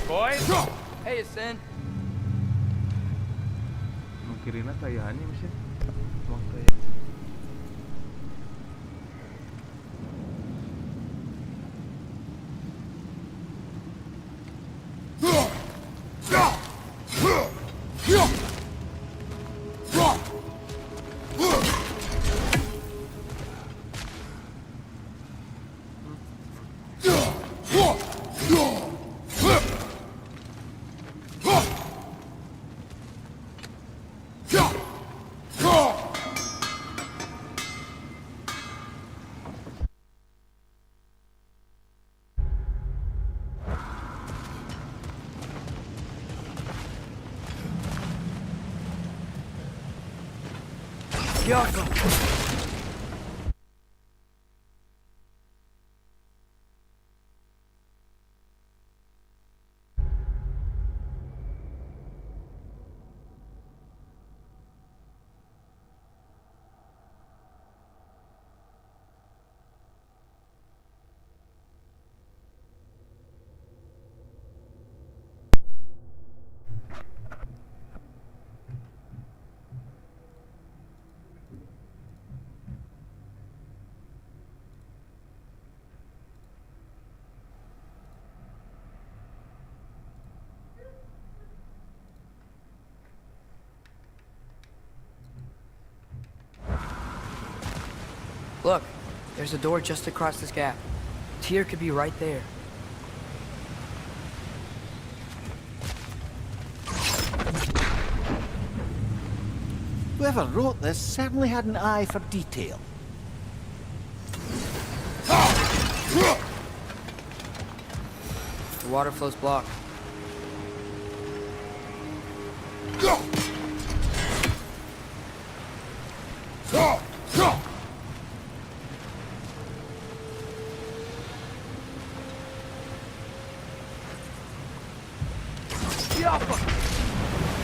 boys. Hey, Sen. Mungkin kayaannya mesin. Makanya. Look, there's a door just across this gap. Tyr could be right there. Whoever wrote this certainly had an eye for detail. The water flow's blocked.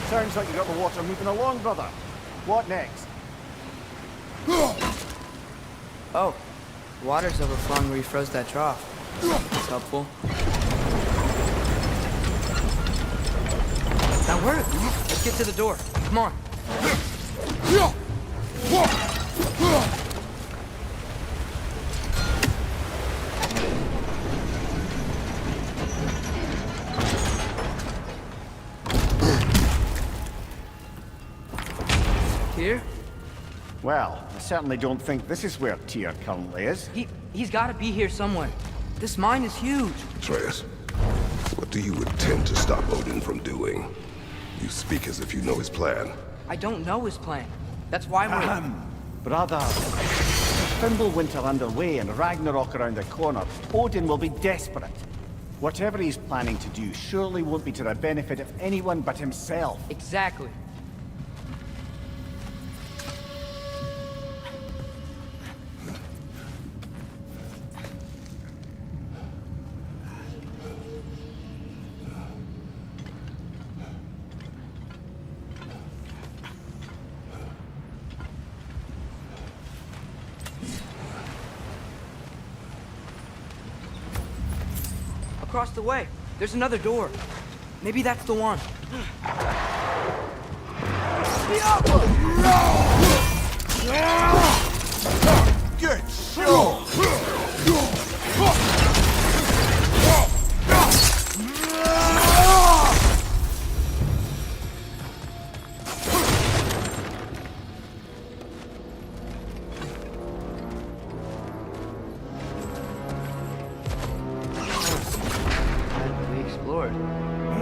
Sounds like you got the water moving along, brother. What next? Oh, water's overflowing where you froze that trough. That's helpful. That worked! Let's get to the door. Come on. Tyr? Well, I certainly don't think this is where Tyr currently is. He's gotta be here somewhere. This mine is huge. Atreus, what do you intend to stop Odin from doing? You speak as if you know his plan. I don't know his plan. That's why we're... Brother, with Fimbulwinter underway and Ragnarok around the corner, Odin will be desperate. Whatever he's planning to do surely won't be to the benefit of anyone but himself. Exactly. Across the way, there's another door. Maybe that's the one. Get show!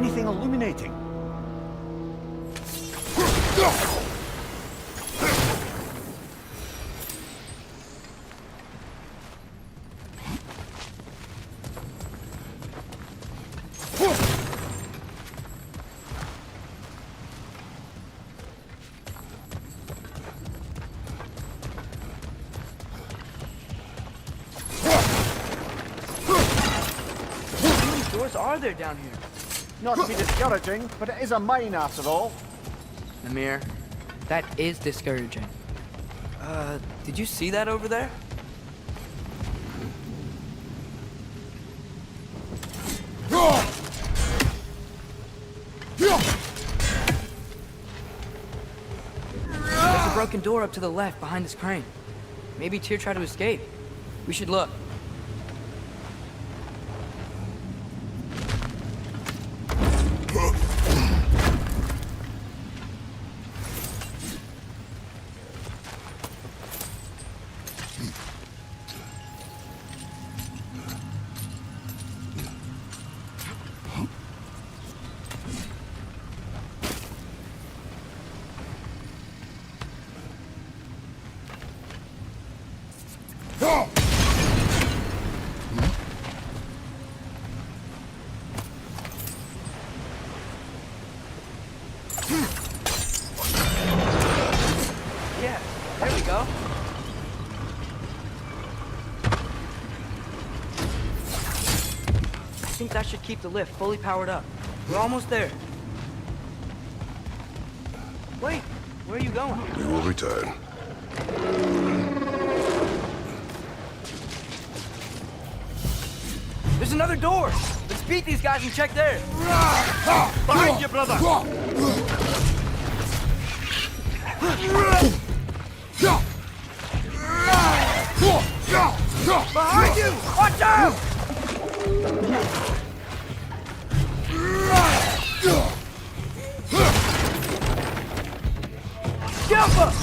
Anything illuminating? How many doors are there down here? Not to be discouraging, but it is a mine after all. Namir, that is discouraging. Did you see that over there? broken door up to the left behind this crane. Maybe Tyr tried to escape. We should look. Yeah, there we go. I think that should keep the lift fully powered up. We're almost there. Wait, where are you going? We will return. There's another door! Let's beat these guys and check there! Behind you, brother! Behind you! Watch out! Jump up!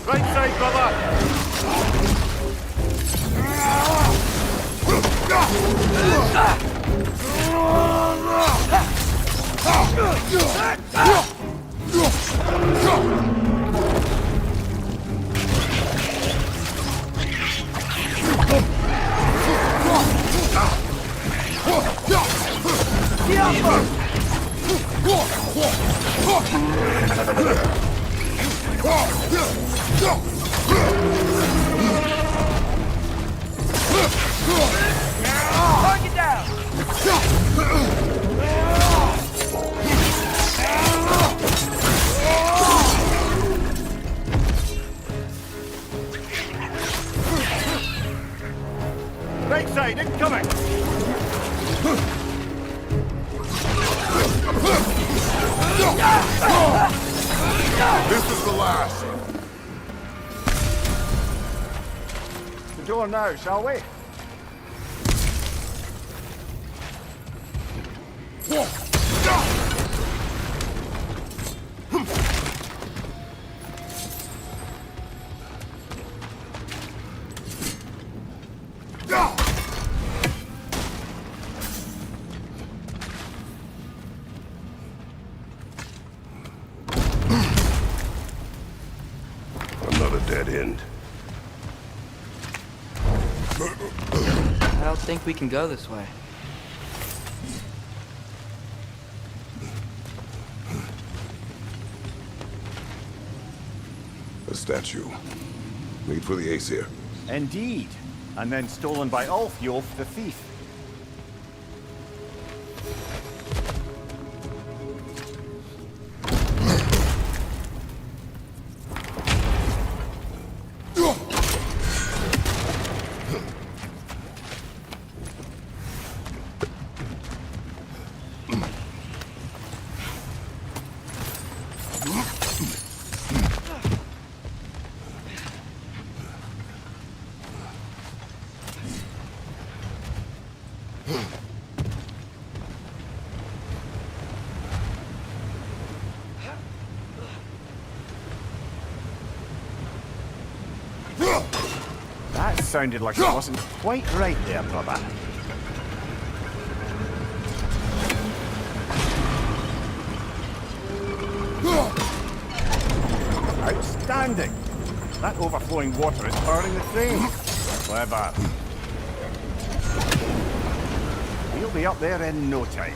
Right side, brother! Target down! Right side, incoming! This is the last. The door now, shall we? Another dead end. I don't think we can go this way. A statue. Made for the Aesir. Indeed. And then stolen by Ulfjolf the thief. That sounded like it wasn't quite right there, brother. Outstanding! That overflowing water is powering the train. Clever. We'll be up there in no time.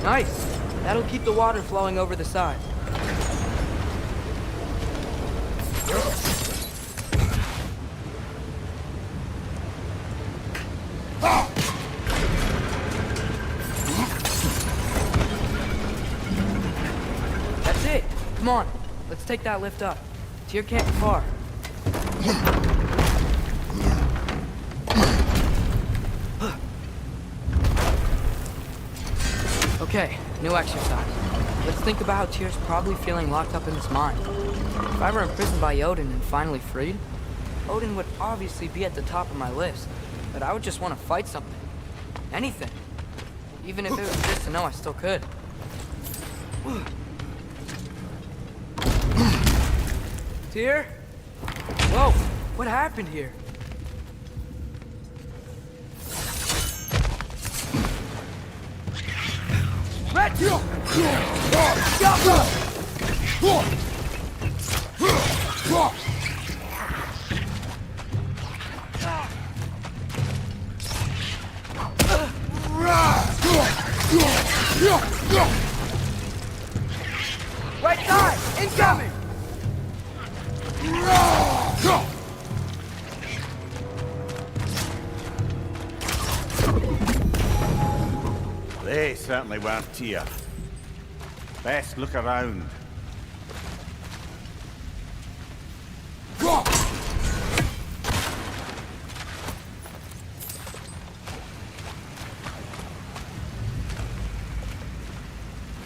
Nice! That'll keep the water flowing over the side. That's it! Come on, let's take that lift up. Tyr can't be far. Okay, new exercise. Let's think about how Tyr's probably feeling locked up in his mind. If I were imprisoned by Odin and finally freed, Odin would obviously be at the top of my list, but I would just want to fight something. Anything. Even if it was just to know I still could. Tyr? Whoa, what happened here? Right side! Incoming! They certainly weren't Tyr. Best look around.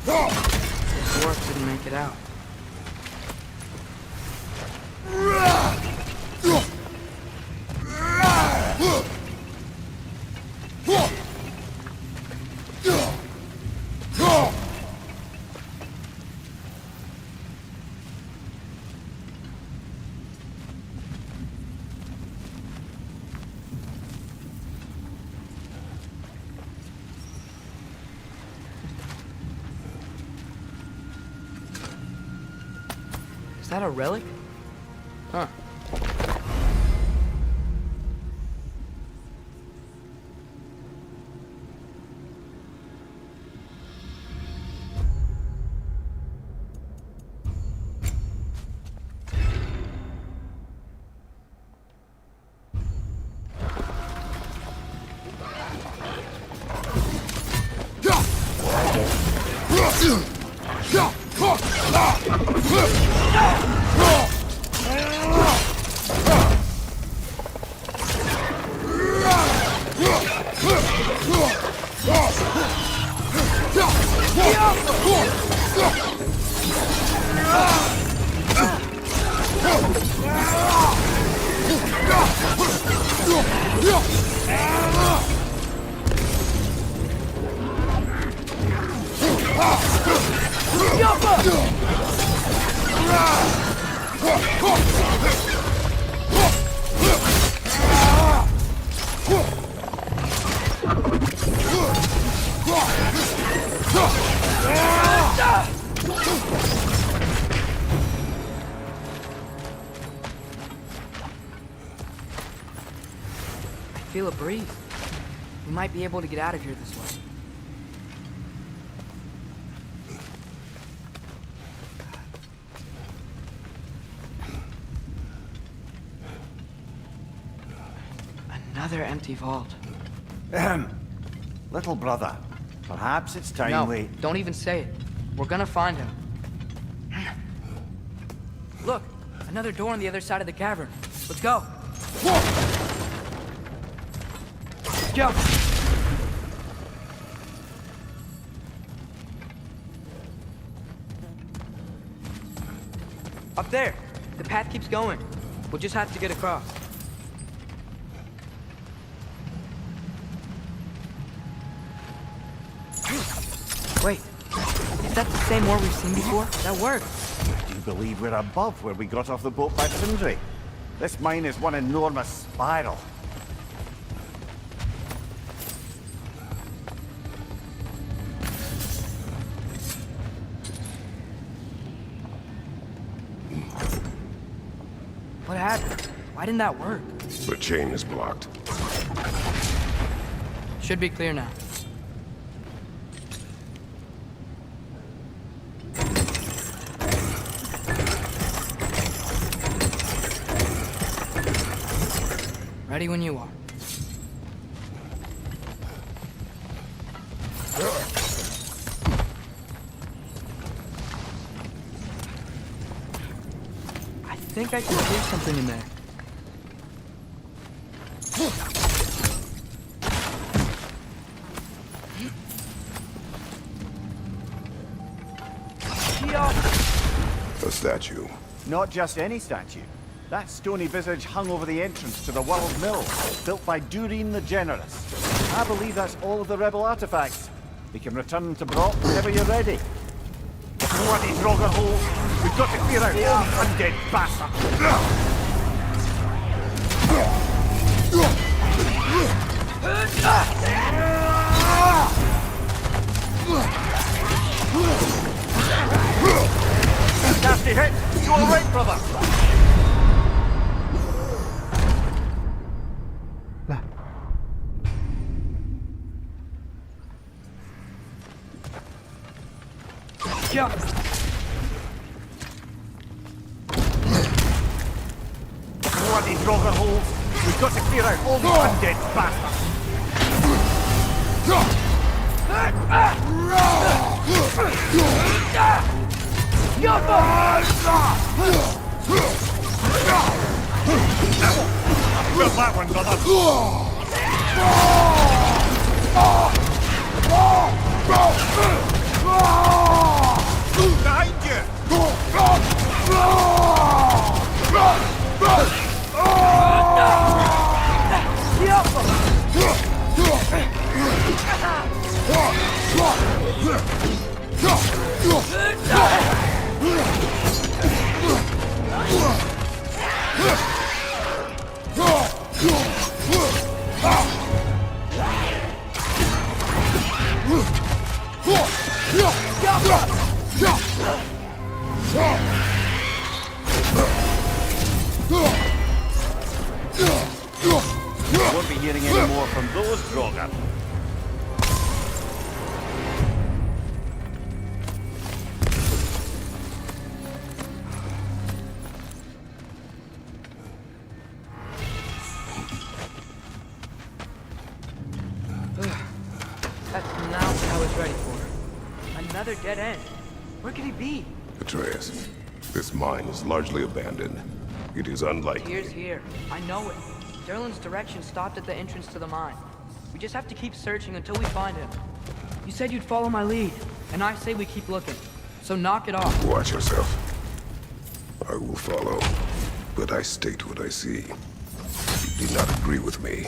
Dwarf didn't make it out. Is that a relic? Huh. I feel a breeze. We might be able to get out of here this way. Another empty vault. Little brother, perhaps it's time No, we... don't even say it. We're gonna find him. Look, another door on the other side of the cavern. Let's go. Jump! Up there. The path keeps going. We'll just have to get across. Wait. Is that the same ore we've seen before? That worked. Do you believe we're above where we got off the boat by Sindri? This mine is one enormous spiral. What happened? Why didn't that work? The chain is blocked. Should be clear now. Ready when you are. I think I can hear something in there. A statue. Not just any statue. That stony visage hung over the entrance to the World Mill, built by Durin the Generous. I believe that's all of the rebel artifacts. We can return to Brock whenever you're ready. Bloody Draugr holes! We've got to clear out all the undead bastards! Nasty hit! You alright, brother? Lah, Jump! Bloody Draugr holes! We've got to clear out all the undead bastards! Well, that one, brother! Behind Won't be hearing any more from those Draugr. That's not what I was ready for. Another dead end. Where could he be? Atreus, this mine is largely abandoned. It is unlikely. Here's here. I know it. Derlin's direction stopped at the entrance to the mine. We just have to keep searching until we find him. You said you'd follow my lead, and I say we keep looking. So knock it off. Watch yourself. I will follow, but I state what I see. You do not agree with me,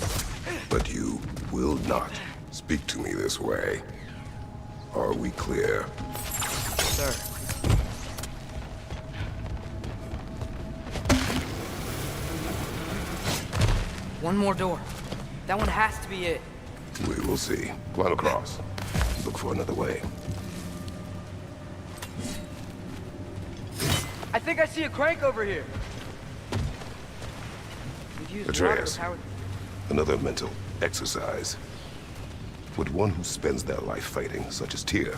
but you will not speak to me this way. Are we clear? Sir. One more door. That one has to be it. We will see. Climb across. Look for another way. I think I see a crank over here. We've used water Atreus, to power... another mental exercise. Would one who spends their life fighting, such as Tyr,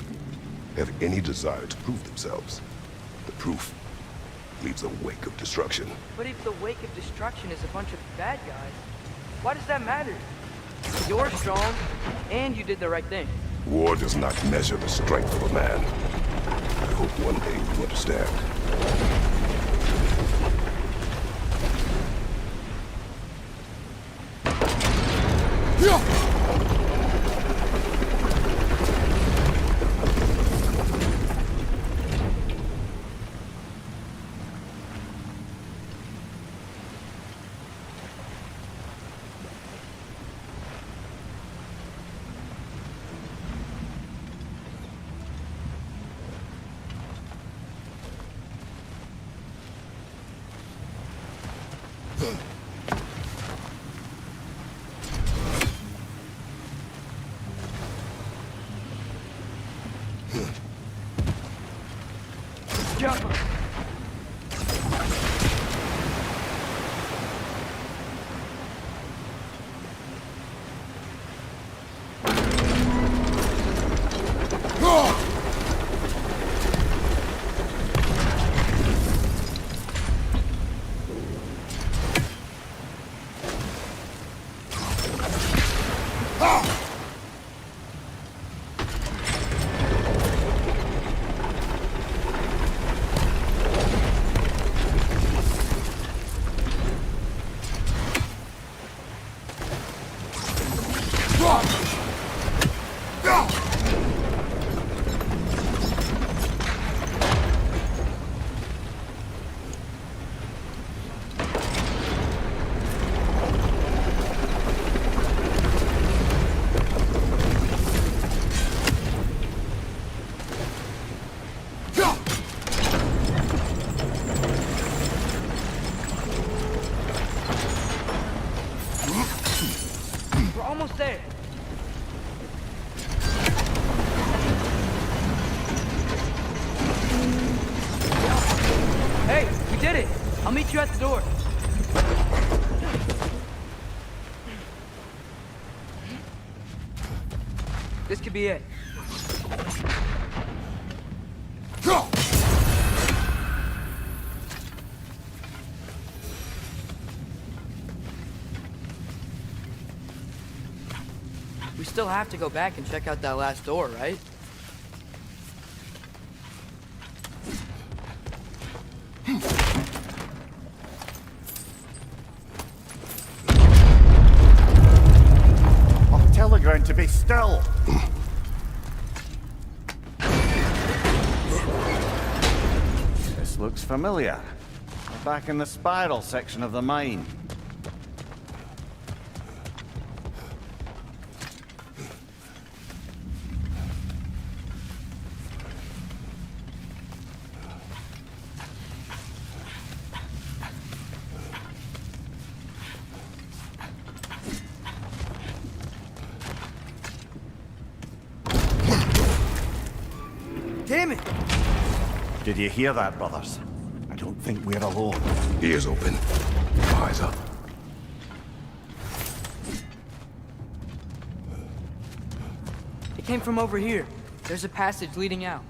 have any desire to prove themselves? The proof leaves a wake of destruction. But if the wake of destruction is a bunch of bad guys, why does that matter? You're strong, and you did the right thing. War does not measure the strength of a man. I hope one day you understand. did it! I'll meet you at the door. This could be it. We still have to go back and check out that last door, right? I'll tell the ground to be still. This looks familiar. We're back in the spiral section of the mine. Damn it! Did you hear that, brothers? I don't think we're alone. Ears open. Eyes up. It came from over here. There's a passage leading out.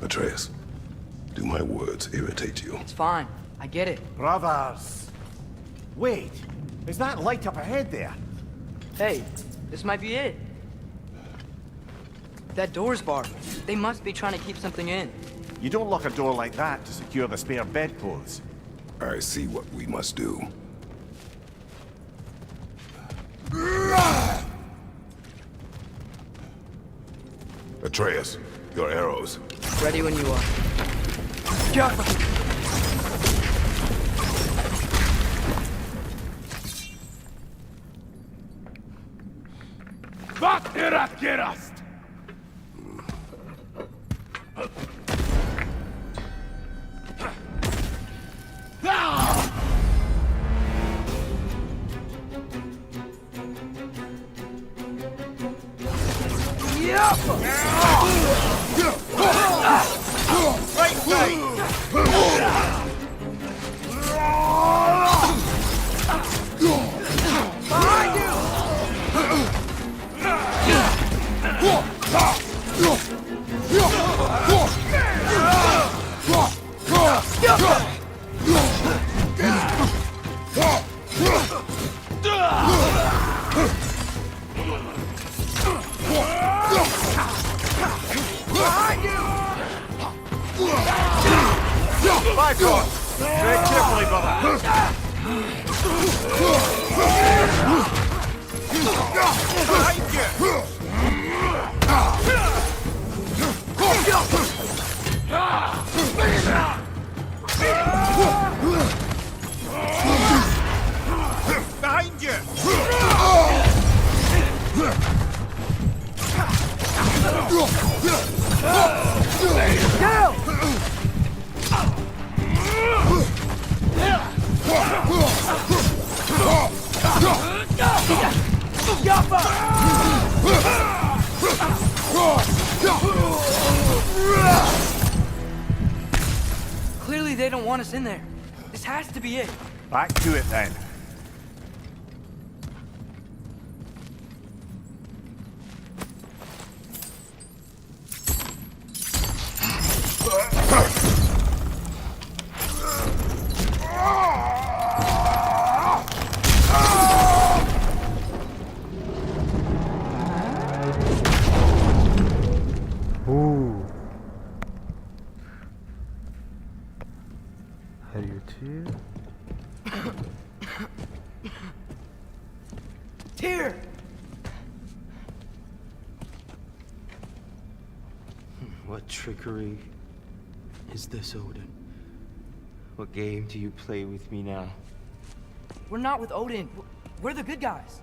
Atreus, do my words irritate you? It's fine. I get it. Brothers! Wait! Is that light up ahead there? Hey, this might be it. That door's barred. They must be trying to keep something in. You don't lock a door like that to secure the spare bedclothes. I see what we must do. Atreus, your arrows. Ready when you are. Careful! Wat erat gerast! Right side! Back on! Tread carefully, brother! Behind you! Behind you! Clearly they don't want us in there. This has to be it. Back to it then. Ooh. Här är ju till. Here! What trickery is this, Odin? What game do you play with me now? We're not with Odin. We're the good guys.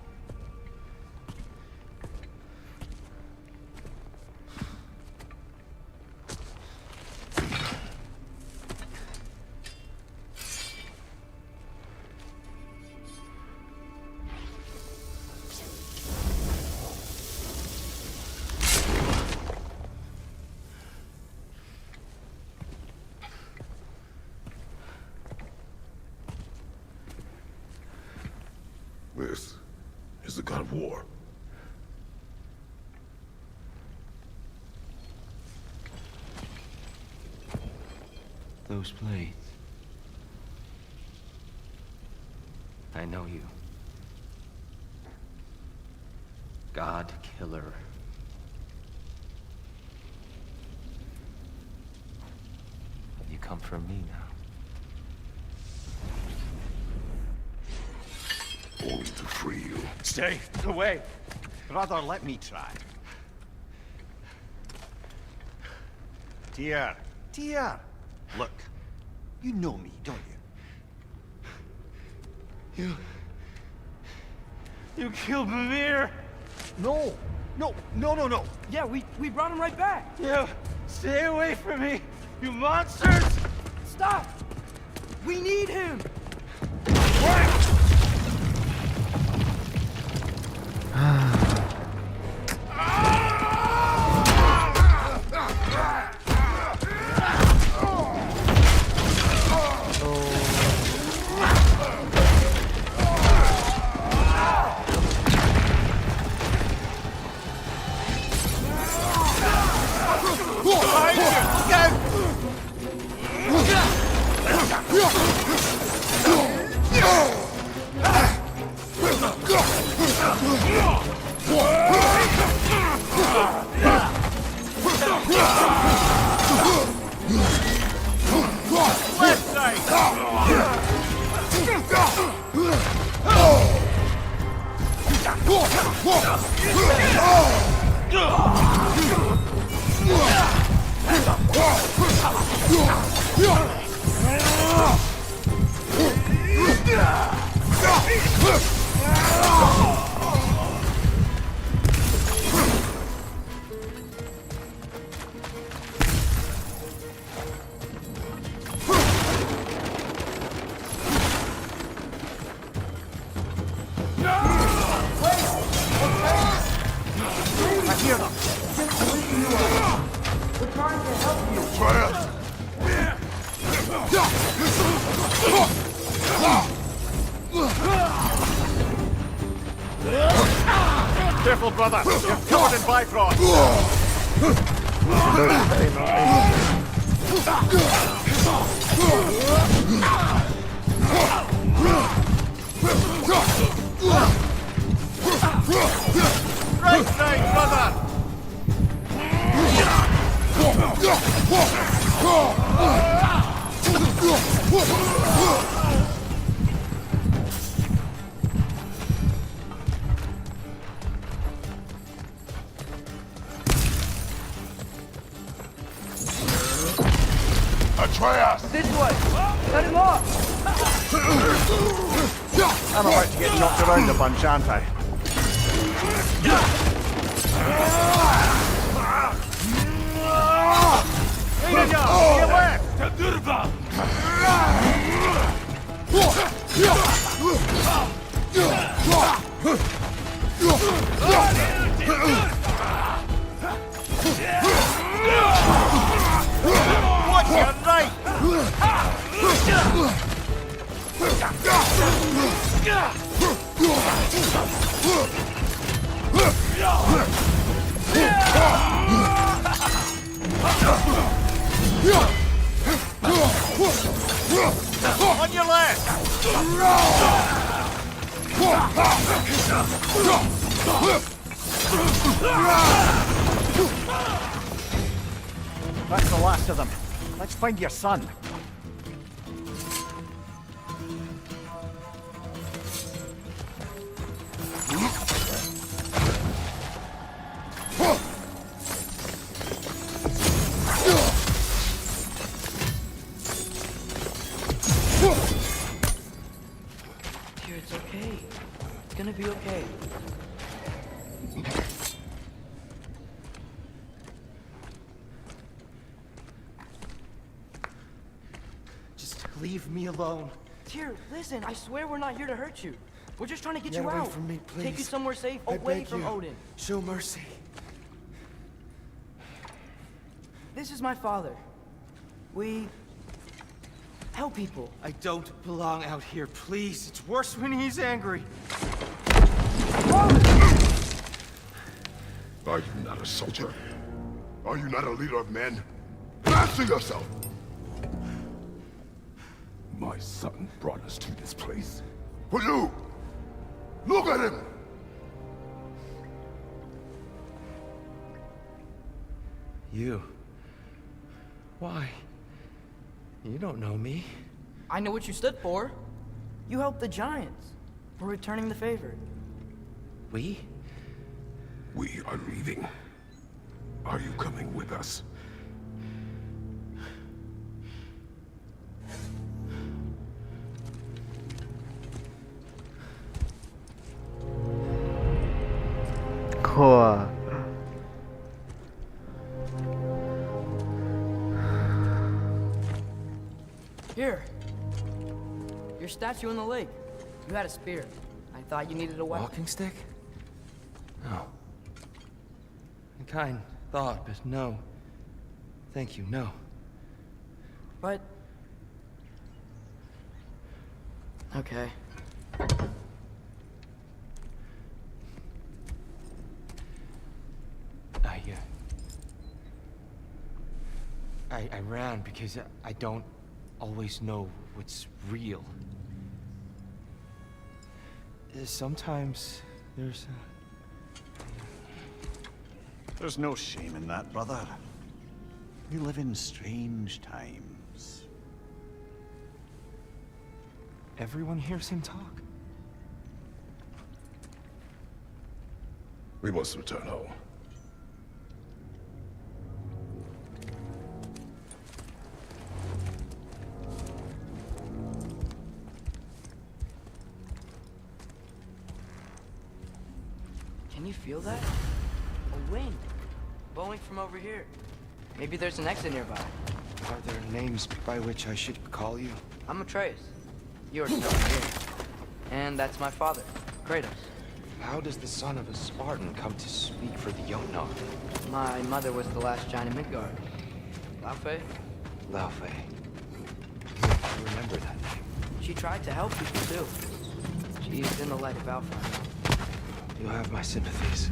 war. Those blades. I know you. God Killer. You come for me now. Only to free you. Stay away. Rather, let me try. Dear, dear. Look, you know me, don't you? You killed Mampir! No, no, no, no, no. Yeah, we brought him right back. You stay away from me, you monsters! Stop! We need him! Careful, brother. You're covered in Bifrost. Right side, brother. Atreus! This way! Cut him off! I'm about to get knocked around a bunch, aren't I? Here you go! To your left! Tadurba! Watch your right! On your left! That's the last of them. Let's find your son. Here, it's okay. It's gonna be okay. Just leave me alone. Tyr, listen, I swear we're not here to hurt you. We're just trying to get Get you away out. from me, Take you please. somewhere safe, I away beg from you. Odin. Show mercy. This is my father. We help people. I don't belong out here, please. It's worse when he's angry. Father! Are you not a soldier? Are you not a leader of men? Answer yourself! My son brought us to this place. For you! Look at him! You. Why? You don't know me. I know what you stood for. You helped the Giants. We're returning the favor. We? We are leaving. Are you coming with us? 우와. Here. Your statue in the lake. You had a spear. I thought you needed a weapon. Walking stick? No. A kind thought, but no. Thank you, no. But... Okay. I ran because I don't always know what's real. Sometimes there's There's no shame in that, brother. We live in strange times. Everyone hears him talk. We must return home. Can you feel that? A wind. Blowing from over here. Maybe there's an exit nearby. Are there names by which I should call you? I'm Atreus. You're here. And that's my father, Kratos. How does the son of a Spartan come to speak for the Jotnar? My mother was the last giant in Midgard. Laufey? Laufey. I remember that name. She tried to help people too. She's in the light of Alpha now. You have my sympathies.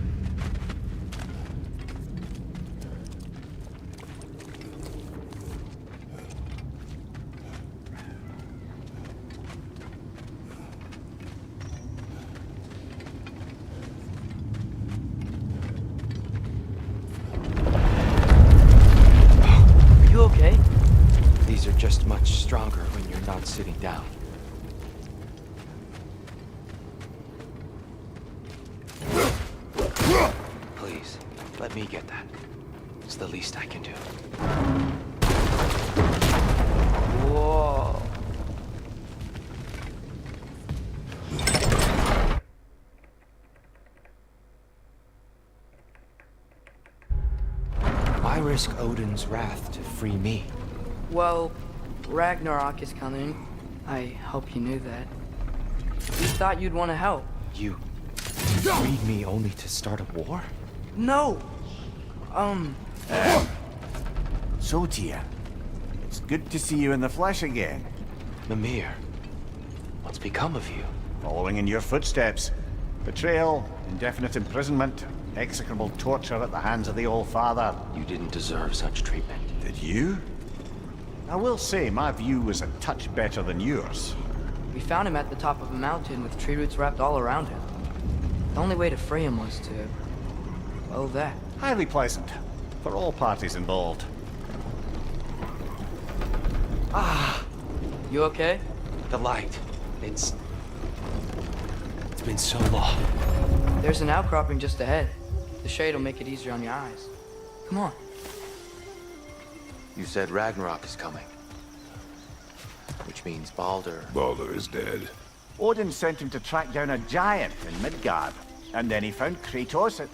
Are you okay? These are just much stronger when you're not sitting down. Please, let me get that. It's the least I can do. Whoa. Why risk Odin's wrath to free me? Well, Ragnarok is coming. I hope you knew that. We thought you'd want to help. You freed me only to start a war? No! So, Tia, it's good to see you in the flesh again. Mimir, what's become of you? Following in your footsteps. Betrayal, indefinite imprisonment, execrable torture at the hands of the Old Father. You didn't deserve such treatment. Did you? I will say, my view was a touch better than yours. We found him at the top of a mountain with tree roots wrapped all around him. The only way to free him was to... well, that. Highly pleasant, for all parties involved. You okay? The light. It's been so long. There's an outcropping just ahead. The shade will make it easier on your eyes. Come on. You said Ragnarok is coming. Which means Baldur. Baldur is dead. Odin sent him to track down a giant in Midgard, and then he found Kratos at...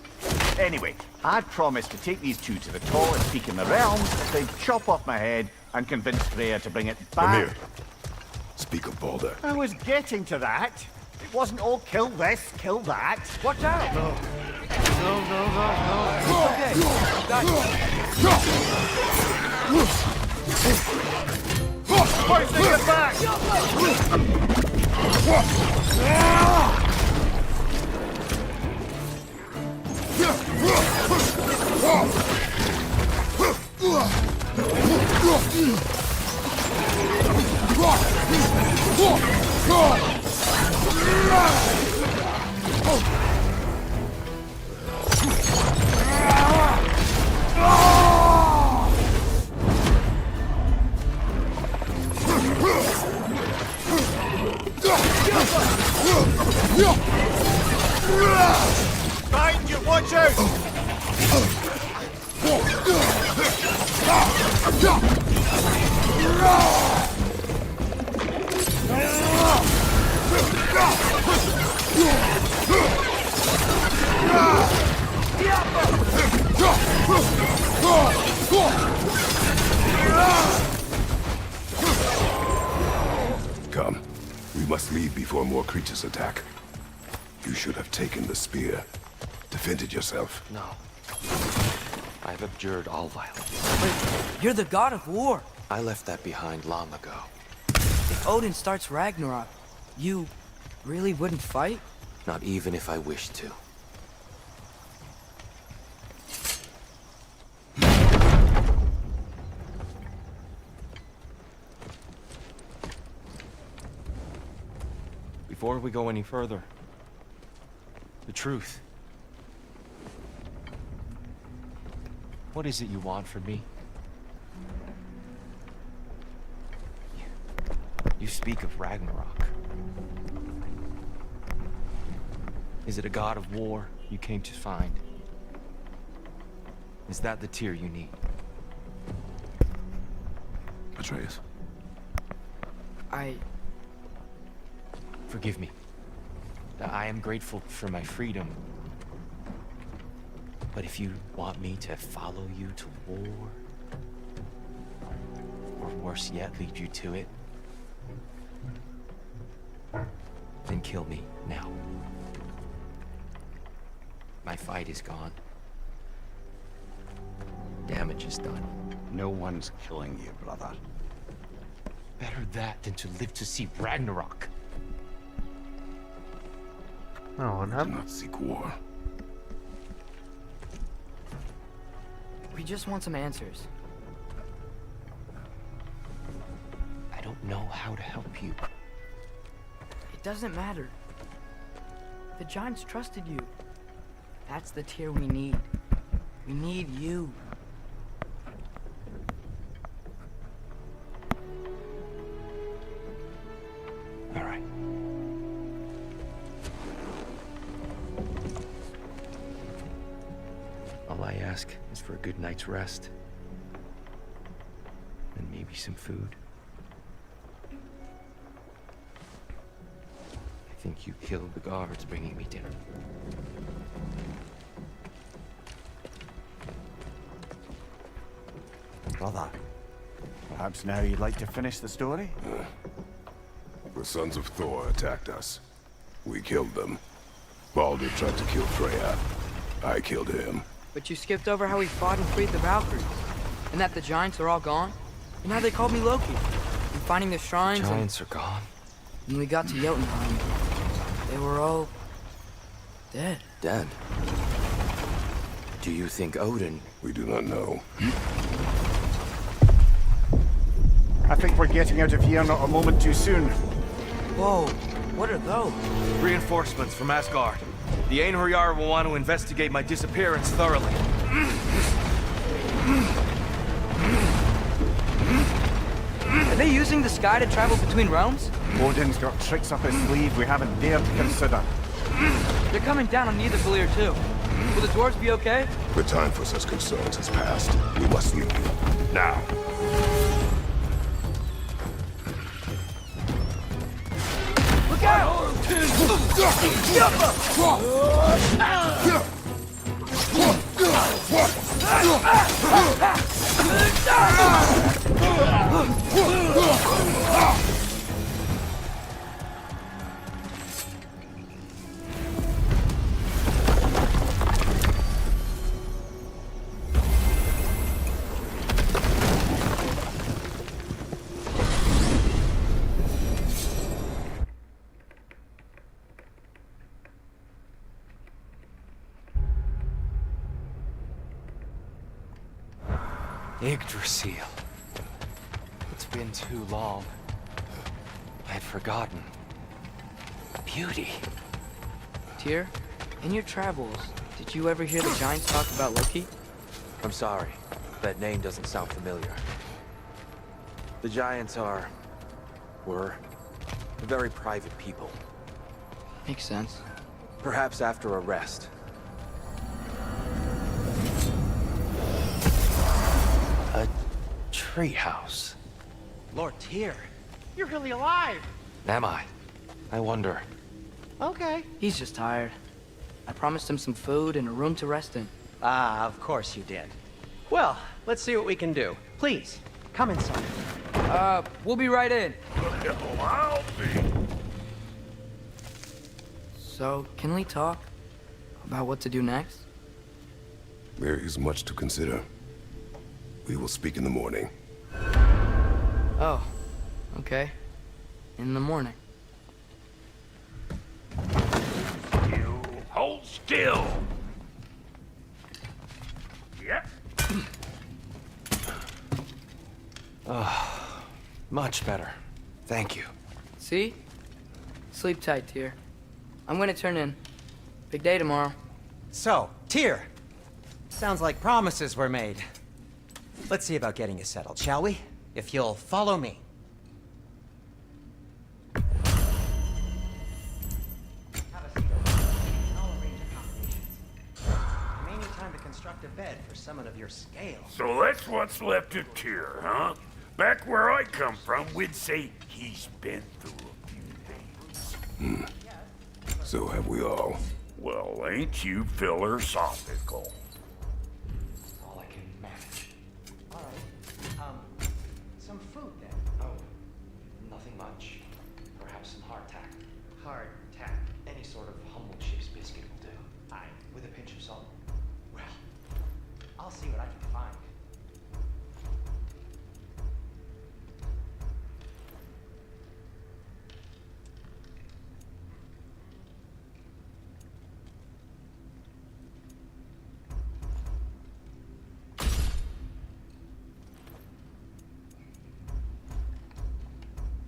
Anyway, I'd promised to take these two to the tallest peak in the realms if they'd chop off my head and convince Freya to bring it back. Mimir, speak of Baldur. I was getting to that. It wasn't all kill this, kill that. Watch out! No. Okay. Got you. First thing get back! Behind you, watch out! Come. We must leave before more creatures attack. You should have taken the spear. Defended yourself. No. I have abjured all violence. Wait, you're the god of war. I left that behind long ago. If Odin starts Ragnarok, you really wouldn't fight? Not even if I wished to. Before we go any further, the truth. What is it you want from me? You speak of Ragnarok. Is it a god of war you came to find? Is that the tear you need? Atreus. Forgive me. I am grateful for my freedom. But if you want me to follow you to war, or worse yet, lead you to it, then kill me now. My fight is gone. Damage is done. No one's killing you, brother. Better that than to live to see Ragnarok. Oh, Do not seek war. We just want some answers. I don't know how to help you. It doesn't matter. The giants trusted you. That's the tear we need. We need you. All right. All I ask is for a good night's rest. And maybe some food. I think you killed the guards bringing me dinner. Brother, perhaps now you'd like to finish the story? The sons of Thor attacked us. We killed them. Baldur tried to kill Freya. I killed him. But you skipped over how we fought and freed the Valkyries. And that the giants are all gone. And how they called me Loki. And finding the shrines Giants are gone. and when we got to Jotunheim, they were all dead. Dead. Do you think Odin... We do not know. I think we're getting out of here not a moment too soon. Whoa, what are those? Reinforcements from Asgard. The Einherjar will want to investigate my disappearance thoroughly. Are they using the sky to travel between realms? Odin's got tricks up his sleeve we haven't dared to consider. They're coming down on Nidavellir too. Will the dwarves be okay? The time for such concerns has passed. We must leave. Now. Look out! Yggdrasil. It's been too long. I had forgotten. Beauty. Tyr, in your travels, did you ever hear the Giants talk about Loki? I'm sorry. That name doesn't sound familiar. The Giants were very private people. Makes sense. Perhaps after a rest. A treehouse. Lord Tyr, you're really alive! Am I? I wonder. Okay. He's just tired. I promised him some food and a room to rest in. Ah, of course you did. Well, let's see what we can do. Please, come inside. We'll be right in. Well, I'll be. So, can we talk about what to do next? There is much to consider. We will speak in the morning. Oh, okay. In the morning. You hold still. Yep. Much better. Thank you. See? Sleep tight, Tyr. I'm gonna turn in. Big day tomorrow. So, Tyr. Sounds like promises were made. Let's see about getting you settled, shall we? If you'll follow me. Have a seat over there, and I'll arrange accommodations. You may need time to construct a bed for someone of your scale. So that's what's left of Tyr, huh? Back where I come from, we'd say he's been through a few things. So have we all. Well, ain't you philosophical? All I can manage. All right. Some food then. Oh, nothing much. Perhaps some hardtack. Hardtack. Any sort of humble ship's biscuit will do. Aye. With a pinch of salt. Well, I'll see what I can find.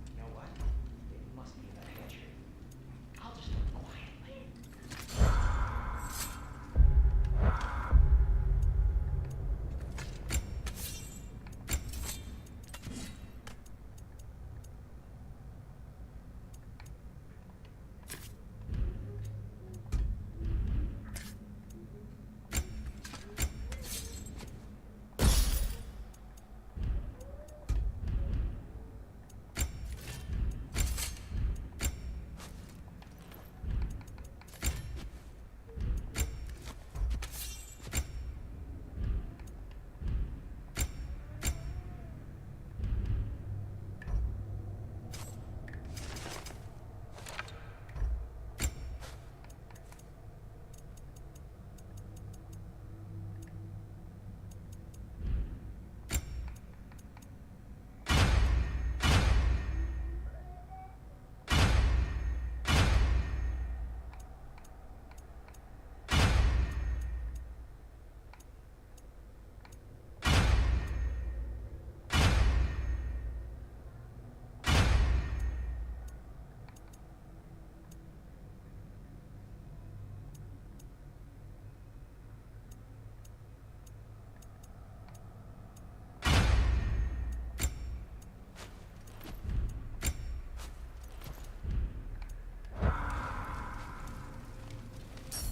You know what? It must be in the pantry. I'll just do it quietly.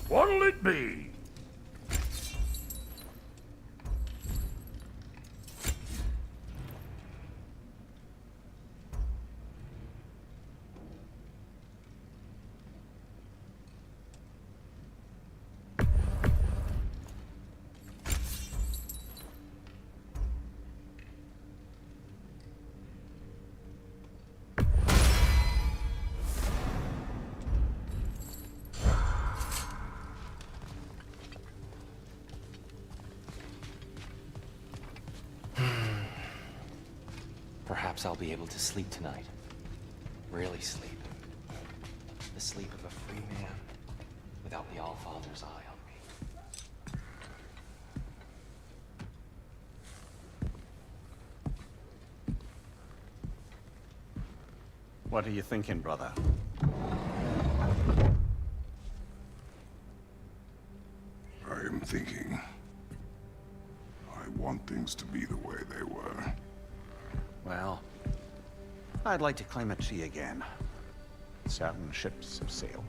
What'll it be? Perhaps I'll be able to sleep tonight. Really sleep. The sleep of a free man without the Allfather's eye on me. What are you thinking, brother? I am thinking. I want things to be the way they were. Well, I'd like to climb a tree again. Certain ships have sailed.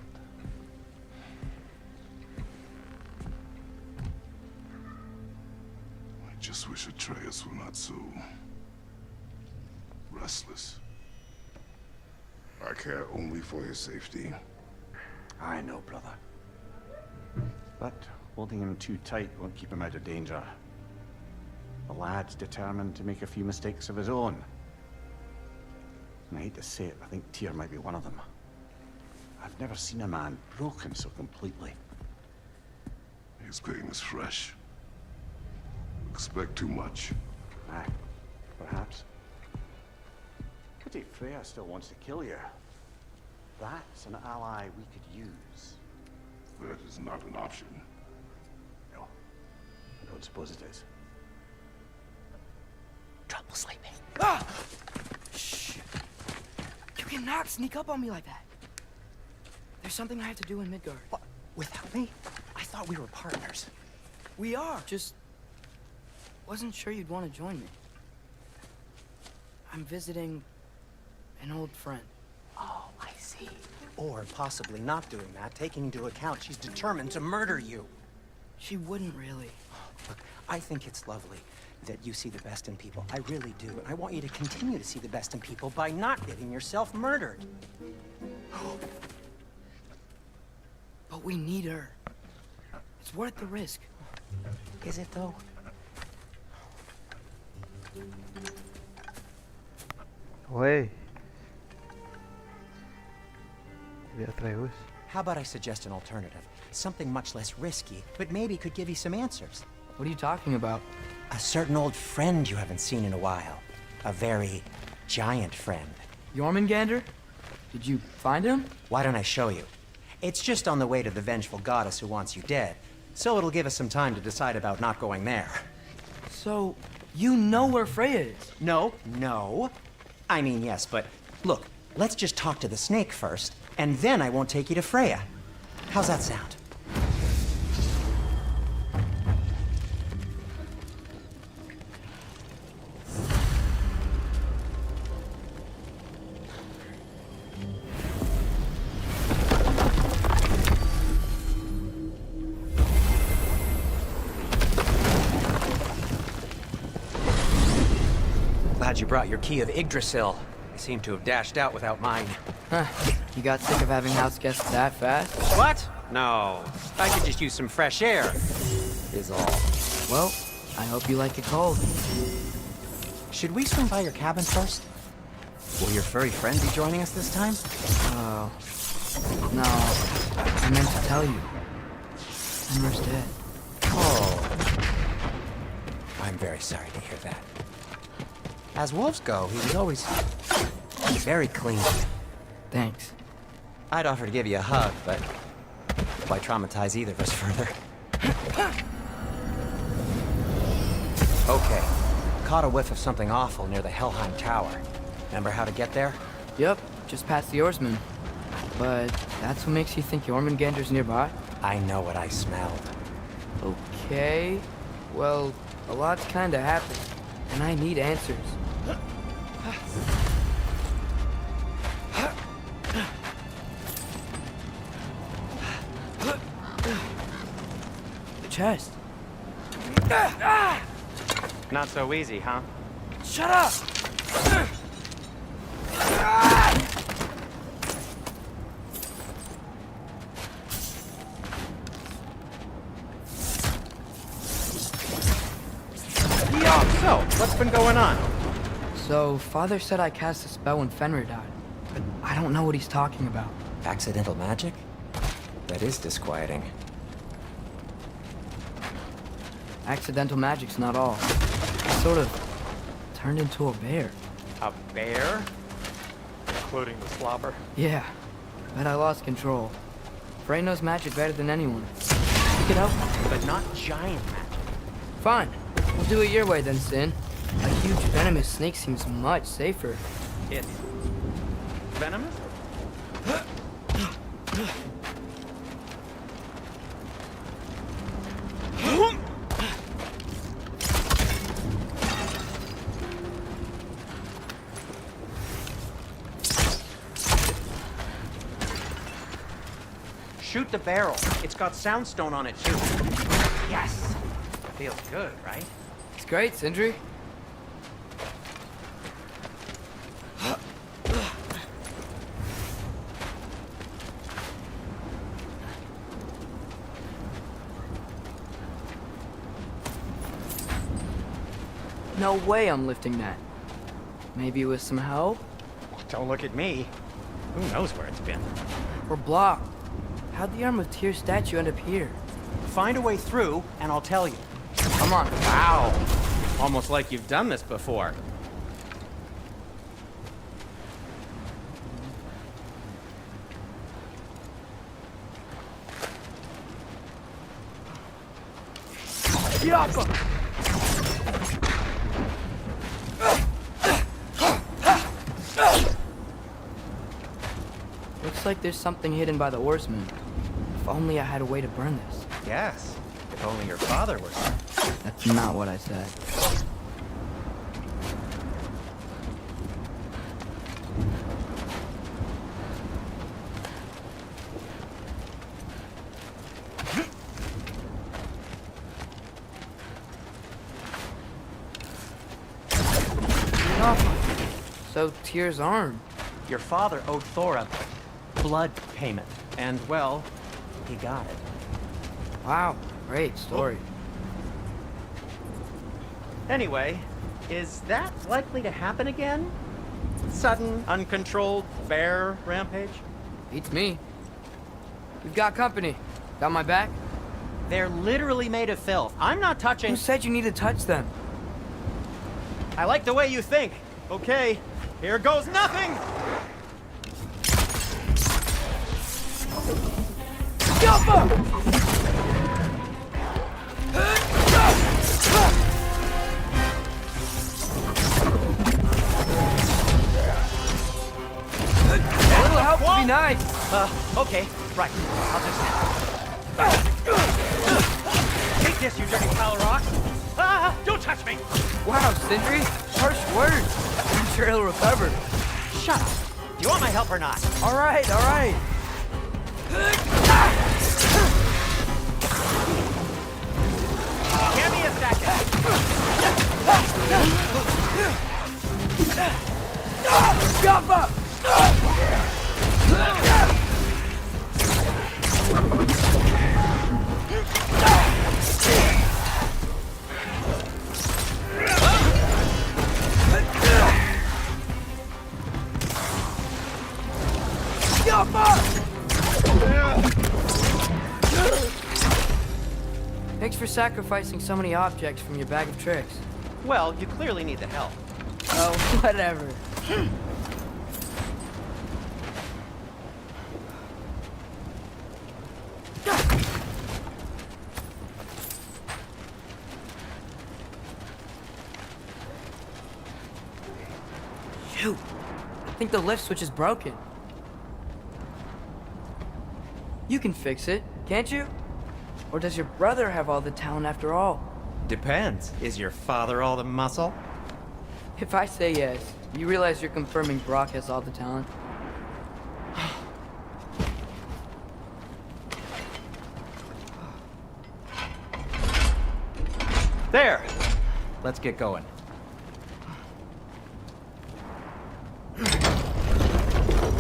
I just wish Atreus were not so restless. I care only for his safety. I know, brother. But holding him too tight won't keep him out of danger. The lad's determined to make a few mistakes of his own. And I hate to say it, I think Tyr might be one of them. I've never seen a man broken so completely. His pain is fresh. Expect too much. Aye, perhaps. Pity Freya still wants to kill you. That's an ally we could use. That is not an option. No, I don't suppose it is. Trouble sleeping. Ah! Shh. You cannot sneak up on me like that. There's something I have to do in Midgard. What? Without me? I thought we were partners. We are. Just wasn't sure you'd want to join me. I'm visiting an old friend. Oh, I see. Or possibly not doing that, taking into account she's determined to murder you. She wouldn't really. Look, I think it's lovely that you see the best in people. I really do. And I want you to continue to see the best in people by not getting yourself murdered. But we need her. It's worth the risk. Is it, though? Oi. Atreus. How about I suggest an alternative? Something much less risky, but maybe could give you some answers. What are you talking about? A certain old friend you haven't seen in a while. A very giant friend. Jormungandr? Did you find him? Why don't I show you? It's just on the way to the vengeful goddess who wants you dead. So it'll give us some time to decide about not going there. So, you know where Freya is? No. I mean, yes, but look, let's just talk to the snake first, and then I won't take you to Freya. How's that sound? Glad you brought your key of Yggdrasil. I seem to have dashed out without mine. Huh. You got sick of having house guests that fast? What? No. I could just use some fresh air, is all. Well, I hope you like it cold. Should we swing by your cabin first? Will your furry friend be joining us this time? Oh. No. I meant to tell you. Emmer's dead. Oh. I'm very sorry to hear that. As wolves go, he was always very clean. Thanks. I'd offer to give you a hug, but why traumatize either of us further? Okay. Caught a whiff of something awful near the Helheim Tower. Remember how to get there? Yep, just past the oarsman. But that's what makes you think Jormungandr's nearby? I know what I smelled. Okay. Well, a lot's kinda happened, and I need answers. The chest. Not so easy, huh? Shut up! So, what's been going on? So, Father said I cast a spell when Fenrir died, but I don't know what he's talking about. Accidental magic? That is disquieting. Accidental magic's not all. I sort of turned into a bear. A bear? Including the slobber? Yeah, but I lost control. Frey knows magic better than anyone. You could help me. But not giant magic. Fine. We'll do it your way then, Sin. A huge venomous snake seems much safer. It venomous? Shoot the barrel. It's got soundstone on it, too. Yes! Feels good, right? It's great, Sindri. No way I'm lifting that. Maybe with some help? Don't look at me. Who knows where it's been? We're blocked. How'd the Arm of Tears statue end up here? Find a way through, and I'll tell you. Come on. Wow! Almost like you've done this before. Yappa! Looks like there's something hidden by the oarsmen. If only I had a way to burn this. Yes. If only your father was. That's not what I said. So, Tyr's arm. Your father owed Thor a blood payment. And, well, he got it. Wow, great story. Anyway, is that likely to happen again? Sudden, uncontrolled bear rampage? Beats me. We've got company. Got my back? They're literally made of filth. I'm not touching... Who said you need to touch them? I like the way you think. Okay, here goes nothing! A little help would be nice. Okay, right. I'll just... Take this, you dirty pile of rocks! Ah, don't touch me! Wow, Sindri, harsh words. I'm sure he'll recover. Shut up! Do you want my help or not? All right, all right. Give me a second! Jump up! Thanks for sacrificing so many objects from your bag of tricks. Well, you clearly need the help. Oh, whatever. Shoot! I think the lift switch is broken. You can fix it, can't you? Or does your brother have all the talent after all? Depends. Is your father all the muscle? If I say yes, you realize you're confirming Brock has all the talent? There! Let's get going.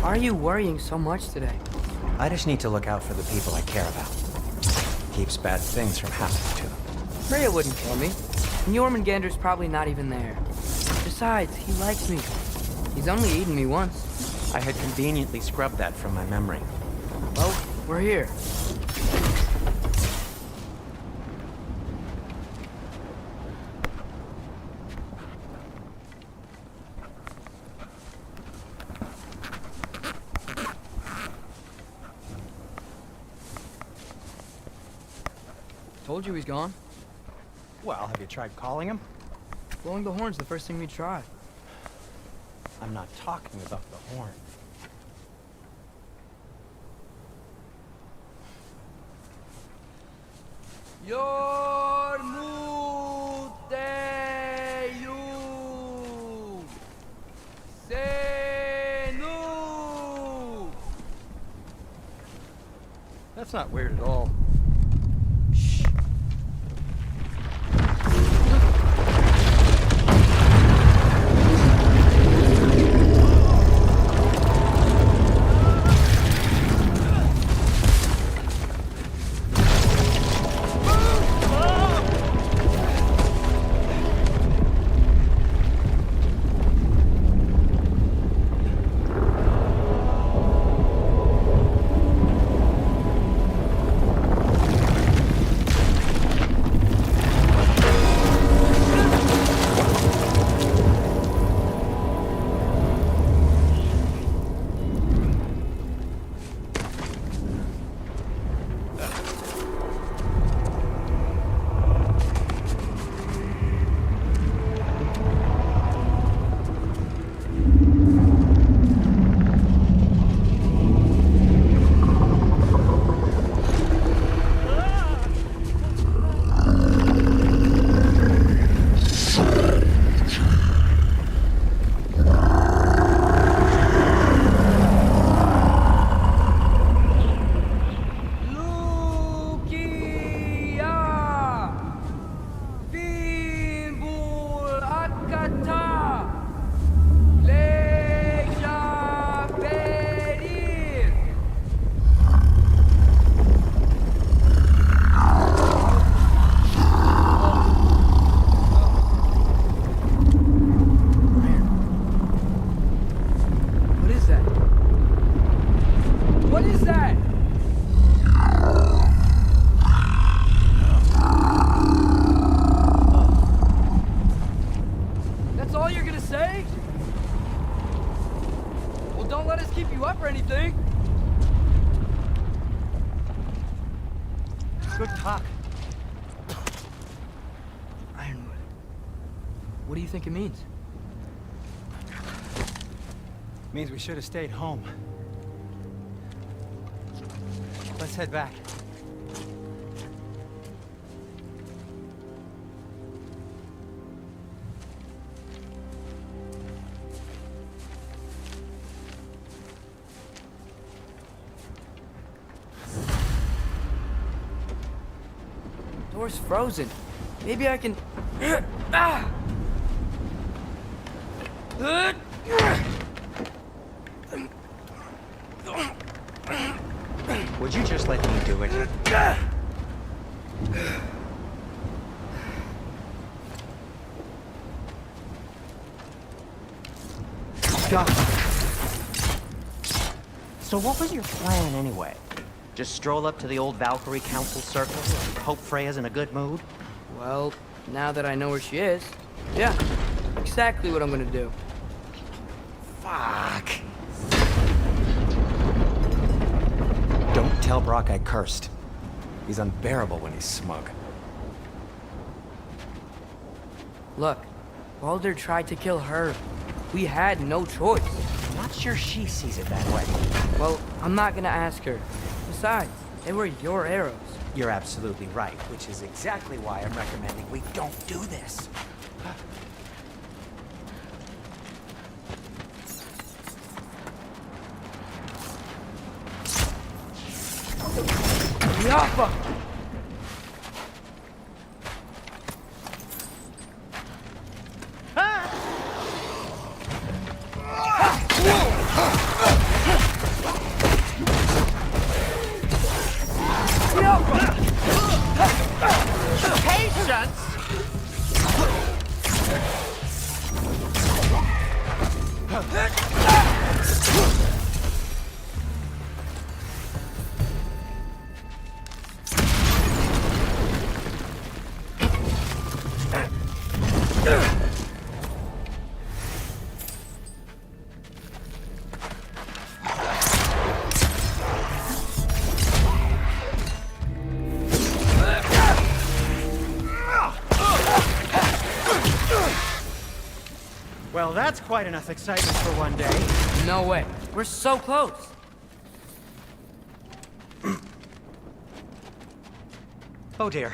Why are you worrying so much today? I just need to look out for the people I care about. Keeps bad things from happening to them. Freya wouldn't kill me. And Jormungandr's probably not even there. Besides, he likes me. He's only eaten me once. I had conveniently scrubbed that from my memory. Well, we're here. Told you he's gone. Well, have you tried calling him? Blowing the horn's the first thing we try. I'm not talking about the horn. Yormuteyu Senu. That's not weird at all. Good talk. Ironwood. What do you think it means? Means we should have stayed home. Let's head back. Door's frozen. Maybe I can... Would you just let me do it? So what was your plan anyway? Just stroll up to the old Valkyrie Council circle and hope Freya's in a good mood? Well, now that I know where she is, yeah, exactly what I'm gonna do. Fuck. Don't tell Brock I cursed. He's unbearable when he's smug. Look, Baldur tried to kill her. We had no choice. Not sure she sees it that way. Well, I'm not gonna ask her. Besides, they were your arrows. You're absolutely right, which is exactly why I'm recommending we don't do this. Yappa! Well, that's quite enough excitement for one day. No way. We're so close. Oh dear.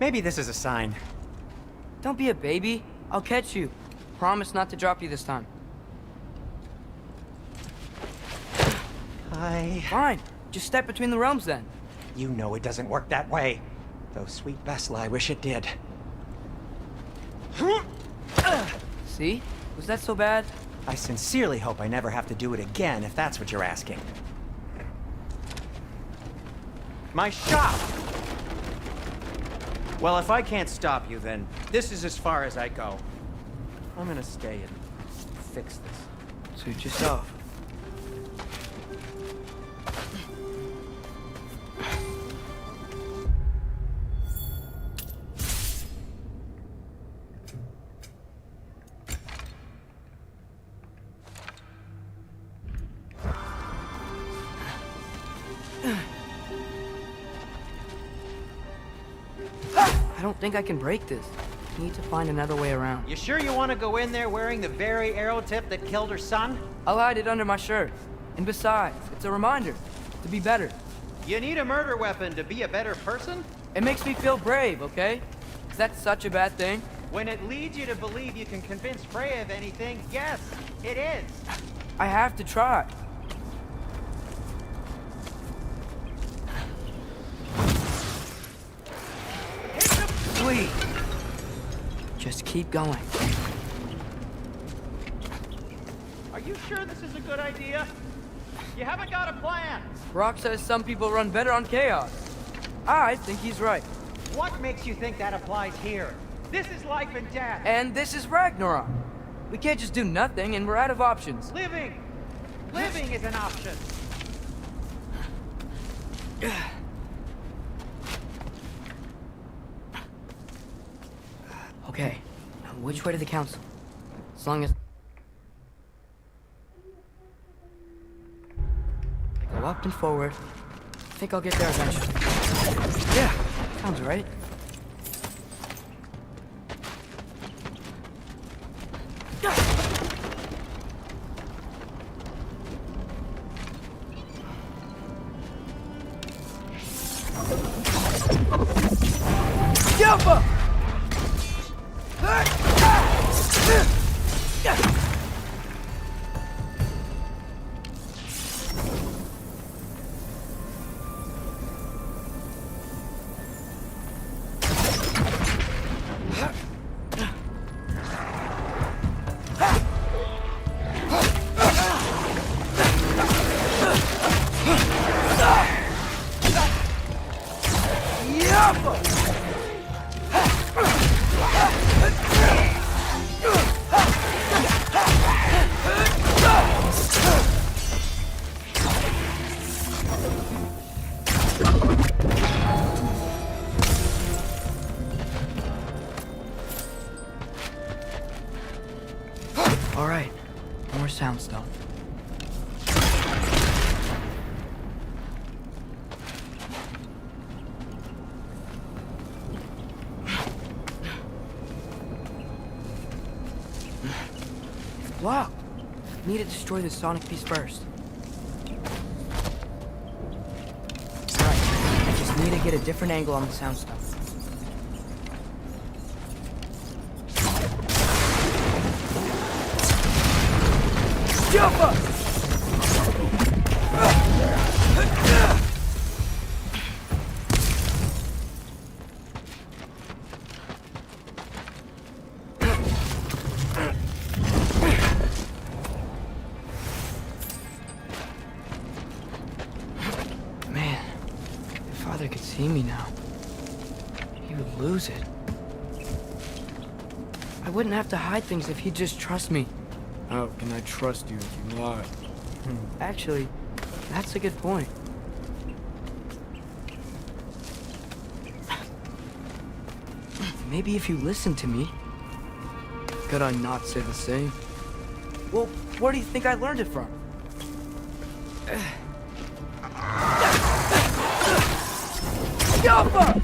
Maybe this is a sign. Don't be a baby. I'll catch you. Promise not to drop you this time. Fine. Just step between the realms then. You know it doesn't work that way. Though sweet Vesla, I wish it did. See? Was that so bad? I sincerely hope I never have to do it again, if that's what you're asking. My shop! Well, if I can't stop you, then this is as far as I go. I'm gonna stay and fix this. Suit yourself. I don't think I can break this. Need to find another way around. You sure you want to go in there wearing the very arrow tip that killed her son? I'll hide it under my shirt. And besides, it's a reminder to be better. You need a murder weapon to be a better person? It makes me feel brave, okay? Is that such a bad thing? When it leads you to believe you can convince Freya of anything, yes, it is. I have to try. Sweet. Just keep going. Are you sure this is a good idea? You haven't got a plan. Rock says some people run better on chaos. I think he's right. What makes you think that applies here? This is life and death. And this is Ragnarok. We can't just do nothing and we're out of options. Living! Living is an option. Okay, now which way to the council? As long as I go up and forward, I think I'll get there eventually. Yeah, sounds right. Jump! All right, more soundstone. Blocked. Need to destroy the sonic piece first. Right. I just need to get a different angle on the soundstone. Jump up! Man, if Father could see me now, he would lose it. I wouldn't have to hide things if he'd just trust me. How can I trust you if you lie? Actually, that's a good point. Maybe if you listen to me. Could I not say the same? Well, where do you think I learned it from? Jump up!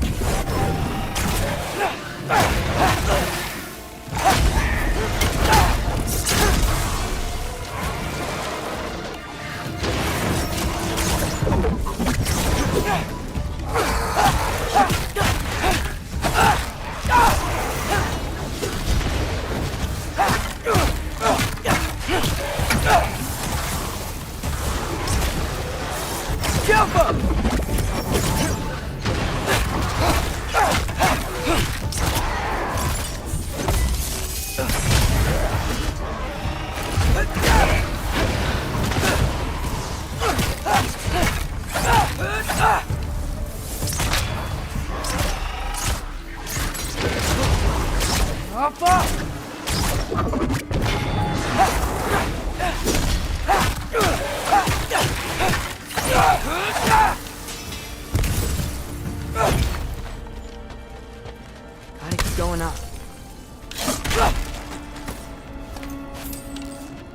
Gotta keep going up.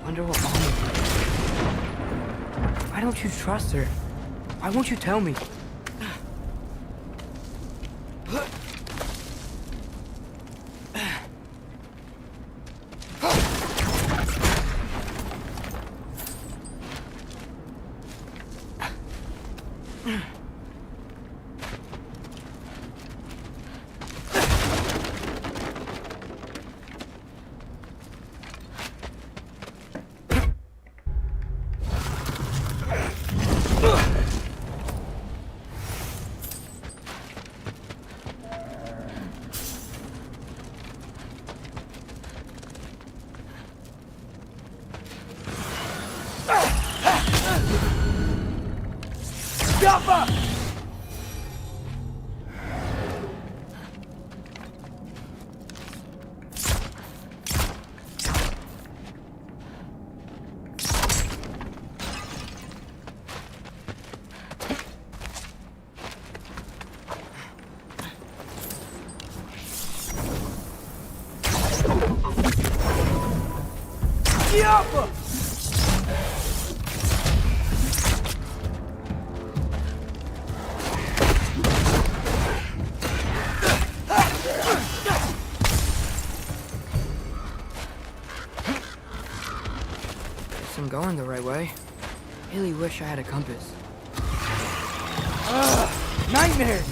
Wonder what Mom is like. Why don't you trust her? Why won't you tell me? Guess I'm going the right way. Really wish I had a compass. Nightmare!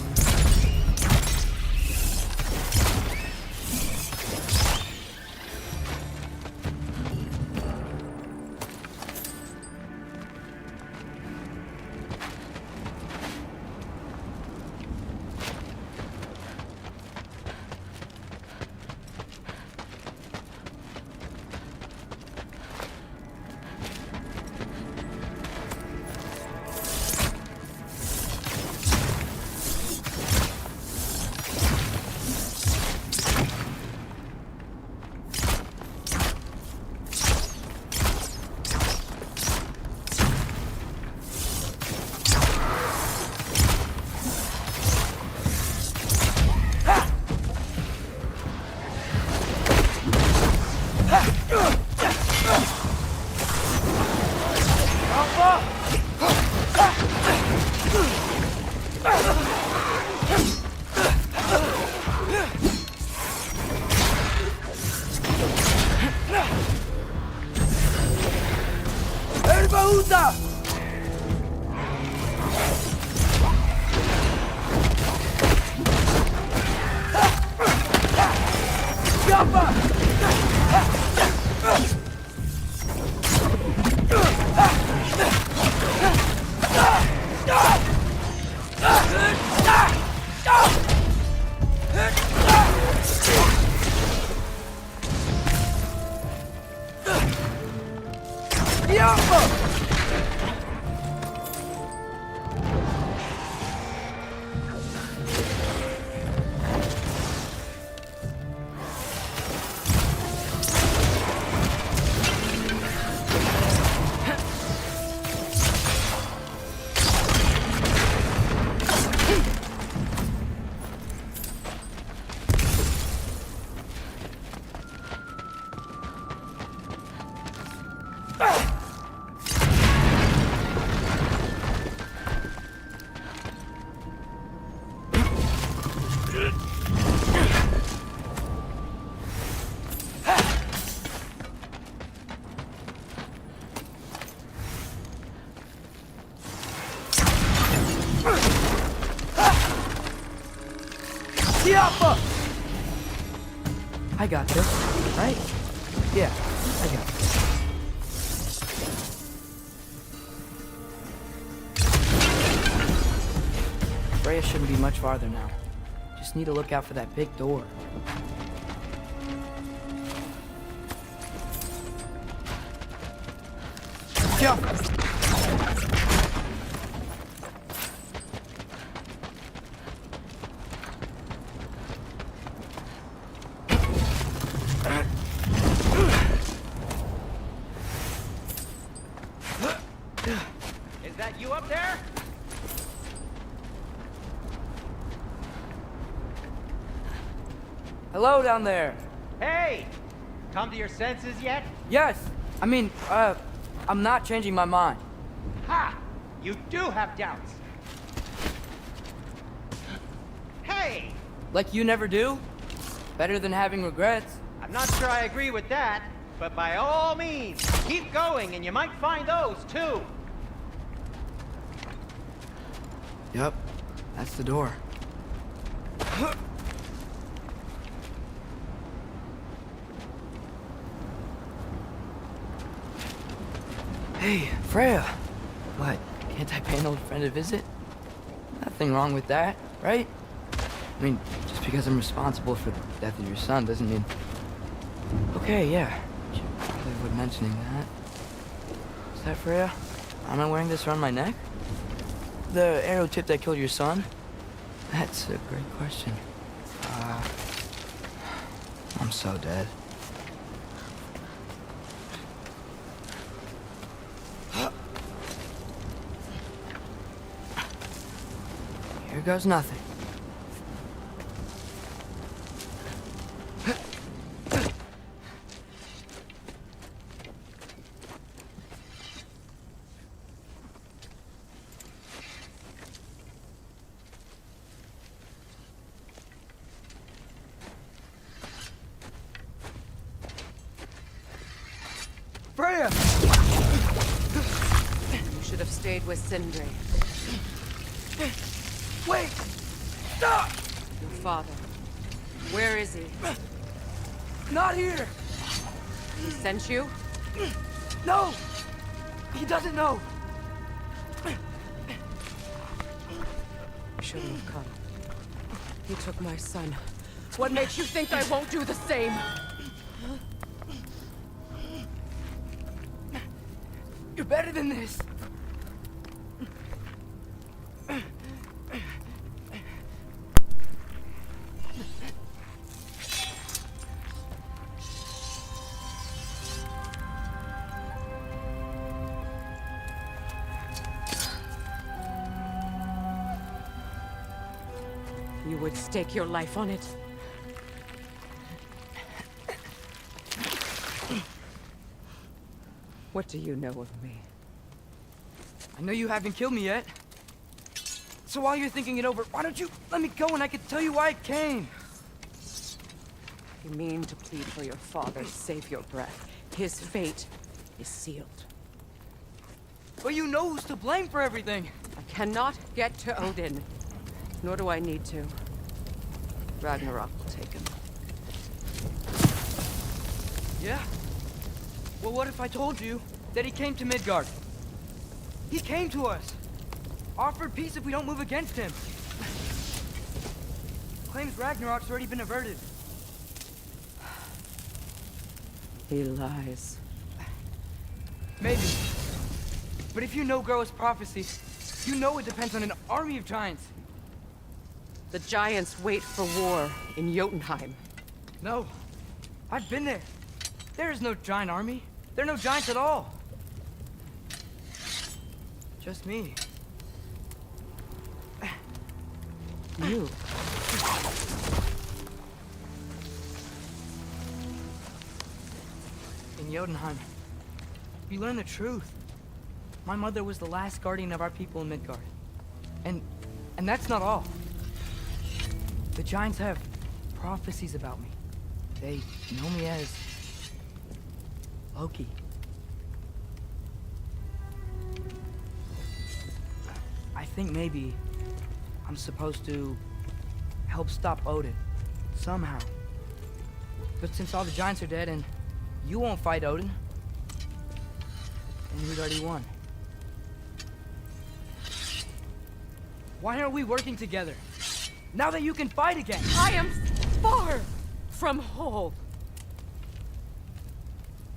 I got this, right? Yeah, I got this. Freya shouldn't be much farther now. Just need to look out for that big door. Jump! Is that you up there? Hello down there. Hey! Come to your senses yet? Yes. I mean, I'm not changing my mind. Ha! You do have doubts. Hey! Like you never do? Better than having regrets. I'm not sure I agree with that, but by all means, keep going and you might find those too. Yep. That's the door. Hey, Freya. What? Can't I pay an old friend a visit? Nothing wrong with that, right? I mean, just because I'm responsible for the death of your son doesn't mean... Okay, yeah. Should probably avoid mentioning that. Is that Freya? Am I wearing this around my neck? The arrow tip that killed your son? That's a great question. I'm so dead. Here goes nothing. Freya! You should have stayed with Sindri. Wait! Stop! Your father. Where is he? Not here! He sent you? No! He doesn't know! You shouldn't have come. He took my son. What makes you think I won't do the same? You're better than this! You would stake your life on it? What do you know of me? I know you haven't killed me yet. So while you're thinking it over, why don't you let me go and I can tell you why I came? You mean to plead for your father, save your breath. His fate is sealed. But you know who's to blame for everything. I cannot get to Odin. Nor do I need to. Ragnarok will take him. Yeah? Well, what if I told you that he came to Midgard? He came to us. Offered peace if we don't move against him. Claims Ragnarok's already been averted. He lies. Maybe. But if you know Groa's prophecy, you know it depends on an army of giants. The giants wait for war in Jotunheim. No. I've been there. There is no giant army. There are no giants at all. Just me. You. In Jotunheim, we learn the truth. My mother was the last guardian of our people in Midgard. And that's not all. The giants have prophecies about me. They know me as Loki. I think maybe I'm supposed to help stop Odin, somehow. But since all the giants are dead and you won't fight Odin, then we'd already won. Why aren't we working together? Now that you can fight again! I am far from whole.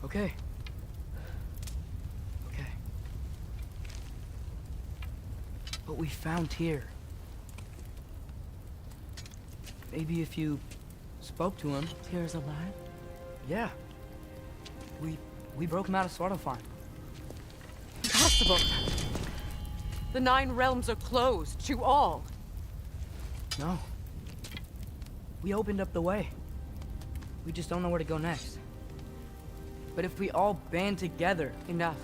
Okay. Okay. But we found Tyr. Maybe if you spoke to him... Tyr's alive? Yeah. We broke him out of Svartalfheim. Impossible. The 9 realms are closed to all. No. We opened up the way. We just don't know where to go next. But if we all band together... Enough.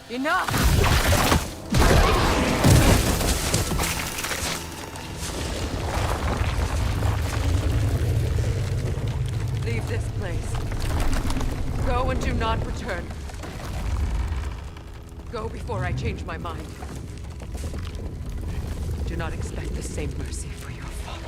Enough! Leave this place. Go and do not return. Go before I change my mind. Do not expect the same mercy for your father.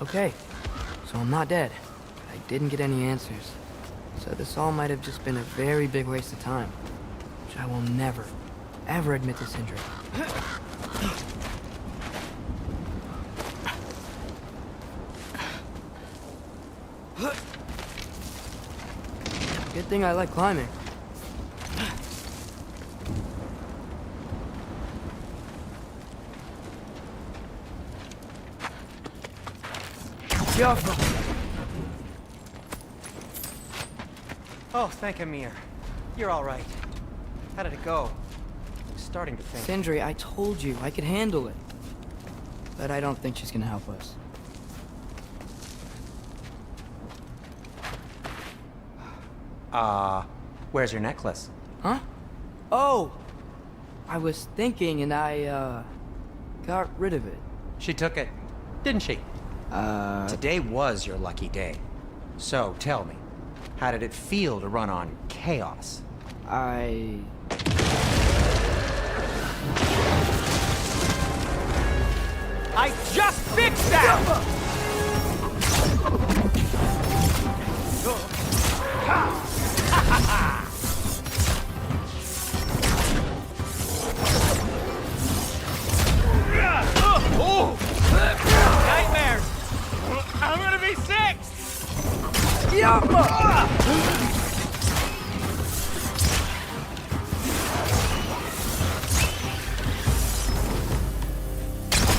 Okay, so I'm not dead. I didn't get any answers. So this all might have just been a very big waste of time. Which I will never, ever admit to Sindri. Good thing I like climbing. Oh, Thankyou. You're all right. How did it go? I was starting to think... Sindri, I told you I could handle it. But I don't think she's gonna help us. Where's your necklace? Huh? Oh! I was thinking and I, got rid of it. She took it, didn't she? Today was your lucky day. So, tell me, how did it feel to run on chaos? I just fixed that! Nightmares! I'm gonna be sick!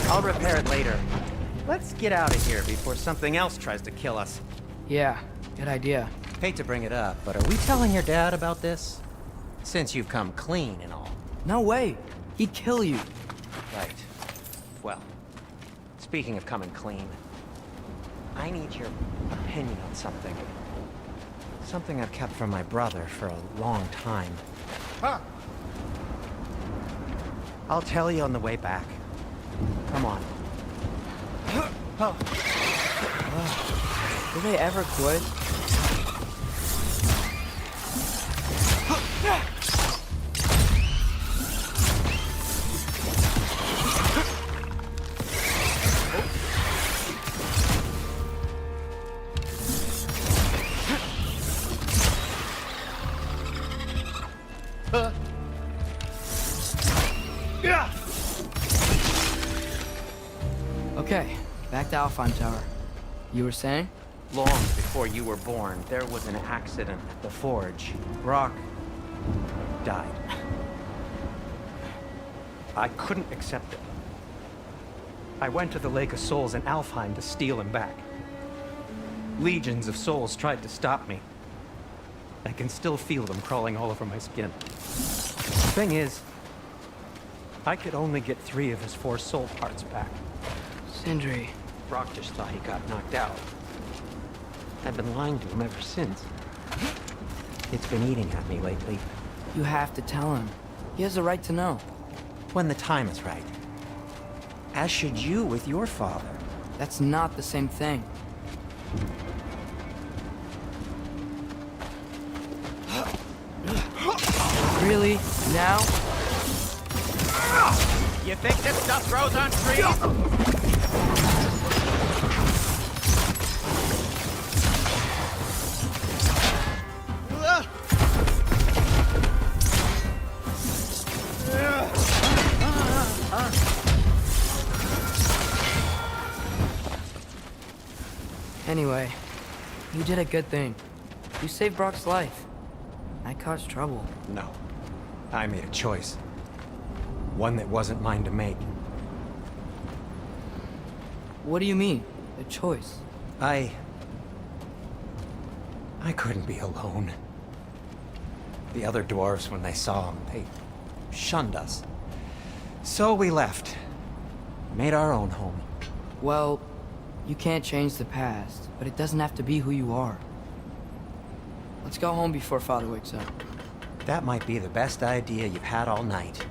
I'll repair it later. Let's get out of here before something else tries to kill us. Yeah, good idea. Hate to bring it up, but are we telling your dad about this? Since you've come clean and all. No way! He'd kill you. Right. Well, speaking of coming clean, I need your opinion on something. Something I've kept from my brother for a long time. Huh. I'll tell you on the way back. Come on. Do they ever quit? Okay, back to Alfheim Tower. You were saying? Long before you were born, there was an accident at the forge. Brock died. I couldn't accept it. I went to the Lake of Souls in Alfheim to steal him back. Legions of souls tried to stop me. I can still feel them crawling all over my skin. The thing is, I could only get 3 of his 4 soul parts back. Sindri. Brock just thought he got knocked out. I've been lying to him ever since. It's been eating at me lately. You have to tell him. He has the right to know. When the time is right. As should you with your father. That's not the same thing. Really? Now? You think this stuff grows on trees? Anyway, you did a good thing. You saved Brock's life. I caused trouble. No. I made a choice. One that wasn't mine to make. What do you mean? A choice? I couldn't be alone. The other dwarves, when they saw him, they shunned us. So we left. Made our own home. Well, you can't change the past, but it doesn't have to be who you are. Let's go home before Father wakes up. That might be the best idea you've had all night.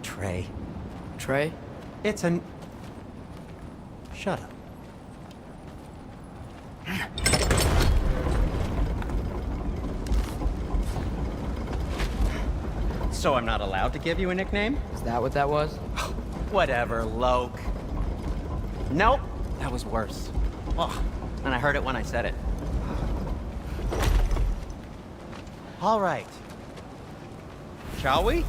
Trey. Trey? It's an... Shut up. So I'm not allowed to give you a nickname? Is that what that was? Whatever, Loke. Nope, that was worse. Oh, and I heard it when I said it. All right. Shall we?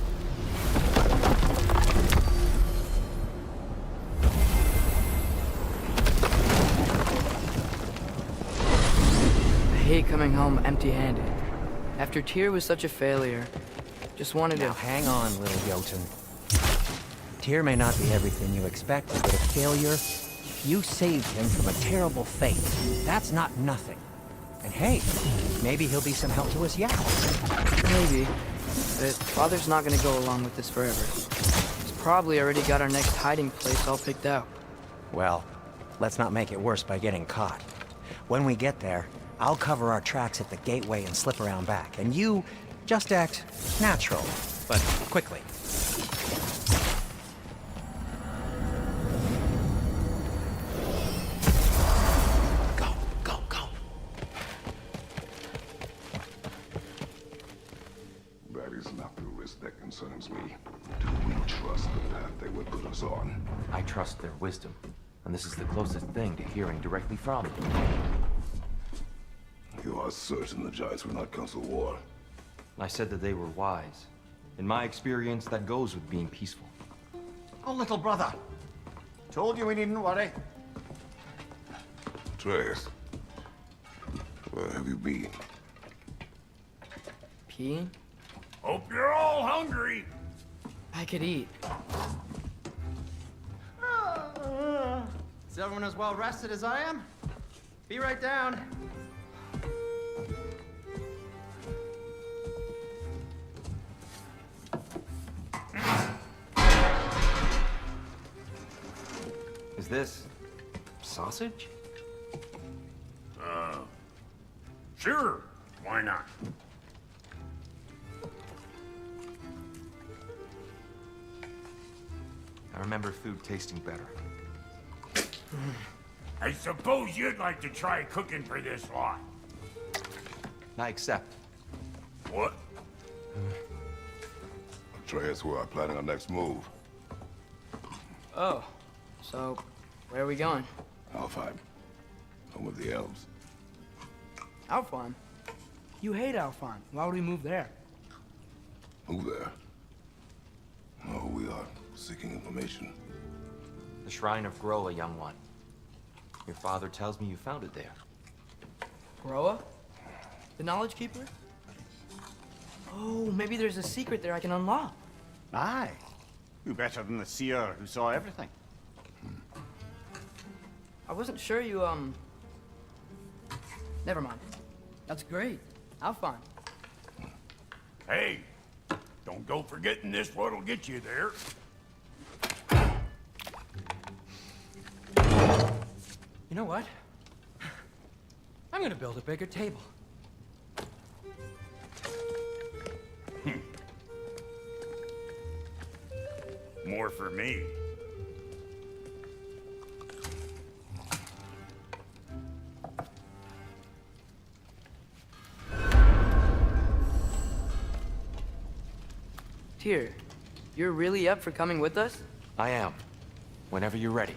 I hate coming home empty-handed. After Tyr was such a failure, just wanted Now to... hang on, little Jotun. Tyr may not be everything you expected, but a failure, you saved him from a terrible fate. That's not nothing. And hey, maybe he'll be some help to us yet. Maybe. But Father's not gonna go along with this forever. He's probably already got our next hiding place all picked out. Well, let's not make it worse by getting caught. When we get there, I'll cover our tracks at the gateway and slip around back. And you just act natural, but quickly. Go, go, go. That is not the risk that concerns me. Do we trust the path they would put us on? I trust their wisdom, and this is the closest thing to hearing directly from them. You are certain the Giants were not Council War? I said that they were wise. In my experience, that goes with being peaceful. Oh, little brother. Told you we needn't worry. Atreus, where have you been? Peeing? Hope you're all hungry. I could eat. Is everyone as well rested as I am? Be right down. Is this sausage? Sure, why not? I remember food tasting better. I suppose you'd like to try cooking for this lot. I accept. What? Atreus, we are planning our next move. Oh, so where are we going? Alfheim. Home of the elves. Alfheim? You hate Alfheim. Why would we move there? Move there. No, we are seeking information. The Shrine of Groa, young one. Your father tells me you found it there. Groa? The Knowledge Keeper? Oh, maybe there's a secret there I can unlock. Aye. Who better than the seer who saw everything? I wasn't sure you, Never mind. That's great. How fun. Hey, don't go forgetting this what'll get you there. You know what? I'm gonna build a bigger table. More for me. Tyr, you're really up for coming with us? I am. Whenever you're ready.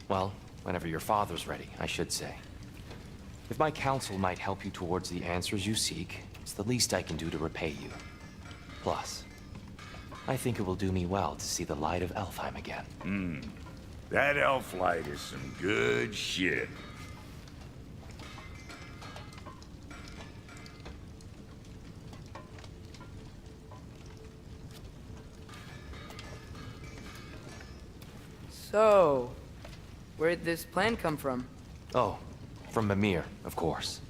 Well, whenever your father's ready, I should say. If my counsel might help you towards the answers you seek, it's the least I can do to repay you. Plus, I think it will do me well to see the light of Elfheim again. That elf light is some good shit. So, where'd this plan come from? Oh, from Mimir, of course.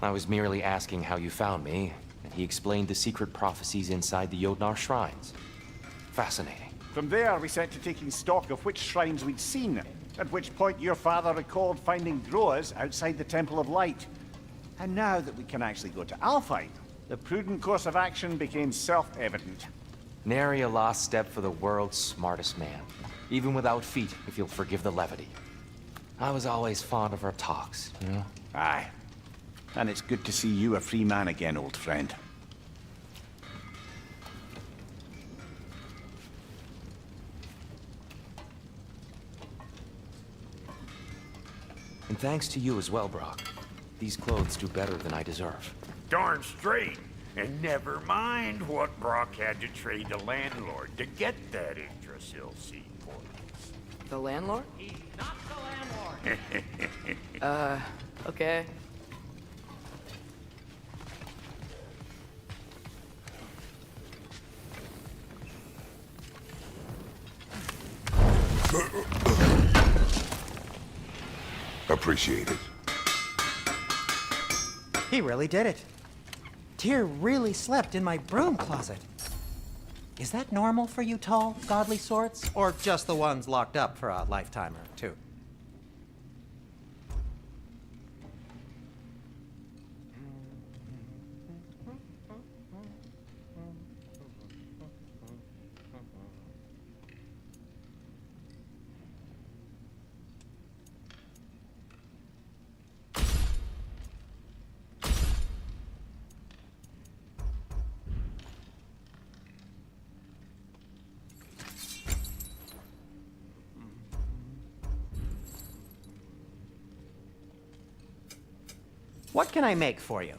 I was merely asking how you found me, and he explained the secret prophecies inside the Jotnar shrines. Fascinating. From there, we set to taking stock of which shrines we'd seen, at which point your father recalled finding Groas outside the Temple of Light. And now that we can actually go to Alfheim, the prudent course of action became self-evident. Nary a lost step for the world's smartest man. Even without feet, if you'll forgive the levity. I was always fond of our talks, you know? Aye. And it's good to see you a free man again, old friend. And thanks to you as well, Brock. These clothes do better than I deserve. Darn straight. And never mind what Brock had to trade the landlord to get that Yggdrasil seed for us. The landlord? He's not the landlord. Okay. Appreciate it. He really did it. Tyr really slept in my broom closet. Is that normal for you tall, godly sorts? Or just the ones locked up for a lifetime or two? What can I make for you?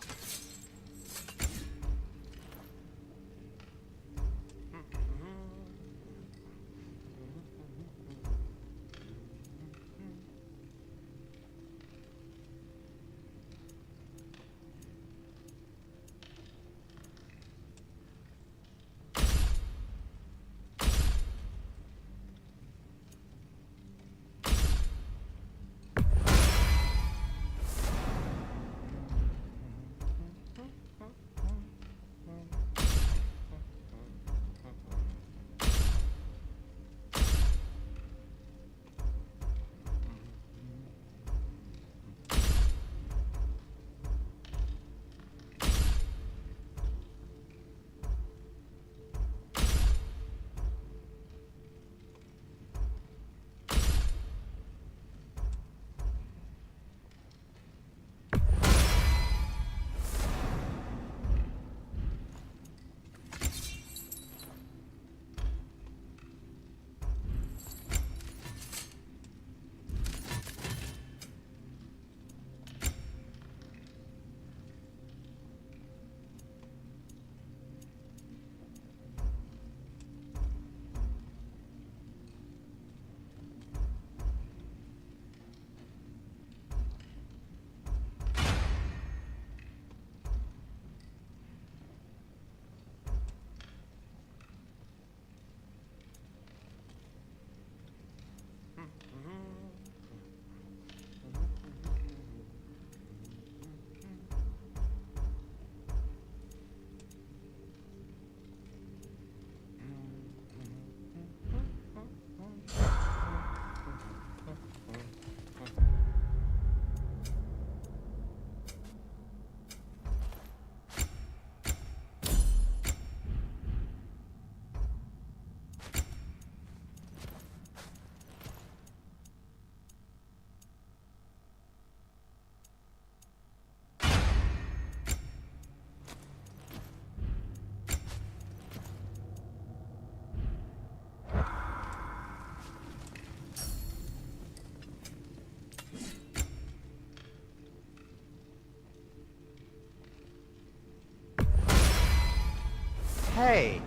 Hey,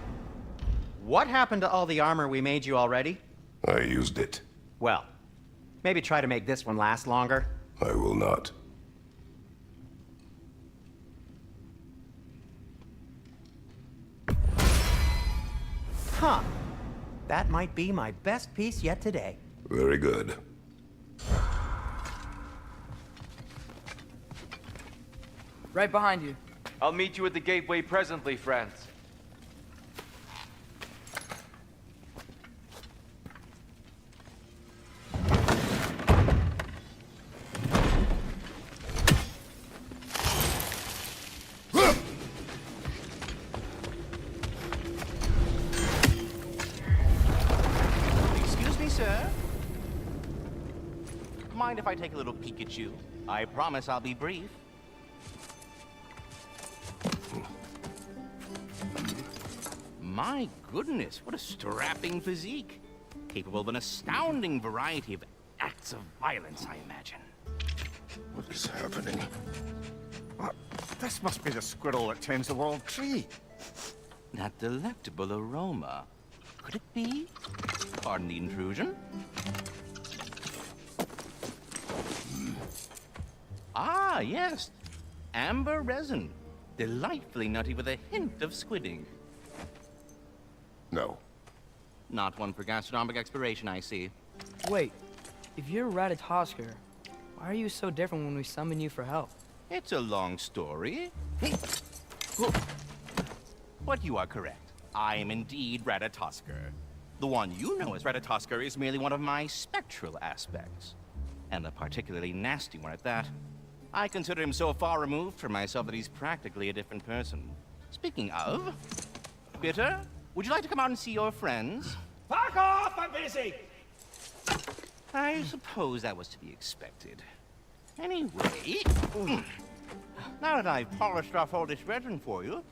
what happened to all the armor we made you already? I used it. Well, maybe try to make this one last longer. I will not. Huh. That might be my best piece yet today. Very good. Right behind you. I'll meet you at the gateway presently, friends. Excuse me, sir. Mind if I take a little peek at you? I promise I'll be brief. My goodness, what a strapping physique. Capable of an astounding variety of acts of violence, I imagine. What is happening? This must be the squirrel that tends the world tree. That delectable aroma. Could it be? Pardon the intrusion. Ah, yes. Amber resin. Delightfully nutty with a hint of squidding. No. Not one for gastronomic exploration, I see. Wait, if you're Ratatosker, why are you so different when we summon you for help? It's a long story. But you are correct. I am indeed Ratatosker. The one you know as Ratatosker is merely one of my spectral aspects. And a particularly nasty one at that. I consider him so far removed from myself that he's practically a different person. Speaking of... Bitter, would you like to come out and see your friends? Fuck off! I'm busy! I suppose that was to be expected. Anyway... Now that I've polished off all this resin for you,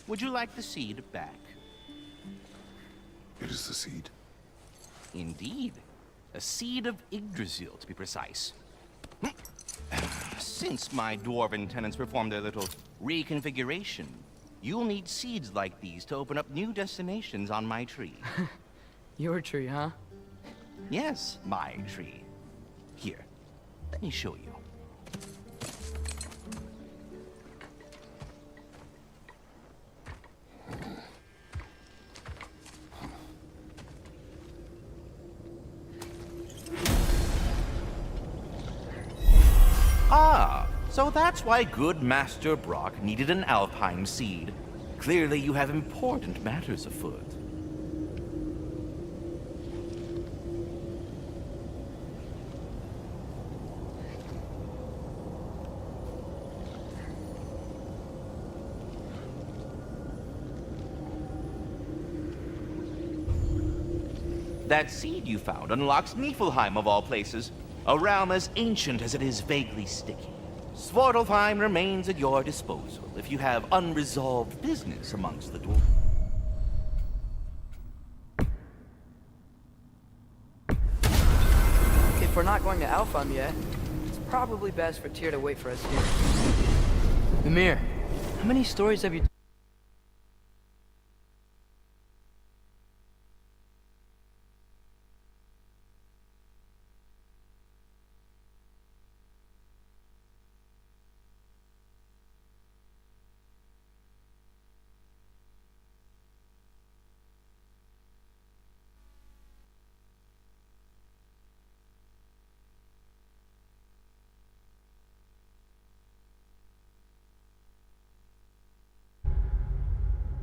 would you like the seed back? It is the seed. Indeed. A seed of Yggdrasil, to be precise. Since my dwarven tenants performed their little reconfiguration, you'll need seeds like these to open up new destinations on my tree. Your tree, huh? Yes, my tree. Here, let me show you. Ah, so that's why good Master Brock needed an Alpine seed. Clearly you have important matters afoot. That seed you found unlocks Niflheim of all places, a realm as ancient as it is vaguely sticky. Svartalfheim remains at your disposal if you have unresolved business amongst the dwarves. If we're not going to Alfheim yet, it's probably best for Tyr to wait for us here. Mimir, how many stories have you...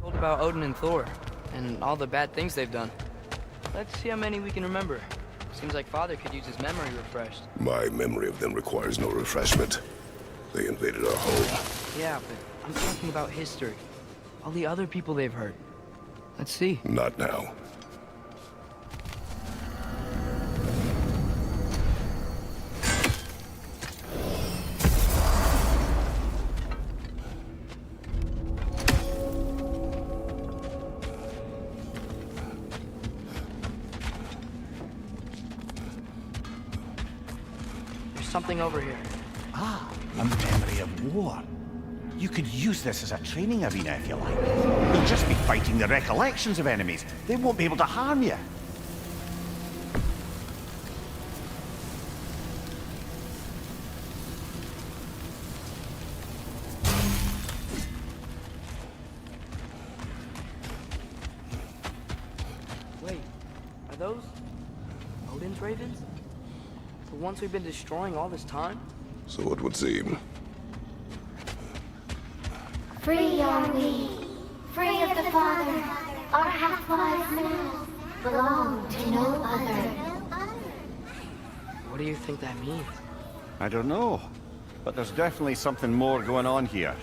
told about Odin and Thor, and all the bad things they've done. Let's see how many we can remember. Seems like Father could use his memory refreshed. My memory of them requires no refreshment. They invaded our home. Yeah, but I'm talking about history. All the other people they've hurt. Let's see. Not now. Something over here. Ah, a memory of war. You could use this as a training arena if you like. You'll just be fighting the recollections of enemies. They won't be able to harm you. Wait, are those Odin's ravens? The ones we've been destroying all this time? So it would seem. Free are we, free of the Father. Our half-lives now belong to no other. What do you think that means? I don't know, but there's definitely something more going on here.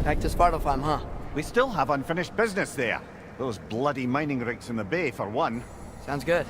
Back to Svartalfheim, huh? We still have unfinished business there. Those bloody mining rigs in the bay, for one. Sounds good.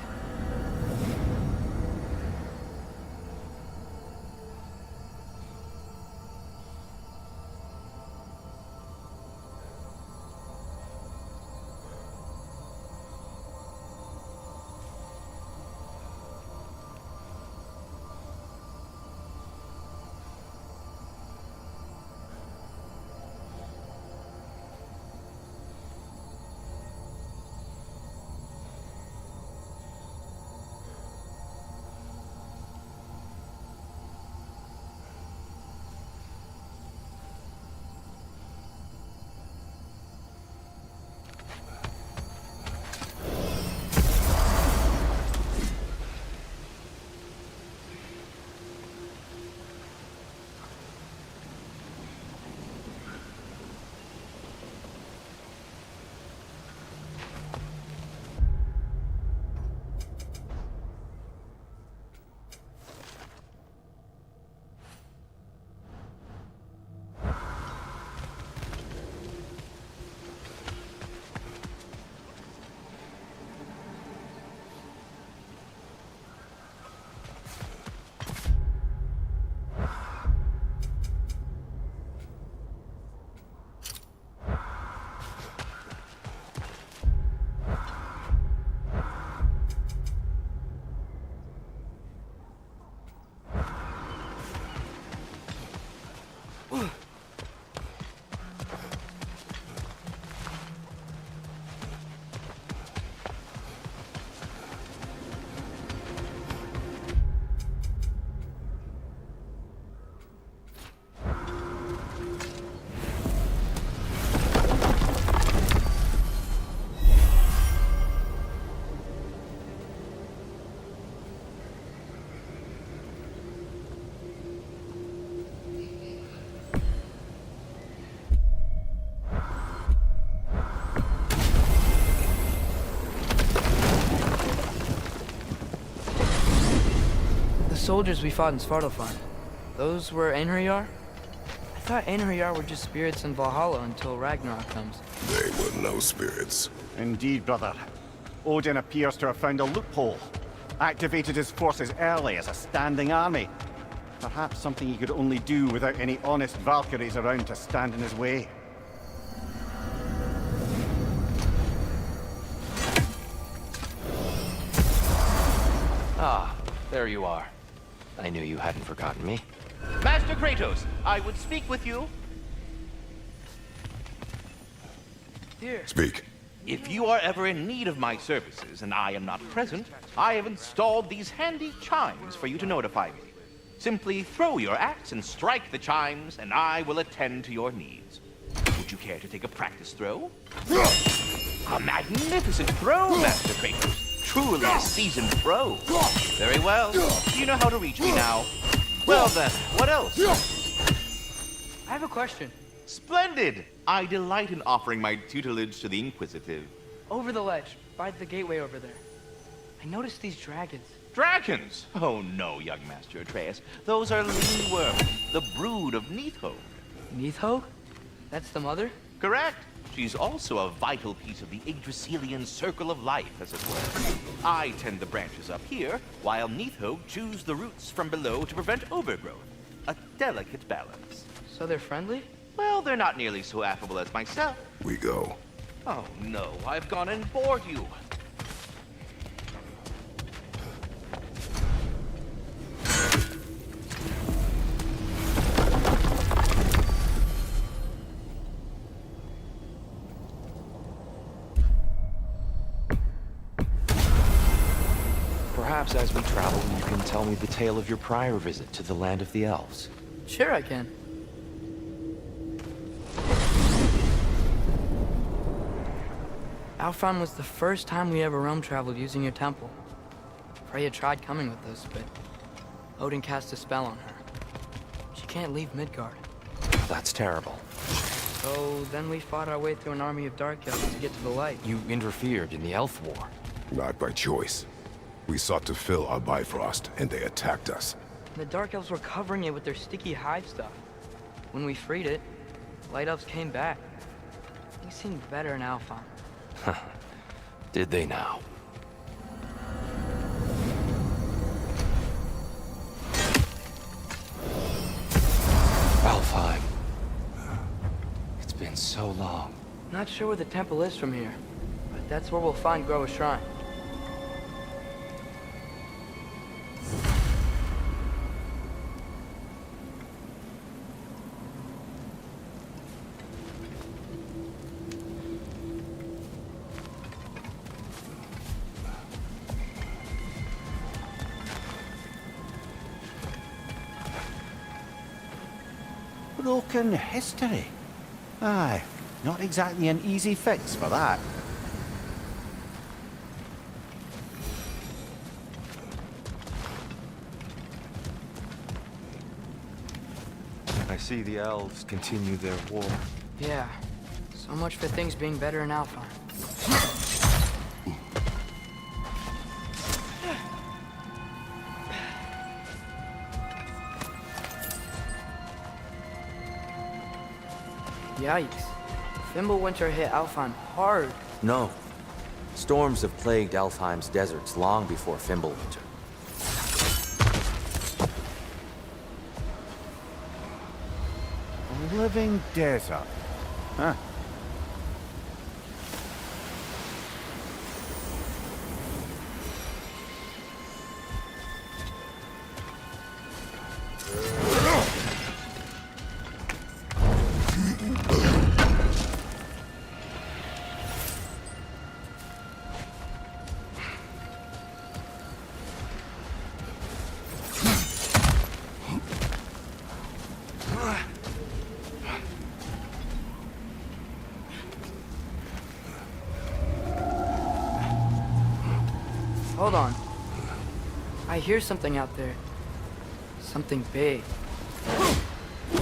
Soldiers we fought in Svartalfheim. Those were Einherjar? I thought Einherjar were just spirits in Valhalla until Ragnarok comes. They were no spirits. Indeed, brother. Odin appears to have found a loophole. Activated his forces early as a standing army. Perhaps something he could only do without any honest Valkyries around to stand in his way. Ah, there you are. I knew you hadn't forgotten me. Master Kratos, I would speak with you. Here. Speak. If you are ever in need of my services and I am not present, I have installed these handy chimes for you to notify me. Simply throw your axe and strike the chimes, and I will attend to your needs. Would you care to take a practice throw? A magnificent throw, Master Kratos. Truly a seasoned pro. Very well. You know how to reach me now. Well then, what else? I have a question. Splendid! I delight in offering my tutelage to the inquisitive. Over the ledge, by the gateway over there. I noticed these dragons. Dragons? Oh no, young Master Atreus. Those are lean worms, the brood of Neithog. Neithog? That's the mother? Correct. She's also a vital piece of the Yggdrasilian circle of life, as it were. I tend the branches up here, while Neithog chews the roots from below to prevent overgrowth. A delicate balance. So they're friendly? Well, they're not nearly so affable as myself. We go. Oh no, I've gone and bored you. Perhaps as we travel, you can tell me the tale of your prior visit to the land of the elves. Sure I can. Alfheim was the first time we ever roam traveled using your temple. Freya tried coming with us, but Odin cast a spell on her. She can't leave Midgard. That's terrible. So then we fought our way through an army of dark elves to get to the light. You interfered in the Elf War. Not by choice. We sought to fill our Bifrost, and they attacked us. The dark elves were covering it with their sticky hive stuff. When we freed it, light elves came back. Things seemed better in Alfheim. Did they now? Alfheim. It's been so long. Not sure where the temple is from here, but that's where we'll find Groa's shrine. Broken history. Aye, not exactly an easy fix for that. I see the elves continue their war. Yeah, so much for things being better in Alfheim. Yikes. Fimbulwinter hit Alfheim hard. No. Storms have plagued Alfheim's deserts long before Fimbulwinter. A living desert. Huh. Hold on. I hear something out there. Something big.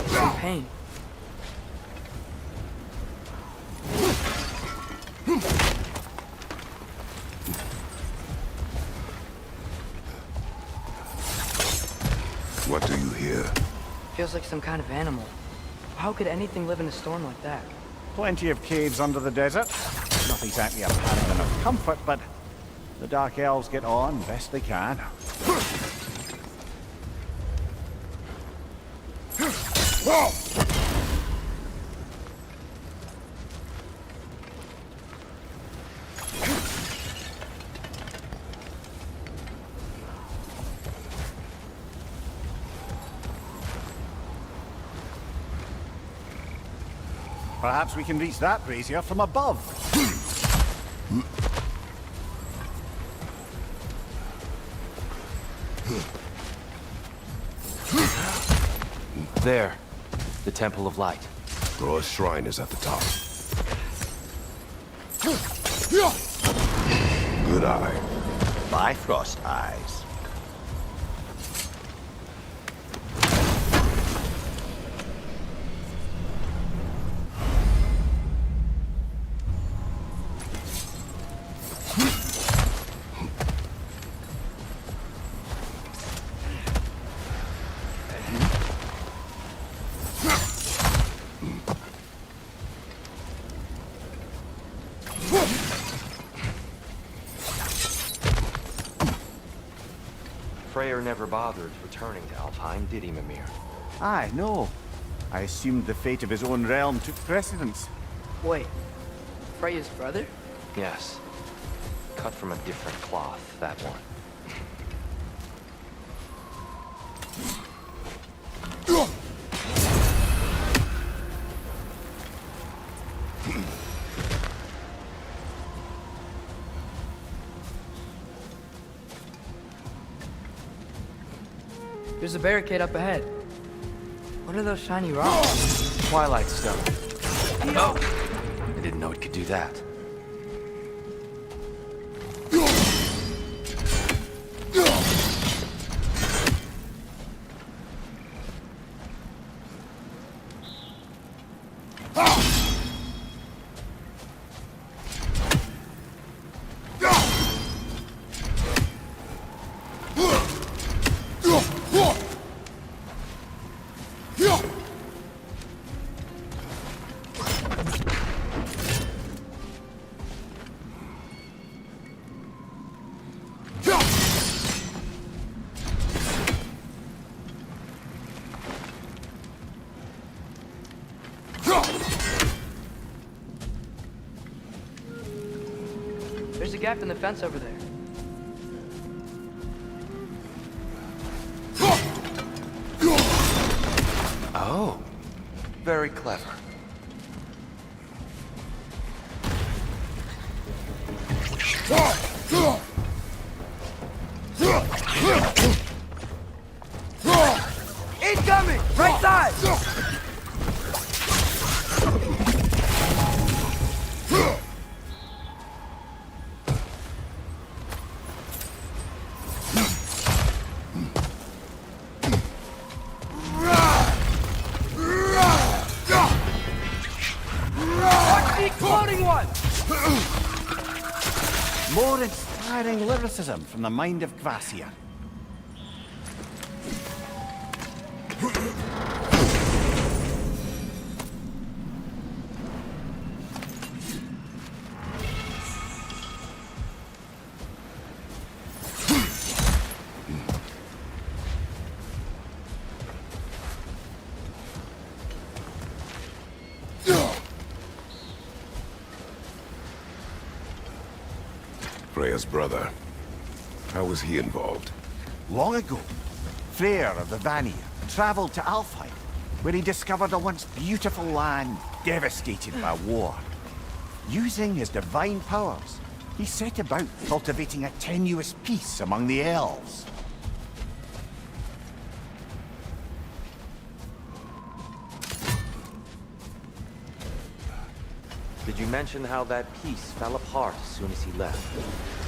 Some pain. What do you hear? Feels like some kind of animal. How could anything live in a storm like that? Plenty of caves under the desert. Not exactly a paragon of comfort, but the Dark Elves get on best they can. Perhaps we can reach that brazier from above. There. The Temple of Light. Groa's shrine is at the top. Good eye. Bifrost eyes. Freyr never bothered returning to Alfheim, did he, Mimir? Aye, no. I assumed the fate of his own realm took precedence. Wait. Freya's brother? Yes. Cut from a different cloth, that one. There's a barricade up ahead. What are those shiny rocks? Twilight Stone. Oh! I didn't know it could do that. There's a gap in the fence over there. Oh. Very clever. Incoming! Right side! Exploding one! More inspiring lyricism from the mind of Gracia. Freya's brother. How was he involved? Long ago, Freyr of the Vanir traveled to Alfheim, where he discovered a once beautiful land devastated by war. Using his divine powers, he set about cultivating a tenuous peace among the elves. Did you mention how that piece fell apart as soon as he left?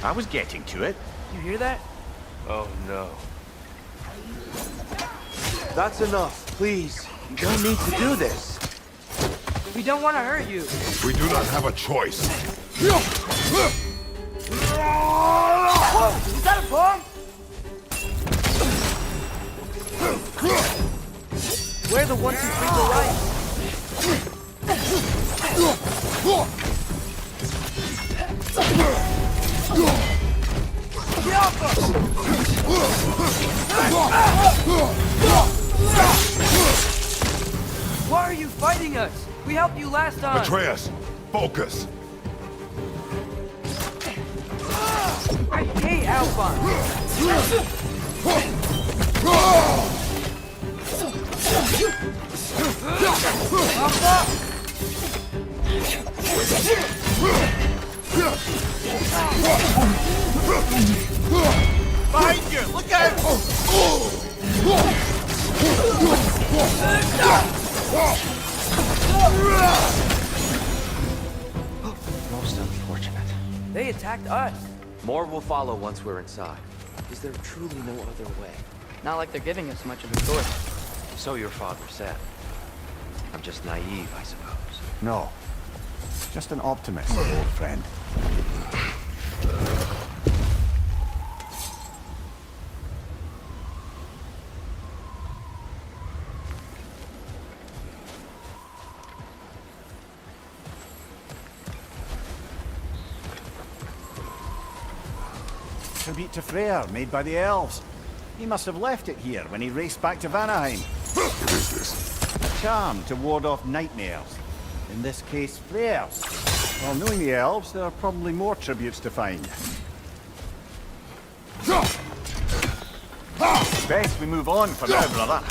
I was getting to it. You hear that? Oh no. That's enough, please. You don't need to do this. We don't want to hurt you. We do not have a choice. Whoa! Is that a bomb? We're the ones who bring the light. Get off us! Why are you fighting us? We helped you last time. Atreus, focus. I hate Alphon. Behind you! Look out! Most unfortunate. They attacked us. More will follow once we're inside. Is there truly no other way? Not like they're giving us much of a choice. So your father said. I'm just naive, I suppose. No. Just an optimist, old friend. Tribute to Freyr, made by the elves. He must have left it here when he raced back to Vanaheim. What is this? A charm to ward off nightmares. In this case, Freyr's. Well, knowing the elves, there are probably more tributes to find. Best we move on for now, brother.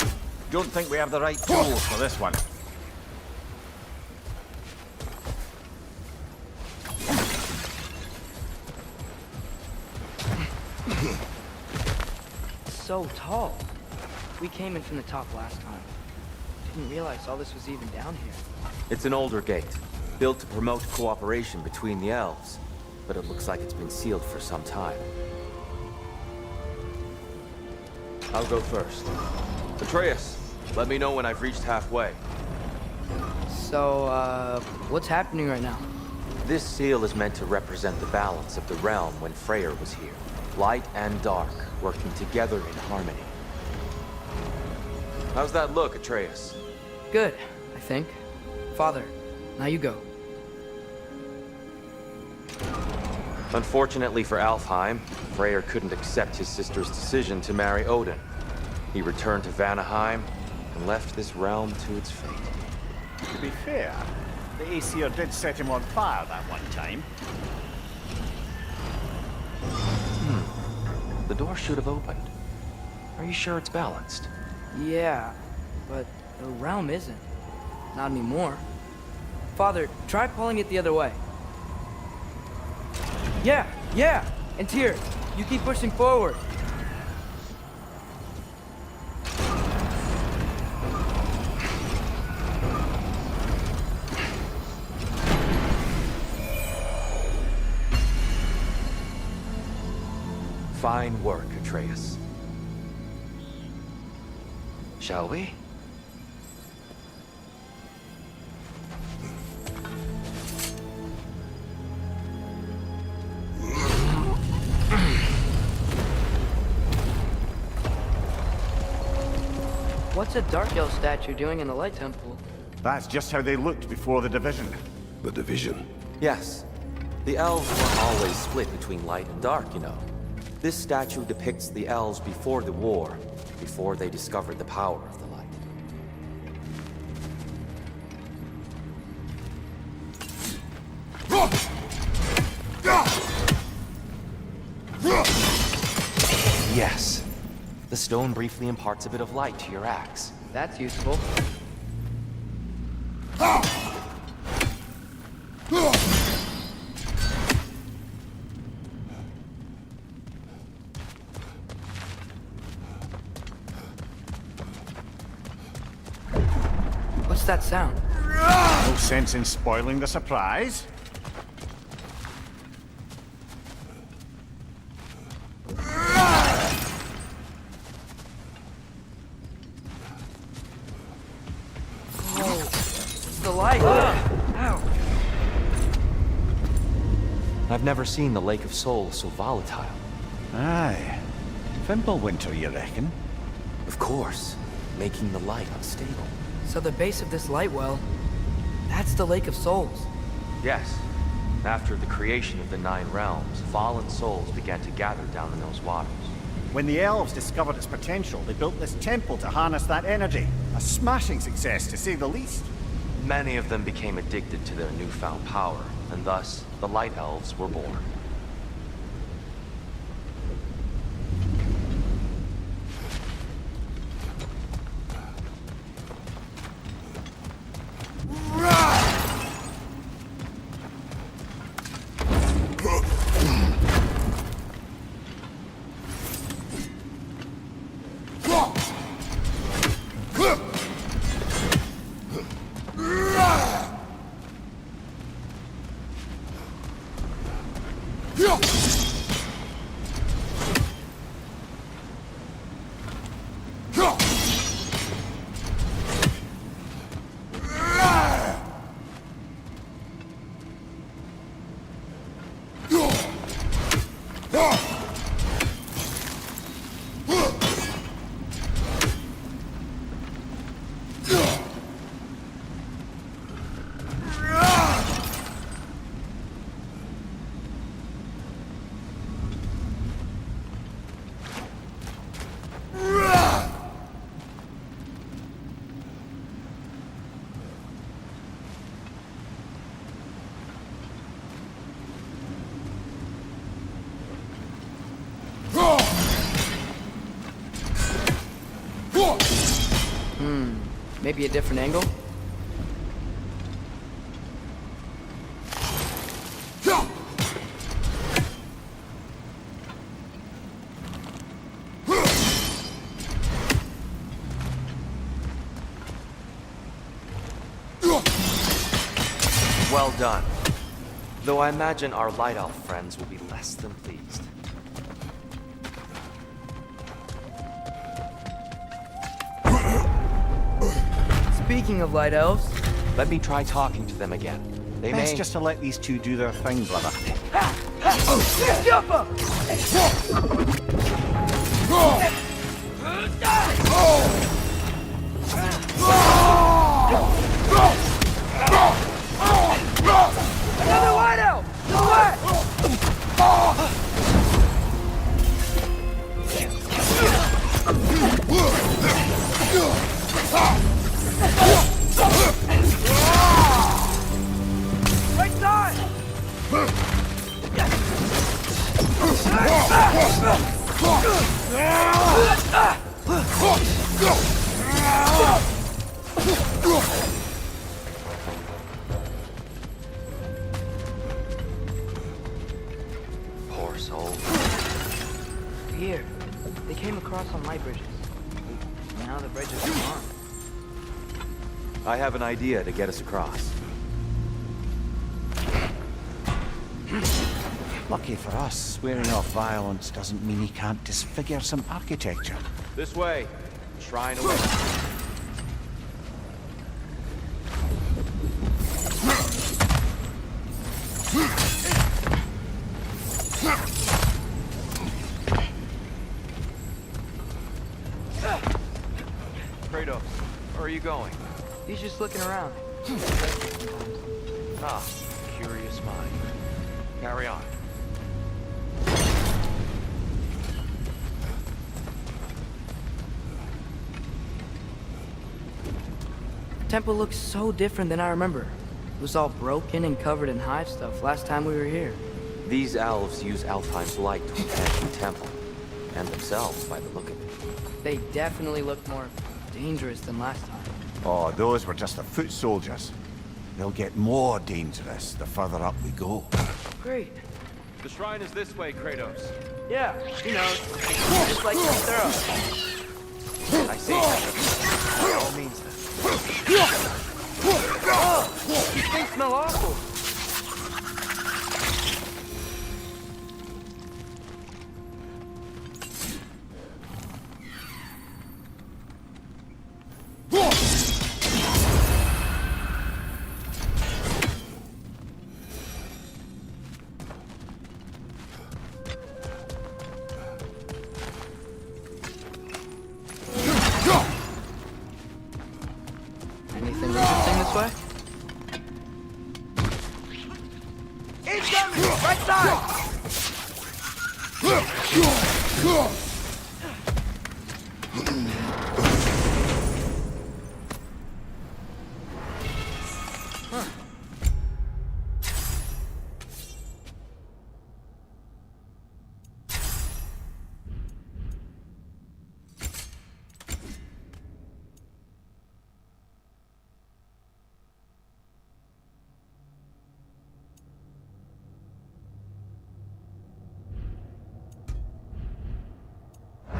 Don't think we have the right tools for this one. So tall. We came in from the top last time. Didn't realize all this was even down here. It's an older gate, built to promote cooperation between the elves. But it looks like it's been sealed for some time. I'll go first. Atreus, let me know when I've reached halfway. So, what's happening right now? This seal is meant to represent the balance of the realm when Freyr was here. Light and dark, working together in harmony. How's that look, Atreus? Good, I think. Father, now you go. Unfortunately for Alfheim, Freyr couldn't accept his sister's decision to marry Odin. He returned to Vanaheim and left this realm to its fate. To be fair, the Aesir did set him on fire that one time. The door should have opened. Are you sure it's balanced? Yeah, but the realm isn't. Not anymore. Father, try pulling it the other way. Yeah! And Tyr, you keep pushing forward. Fine work, Atreus. Shall we? What's a Dark Elf statue doing in the Light Temple? That's just how they looked before the division. The division? Yes. The elves weren't always split between light and dark, you know. This statue depicts the elves before the war, before they discovered the power of the light. Yes. The stone briefly imparts a bit of light to your axe. That's useful. What's that sound? No sense in spoiling the surprise. Oh, it's the light. Ow. I've never seen the Lake of Souls so volatile. Aye. Fimbulwinter, you reckon? Of course, making the light unstable. So the base of this light well, that's the Lake of Souls. Yes. After the creation of the Nine Realms, fallen souls began to gather down in those waters. When the elves discovered its potential, they built this temple to harness that energy. A smashing success, to say the least. Many of them became addicted to their newfound power, and thus, the Light Elves were born. Maybe a different angle? Well done. Though I imagine our Light Elf friends will be less than pleased. Speaking of Light Elves... Let me try talking to them again. They Best may... just to let these two do their thing, brother. Another Light Elf! To the left! Right side! Poor soul. Here. They came across on light bridges. Now the bridges are gone. I have an idea to get us across. Lucky for us, swearing off violence doesn't mean he can't disfigure some architecture. This way. Shrine away. Kratos, where are you going? He's just looking around. Ah, curious mind. Carry on. The temple looks so different than I remember. It was all broken and covered in hive stuff last time we were here. These elves use Alfheim's light to enhance the temple, and themselves by the look of it. They definitely look more dangerous than last time. Oh, those were just the foot soldiers. They'll get more dangerous the further up we go. Great. The shrine is this way, Kratos. Yeah, you know, just like the thorough. I see. By all means, then. Oh, these things smell awful. Anything interesting this way? Incoming! Right side!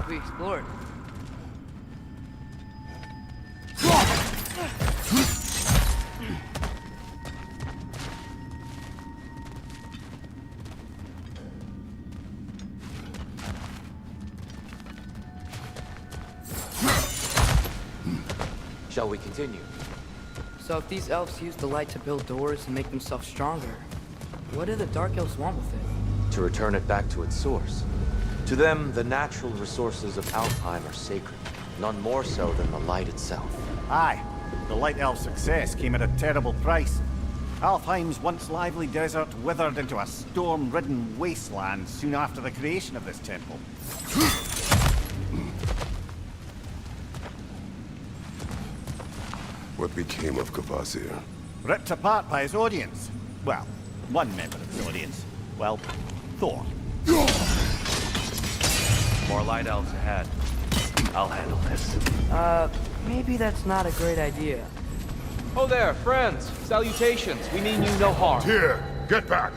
We explored. Shall we continue? So if these elves use the light to build doors and make themselves stronger, what do the Dark Elves want with it? To return it back to its source. To them, the natural resources of Alfheim are sacred, none more so than the light itself. Aye, the Light Elf's success came at a terrible price. Alfheim's once lively desert withered into a storm-ridden wasteland soon after the creation of this temple. What became of Kvasir? Ripped apart by his audience. Well, one member of his audience. Well, Thor. More light elves ahead. I'll handle this. Maybe that's not a great idea. Oh there, friends. Salutations. We mean you no harm. Here, get back!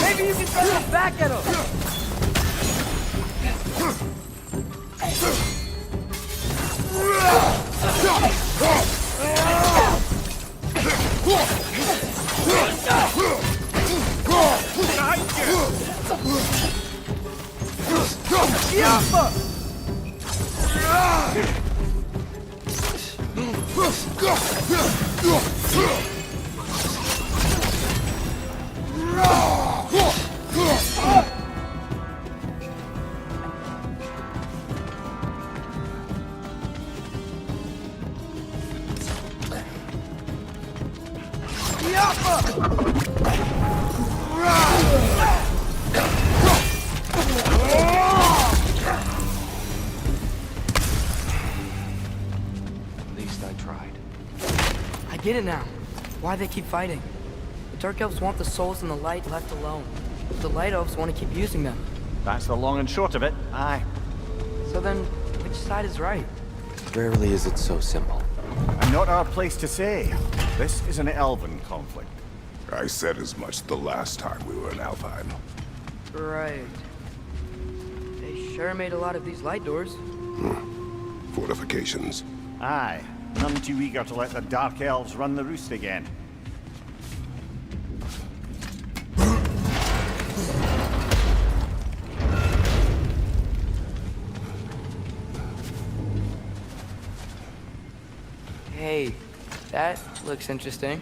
Maybe you can throw this back at him! At least I tried. I get it now. Why they keep fighting. The Dark Elves want the souls in the light left alone. But the Light Elves want to keep using them. That's the long and short of it, aye. So then, which side is right? Rarely is it so simple. And not our place to say. This is an elven conflict. I said as much the last time we were in Alfheim. Right. They sure made a lot of these light doors. Fortifications. Aye. None too eager to let the Dark Elves run the roost again. Hey, that looks interesting.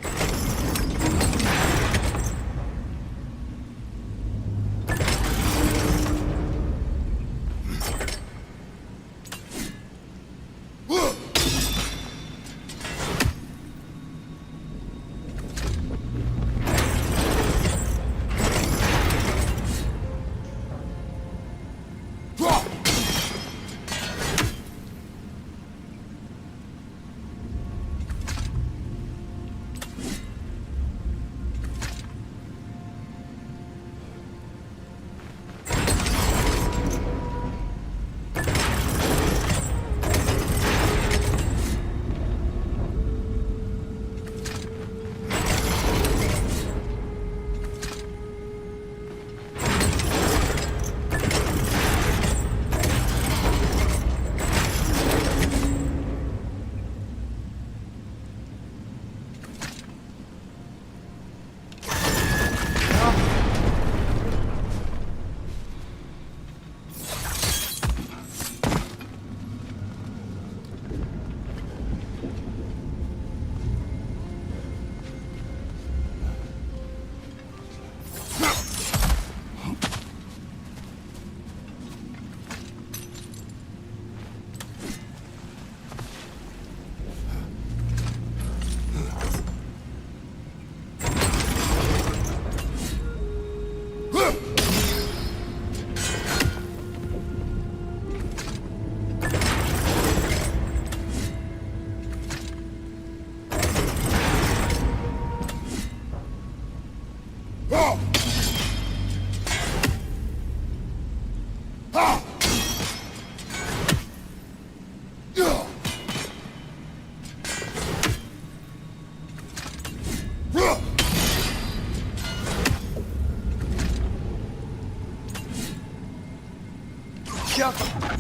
enough.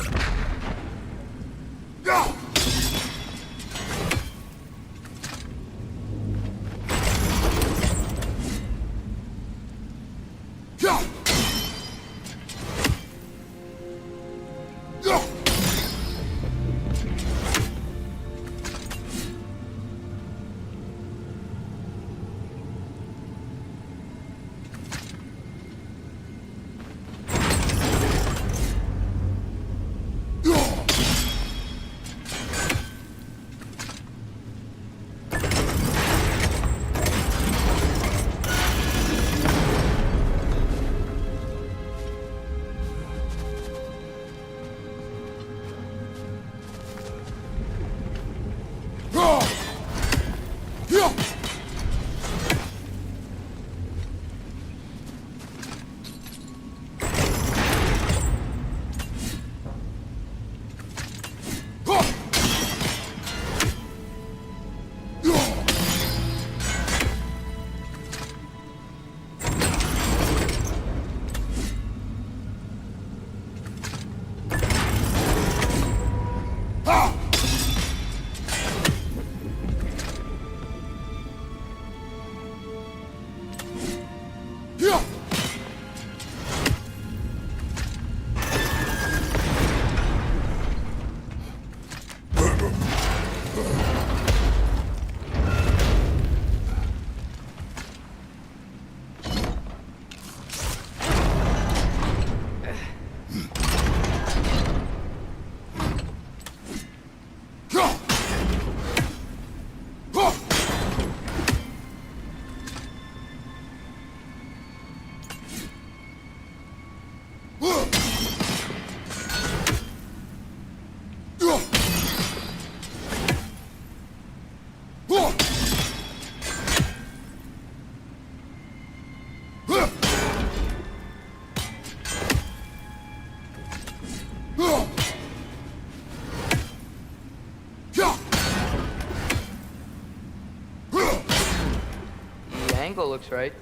Angle looks right.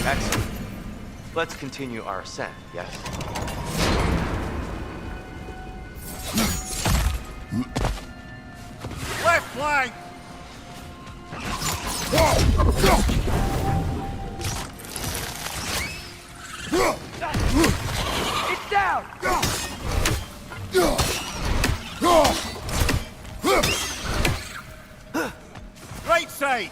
Excellent. Let's continue our ascent, yes? Left flank! It's down! Right side!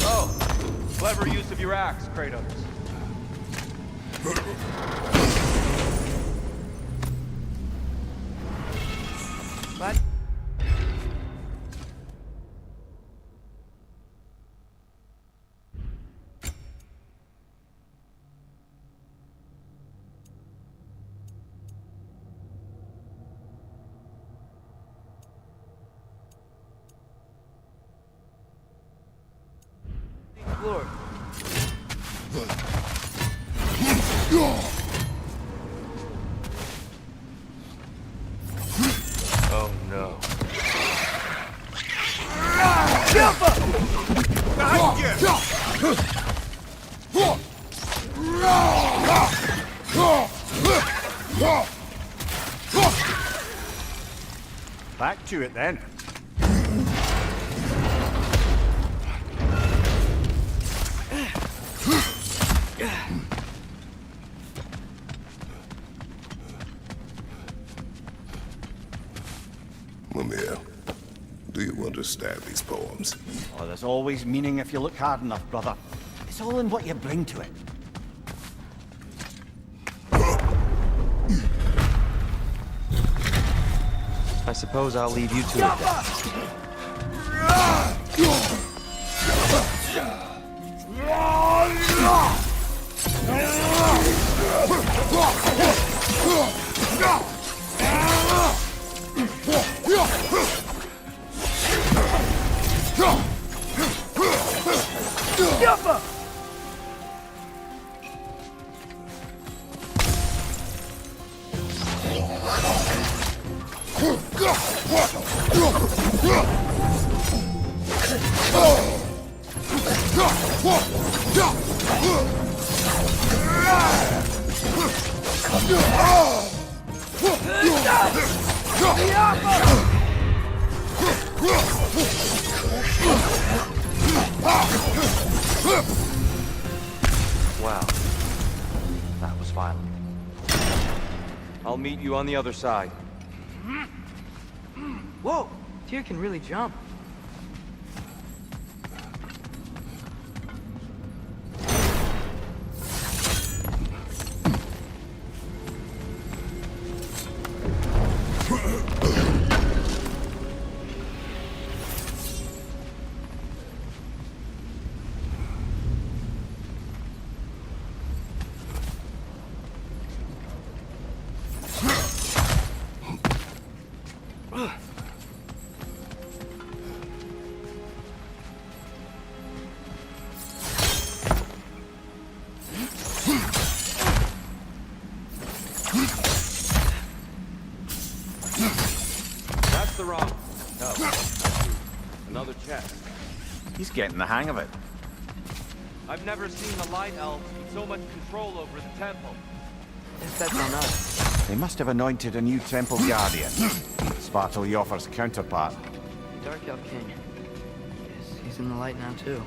Oh, clever use of your axe, Kratos. What? Lord. Oh no. Back to it then. Mampir, do you understand these poems? Oh, there's always meaning if you look hard enough, brother. It's all in what you bring to it. I suppose I'll leave you to it then. Wow. That was violent. I'll meet you on the other side. Whoa! Tyr can really jump. That's the wrong. No. Another chest. He's getting the hang of it. I've never seen the Light Elves with so much control over the temple. Guess that's on us. They must have anointed a new temple guardian. Svartalfjord's counterpart. Dark Elf King. Guess he's in the light now, too.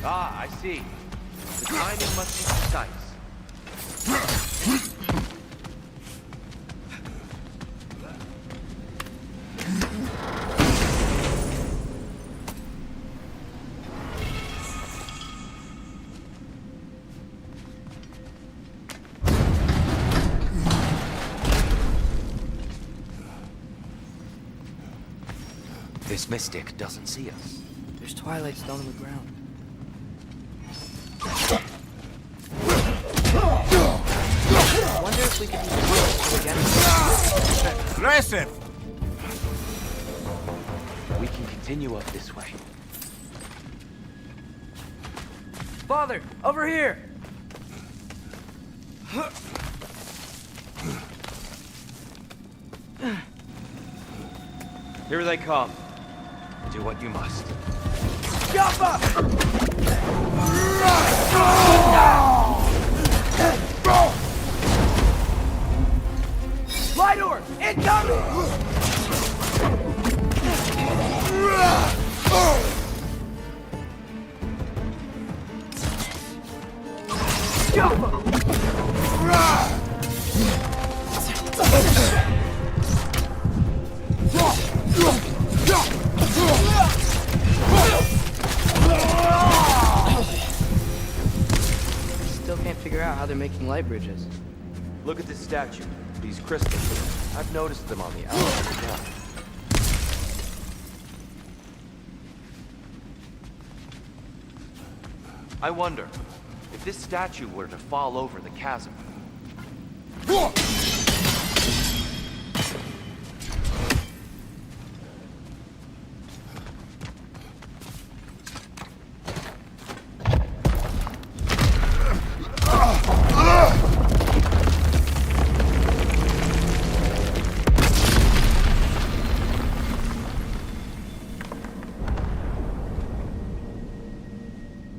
Ah, I see. The timing must be precise. This mystic doesn't see us. There's twilight stone on the ground. I wonder if we can use the again. Aggressive! We can continue up this way. Father, over here! Here they come. Do what you must. Jump up! Light orb! Incoming! Jump up! Still can't figure out how they're making light bridges. Look at this statue. These crystals. I've noticed them on the outside of the ground. I wonder, if this statue were to fall over the chasm.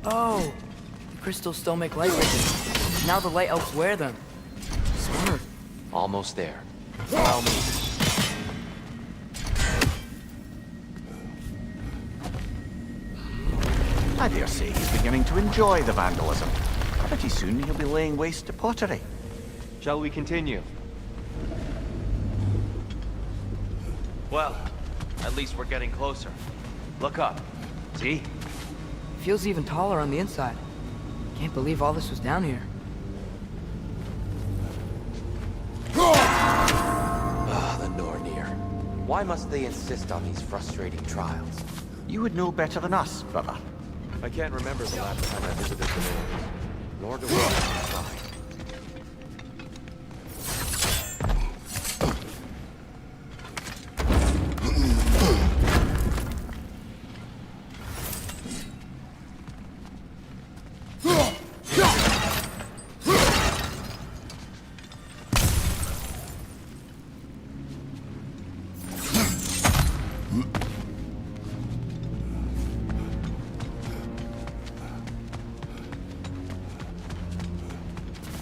Oh! The crystals still make light bridges. Now the light elves wear them. Smart. Almost there. Follow me. I dare say he's beginning to enjoy the vandalism. Pretty soon he'll be laying waste to pottery. Shall we continue? Well, at least we're getting closer. Look up. See? Feels even taller on the inside. Can't believe all this was down here. Ah, the Nornir. Why must they insist on these frustrating trials? You would know better than us, brother. I can't remember the last time I visited the Norns. Nor do I try.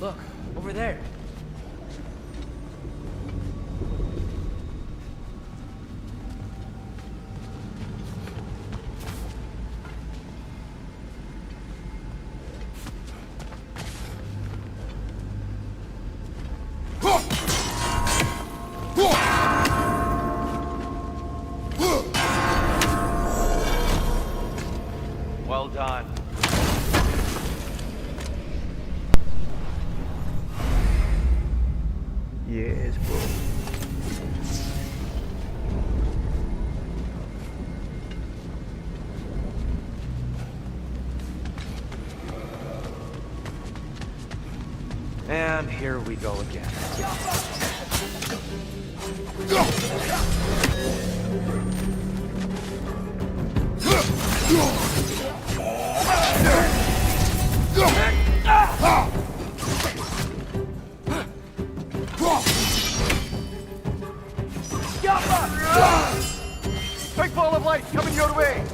Look, over there. Well done. Yes, bro. And here we go again. Big ball of light coming your way!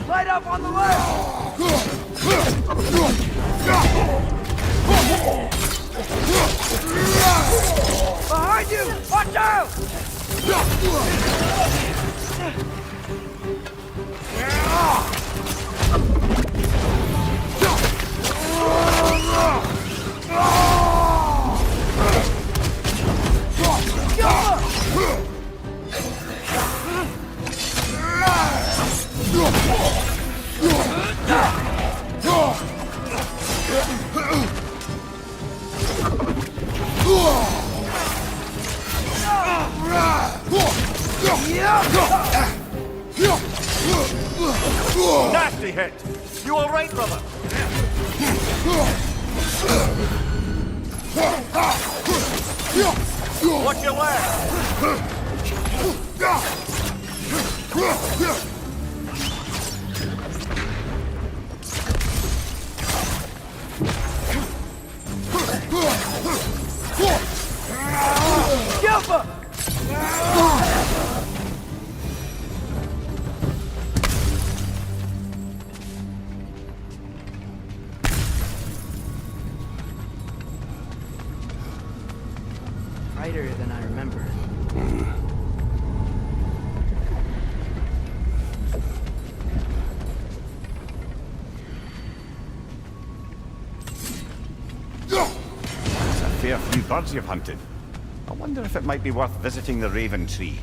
Light up on the left! Behind you! Watch out! Nasty hit! You alright, brother? Watch your leg! Brighter than I remember. That's a fair few birds you've hunted. I wonder if it might be worth visiting the Raven Tree.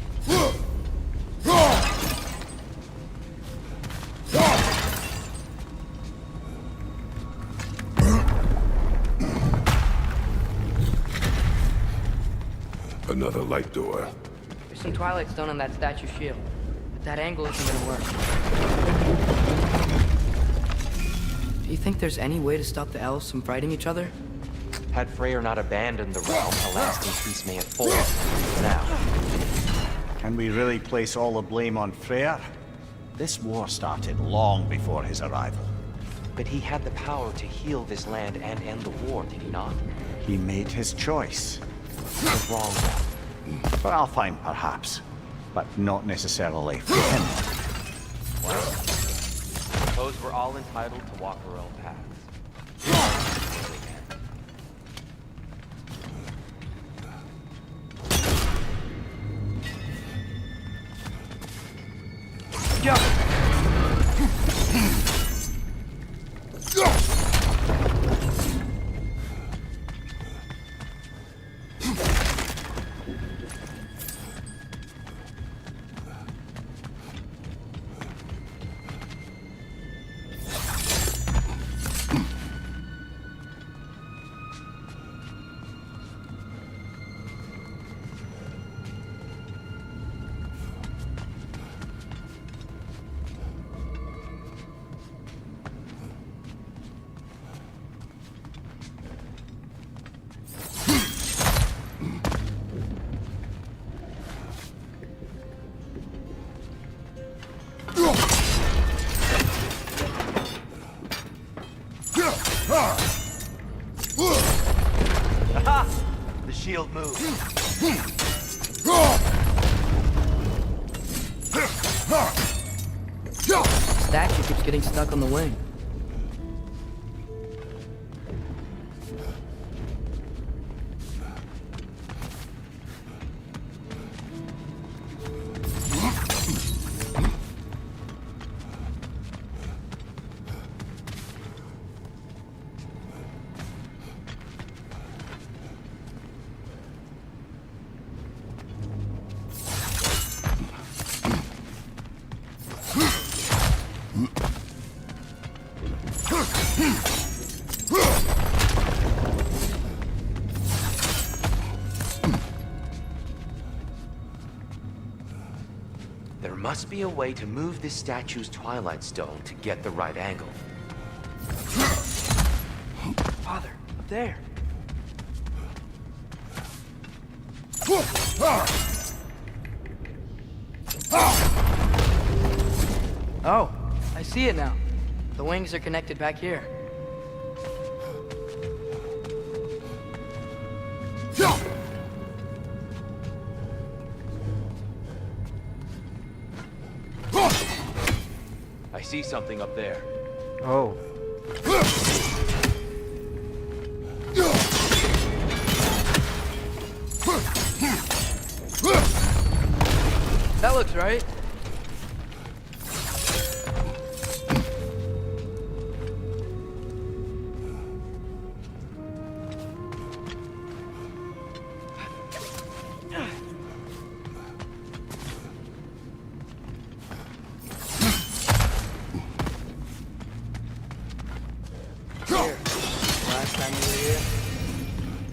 Another light door. There's some Twilight Stone on that statue shield, but that angle isn't gonna work. Do you think there's any way to stop the elves from fighting each other? Had Freyr not abandoned the realm, a lasting peace may have formed. Now, Can we really place all the blame on Freyr? This war started long before his arrival. but he had the power to heal this land and end the war, did he not? He made his choice. The wrong one. For Alfheim, perhaps, but not necessarily for him. Well, suppose we're all entitled to walk our own paths. Aha! The shield moved. Statue keeps getting stuck on the wing. There must be a way to move this statue's Twilight Stone to get the right angle. Father, up there. Oh, I see it now. The wings are connected back here. I see something up there. Oh. That looks right. time you were here.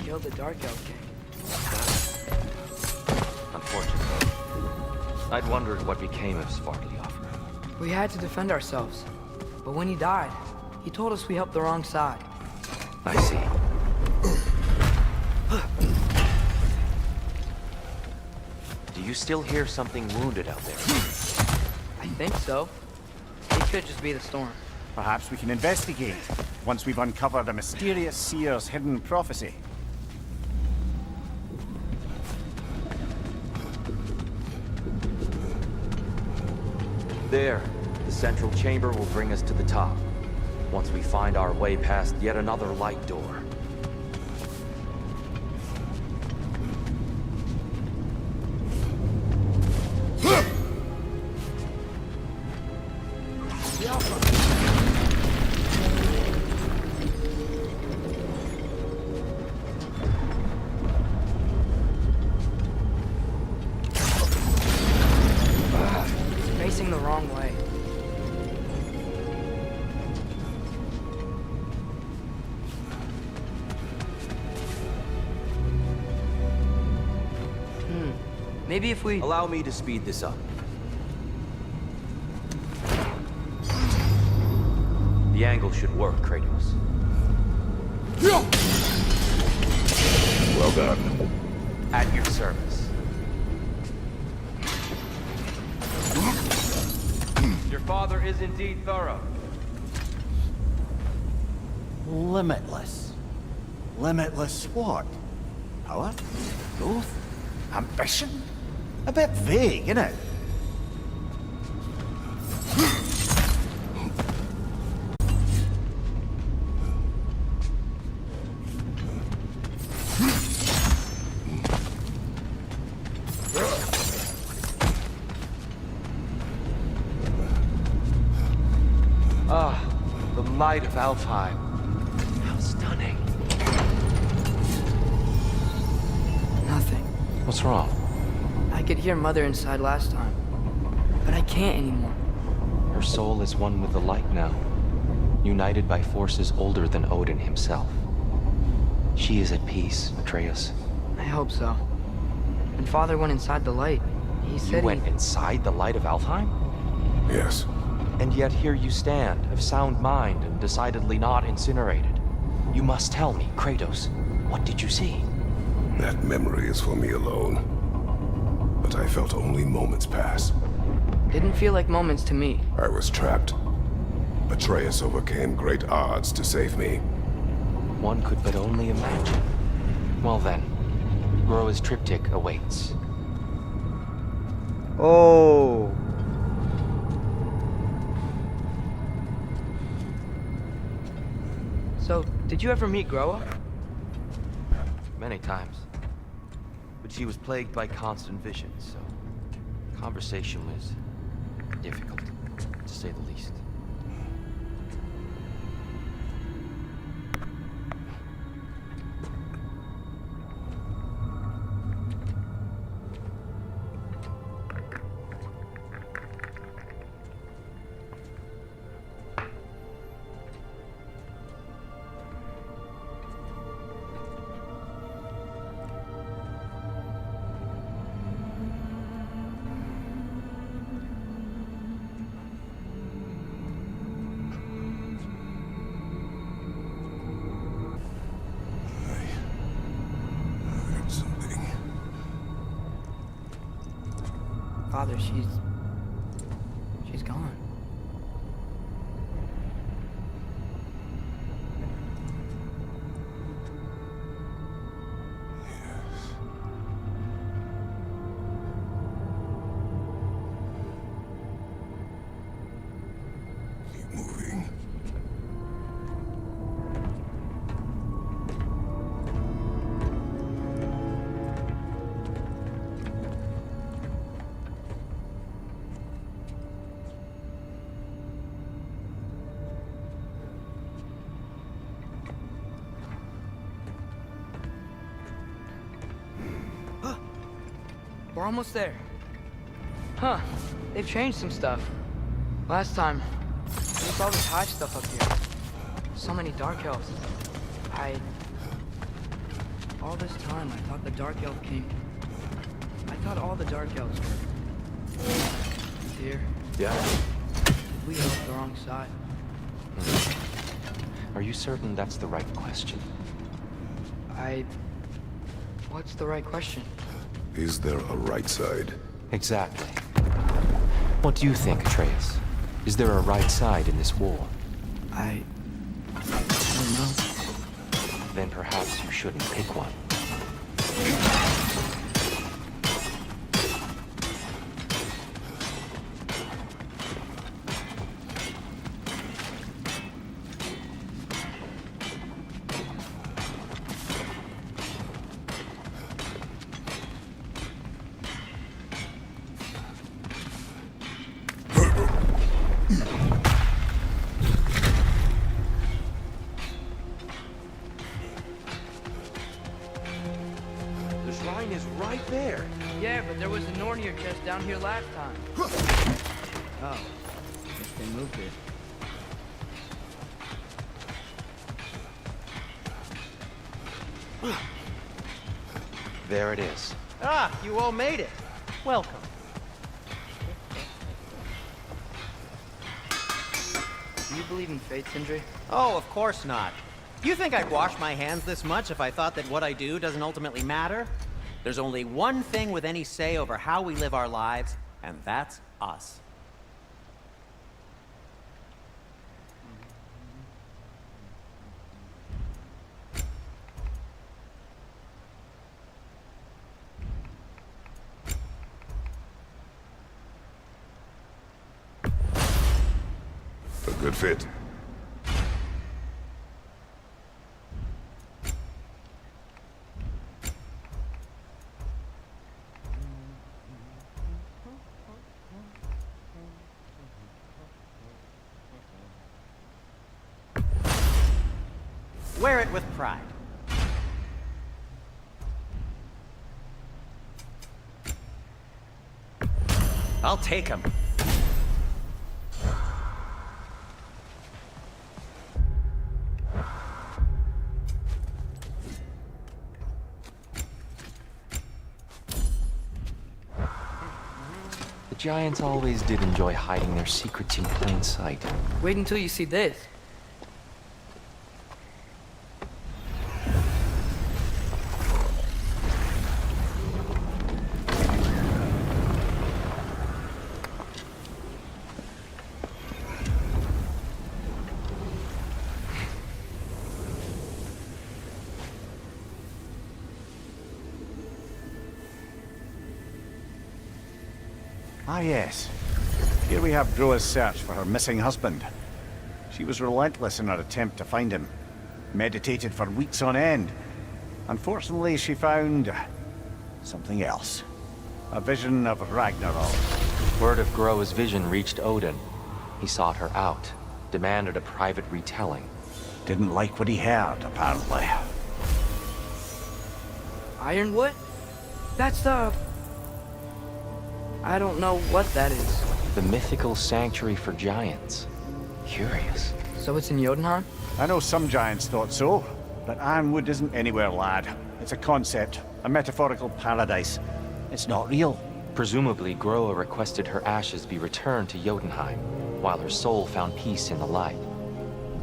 Killed the Dark Elf King. Unfortunately. I'd wondered what became of Svartalfheim. We had to defend ourselves. But when he died, he told us we helped the wrong side. I see. Do you still hear something wounded out there? I think so. It could just be the storm. Perhaps we can investigate, once we've uncovered a mysterious seer's hidden prophecy. There. The central chamber will bring us to the top. Once we find our way past yet another light door. Facing the wrong way. Maybe if we... Allow me to speed this up. The angle should work, Kratos. Well done. At your service. Your father is indeed thorough. Limitless. Limitless what? Power? Growth? Ambition? A bit vague, isn't it? Ah, the might of Alfheim. How stunning. Nothing. What's wrong? I could hear Mother inside last time, but I can't anymore. Her soul is one with the light now, united by forces older than Odin himself. She is at peace, Atreus. I hope so. When Father went inside the light, he said You went inside the light of Alfheim? Yes. And yet here you stand, of sound mind and decidedly not incinerated. You must tell me, Kratos, what did you see? That memory is for me alone. But I felt only moments pass. Didn't feel like moments to me. I was trapped. Atreus overcame great odds to save me. One could but only imagine. Well then, Groa's triptych awaits. Oh. So, did you ever meet Groa? Many times. But she was plagued by constant visions, so conversation was difficult, to say the least. Father, she's gone. Keep moving. We're almost there. Huh. They've changed some stuff. Last time, there was all this hive stuff up here. So many dark elves. All this time, I thought the Dark Elf came... I thought all the Dark Elves were... here. Yeah? We helped the wrong side. Are you certain that's the right question? What's the right question? Is there a right side? Exactly. What do you think, Atreus? Is there a right side in this war? I don't know. Then perhaps you shouldn't pick one. Down here last time. Oh, guess they moved it. There it is. Ah, you all made it. Welcome. Do you believe in fate, Sindri? Oh, of course not. You think I'd wash my hands this much if I thought that what I do doesn't ultimately matter? There's only one thing with any say over how we live our lives, and that's us. A good fit. Wear it with pride. I'll take him. The giants always did enjoy hiding their secrets in plain sight. Wait until you see this. Ah, yes. Here we have Groa's search for her missing husband. She was relentless in her attempt to find him. Meditated for weeks on end. Unfortunately, she found... something else. A vision of Ragnarok. Word of Groa's vision reached Odin. He sought her out, demanded a private retelling. Didn't like what he heard, apparently. Ironwood? That's the... I don't know what that is. The mythical sanctuary for giants. Curious. So it's in Jotunheim? I know some giants thought so, but Ironwood isn't anywhere, lad. It's a concept, a metaphorical paradise. It's not real. Presumably, Groa requested her ashes be returned to Jotunheim, while her soul found peace in the light.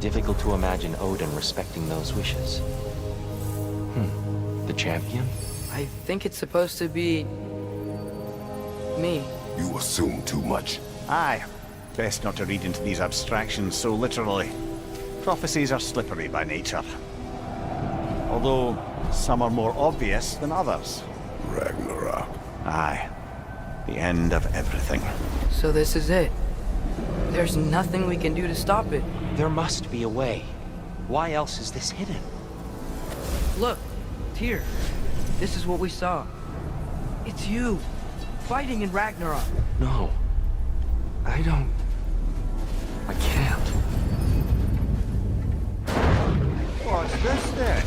Difficult to imagine Odin respecting those wishes. The champion? I think it's supposed to be... me. You assume too much. Aye. Best not to read into these abstractions so literally. Prophecies are slippery by nature. Although, some are more obvious than others. Ragnarok. Aye. The end of everything. So this is it. There's nothing we can do to stop it. There must be a way. Why else is this hidden? Look, Tyr. This is what we saw. It's you. Fighting in Ragnarok. No. I don't... I can't. What's this then?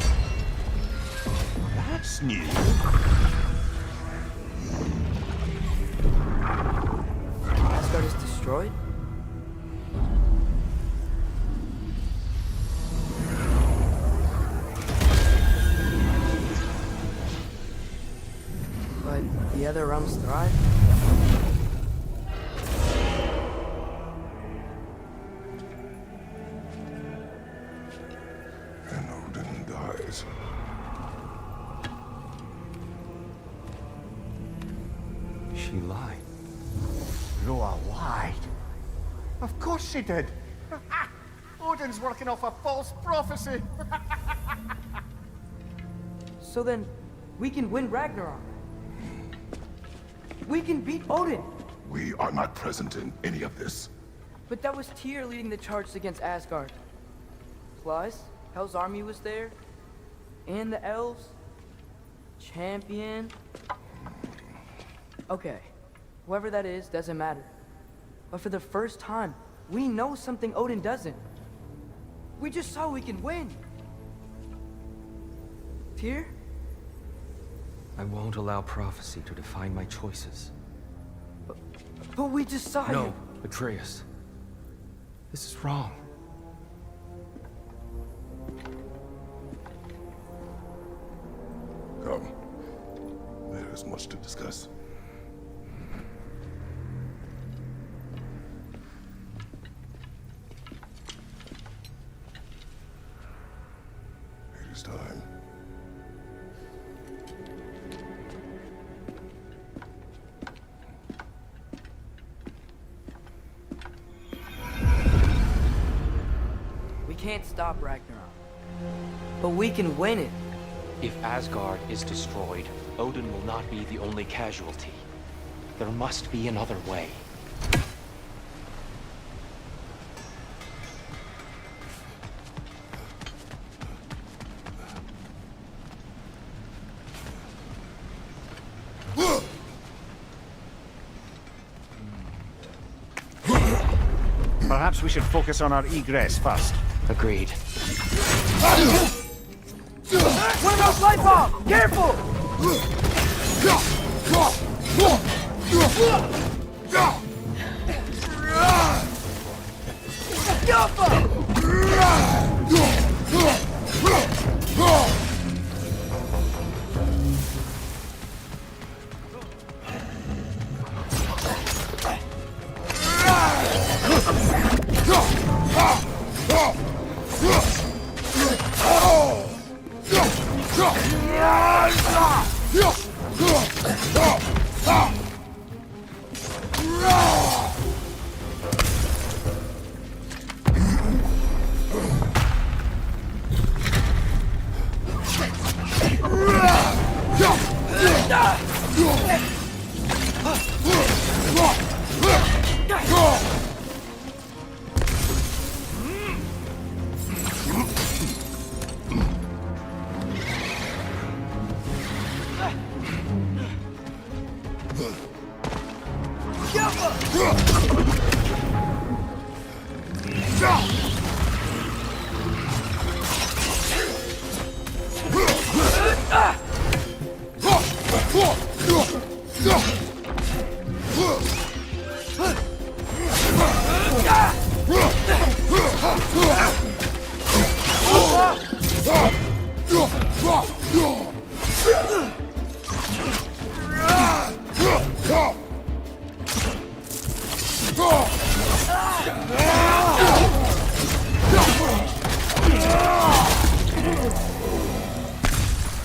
That's new. Asgard is destroyed? the other realms thrive? And Odin dies. She lied. Roa lied. Of course she did. Odin's working off a false prophecy. So then, we can win Ragnarok. We can beat Odin. We are not present in any of this. But that was Tyr leading the charge against Asgard. Plus, Hell's army was there. And the elves. Champion. Okay, whoever that is doesn't matter. But for the first time, we know something Odin doesn't. We just saw we can win. Tyr? I won't allow prophecy to define my choices. But we just saw No, you. Atreus. This is wrong. Come. There is much to discuss. It is time. We can't stop Ragnarok. But we can win it. If Asgard is destroyed, Odin will not be the only casualty. There must be another way. Perhaps we should focus on our egress first. Agreed. What about light bomb? Careful!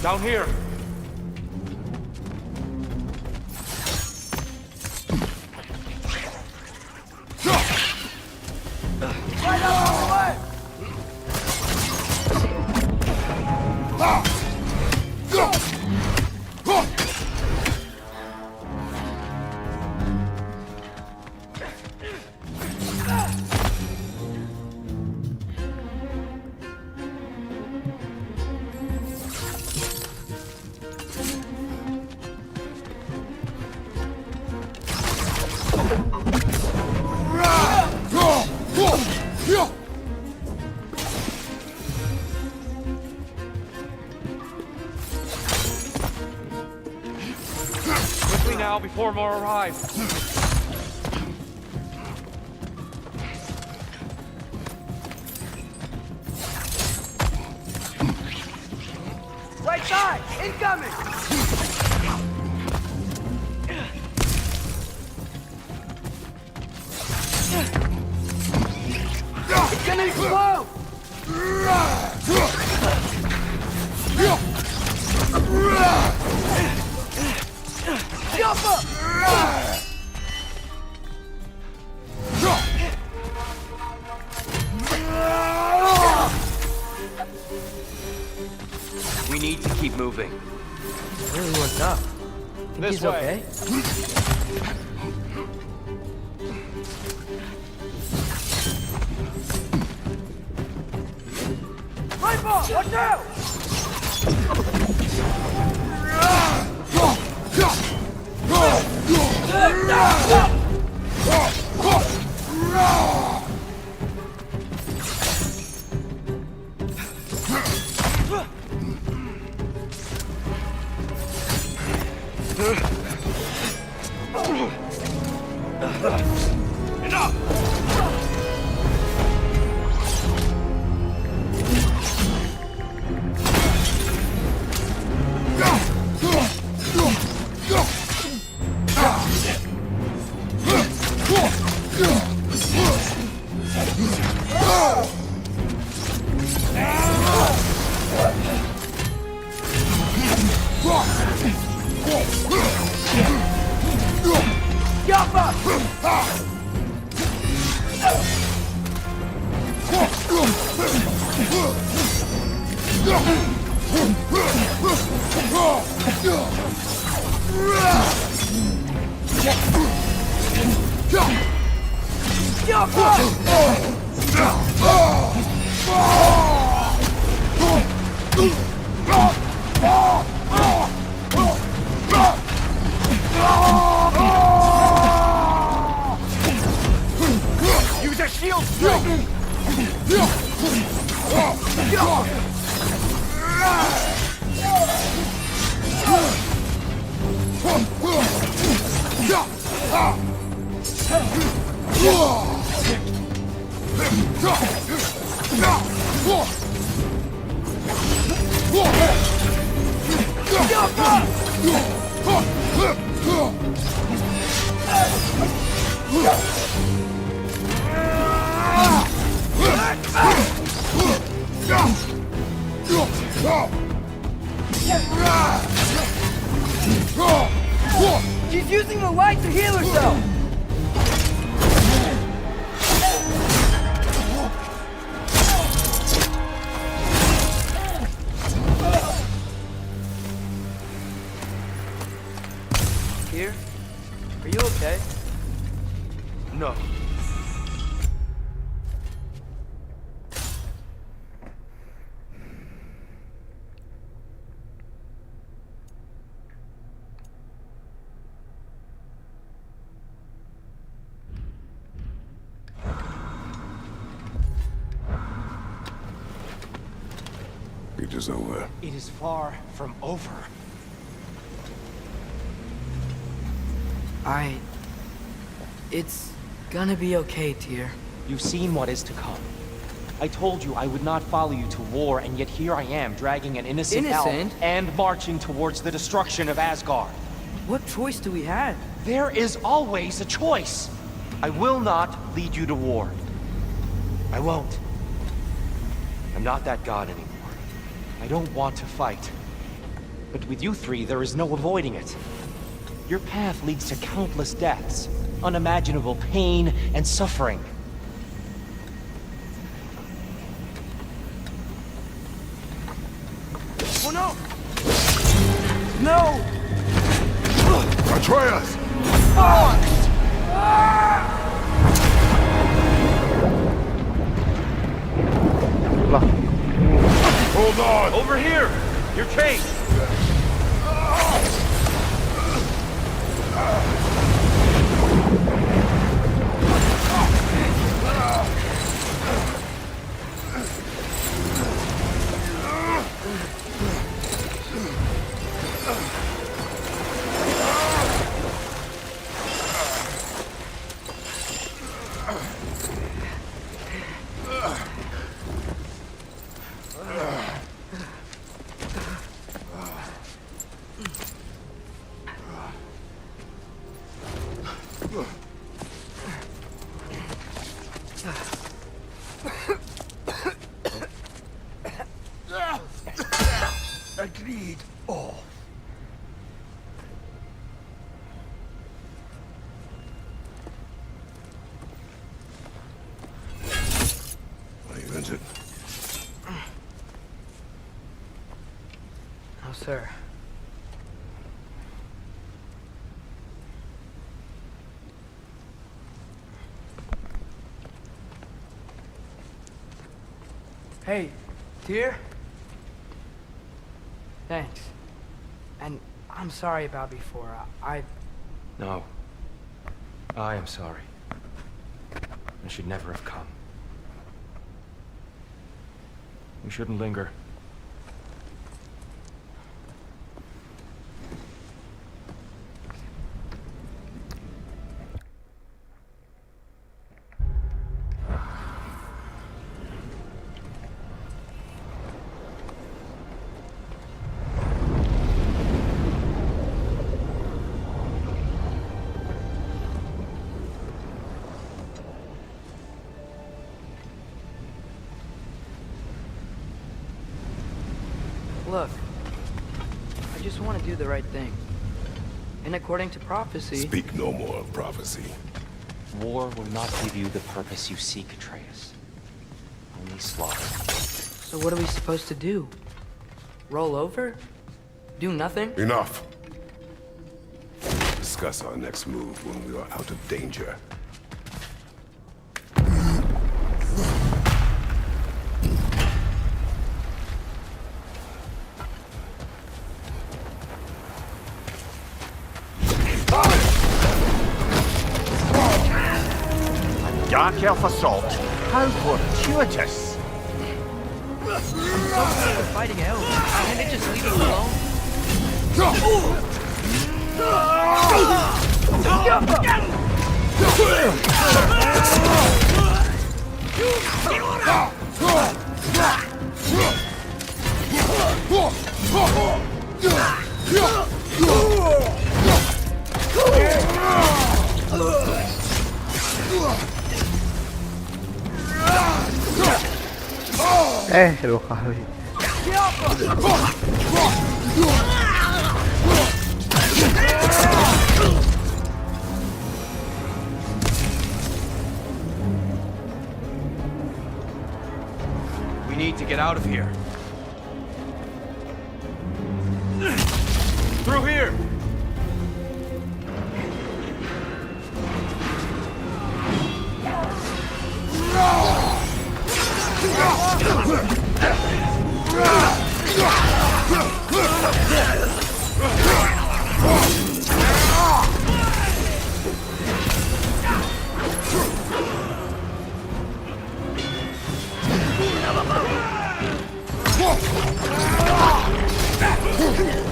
Down here. Right out of the way! Quickly now before more arrive. Right side! Incoming! We need to keep moving. Really worked up. Think This he's way. okay? Rifle! Watch out! Use a shield strike! She's using the light to heal herself! Here? Are you okay? No. It is over. It is far from over. It's gonna be okay, Tyr. You've seen what is to come. I told you I would not follow you to war, and yet here I am, dragging an innocent elf and marching towards the destruction of Asgard. What choice do we have? There is always a choice. I will not lead you to war. I won't. I'm not that god anymore. I don't want to fight. But with you three, there is no avoiding it. Your path leads to countless deaths, unimaginable pain and suffering. Oh no! No! Atreus! Hold on! Over here! Your chase! Agreed. Oh. Are you injured? No, sir. Hey, dear. Thanks. And I'm sorry about before. No. I am sorry. I should never have come. We shouldn't linger. Look, I just want to do the right thing. And according to prophecy... Speak no more of prophecy. War will not give you the purpose you seek, Atreus. Only slaughter. So what are we supposed to do? Roll over? Do nothing? Enough. Discuss our next move when we are out of danger. Dark elf assault? How fortuitous! I'm so sick of fighting elves. Can't they just leave us alone? Dua kali. We need to get out of here. Through here!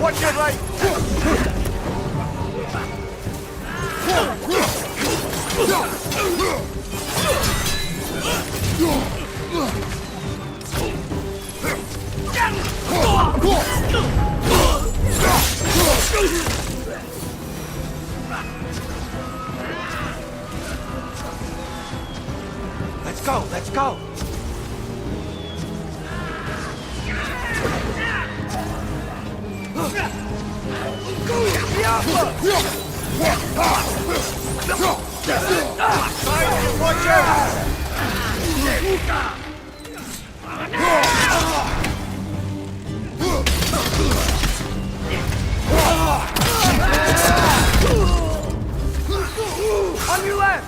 Watch your right! Let's go, let's go! Watch out! On your left!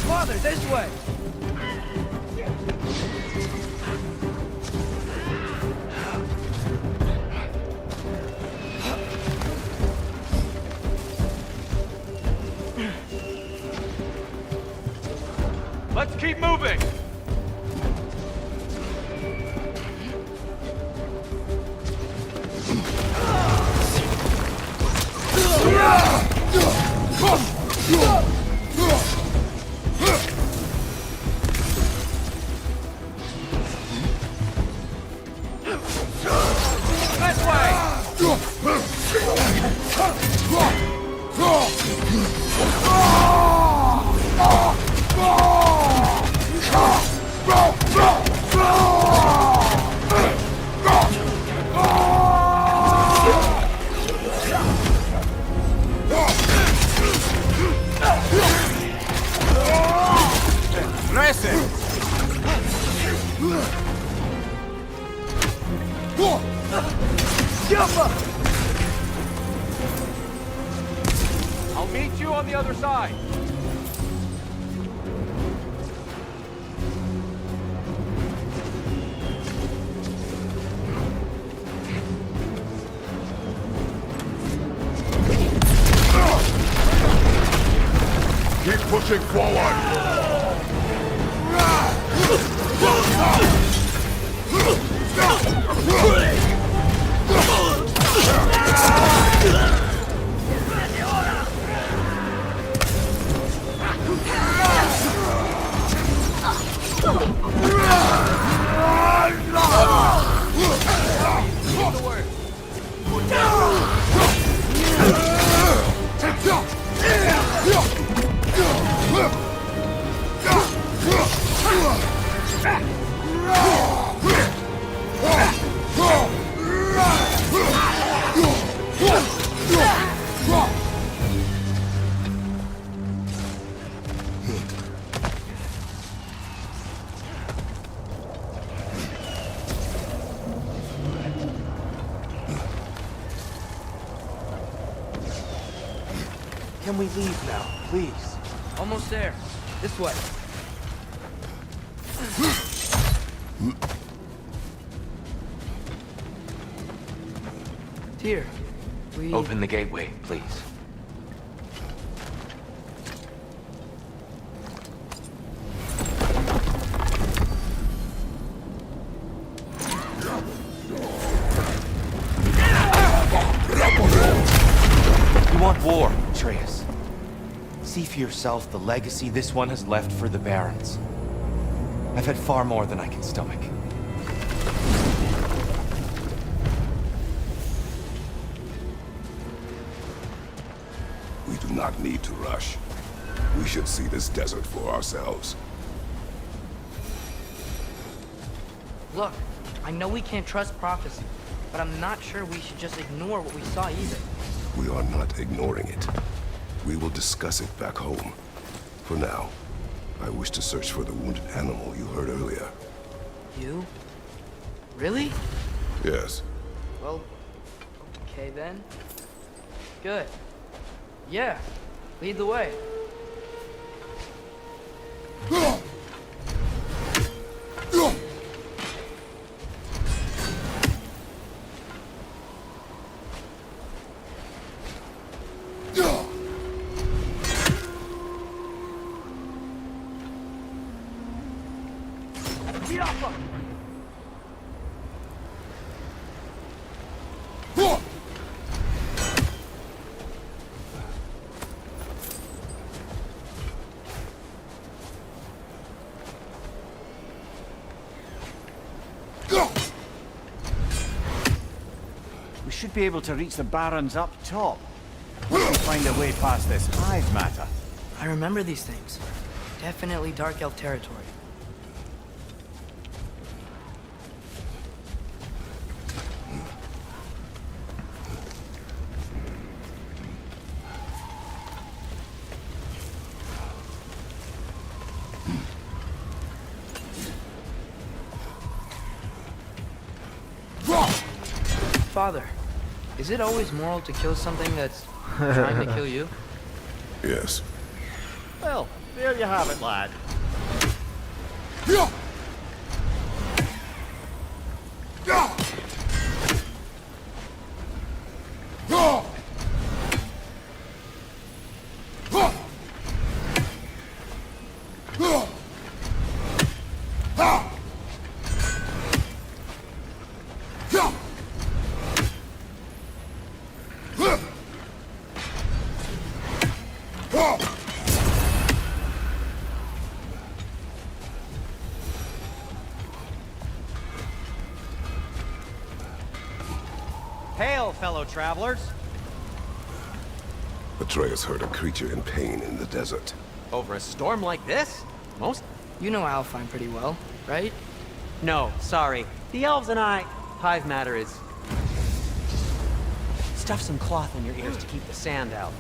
Father, this way! Let's keep moving! I'll meet you on the other side. Keep pushing forward! Can we leave now, please? Almost there. This way. Tyr, we... Open the gateway, please. You want war, Atreus. See for yourself the legacy this one has left for the Barons. I've had far more than I can stomach. We do not need to rush. We should see this desert for ourselves. Look, I know we can't trust prophecy, but I'm not sure we should just ignore what we saw either. We are not ignoring it. We will discuss it back home. For now, I wish to search for the wounded animal you heard earlier. You? Really? Yes. Well, okay then. Good. Yeah, lead the way. We should be able to reach the Barons up top. Once we find a way past this hive matter. I remember these things. Definitely Dark Elf territory. Father, is it always moral to kill something that's trying to kill you? Yes. Well, there you have it, lad. Hail, fellow travelers. Atreus heard a creature in pain in the desert. Over a storm like this? You know Alfheim pretty well, right? No, sorry. The elves and I... Hive matter is... Stuff some cloth in your ears to keep the sand out.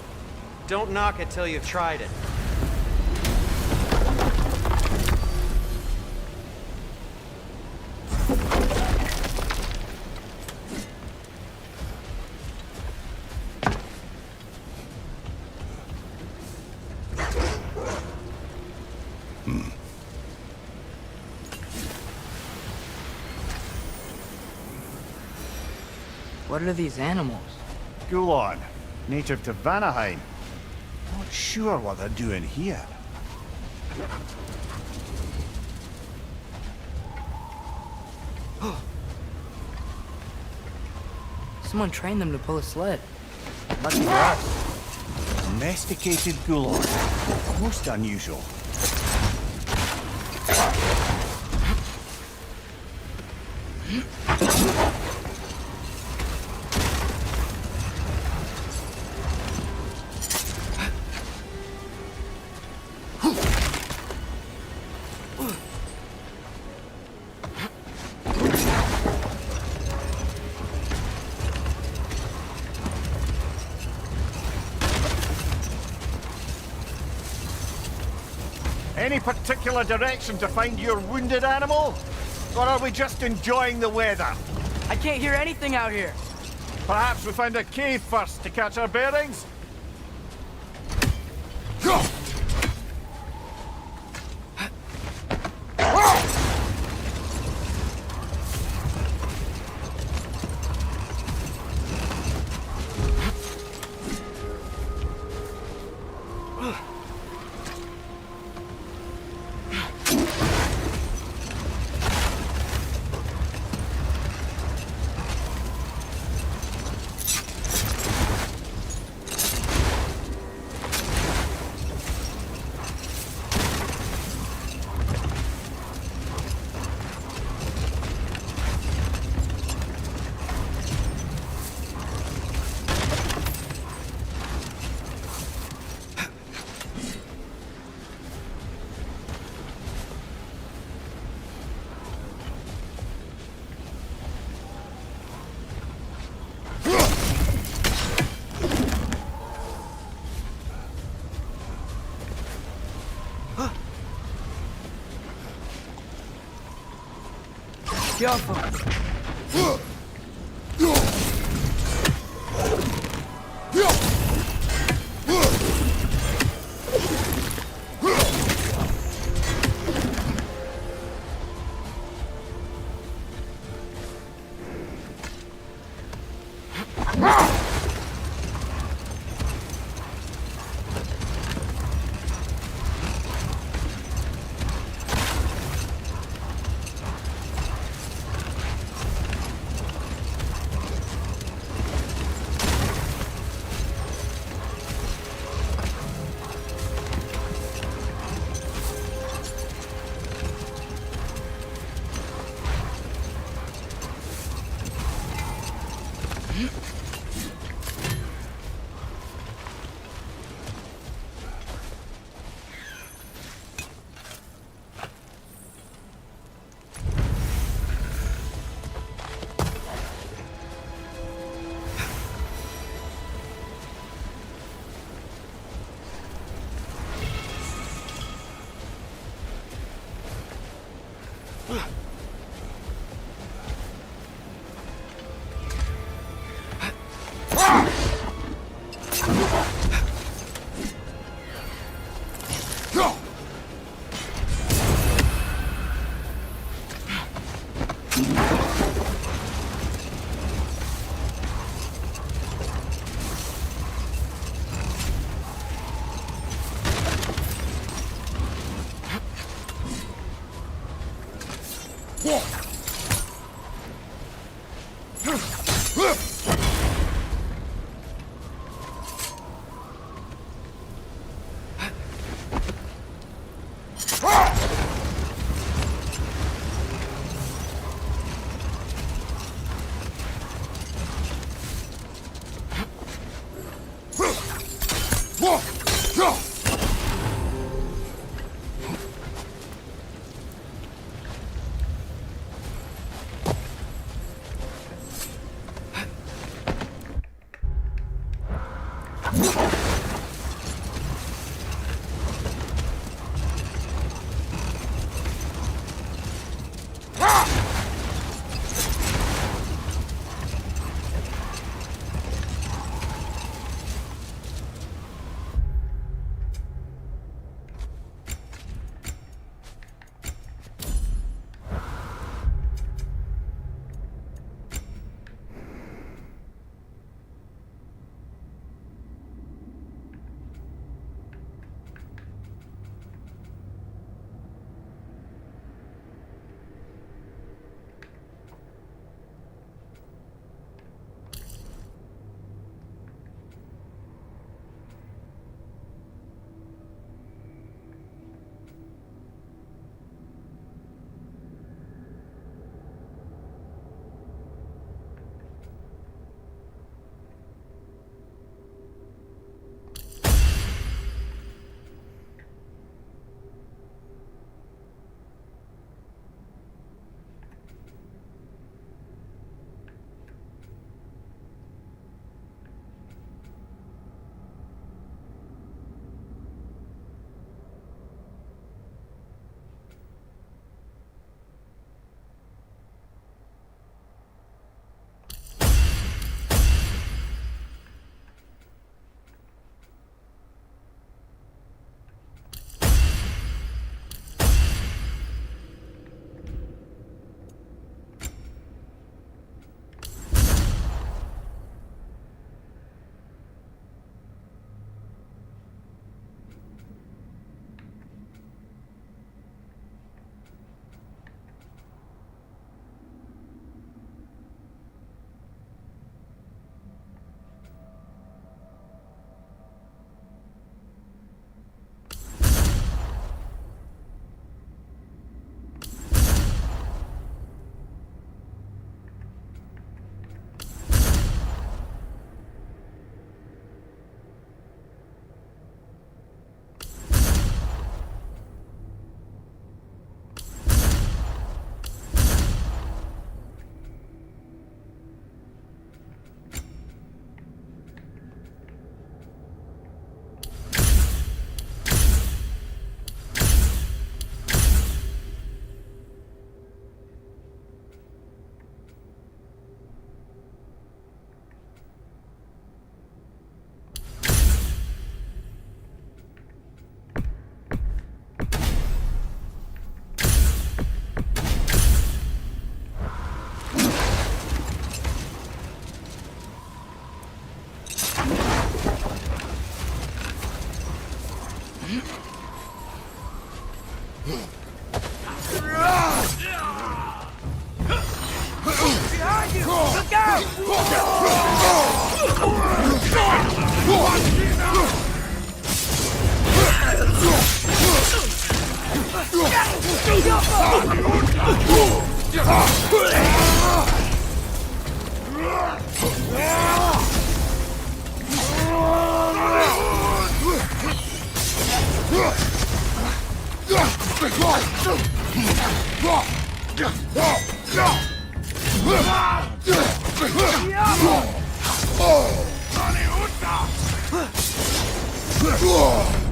Don't knock it till you've tried it. What are these animals? Gulon, native to Vanaheim. Not sure what they're doing here. Someone trained them to pull a sled. Lucky for us. Domesticated Gulon. Most unusual. Any particular direction to find your wounded animal? Or are we just enjoying the weather? I can't hear anything out here. Perhaps we find a cave first to catch our bearings? Go! Careful.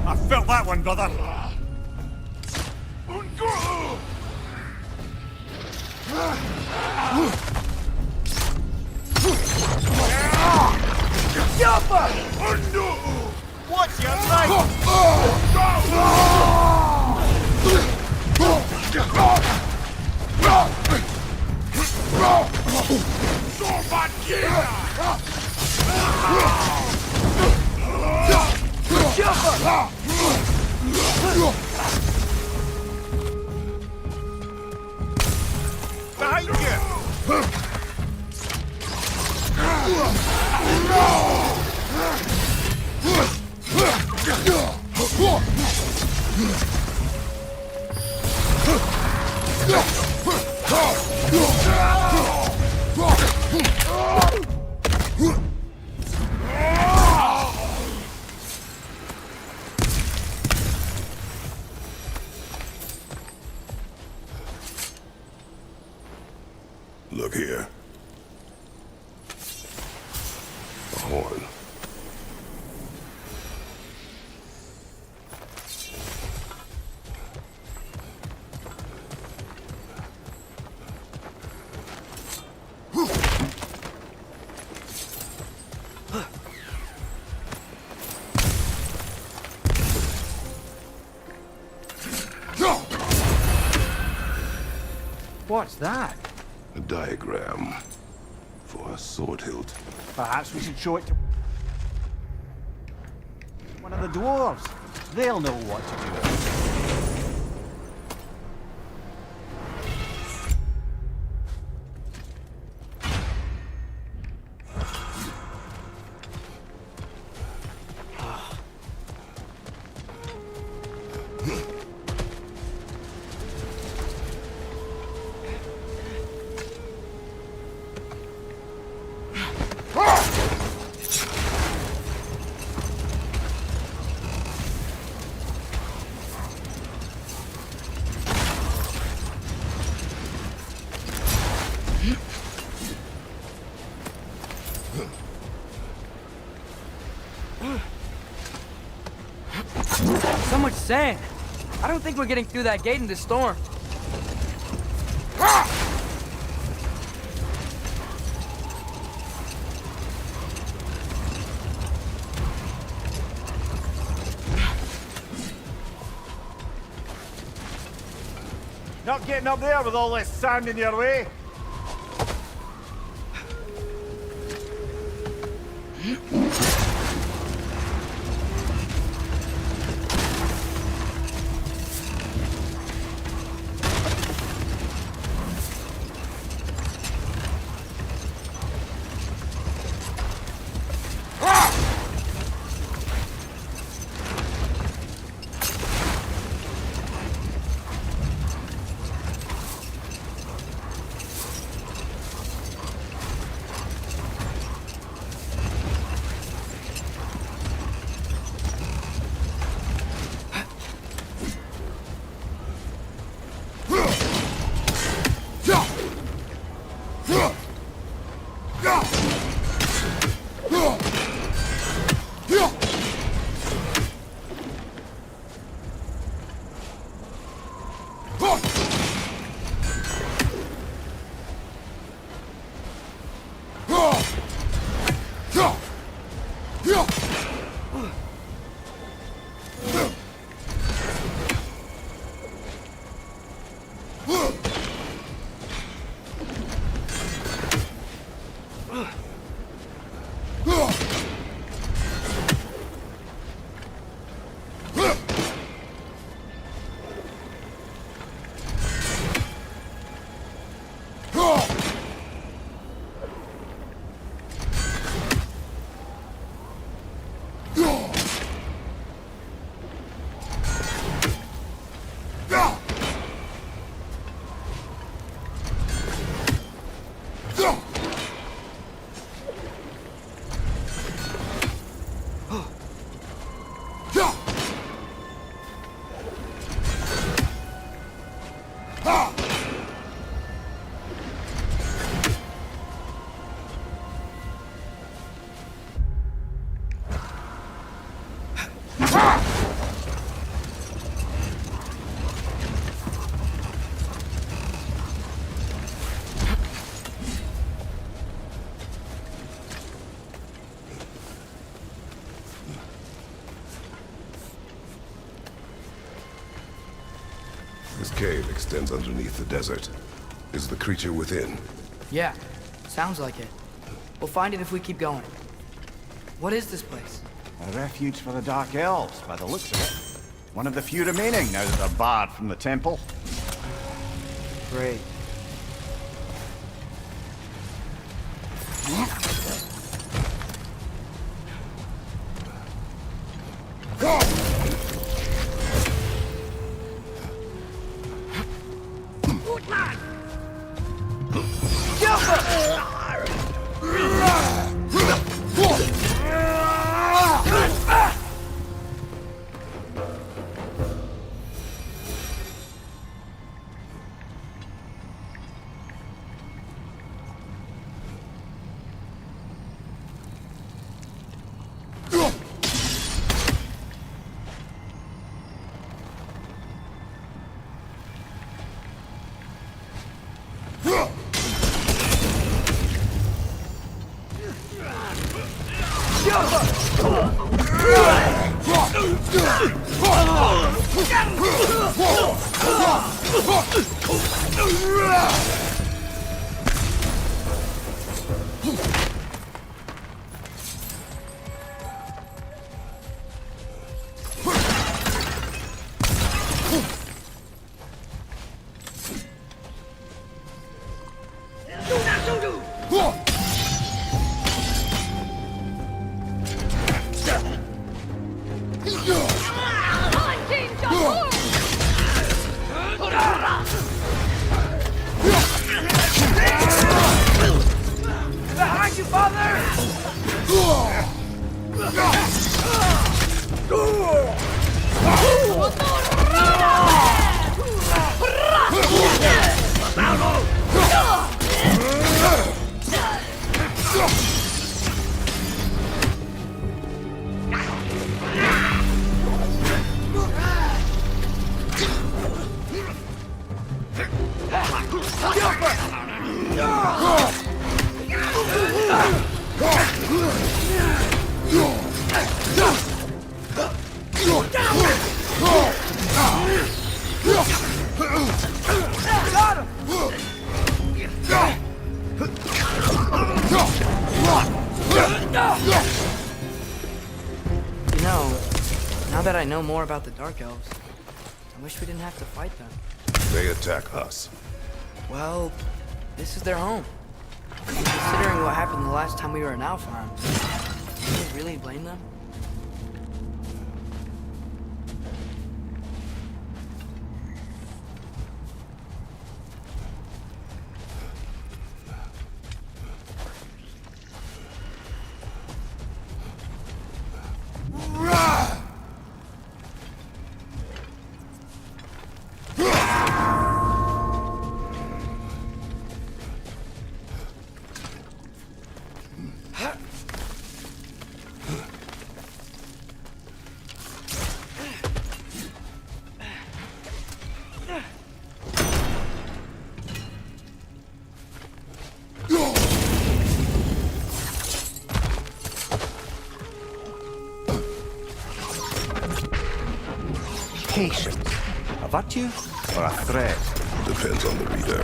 I felt that one, brother. What's your Behind you! What's that? A diagram for a sword hilt. Perhaps we should show it to one of the dwarves. They'll know what to do. So much sand. I don't think we're getting through that gate in this storm. Not getting up there with all this sand in your way. This cave extends underneath the desert. Is the creature within? Yeah, sounds like it. We'll find it if we keep going. What is this place? A refuge for the Dark Elves, by the looks of it. One of the few remaining now that they're barred from the temple. Great. Behind you, father! You know, now that I know more about the Dark Elves, I wish we didn't have to fight them. They attack us. Well, this is their home. And considering what happened the last time we were in Alfheim, can you really blame them? Patience. A virtue or a threat? Depends on the reader.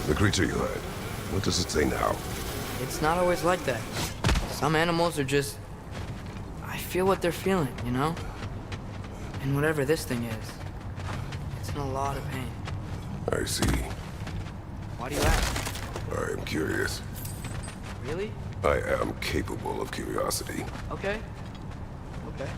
The creature you heard, what does it say now? It's not always like that. Some animals are just... I feel what they're feeling, you know? And whatever this thing is, it's in a lot of pain. I see. Why do you ask? I am curious. Really? I am capable of curiosity. Okay. Okay.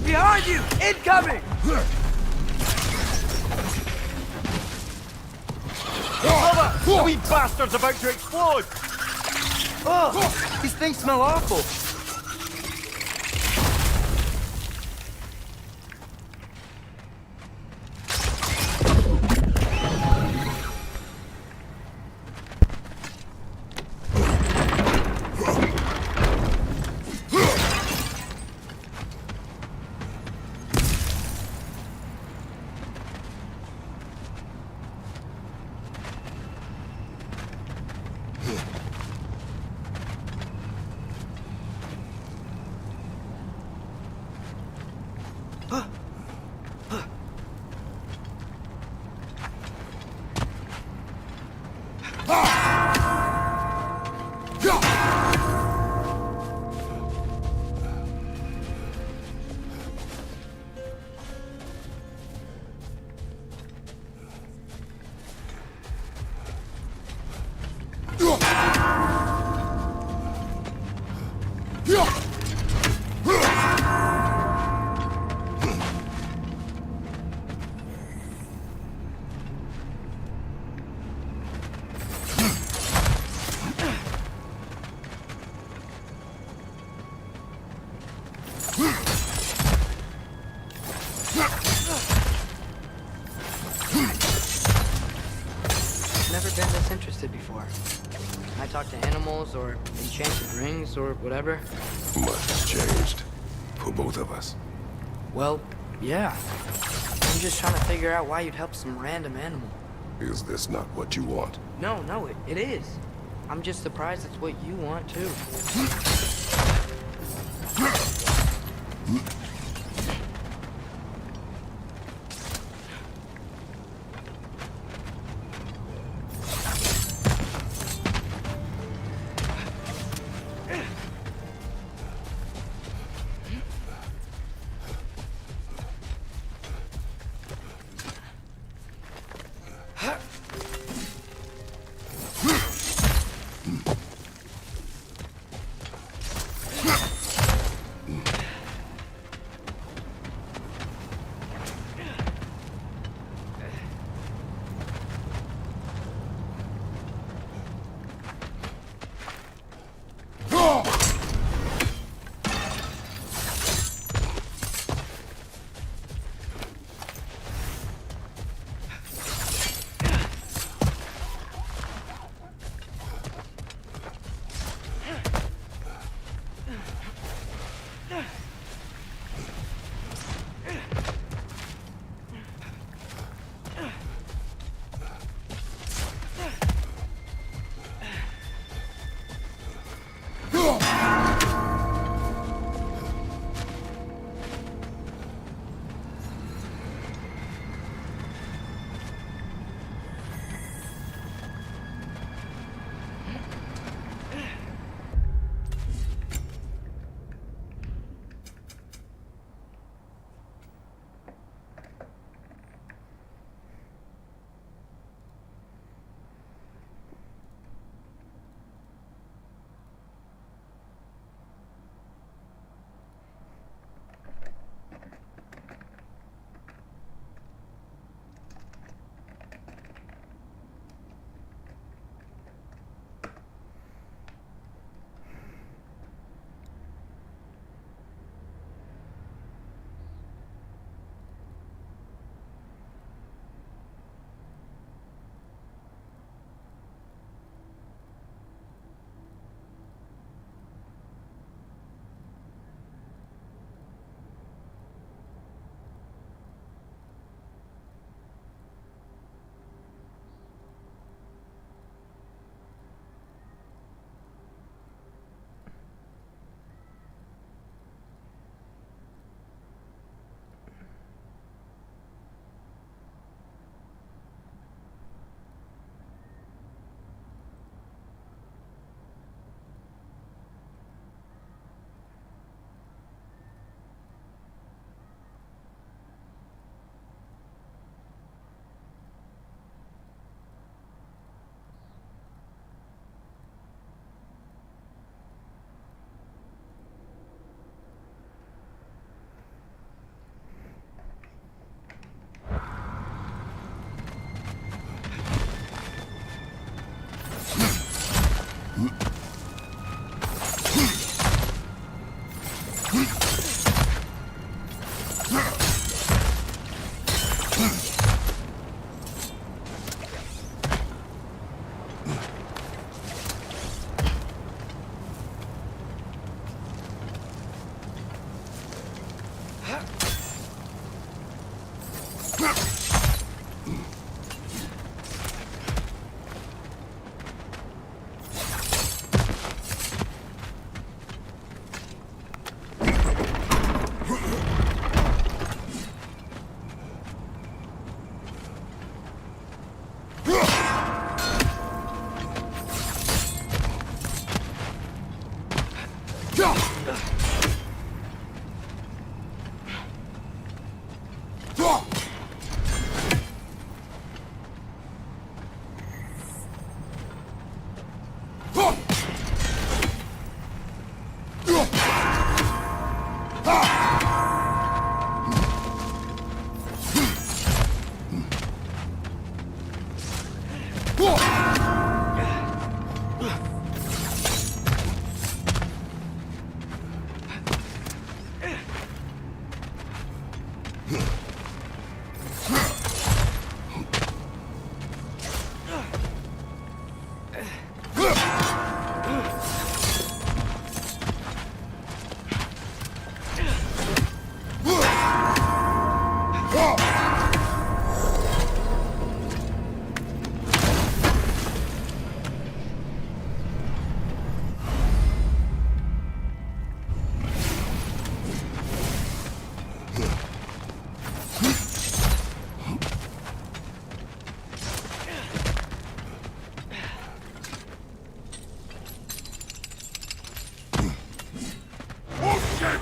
Behind you! Incoming! Mother! The wee bastard's about to explode! Oh, these things smell awful. Never been this interested before. I talk to animals or enchanted rings or whatever. Much has changed. For both of us. Well, yeah. I'm just trying to figure out why you'd help some random animal. Is this not what you want? No, it is. I'm just surprised it's what you want, too.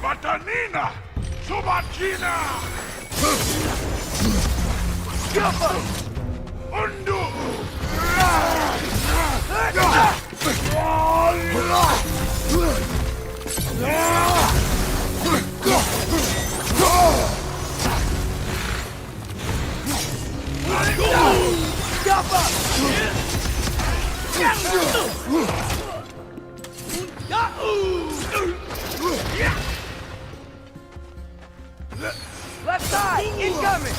Vatanina! Subachina! Undo! Left side, incoming!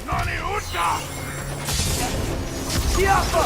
Nani Uta! Siapa!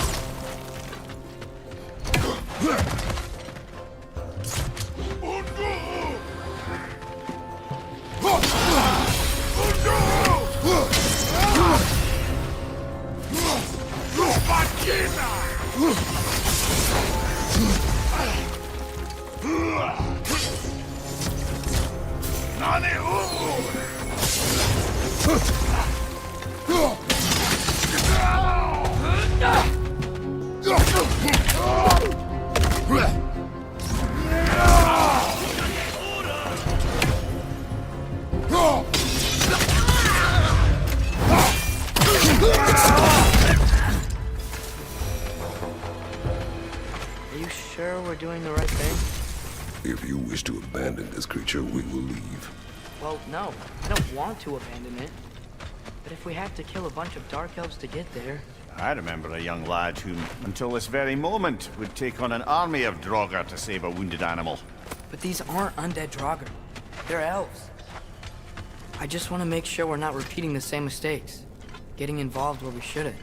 Are you sure we're doing the right thing? If you wish to abandon this creature, we will leave. Well, no. I don't want to abandon it. But if we have to kill a bunch of Dark Elves to get there... I remember a young lad who, until this very moment, would take on an army of Draugr to save a wounded animal. But these aren't undead Draugr. They're elves. I just want to make sure we're not repeating the same mistakes. Getting involved where we shouldn't.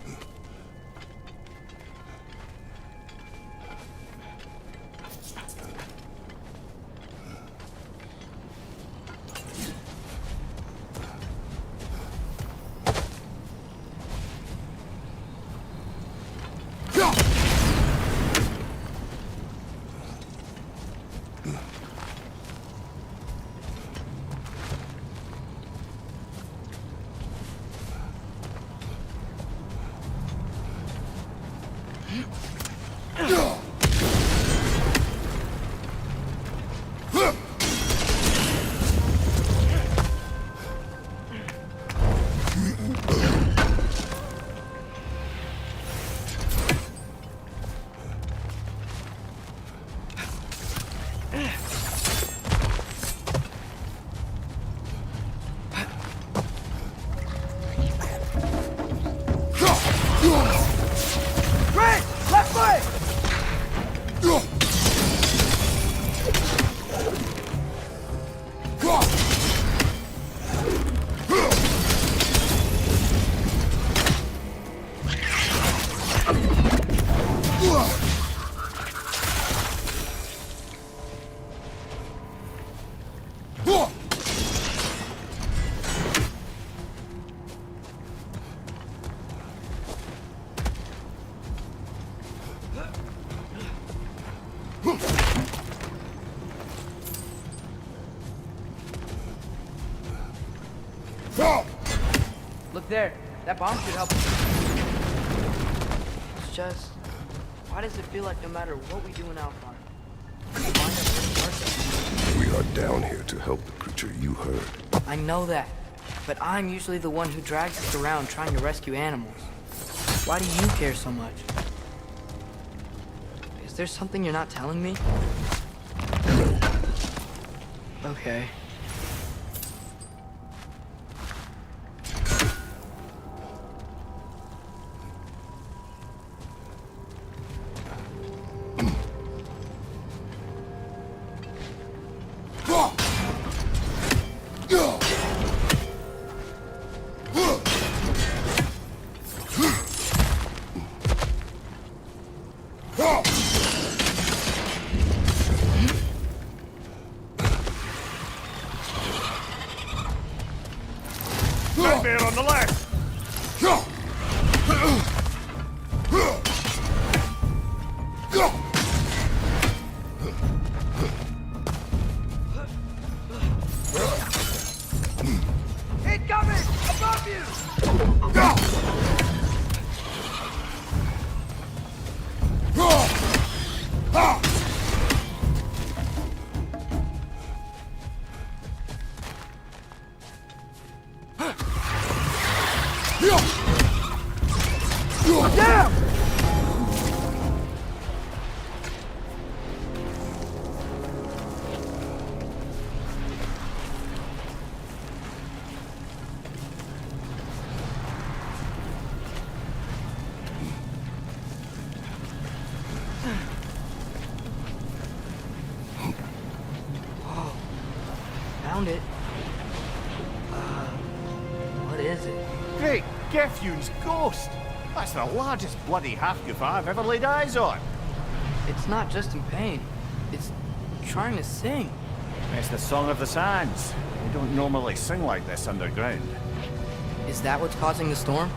Look there. That bomb should help us. It's just... why does it feel like no matter what we do in Alpine, we wind up hurting ourselves? We are down here to help the creature you heard. I know that, but I'm usually the one who drags us around trying to rescue animals. Why do you care so much? Is there something you're not telling me? No. Okay. found it. What is it? Great Gefyun's ghost! That's the largest bloody Hafgufa I've ever laid eyes on. It's not just in pain. It's trying to sing. It's the Song of the Sands. They don't normally sing like this underground. Is that what's causing the storm?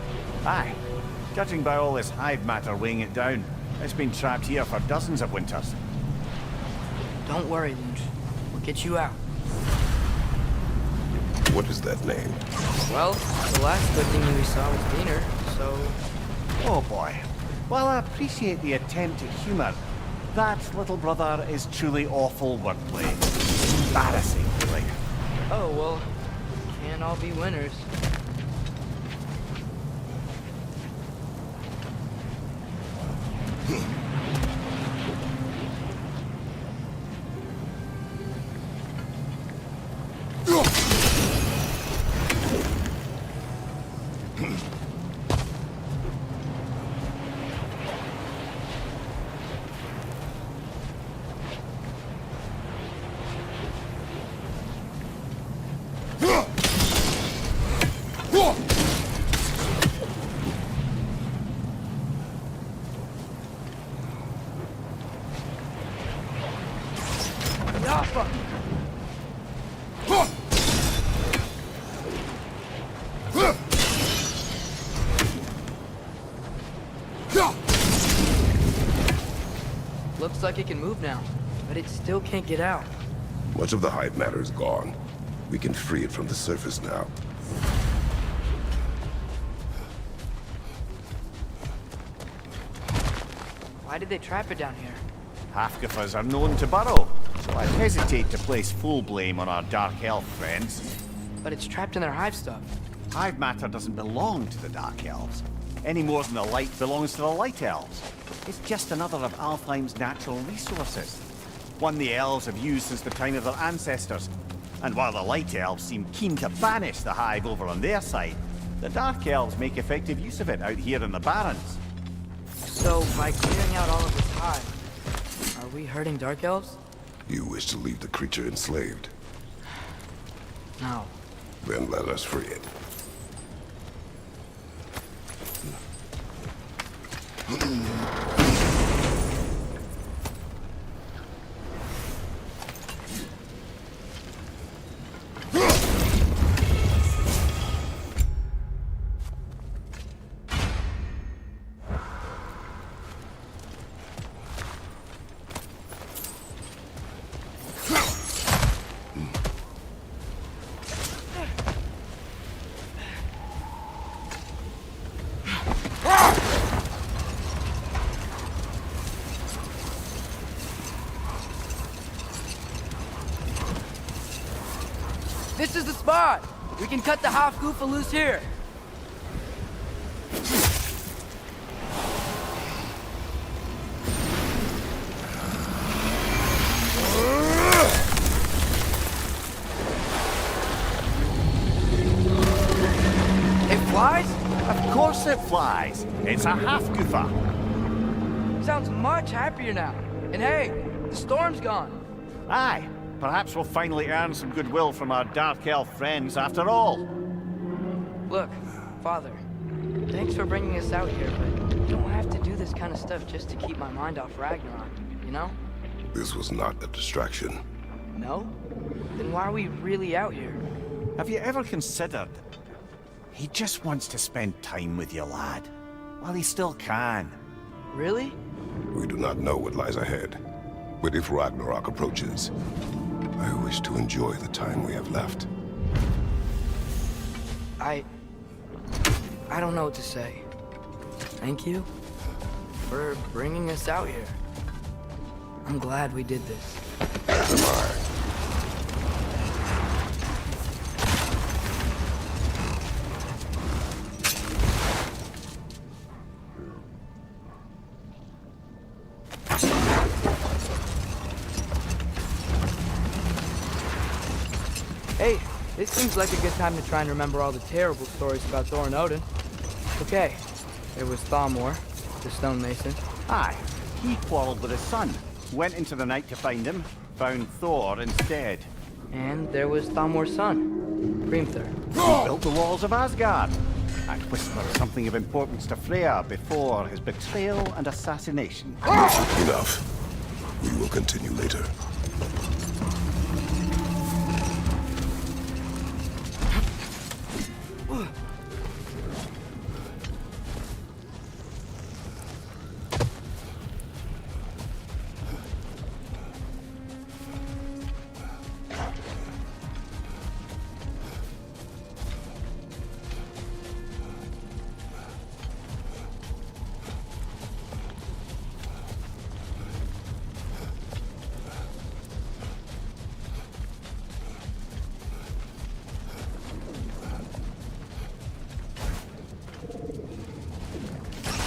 Aye. Judging by all this hive matter weighing it down, it's been trapped here for dozens of winters. Don't worry, Lynch. We'll get you out. What is that name? Well, the last good thing we saw was Diener, so... Oh boy. While I appreciate the attempt at humor, that, little brother, is truly awful wordplay. Embarrassing, really. Oh, well, can't all be winners. Looks like it can move now, but it still can't get out. Much of the hive matter is gone. We can free it from the surface now. Why did they trap it down here? Hafgufas are known to burrow, so I hesitate to place full blame on our Dark Elf friends. But it's trapped in their hive stuff. Hive matter doesn't belong to the Dark Elves, any more than the light belongs to the Light Elves. It's just another of Alfheim's natural resources. One the elves have used since the time of their ancestors. And while the Light Elves seem keen to banish the hive over on their side, the Dark Elves make effective use of it out here in the Barrens. So, by clearing out all of this hive, are we hurting Dark Elves? You wish to leave the creature enslaved? No. Then let us free it. This is the spot! We can cut the Hafgufa loose here! It flies? Of course it flies! It's a Hafgufa! Sounds much happier now. And hey, the storm's gone. Aye. Perhaps we'll finally earn some goodwill from our Dark Elf friends after all. Look, Father, thanks for bringing us out here, but you don't have to do this kind of stuff just to keep my mind off Ragnarok, you know? This was not a distraction. No? Then why are we really out here? Have you ever considered... He just wants to spend time with you, lad. While he still can. Really? We do not know what lies ahead. But if Ragnarok approaches, I wish to enjoy the time we have left. I don't know what to say. Thank you for bringing us out here. I'm glad we did this. As am I. Hey, this seems like a good time to try and remember all the terrible stories about Thor and Odin. Okay, there was Thamor, the stonemason. Aye, he quarreled with his son. Went into the night to find him, found Thor instead. And there was Thamur's son, Grimthur. He built the walls of Asgard and whispered something of importance to Freya before his betrayal and assassination. Enough. We will continue later.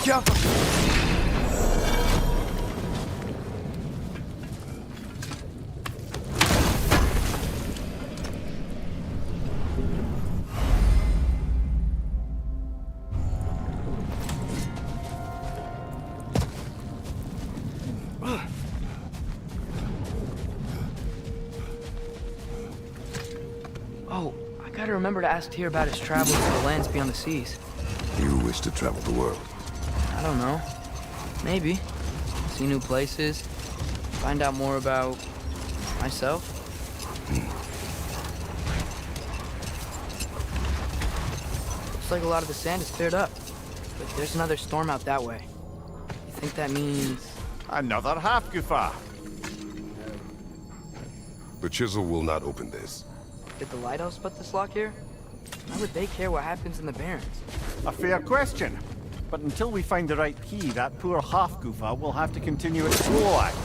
Jump! Oh, I gotta remember to ask Tyr about his travels to the lands beyond the seas. You wish to travel the world? I don't know. Maybe. See new places. Find out more about myself. Looks like a lot of the sand is cleared up. But there's another storm out that way. You think that means... Another half-goofa. The chisel will not open this. Did the lighthouse put this lock here? Why would they care what happens in the Barrens? A fair question. But until we find the right key, that poor half-goofa will have to continue exploring.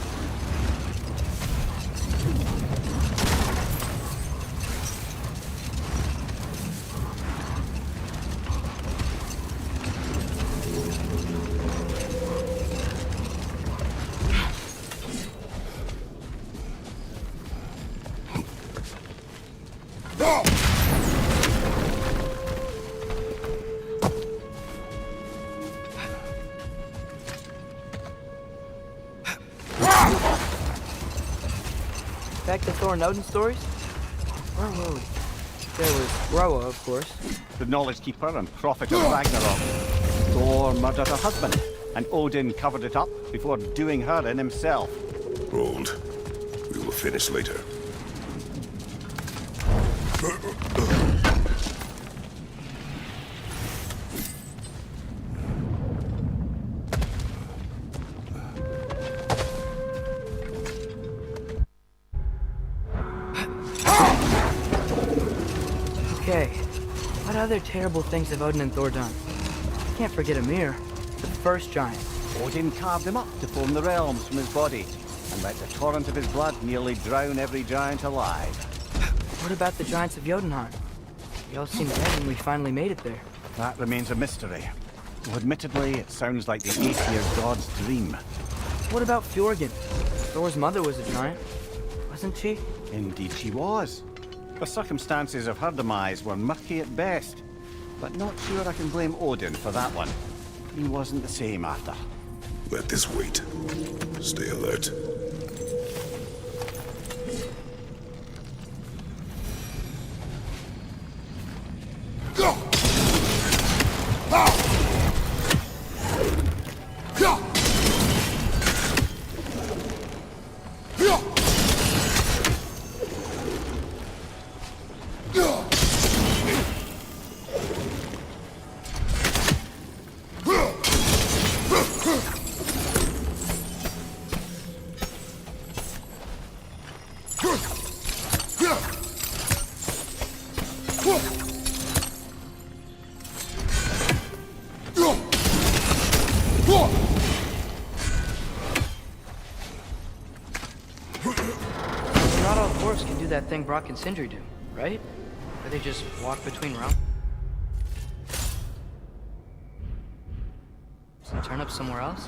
Back to Thor and Odin stories? Where were we? There was Groa, of course. The Knowledge Keeper and Prophet of Ragnarok. Thor murdered her husband, and Odin covered it up before doing her in himself. Hold. We will finish later. Okay, what other terrible things have Odin and Thor done? I can't forget Ymir, the first giant. Odin carved him up to form the realms from his body, and let the torrent of his blood nearly drown every giant alive. What about the giants of Jotunheim? They all seemed dead when we finally made it there. That remains a mystery. Though admittedly, it sounds like the Aesir god's dream. What about Fjorgyn? Thor's mother was a giant, wasn't she? Indeed she was. The circumstances of her demise were murky at best, but not sure I can blame Odin for that one. He wasn't the same after. Let this wait. Stay alert. Go! Not all dwarves can do that thing Brock and Sindri do, right? Where they just walk between realms. Does he turn up somewhere else?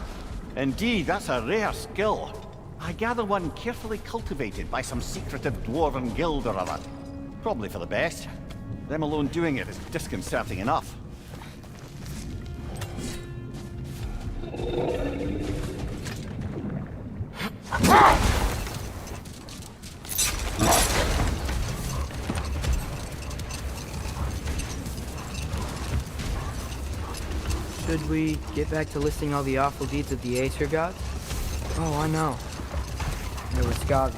Indeed, that's a rare skill. I gather one carefully cultivated by some secretive dwarven guild or other. Probably for the best. Them alone doing it is disconcerting enough. Should we get back to listing all the awful deeds of the Aesir gods? Oh, I know. There was Skavi,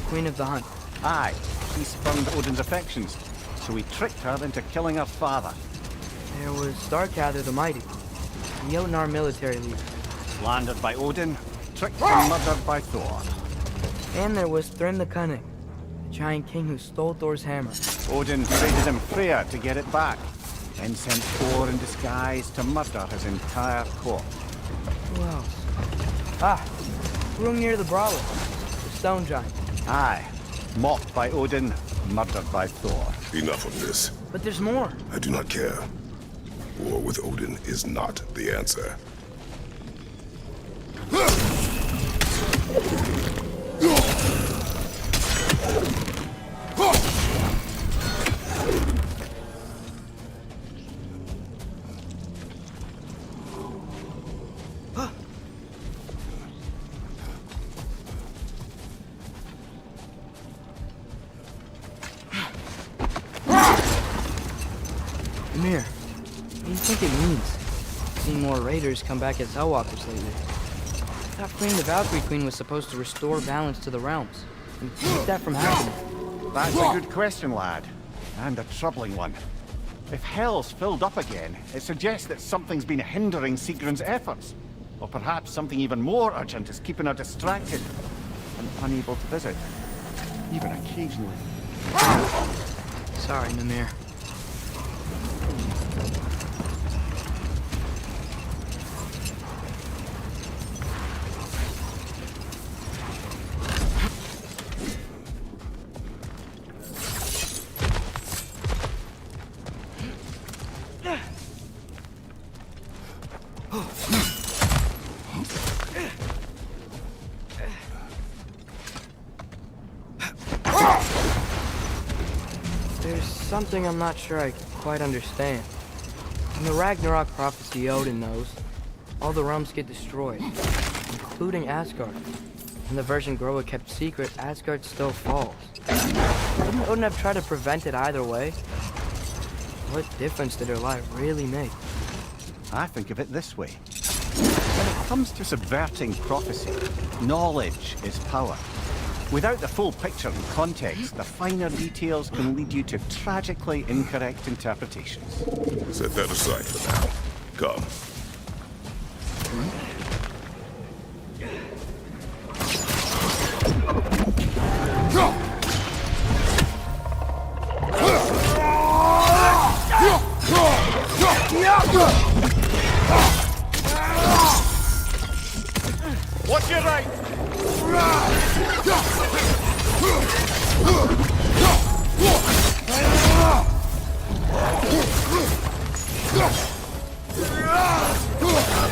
Queen of the Hunt. Aye, she spurned Odin's affections, so he tricked her into killing her father. There was Starkather the Mighty, the Jotnar military leader. Slandered by Odin, tricked and murdered by Thor. And there was Thrym the Cunning, the giant king who stole Thor's hammer. Odin traded him Freya to get it back, then sent Thor in disguise to murder his entire court. Who else? Ah, Hrungnir the Brawler, the stone giant. Aye, mocked by Odin, murdered by Thor. Enough of this. But there's more. I do not care. War with Odin is not the answer. Ymir, what do you think it means? Seeing more raiders come back as Hellwalkers lately. I thought freeing the Valkyrie Queen was supposed to restore balance to the realms. And keep that from happening. That's a good question, lad. And a troubling one. If Hell's filled up again, it suggests that something's been hindering Sigrun's efforts. Or perhaps something even more urgent is keeping her distracted and unable to visit. Even occasionally. Sorry, Mimir. There's something I'm not sure I quite understand. In the Ragnarok prophecy Odin knows, all the realms get destroyed, including Asgard. In the version Groa kept secret, Asgard still falls. Wouldn't Odin have tried to prevent it either way? What difference did her lie really make? I think of it this way. When it comes to subverting prophecy, knowledge is power. Without the full picture and context, the finer details can lead you to tragically incorrect interpretations. Set that aside for now. Come. Watch your right!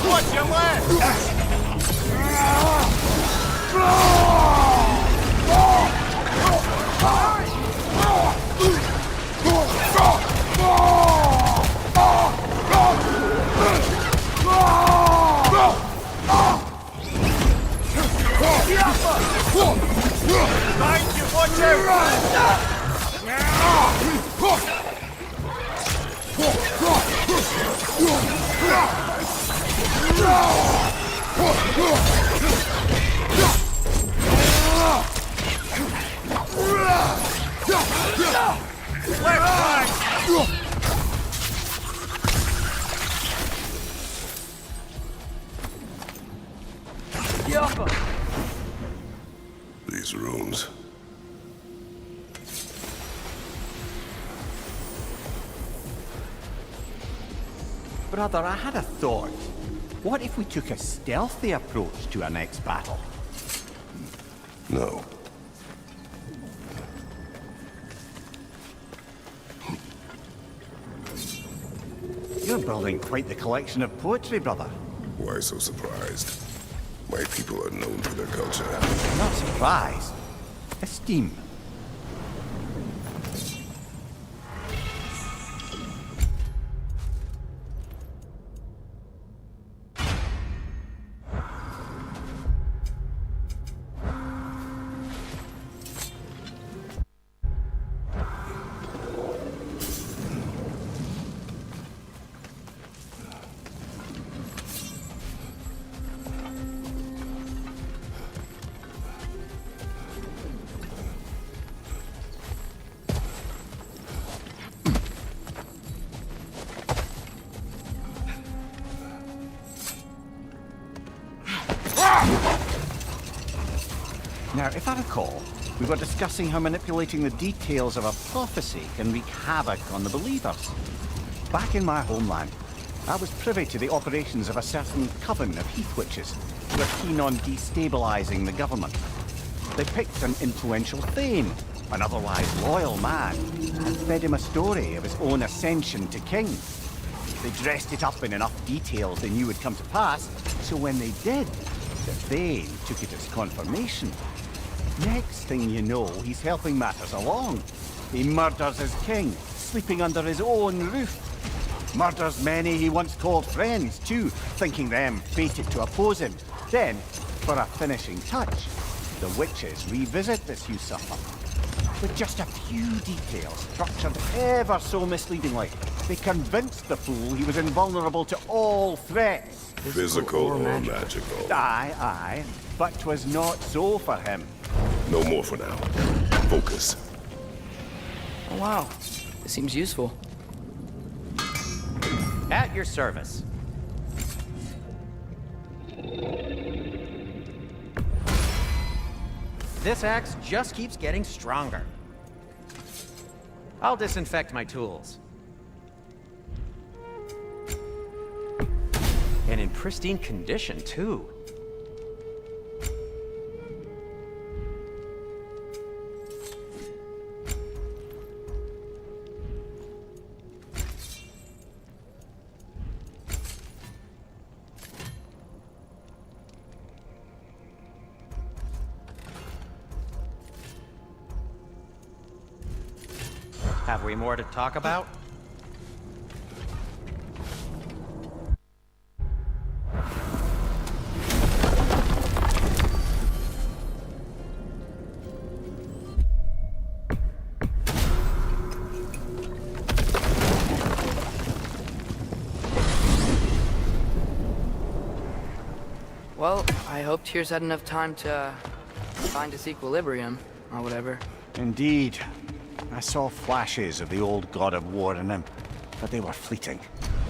Watch your left! Thank you, watch These rooms. Brother, I had a thought. What if we took a stealthy approach to our next battle? No. You're building quite the collection of poetry, brother. Why so surprised? My people are known for their culture. Not surprised. Esteem. Now, if I recall, we were discussing how manipulating the details of a prophecy can wreak havoc on the believers. Back in my homeland, I was privy to the operations of a certain coven of heath witches who were keen on destabilizing the government. They picked an influential Thane, an otherwise loyal man, and fed him a story of his own ascension to king. They dressed it up in enough details they knew would come to pass, so when they did, the Thane took it as confirmation. Next thing you know, he's helping matters along. He murders his king, sleeping under his own roof. Murders many he once called friends, too, thinking them fated to oppose him. Then, for a finishing touch, the witches revisit this usurper. With just a few details structured ever so misleadingly, they convinced the fool he was invulnerable to all threats. Physical or magical? Aye, but 'twas not so for him. No more for now. Focus. Oh, wow. This seems useful. At your service. This axe just keeps getting stronger. I'll disinfect my tools. And in pristine condition, too. Have we more to talk about? Well, I hope Tears had enough time to find its equilibrium, or whatever. Indeed. I saw flashes of the old god of war in him, but they were fleeting.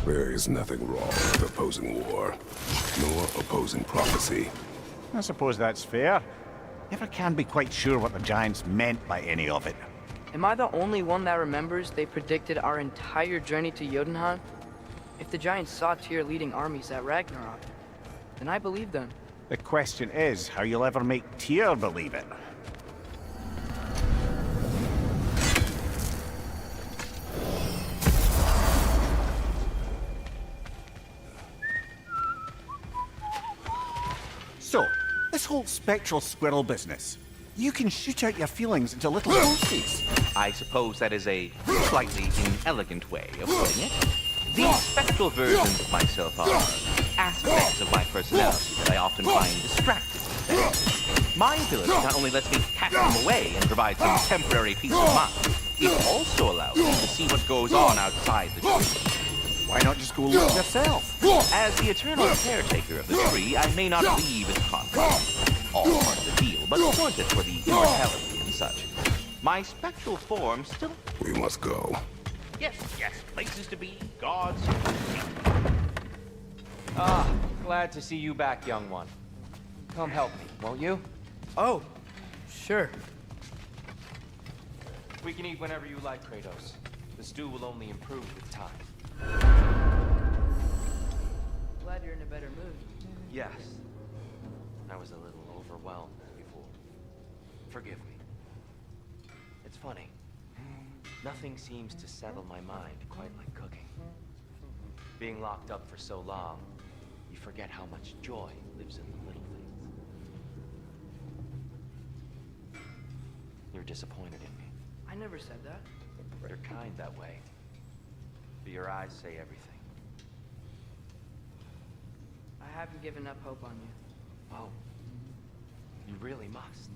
There is nothing wrong with opposing war, nor opposing prophecy. I suppose that's fair. Never can be quite sure what the Giants meant by any of it. Am I the only one that remembers they predicted our entire journey to Jotunheim? If the Giants saw Tyr leading armies at Ragnarok, then I believe them. The question is how you'll ever make Tyr believe it. So, this whole spectral squirrel business, you can shoot out your feelings into little pieces. I suppose that is a slightly inelegant way of putting it. These spectral versions of myself are aspects of my personality that I often find distracting. My ability not only lets me cast them away and provide some temporary peace of mind, it also allows me to see what goes on outside the tree. Why not just go look yourself? As the eternal caretaker of the tree, I may not leave its contents, all part of the deal, but sort it for the immortality and such. My spectral form still... We must go. Yes, places to be, gods. Ah, glad to see you back, young one. Come help me, won't you? Oh, sure. We can eat whenever you like, Kratos. The stew will only improve with time. Glad you're in a better mood. Yes. I was a little overwhelmed before. Forgive me. It's funny. Nothing seems to settle my mind quite like cooking. Being locked up for so long, you forget how much joy lives in the little things. You're disappointed in me. I never said that. You're kind that way. But your eyes say everything. I haven't given up hope on you. Oh. You really must.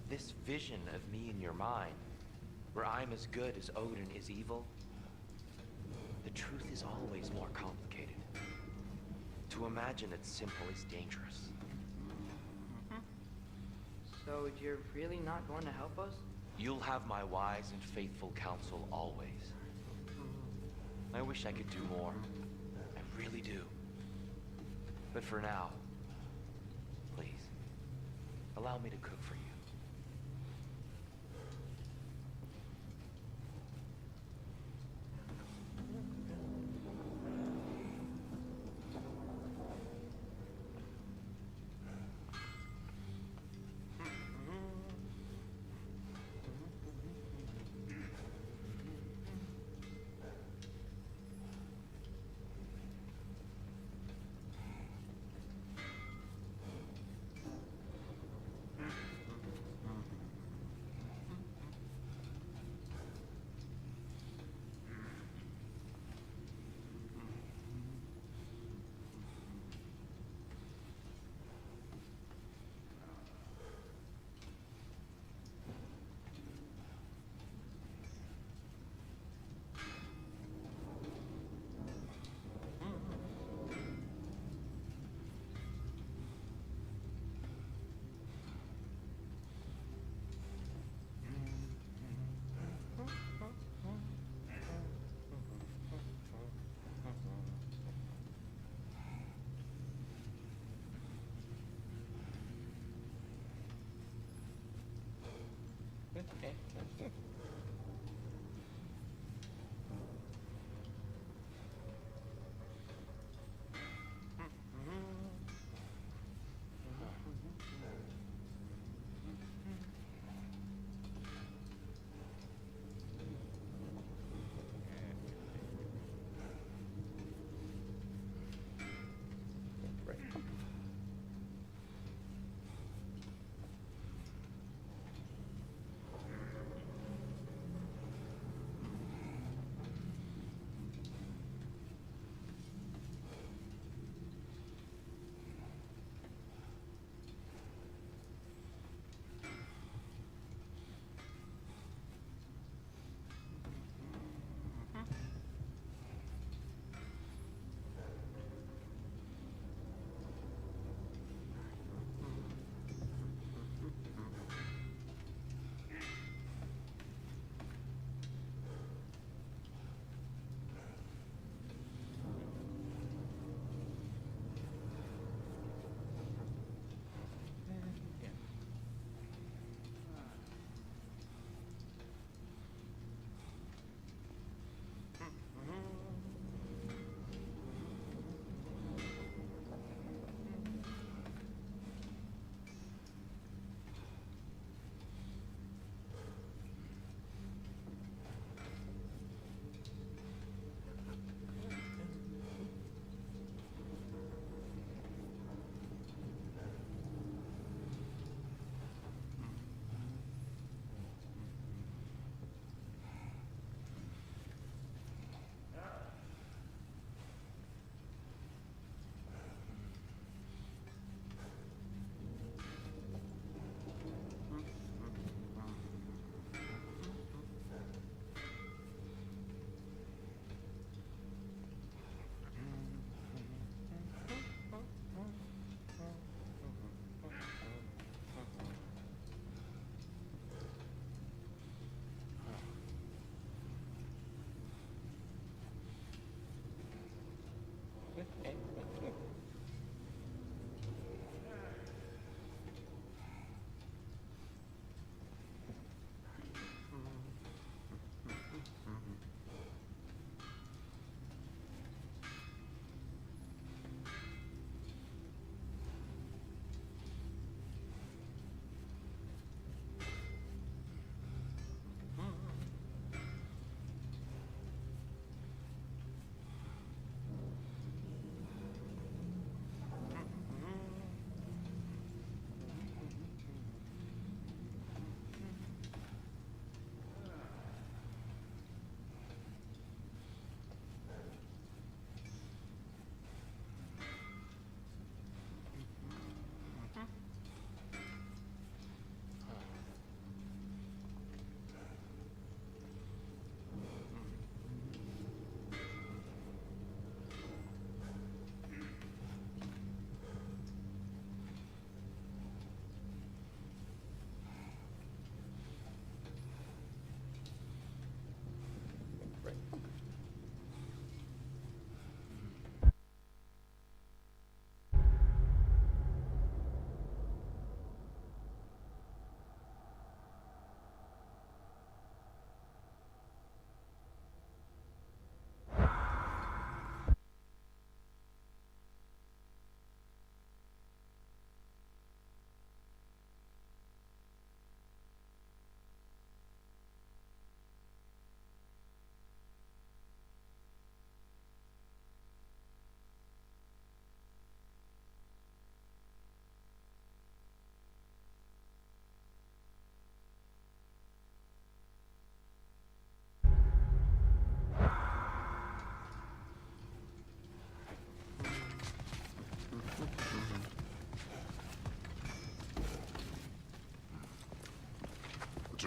This vision of me in your mind, where I'm as good as Odin is evil, the truth is always more complicated. To imagine it's simple is dangerous. So you're really not going to help us? You'll have my wise and faithful counsel always. I wish I could do more. I really do. But for now, please, allow allow me to cook for you.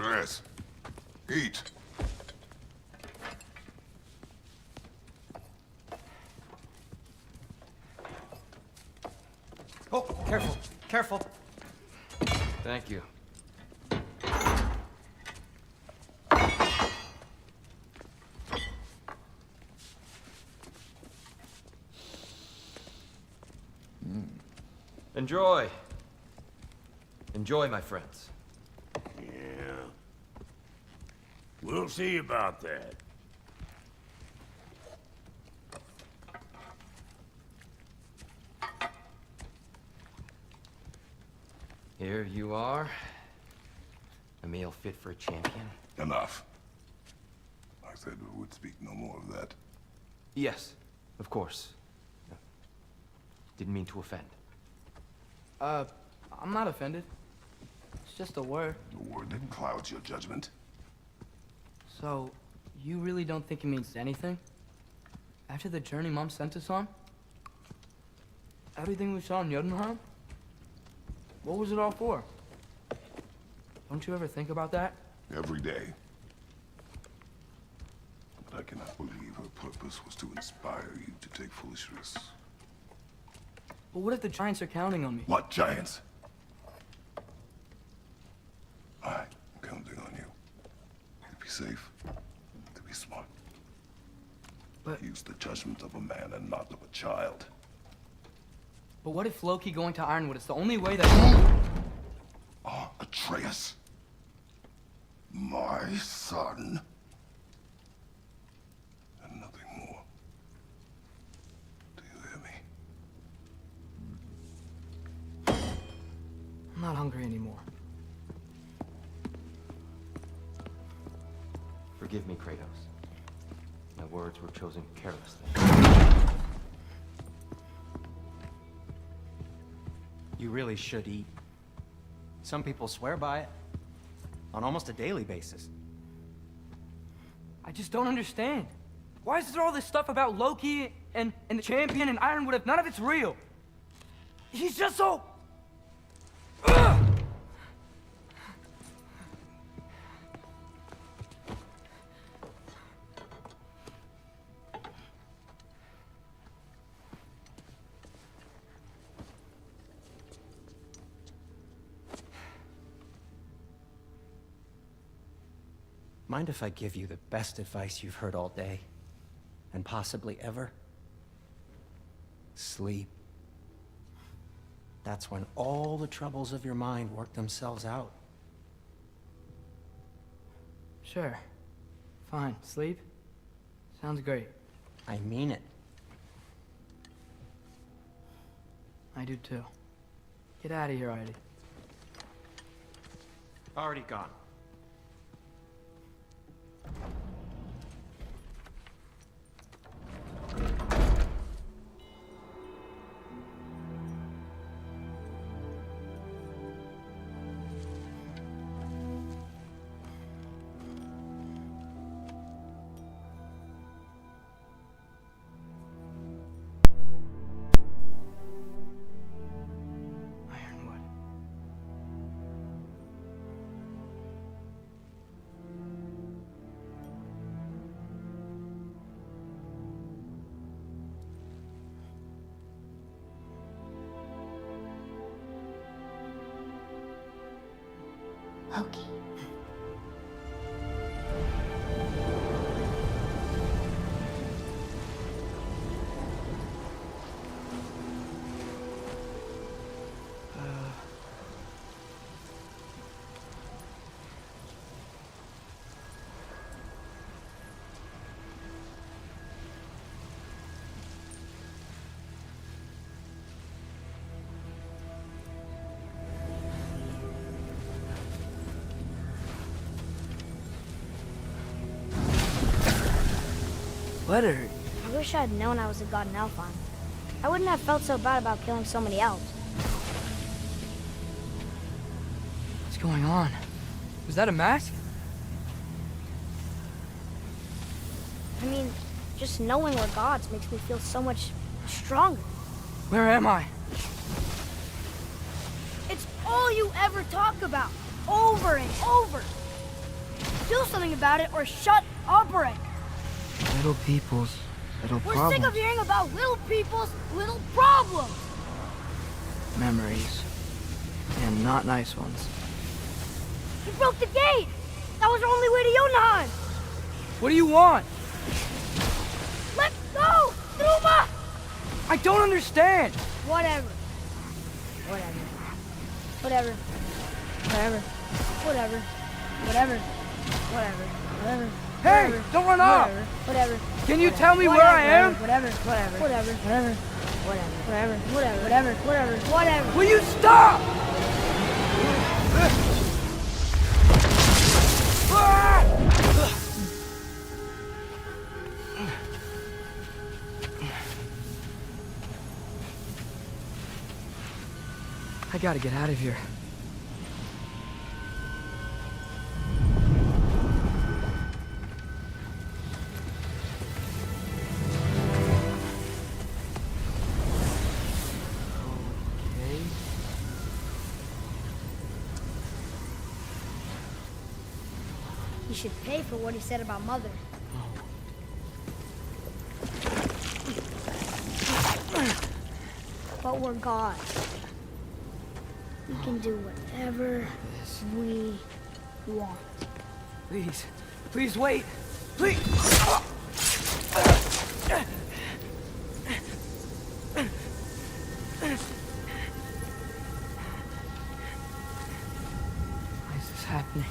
Atreus, eat. Oh, careful, careful. Thank you. Enjoy. Enjoy, my friends. Yeah. We'll see about that. Here you are. A meal fit for a champion. Enough. I said we would speak no more of that. Yes, of course. Didn't mean to offend. I'm not offended. It's just a word. The word that clouds your judgment. So, you really don't think it means anything? After the journey Mom sent us on? Everything we saw in Jotunheim? What was it all for? Don't you ever think about that? Every day. But I cannot believe her purpose was to inspire you to take foolish risks. But what if the Giants are counting on me? What Giants? I'm counting on you. To be safe. To be smart. But use the judgment of a man and not of a child. But what if Loki going to Ironwood is the only way that... Atreus. My son. And nothing more. Do you hear me? I'm not hungry anymore. Forgive me, Kratos. My words were chosen carelessly. You really should eat. Some people swear by it. On almost a daily basis. I just don't understand. Why is there all this stuff about Loki and the champion and Ironwood if none of it's real? He's just so... Mind if I give you the best advice you've heard all day? And possibly ever? Sleep. That's when all the troubles of your mind work themselves out. Sure. Fine. Sleep? Sounds great. I mean it. I do too. Get out of here, Heidi. Already gone. Loki. Let her. I wish I had known I was a god in Elfheim. I wouldn't have felt so bad about killing so many elves. What's going on? Was that a mask? I mean, just knowing we're gods makes me feel so much stronger. Where am I? It's all you ever talk about, over and over. Do something about it or shut up already. Little people's little We're problems. sick of hearing about little people's little problems. Memories. And not nice ones. You broke the gate. That was our only way to Jotunheim. What do you want? Let's go, Truma! I don't understand. Whatever. Whatever. Whatever. Whatever. Whatever. Whatever. Whatever. Whatever. Hey, Whatever. don't run off. Whatever. Can you Whatever. tell me where I am? Whatever. Whatever. Whatever. Whatever. Whatever. Whatever. Whatever. Whatever. Whatever. Will you stop? I gotta get out of here. Okay. He should pay for what he said about Mother. But we're gods. We can do whatever we want. Please. Please wait. Please. Why is this happening?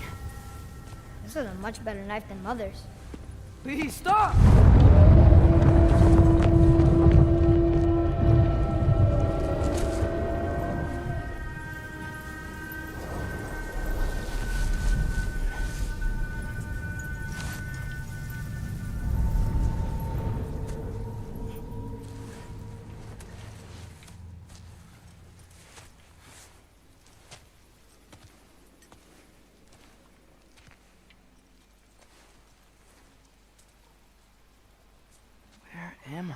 This is a much better knife than Mother's. Please stop! Where am I?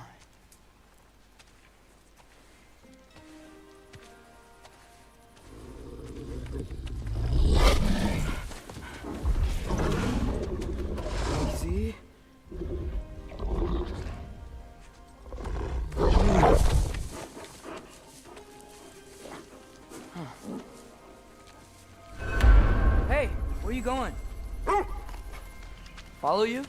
Easy. Hey, where you going? Follow you?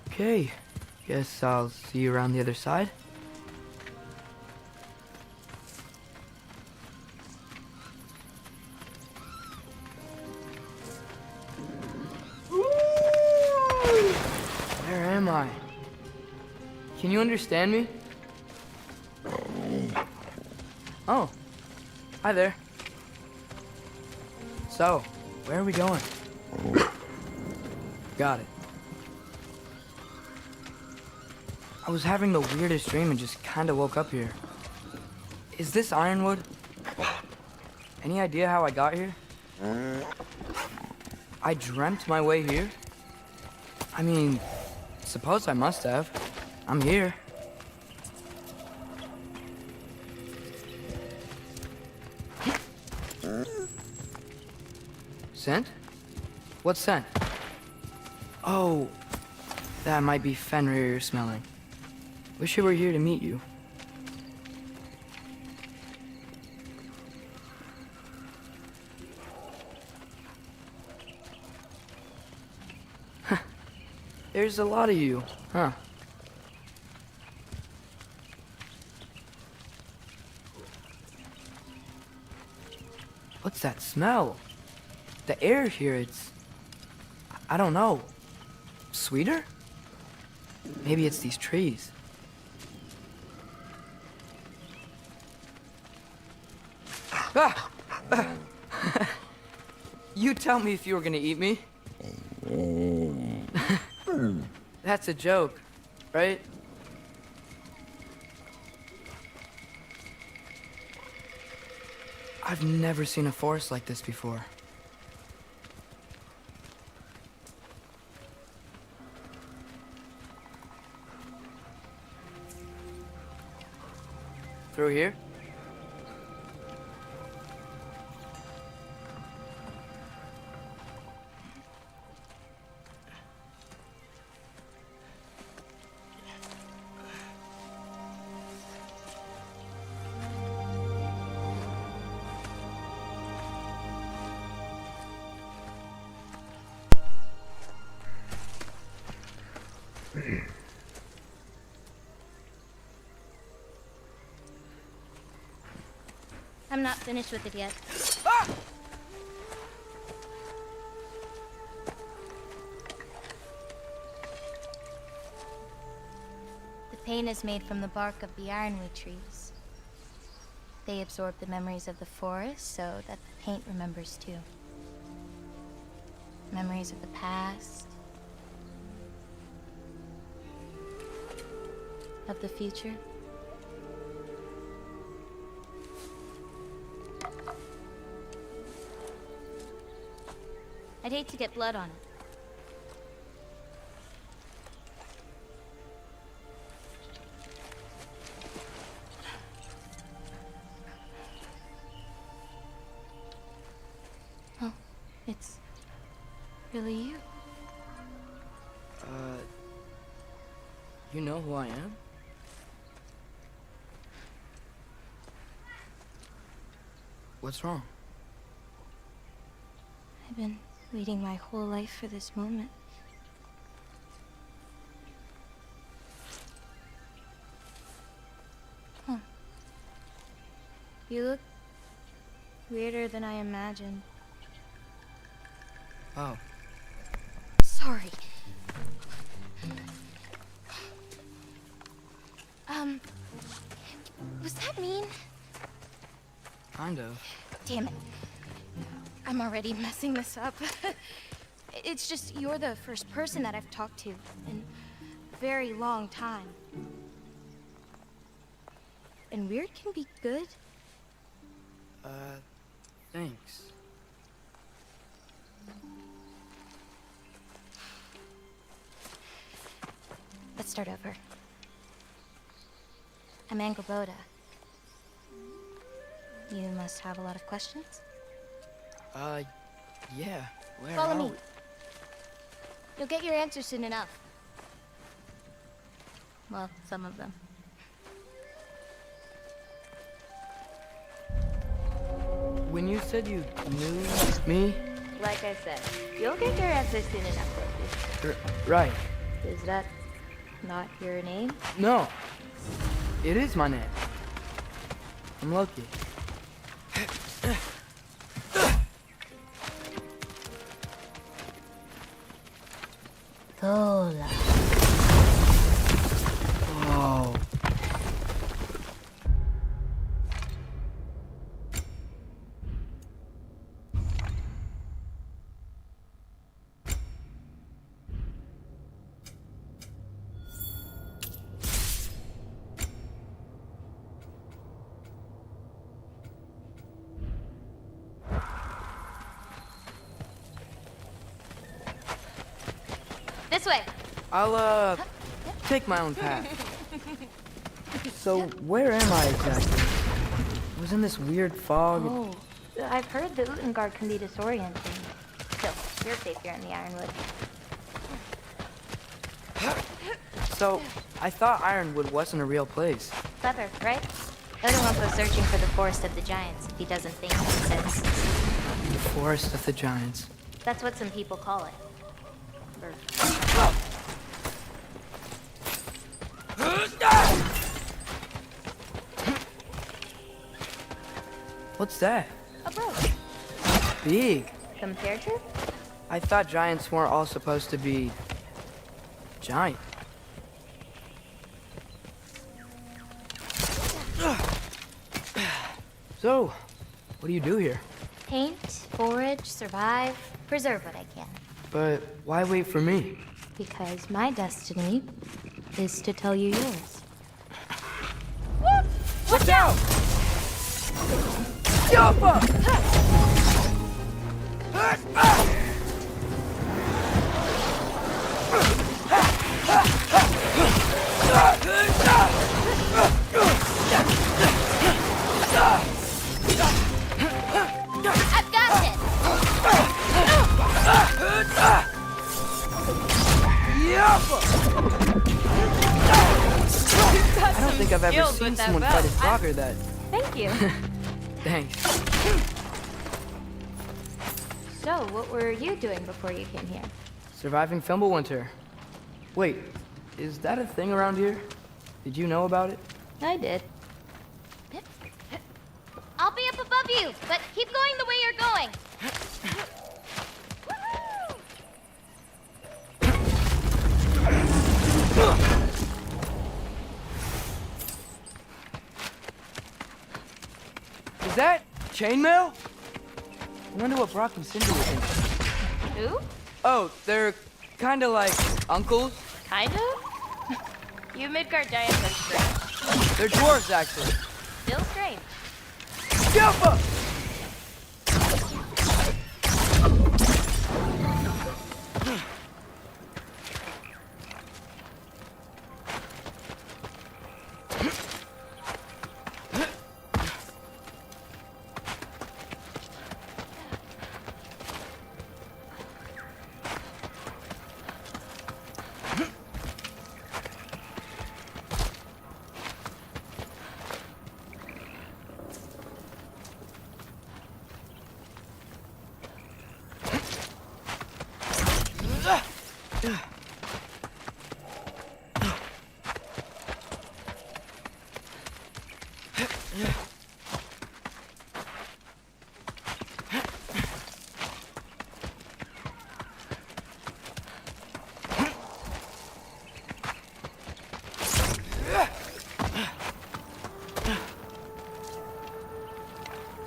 Okay, guess I'll see you around the other side. Where am I? Can you understand me? Oh, hi there. So, where are we going? Got it. I was having the weirdest dream and just kinda woke up here. Is this Ironwood? Any idea how I got here? I dreamt my way here? I mean, suppose I must have. I'm here. Scent? What scent? Oh, that might be Fenrir you're smelling. Wish I were here to meet you. There's a lot of you, huh? What's that smell? The air here, it's... I don't know. Sweeter? Maybe it's these trees. Ah! You tell me if you were gonna eat me. That's a joke, right? I've never seen a forest like this before. Through here? I'm not finished with it yet. The paint is made from the bark of the ironweed trees. They absorb the memories of the forest so that the paint remembers too. Memories of the past, of the future. I'd hate to get blood on it. Oh, it's really you. You know who I am? What's wrong? I've been waiting my whole life for this moment. Huh. You look weirder than I imagined. Oh. Sorry. Was that mean? Kind of. Damn it. I'm already messing this up. It's just you're the first person that I've talked to in a very long time. And weird can be good. Thanks. Let's start over. I'm Angelboda. You must have a lot of questions? Yeah. Where Follow are me. we? You'll get your answers soon enough. Well, some of them. When you said you knew me? Like I said, you'll get your answers soon enough, Loki. Right. Is that not your name? No. It is my name. I'm Loki. Tola. Oh. This way. I'll, take my own path. So, where am I exactly? I was in this weird fog. Oh, I've heard the Utengard can be disorienting. Still, you're safe here in the Ironwood. So, I thought Ironwood wasn't a real place. Clever, right? Odin won't go searching for the Forest of the Giants if he doesn't think it makes sense. The Forest of the Giants. That's what some people call it. Or... What's that? A boat. Big. Compared to? I thought giants weren't all supposed to be... giant. So, what do you do here? Paint, forage, survive, preserve what I can. But why wait for me? Because my destiny is to tell you yours. Watch out! Yappa! I've got this! I don't think I've ever seen someone fight a frogger that... Thank you. Thanks. So, what were you doing before you came here? Surviving Fimbulwinter. Wait, is that a thing around here? Did you know about it? I did. I'll be up above you, but keep going the way you're going. Is that chainmail? I wonder what Brock and Cindy were thinking. Who? Oh, they're kinda like uncles. Kind of? You Midgard giants are strange. They're dwarves, actually. Still strange. Jump!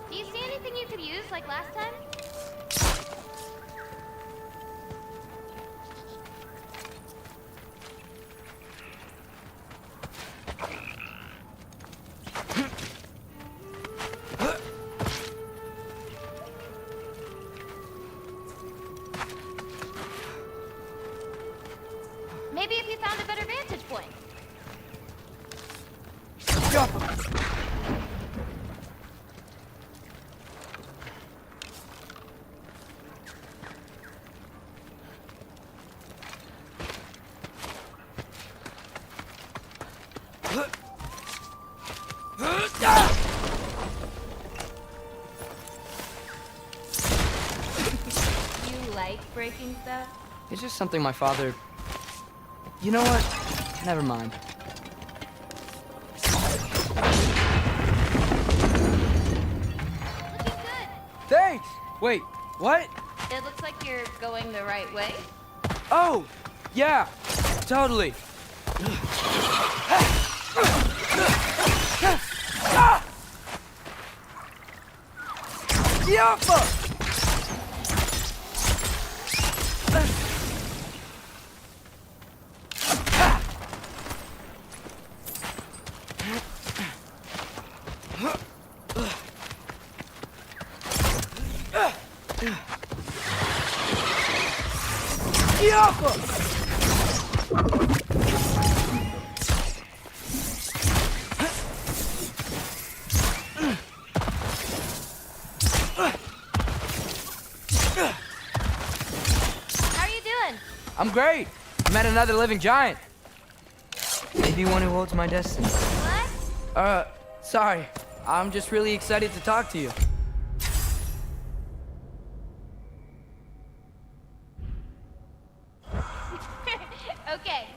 Do you see anything you could use like last time? Maybe if you found a better vantage point. You like breaking stuff? It's just something my father... You know what? Never mind. Looking good. Thanks! Wait, what? It looks like you're going the right way. Oh! Yeah! Totally! Yappa! How are you doing? I'm great! Met another living giant. Maybe one who holds my destiny. What? Sorry. I'm just really excited to talk to you. Okay.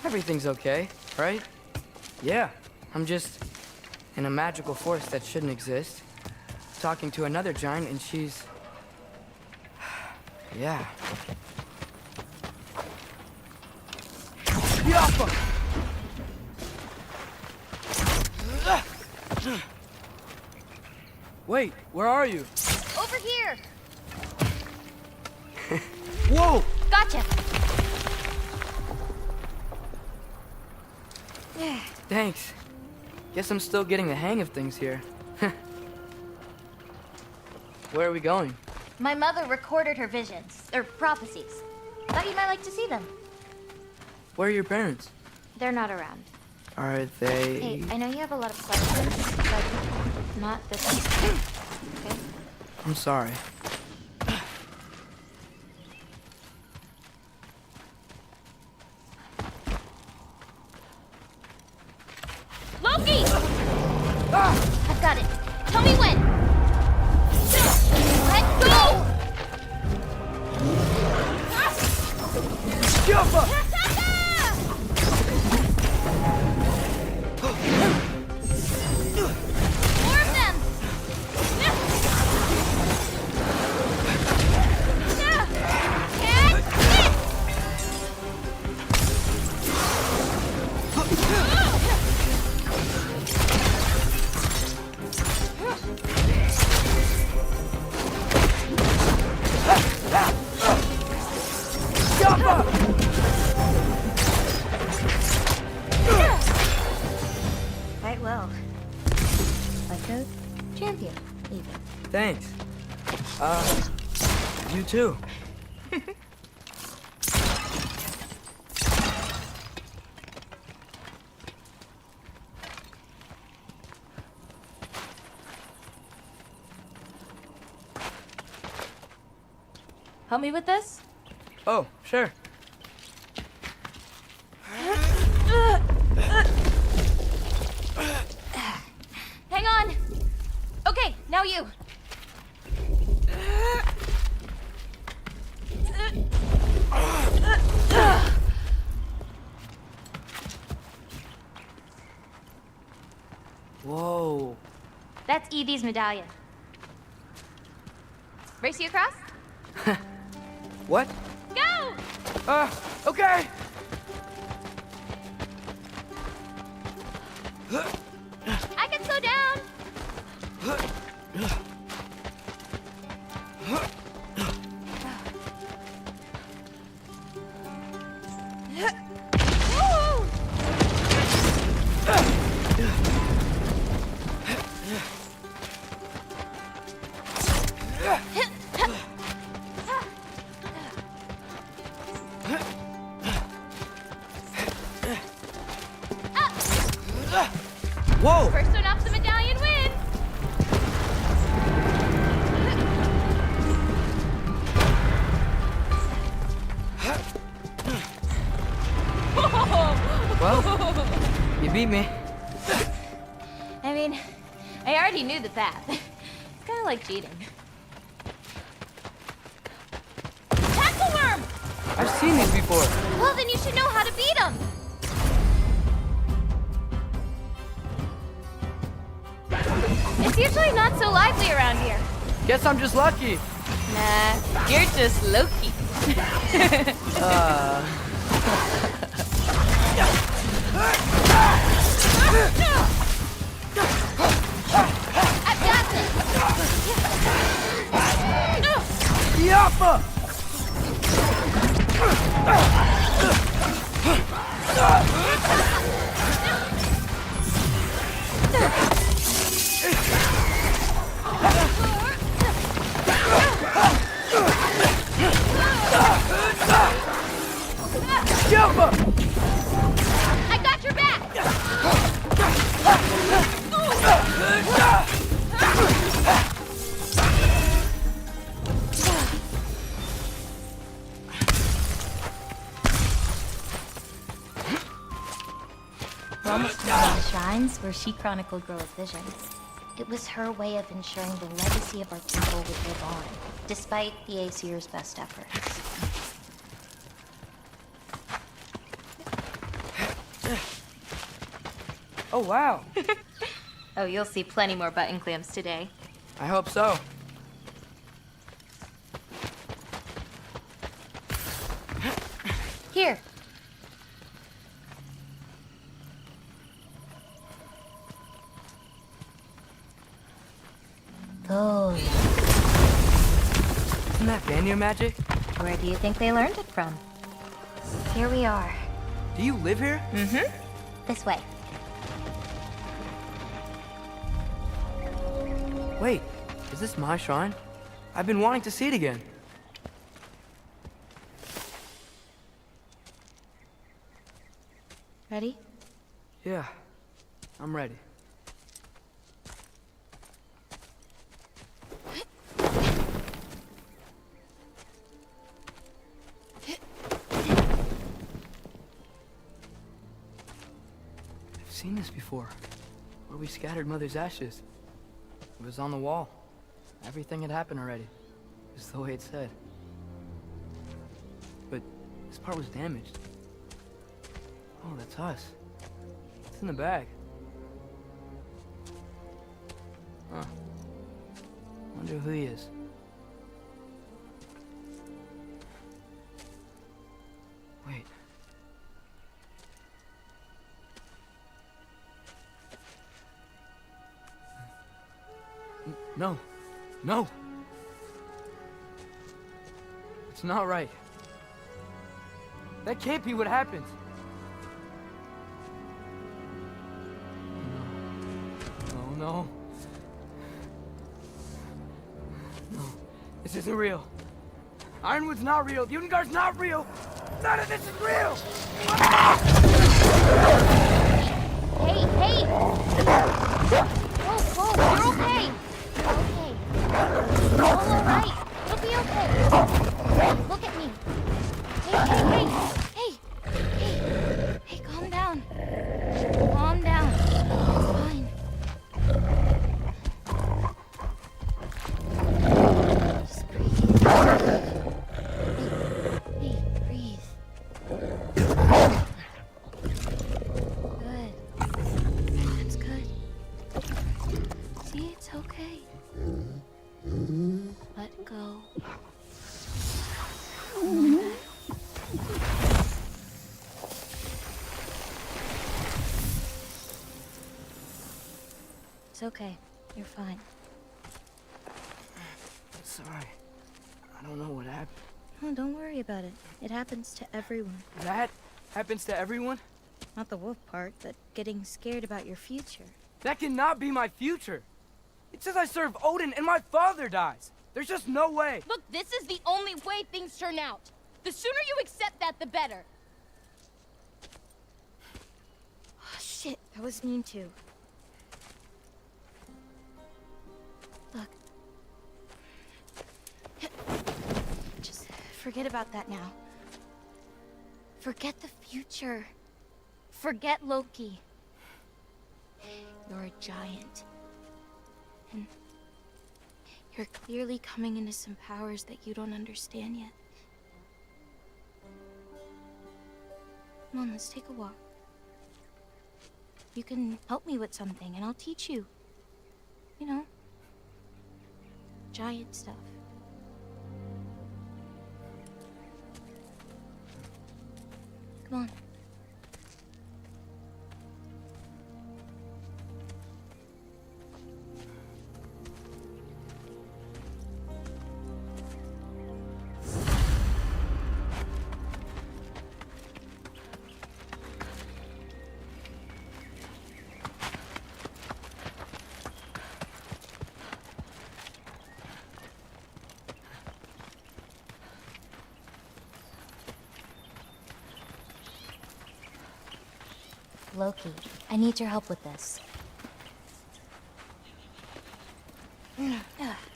Everything's okay, right? Yeah, I'm just in a magical force that shouldn't exist. Talking to another giant and she's... Yeah. Yappa! Wait, where are you? Over here. Whoa! Gotcha. Thanks. Guess I'm still getting the hang of things here. Where are we going? My mother recorded her visions, or prophecies. Thought you might like to see them. Where are your parents? They're not around. Are they... Hey, I know you have a lot of questions, but not this one. Okay? I'm sorry. Loki! I've got it. Tell me when. Let go! More of them! Quite well. Like a champion, even. Thanks. You too. Help me with this? Oh, sure. Hang on! Okay, now you! Whoa. That's Edie's medallion. Race you across? What? Go! Okay. I can slow down! Woo! Whoa! First one off the medallion wins! Well, you beat me. I mean, I already knew the path. It's kind of like cheating. Tackle worm! I've seen these before. Well, then you should know how to beat them. It's usually not so lively around here. Guess I'm just lucky. Nah, you're just Loki. I've got this. Yappa! Yappa! I got your back. We're almost to the shrines where she chronicled Girl's visions. It was her way of ensuring the legacy of our people would live on, despite the Aesir's best efforts. Oh, wow. Oh, you'll see plenty more button clams today. I hope so. Here. Gold. Isn't that Thankyou magic? Where do you think they learned it from? Here we are. Do you live here? Mm-hmm. This way. Wait, is this my shrine? I've been wanting to see it again. Ready? Yeah, I'm ready. I've seen this before, where we scattered Mother's ashes. It was on the wall. Everything had happened already, just the way it said. But this This part was damaged. Oh, that's us. It's in the bag. Huh. Wonder who he is. Wait. No. No! It's not right. That can't be what happened. No. No. No. This isn't real. Ironwood's not real. The Ungar's not real. None of this is real! Hey, hey! Whoa, you're okay! You're alright. It'll be okay. Look at me. Hey, calm down. Calm down. It's fine. Just breathe. Hey, breathe. Good. That's good. See, it's okay. Let go. It's okay. You're fine. Sorry. I don't know what happened. Oh, don't worry about it. It happens to everyone. That happens to everyone? Not the wolf part, but getting scared about your future. That cannot be my future. It says I serve Odin and my father dies. There's just no way. Look, this is the only way things turn out. The sooner you accept that, the better. Oh, shit, that was mean too. Look. Just forget about that now. Forget the future. Forget Loki. You're a giant. And you're clearly coming into some powers that you don't understand yet. Come on, let's take a walk. You can help me with something, and I'll teach you. You know, giant stuff. Come on. Loki, I need your help with this.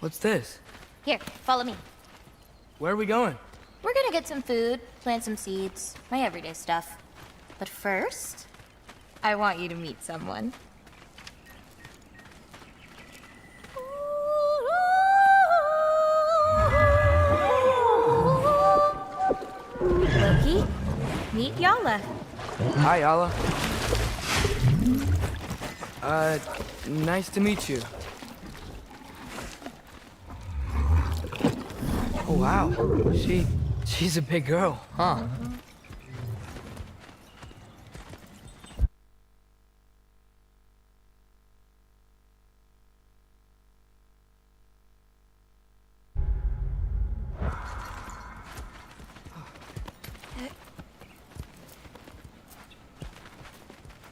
What's this? Here, follow me. Where are we going? We're gonna get some food, plant some seeds, my everyday stuff. But first, I want you to meet someone. Loki, meet Yala. Hi, Yala. Nice to meet you. Oh, wow. She's a big girl, huh?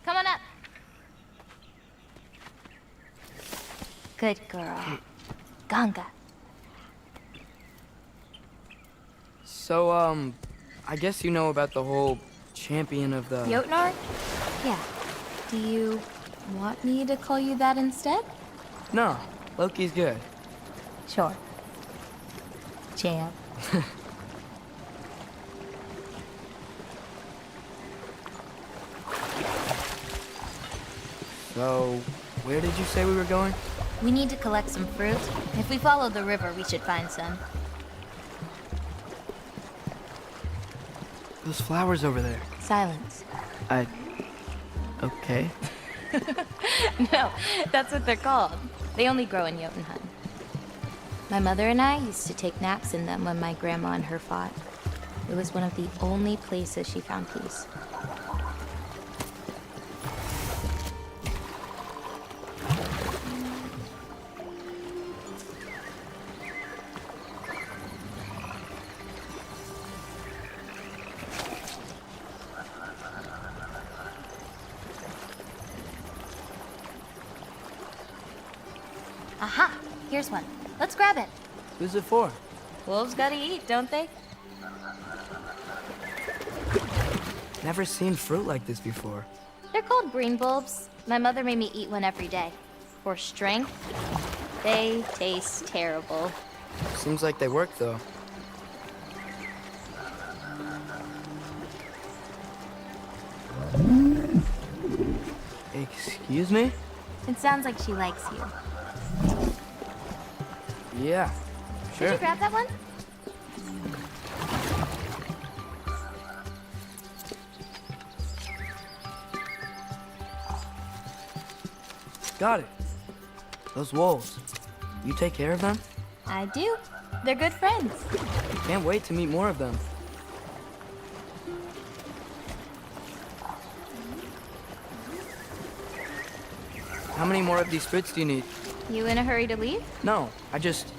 Come on up. Good girl. Ganga. So, I guess you know about the whole champion of the... Jotnar? Yeah. Do you want me to call you that instead? No, Loki's good. Sure. Champ. So, where did you say we were going? We need to collect some fruit. If we follow the river, we should find some. Those flowers over there. Silence. Okay. No, that's what they're called. They only grow in Jotunheim. My mother and I used to take naps in them when my grandma and her fought. It was one of the only places she found peace. Aha! Here's one. Let's grab it. Who's it for? Wolves gotta eat, don't they? Never seen fruit like this before. They're called green bulbs. My mother made me eat one every day. For strength, they taste terrible. Seems like they work, though. Excuse me? It sounds like she likes you. Yeah, sure. Did you grab that one? Got it. Those wolves. You take care of them? I do. They're good friends. Can't wait to meet more of them. How many more of these fruits do you need? You in a hurry to leave? No, I just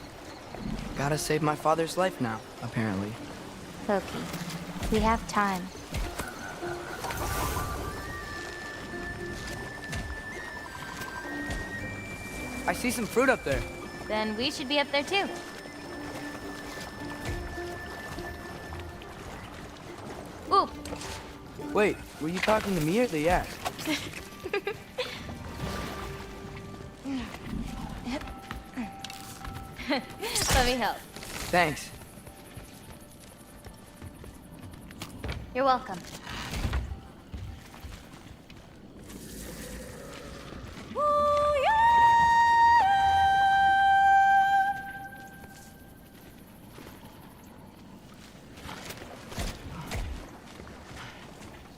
gotta save my father's life now, apparently. Loki, we have time. I see some fruit up there. Then we should be up there too. Ooh. Wait, were you talking to me or the yak? Let me help. Thanks. You're welcome.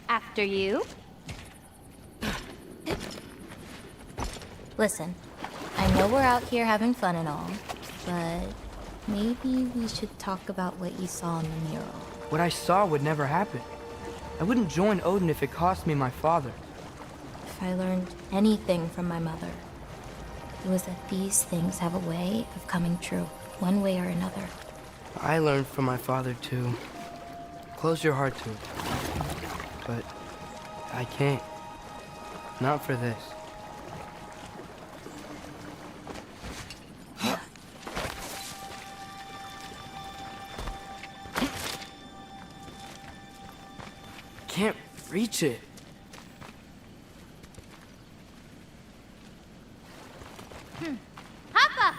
After you. Listen, I know we're out here having fun and all, but maybe we should talk about what you saw in the mural. What I saw would never happen. I wouldn't join Odin if it cost me my father. If I learned anything from my mother, it was that these things have a way of coming true, one way or another. I learned from my father too. Close your heart to it. But I can't. Not for this. Can't reach it. Hoppa!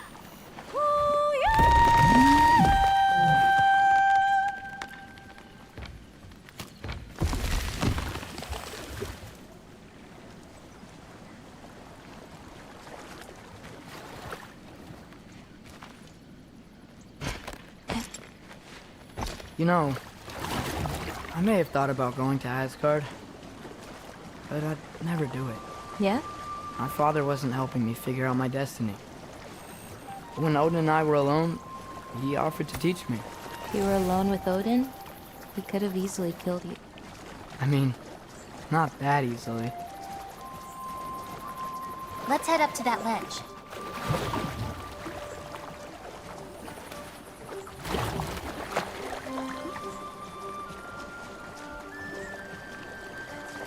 You know, I may have thought about going to Asgard, but I'd never do it. Yeah? My father wasn't helping me figure out my destiny. When Odin and I were alone, he offered to teach me. You were alone with Odin? He could have easily killed you. I mean, not that easily. Let's head up to that ledge.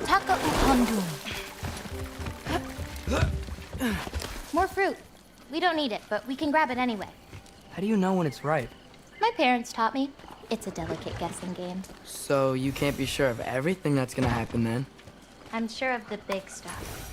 Taka upondum. More fruit. We don't need it, but we can grab it anyway. How do you know when it's ripe? My parents taught me. It's a delicate guessing game. So you can't be sure of everything that's gonna happen then? I'm sure of the big stuff.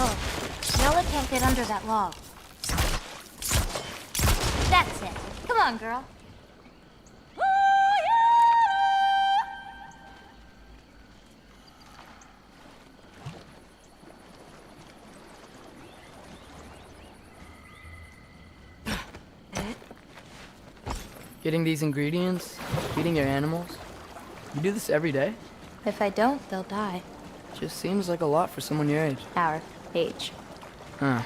Oh, Nella can't get under that log. That's it. Come on, girl. Getting these ingredients, feeding your animals. You do this every day? If I don't, they'll die. Just seems like a lot for someone your age. Our age. Huh.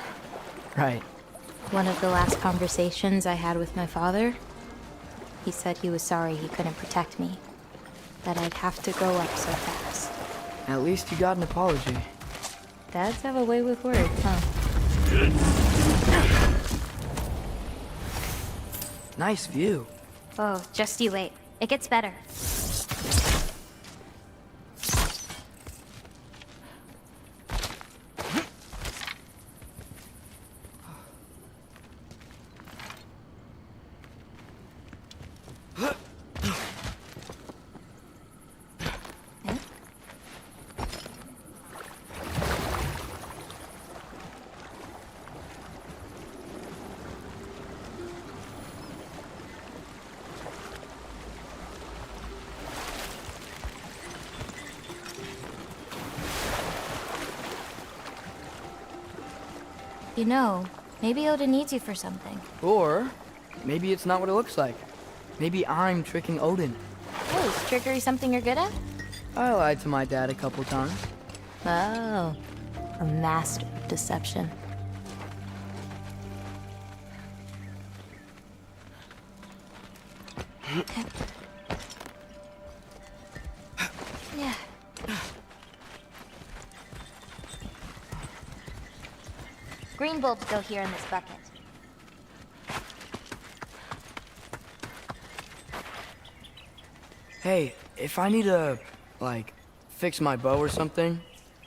Right. One of the last conversations I had with my father, he said he was sorry he couldn't protect me. That I'd have to grow up so fast. At least you got an apology. Dads have a way with words, huh? Nice view. Oh, just you wait. It gets better. You know, maybe Odin needs you for something. Or maybe it's not what it looks like. Maybe I'm tricking Odin. Oh, is trickery something you're good at? I lied to my dad a couple times. Oh, a master of deception. Yeah. Green bulbs go here in this bucket. Hey, if I need to, like, fix my bow or something,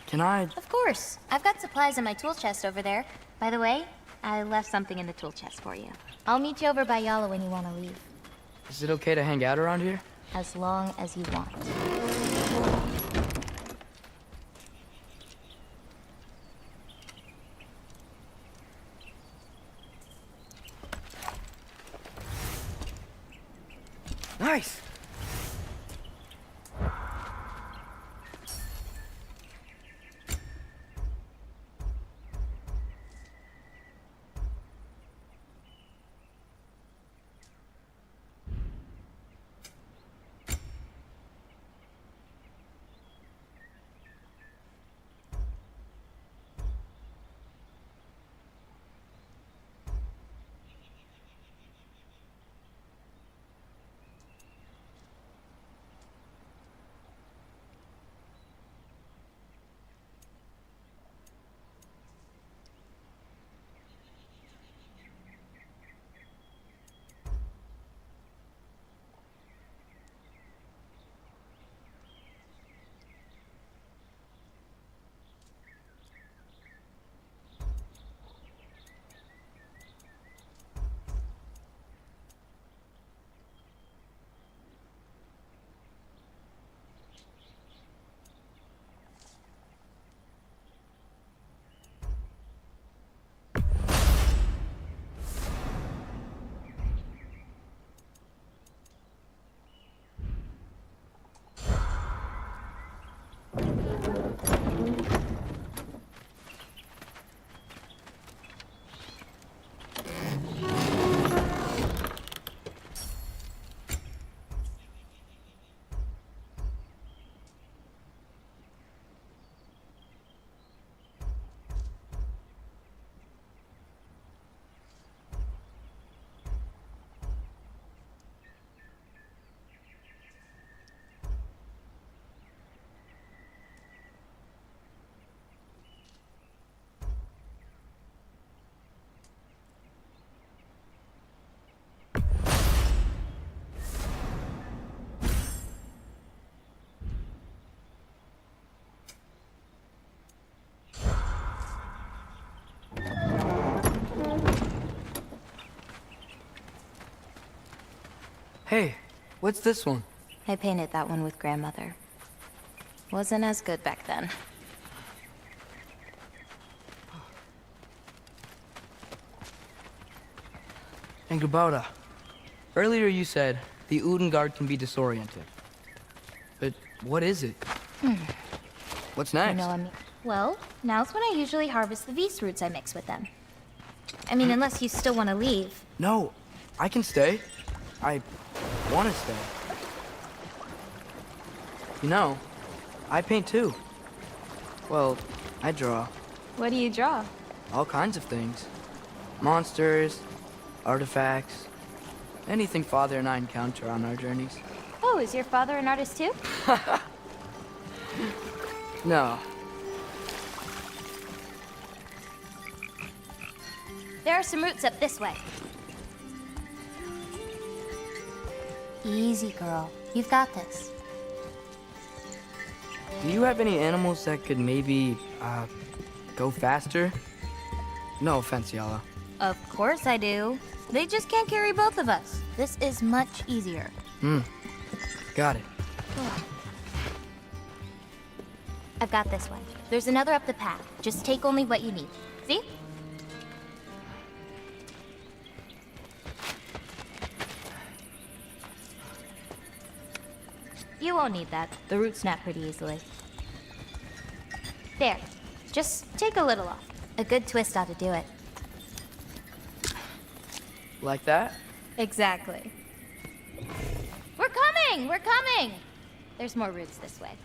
can I? Of course. I've got supplies in my tool chest over there. By the way, I left something in the tool chest for you. I'll meet you over by Yala when you want to leave. Is it okay to hang out around here? As long as you want. Nice! Hey, what's this one? I painted that one with grandmother. Wasn't as good back then. And Gabauda, earlier you said the Udengard can be disoriented. But what is it? What's next? Well, now's when I usually harvest the Vis roots I mix with them. I mean, unless you still want to leave. No, I can stay. I want to stay. You know, I paint too. Well, I draw. What do you draw? All kinds of things. Monsters, artifacts, anything Father and I encounter on our journeys. Oh, is your father an artist too? No. There are some roots up this way. Easy, girl. You've got this. Do you have any animals that could maybe, go faster? No offense, Yala. Of course I do. They just can't carry both of us. This is much easier. Got it. I've got this one. There's another up the path. Just take only what you need. See? You won't need that. The roots snap pretty easily. There. Just take a little off. A good twist ought to do it. Like that? Exactly. We're coming! We're coming! There's more roots this way.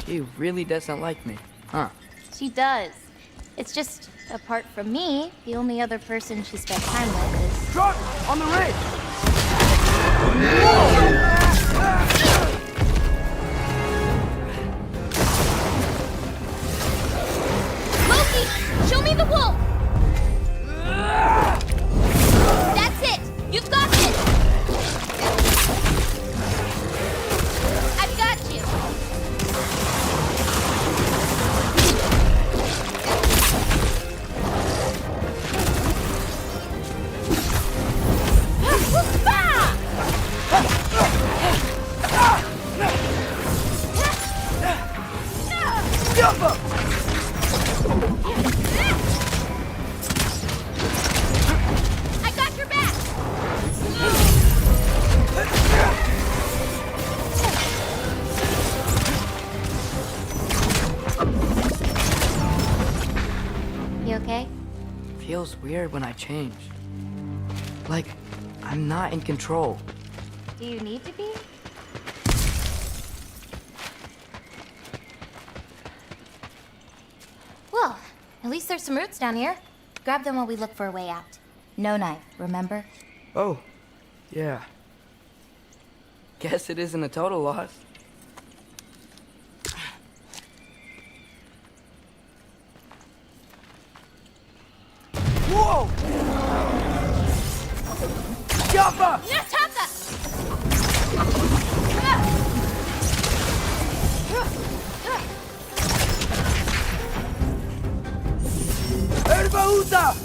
She really doesn't like me, huh? She does. It's just, apart from me, the only other person she spent time with is... Truck! On the ridge! Loki! Show me the wolf! That's it! You've got this! I've got you! I got your back! You okay? Feels weird when I change. Like, I'm not in control. Do you need to be? Well, at least there's some roots down here. Grab them while we look for a way out. No knife, remember? Oh, yeah. Guess it isn't a total loss. Whoa! Jumper! Nataka! Erbaúta!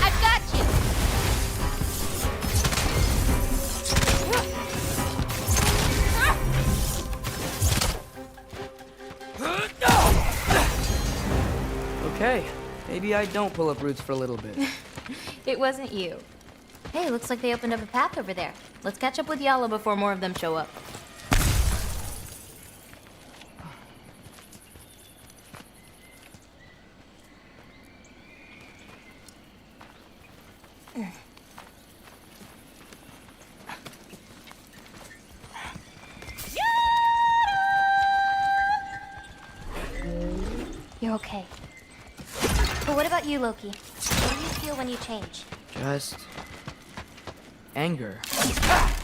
I've got you! Okay, maybe I don't pull up roots for a little bit. It wasn't you. Hey, looks like they opened up a path over there. Let's catch up with Yala before more of them show up. You're okay. But what about you, Loki? What do you feel when you change? Just... anger.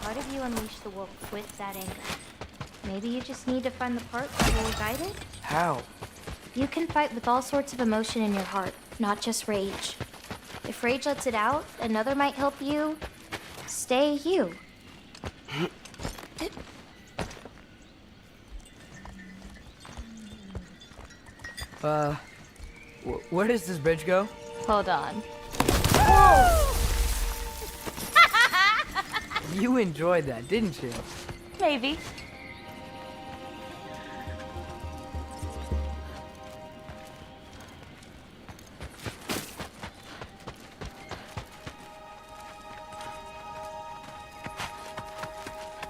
Part of you unleashed the wolf with that anger. Maybe you just need to find the part that will guide it? How? You can fight with all sorts of emotion in your heart, not just rage. If rage lets it out, another might help you stay you. Where does this bridge go? Hold on. Whoa! You enjoyed that, didn't you? Maybe.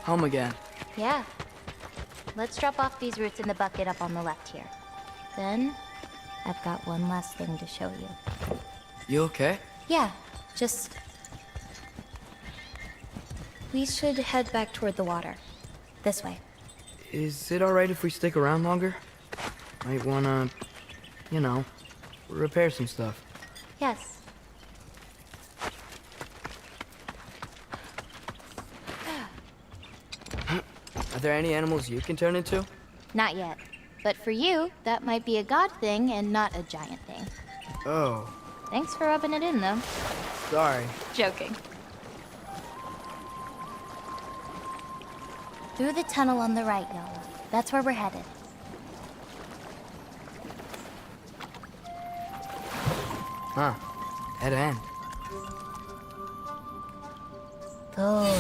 Home again. Yeah. Let's drop off these roots in the bucket up on the left here. Then, I've got one last thing to show you. You okay? Yeah, just... We should head back toward the water. This way. Is it alright if we stick around longer? Might wanna, you know, repair some stuff. Yes. Are there any animals you can turn into? Not yet. But for you, that might be a god thing and not a giant thing. Oh. Thanks for rubbing it in, though. Sorry. Joking. Through the tunnel on the right, y'all. That's where we're headed. Huh. Dead end. Oh.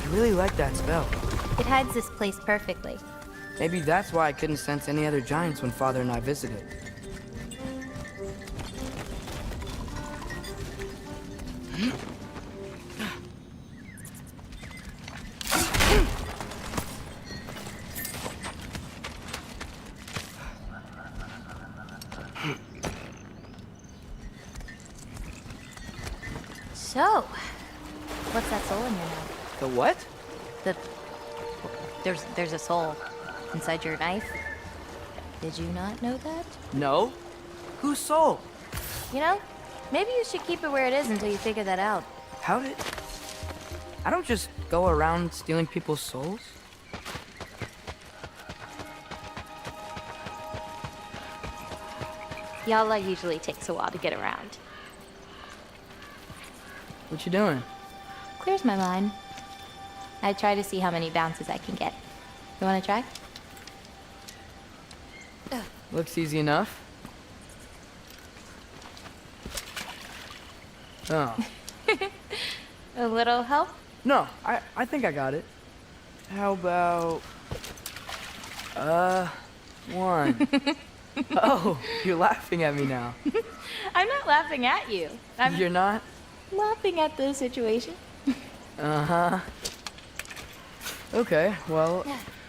I really like that spell. It hides this place perfectly. Maybe that's why I couldn't sense any other giants when Father and I visited. So, what's that soul in your knife? The what? There's a soul inside your knife. Did you not know that? No. Whose soul? You know, maybe you should keep it where it is until you figure that out. How did... I don't just go around stealing people's souls. Yalla usually takes a while to get around. What you doing? Clears my mind. I try to see how many bounces I can get. You wanna try? Looks easy enough. Oh. A little help? No, I think I got it. How about... one. Oh, you're laughing at me now. I'm not laughing at you. You're not? Laughing at the situation. Uh-huh. Okay, well,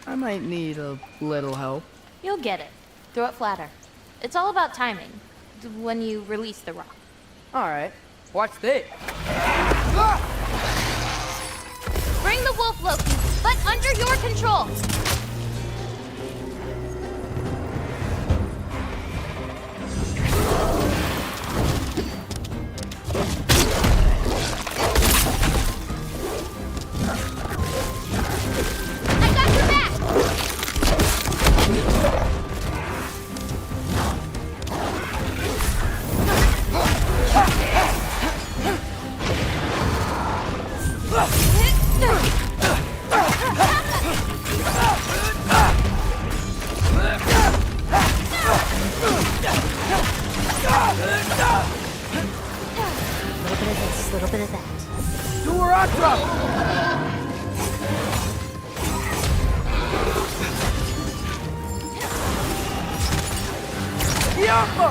I might need a little help. You'll get it. Throw it flatter. It's all about timing. When you release the rock. Alright. Watch this. Bring the wolf, Loki, but under your control. Little bit of that. Duratra! Yappa!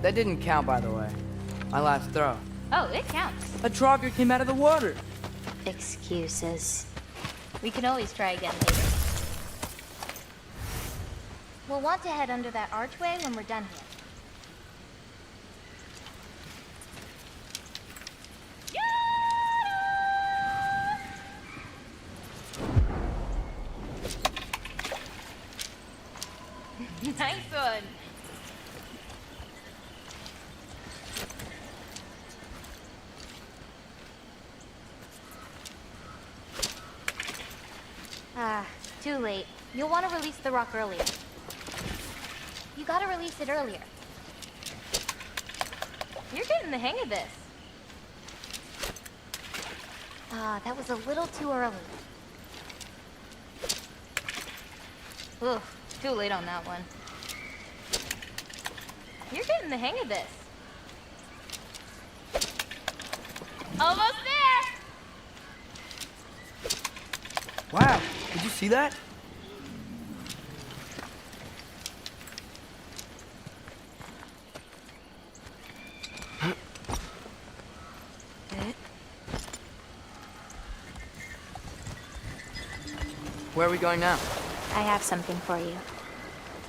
That didn't count, by the way. My last throw. Oh, it counts. A Trogger came out of the water. Excuses. We can always try again later. We'll want to head under that archway when we're done here. Nice one. Too late. You'll want to release the rock earlier. You gotta release it earlier. You're getting the hang of this. That was a little too early. Oof, too late on that one. You're getting the hang of this. Almost there! Wow, did you see that? Where are we going now? I have something for you.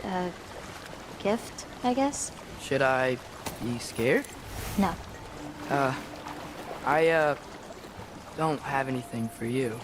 A gift, I guess? Should I be scared? No. I don't have anything for you.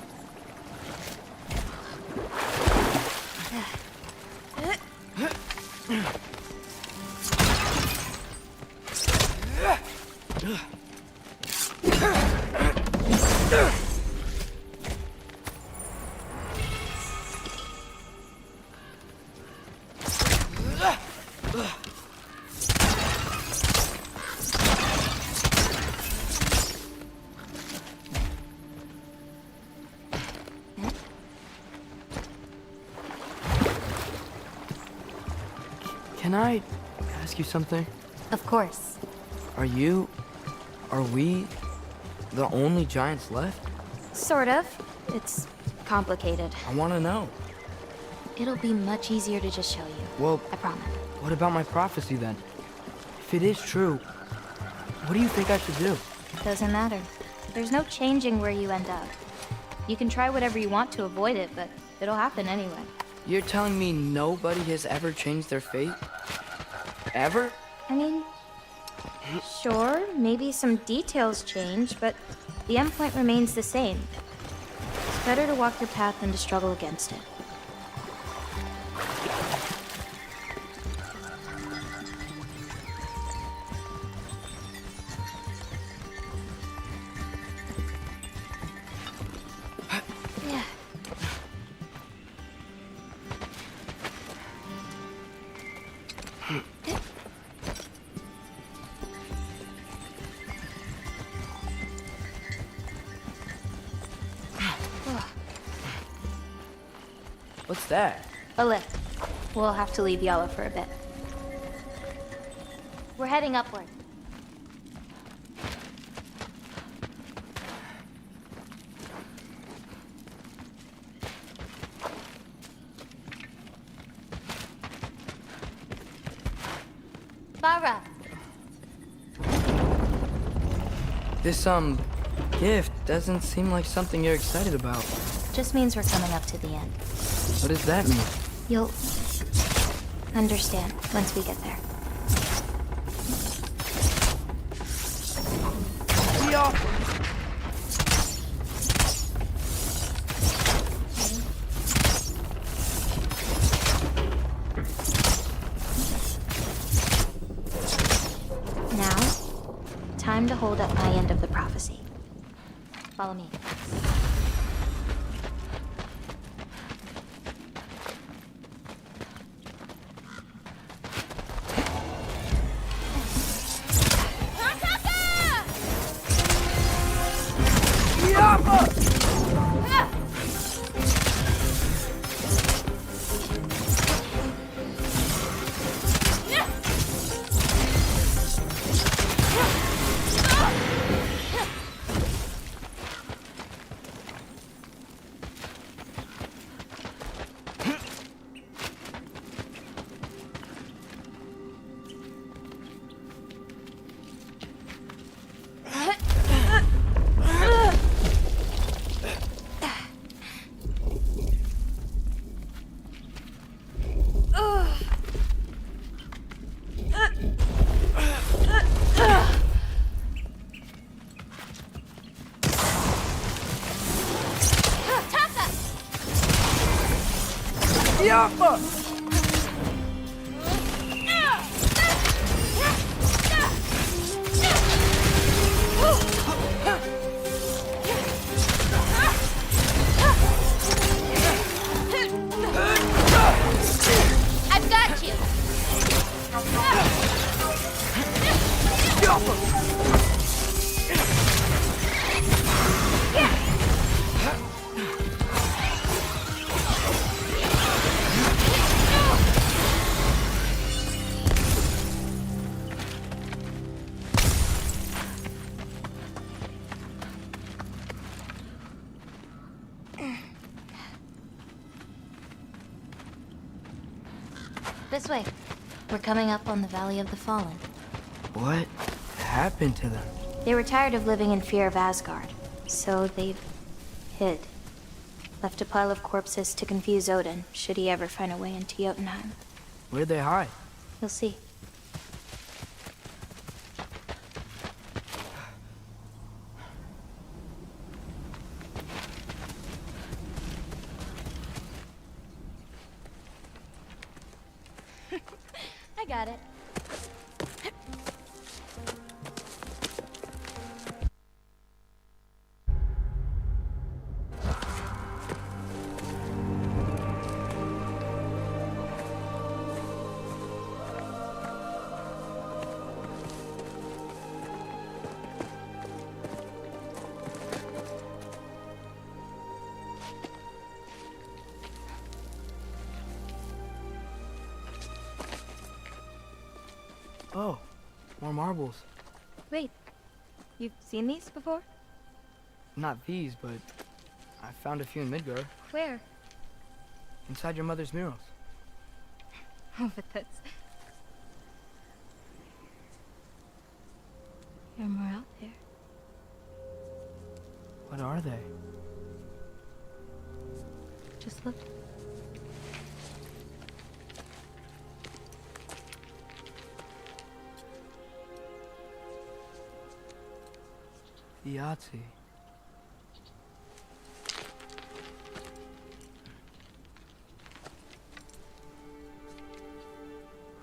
Can I ask you something? Of course. Are we the only giants left? Sort of. It's complicated. I want to know. It'll be much easier to just show you. Well, I promise. What about my prophecy then? If it is true, what do you think I should do? Doesn't matter. There's no changing where you end up. You can try whatever you want to avoid it, but it'll happen anyway. You're telling me nobody has ever changed their fate? Ever? I mean, sure, maybe some details change, but the endpoint remains the same. It's better to walk your path than to struggle against it. What's that? A lift. We'll have to leave Yala for a bit. We're heading upward. Farah! This, gift doesn't seem like something you're excited about. Just means we're coming up to the end. What does that mean? You'll understand once we get there. Now, time to hold up my end of the prophecy. Follow me. I've got you! This way. We're coming up on the Valley of the Fallen. What happened to them? They were tired of living in fear of Asgard, so they've hid. Left a pile of corpses to confuse Odin, should he ever find a way into Jotunheim. Where'd they hide? You'll see. I got it. Oh, more marbles. Wait, you've seen these before? Not these, but I found a few in Midgard. Where? Inside your mother's murals. Oh, but that's... There are more out there. What are they? Just look. Yahtzee.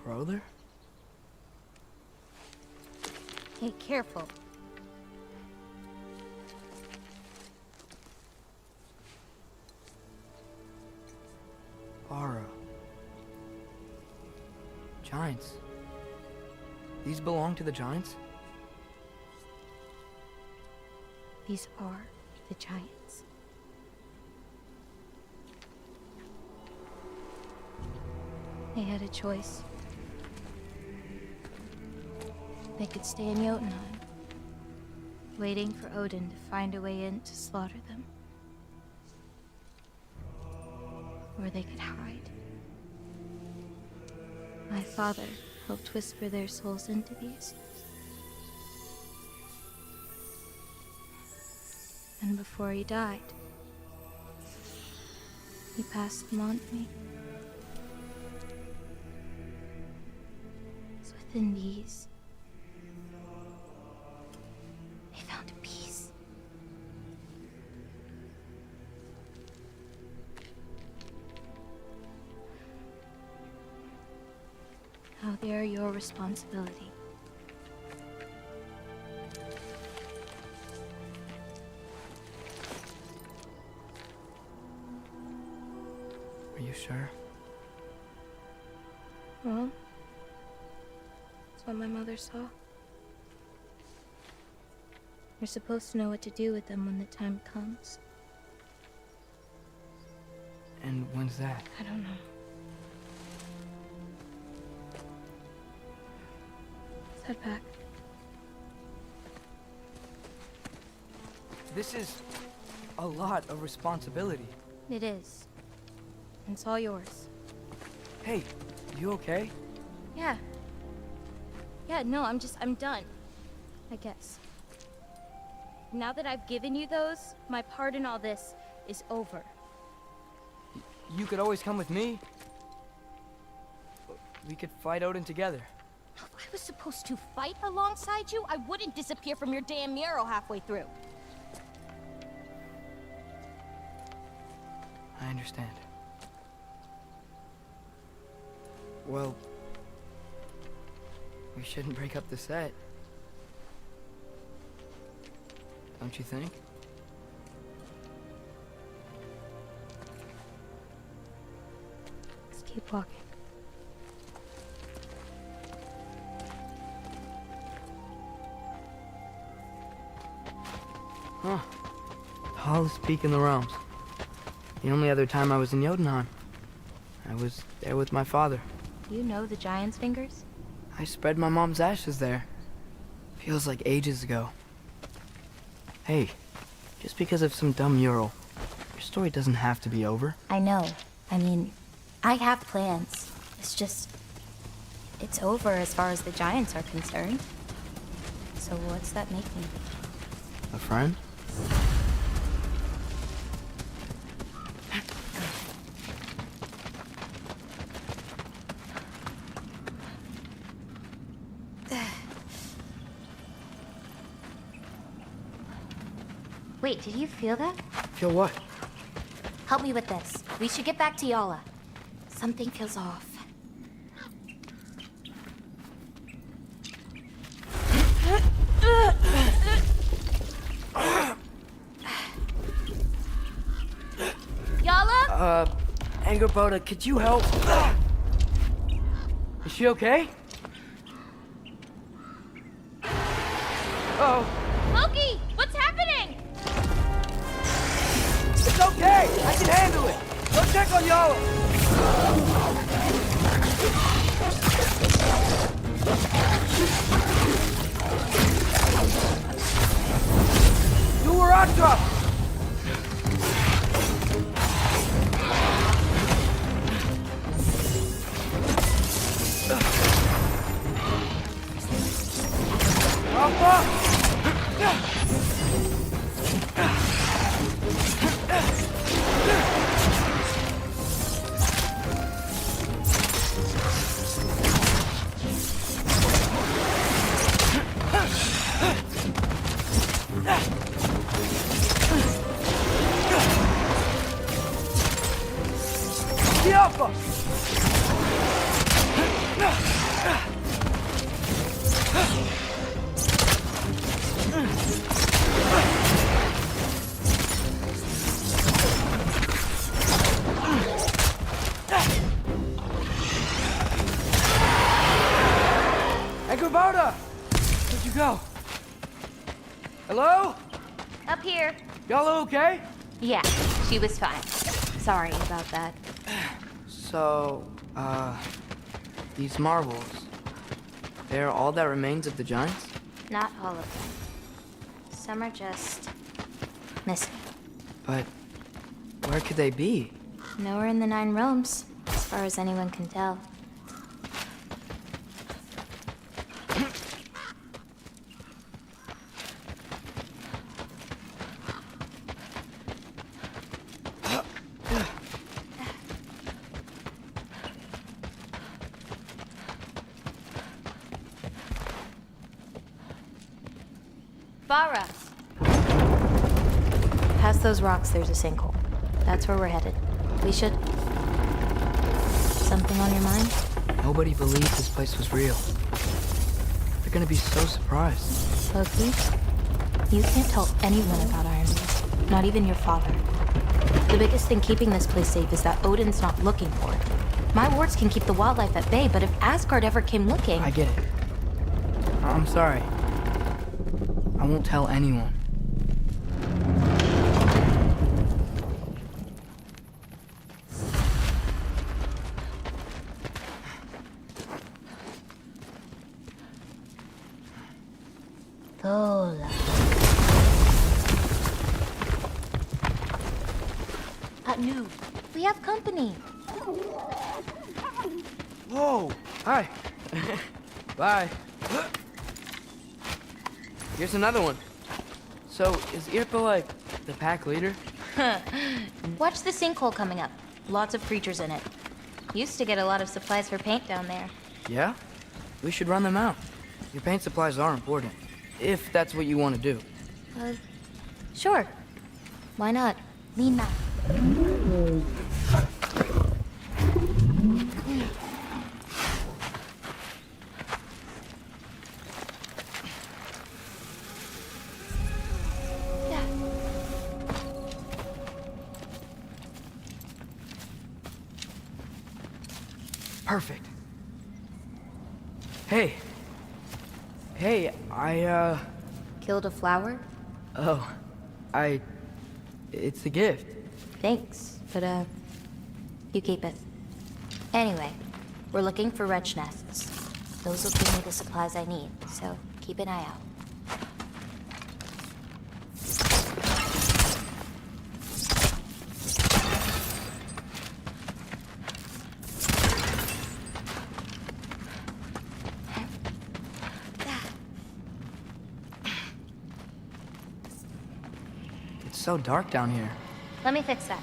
Brother? Hey, careful. Ara. Giants. These belong to the giants? These are the giants. They had a choice. They could stay in Jotunheim, waiting for Odin to find a way in to slaughter them. Or they could hide. My father helped whisper their souls into these. And before he died, he passed them on to me. So within these, they found a peace. Now they are your responsibility. Are you sure? Well, that's what my mother saw. You're supposed to know what to do with them when the time comes. And when's that? I don't know. Let's head back. This is a lot of responsibility. It is. And it's all yours. Hey, you okay? Yeah. Yeah, no, I'm done. I guess. Now that I've given you those, my part in all this is over. You could always come with me. We could fight Odin together. If I was supposed to fight alongside you, I wouldn't disappear from your damn mural halfway through. I understand. Well, we shouldn't break up the set. Don't you think? Let's keep walking. Huh. Tallest peak in the realms. The only other time I was in Jotunheim, I was there with my father. You know the Giant's Fingers? I spread my mom's ashes there. Feels like ages ago. Hey, just because of some dumb mural, your story doesn't have to be over. I know. I mean, I have plans. It's just... it's over as far as the Giants are concerned. So what's that make me? A friend? Wait, did you feel that? Feel what? Help me with this. We should get back to Yala. Something feels off. Yala? Angerboda, could you help? Is she okay? Oh. Loki, what's happening? It's okay! I can handle it! Go check on Yala! Do a rock drop! Angerboda! Where'd you go? Hello? Up here. Y'all okay? Yeah, she was fine. Sorry about that. So, these marbles, they're all that remains of the Giants? Not all of them. Some are just... missing. But where could they be? Nowhere in the 9 realms, as far as anyone can tell. Bara! Past those rocks, there's a sinkhole. That's where we're headed. We should... Something on your mind? Nobody believed this place was real. They're gonna be so surprised. Loki, you can't tell anyone about Ironwood. Not even your father. The biggest thing keeping this place safe is that Odin's not looking for it. My wards can keep the wildlife at bay, but if Asgard ever came looking... I get it. I'm sorry. I won't tell anyone. Lola. Anu, we have company. Whoa! Hi. Bye. Here's another one. So, is Irpa like the pack leader? Watch the sinkhole coming up. Lots of creatures in it. Used to get a lot of supplies for paint down there. Yeah? We should run them out. Your paint supplies are important. If that's what you want to do. Sure. Why not? Lina. Perfect. Hey. Hey, Killed a flower? Oh, it's a gift. Thanks, but you keep it. Anyway, we're looking for wretch nests. Those will give me the supplies I need, so keep an eye out. It's so dark down here. Let me fix that.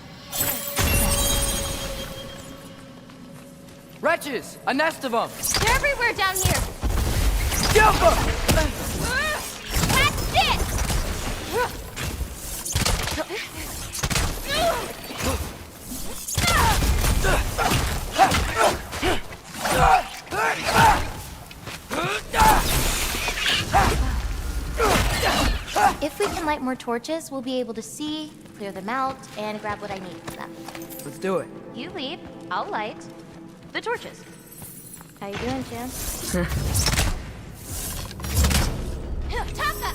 Wretches! A nest of them! They're everywhere down here! Jump them! Catch this! If we can light more torches, we'll be able to see, clear them out, and grab what I need from them. Let's do it. You lead, I'll light the torches. How you doing, Chance? Taka!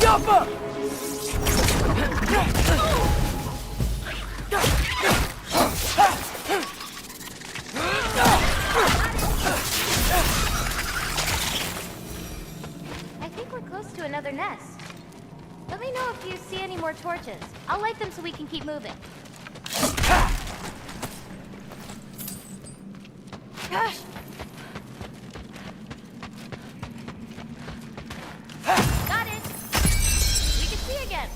Jumper! I think we're close to another nest. Let me know if you see any more torches. I'll light them so we can keep moving. Gosh! Got it! We can see again!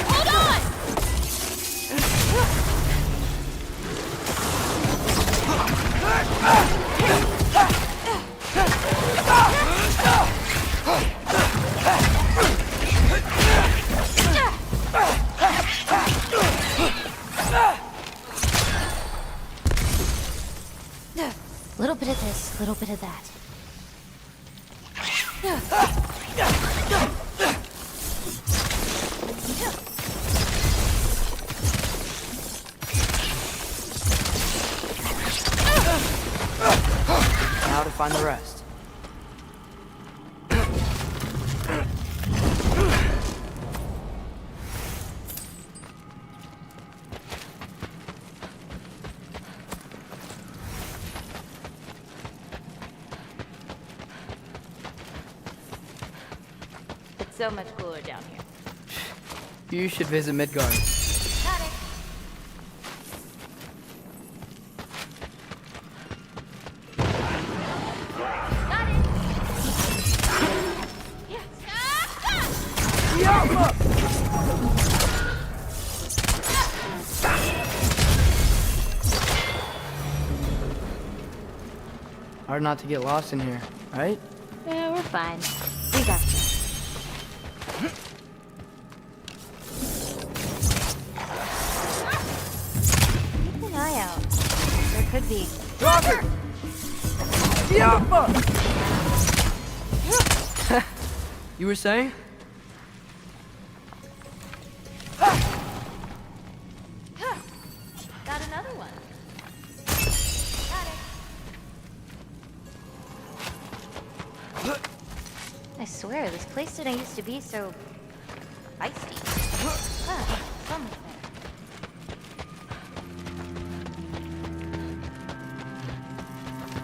Hold on! Little bit of this, little bit of that. Now to find the rest. It's so much cooler down here. You should visit Midgard. Got it. Got it. Hard not to get lost in here, right? Yeah, we're fine. We got this. Keep an eye out. There could be. Robert! You were saying? Got another one. Got it. I swear, this place didn't used to be so feisty. Someone's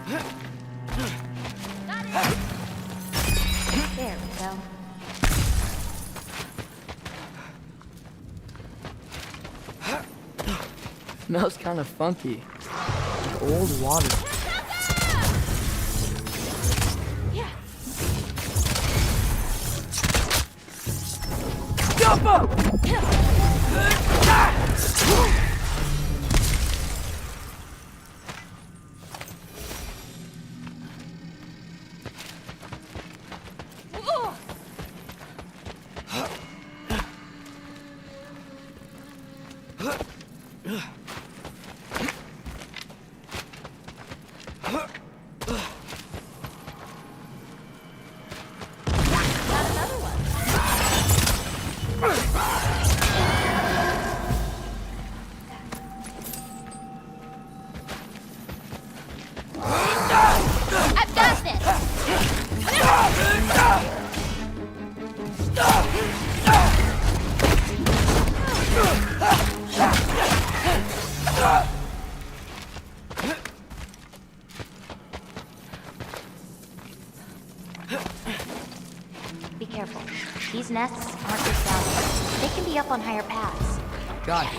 there. Got it. There we go. Smells kind of funky. Like old water. Jump up! higher paths. Got it.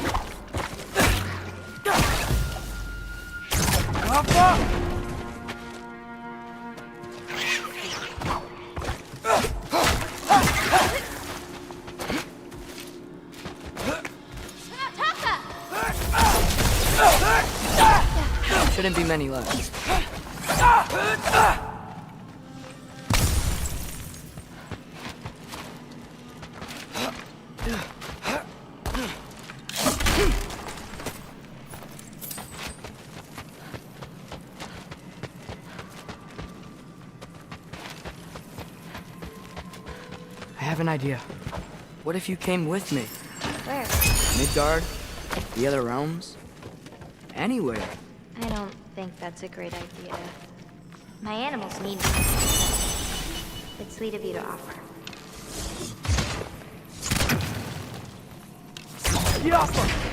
Shouldn't be many left. I have an idea. What if you came with me? Where? Midgard? The other realms? Anywhere. I don't think that's a great idea. My animals need me. It's sweet of you to offer. Get off her!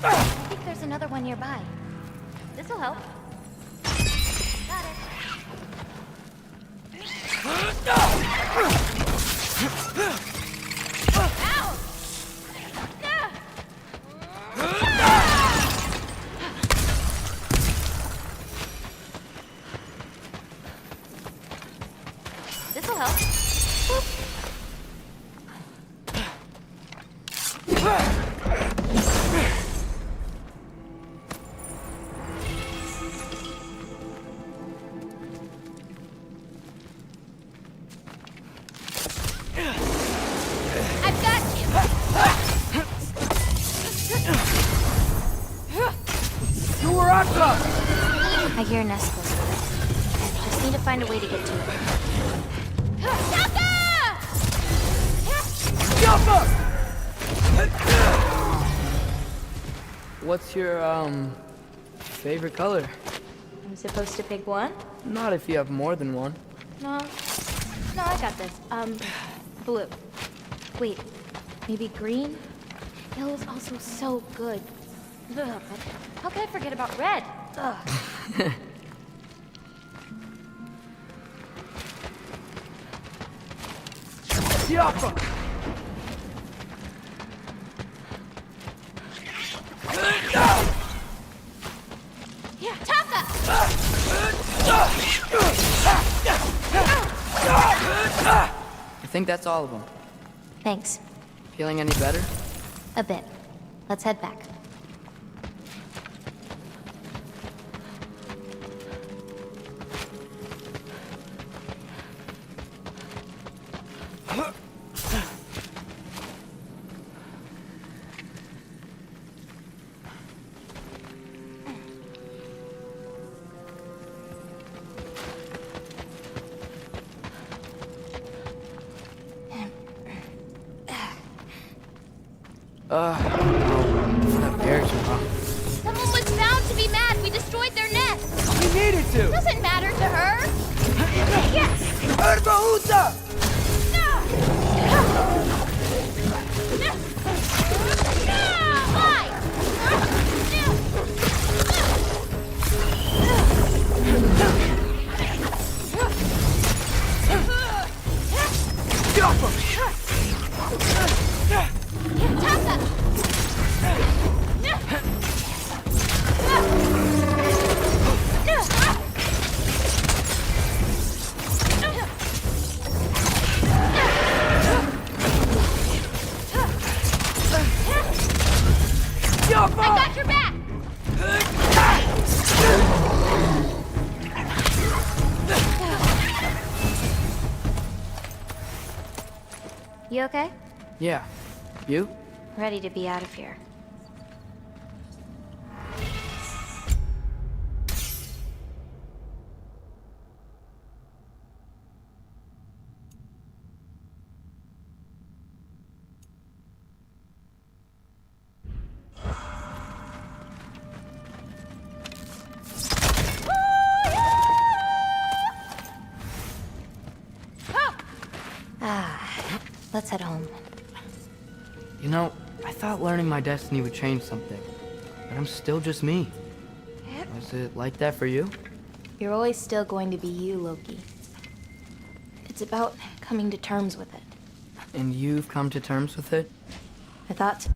I think there's another one nearby. This'll help. Got it. Ow! This'll help. I've got you. You were up! I hear a nest close by. Just need to find a way to get to it. What's your, favorite color? I'm supposed to pick one? Not if you have more than one. No, I got this. Blue. Wait, maybe green? Yellow's also so good. Ugh, but how could I forget about red? Ugh. Yeah, Taka! I think that's all of them. Thanks. Feeling any better? A bit. Let's head back. That bear's wrong. Someone was bound to be mad we destroyed their nest. We needed to! Doesn't matter to her. Yes! Herbahuta! I got your back! You okay? Yeah. You? Ready to be out of here. Let's head home. You know, I thought learning my destiny would change something, but I'm still just me. Was it like that for you? You're always still going to be you, Loki. It's about coming to terms with it. And you've come to terms with it? I thought...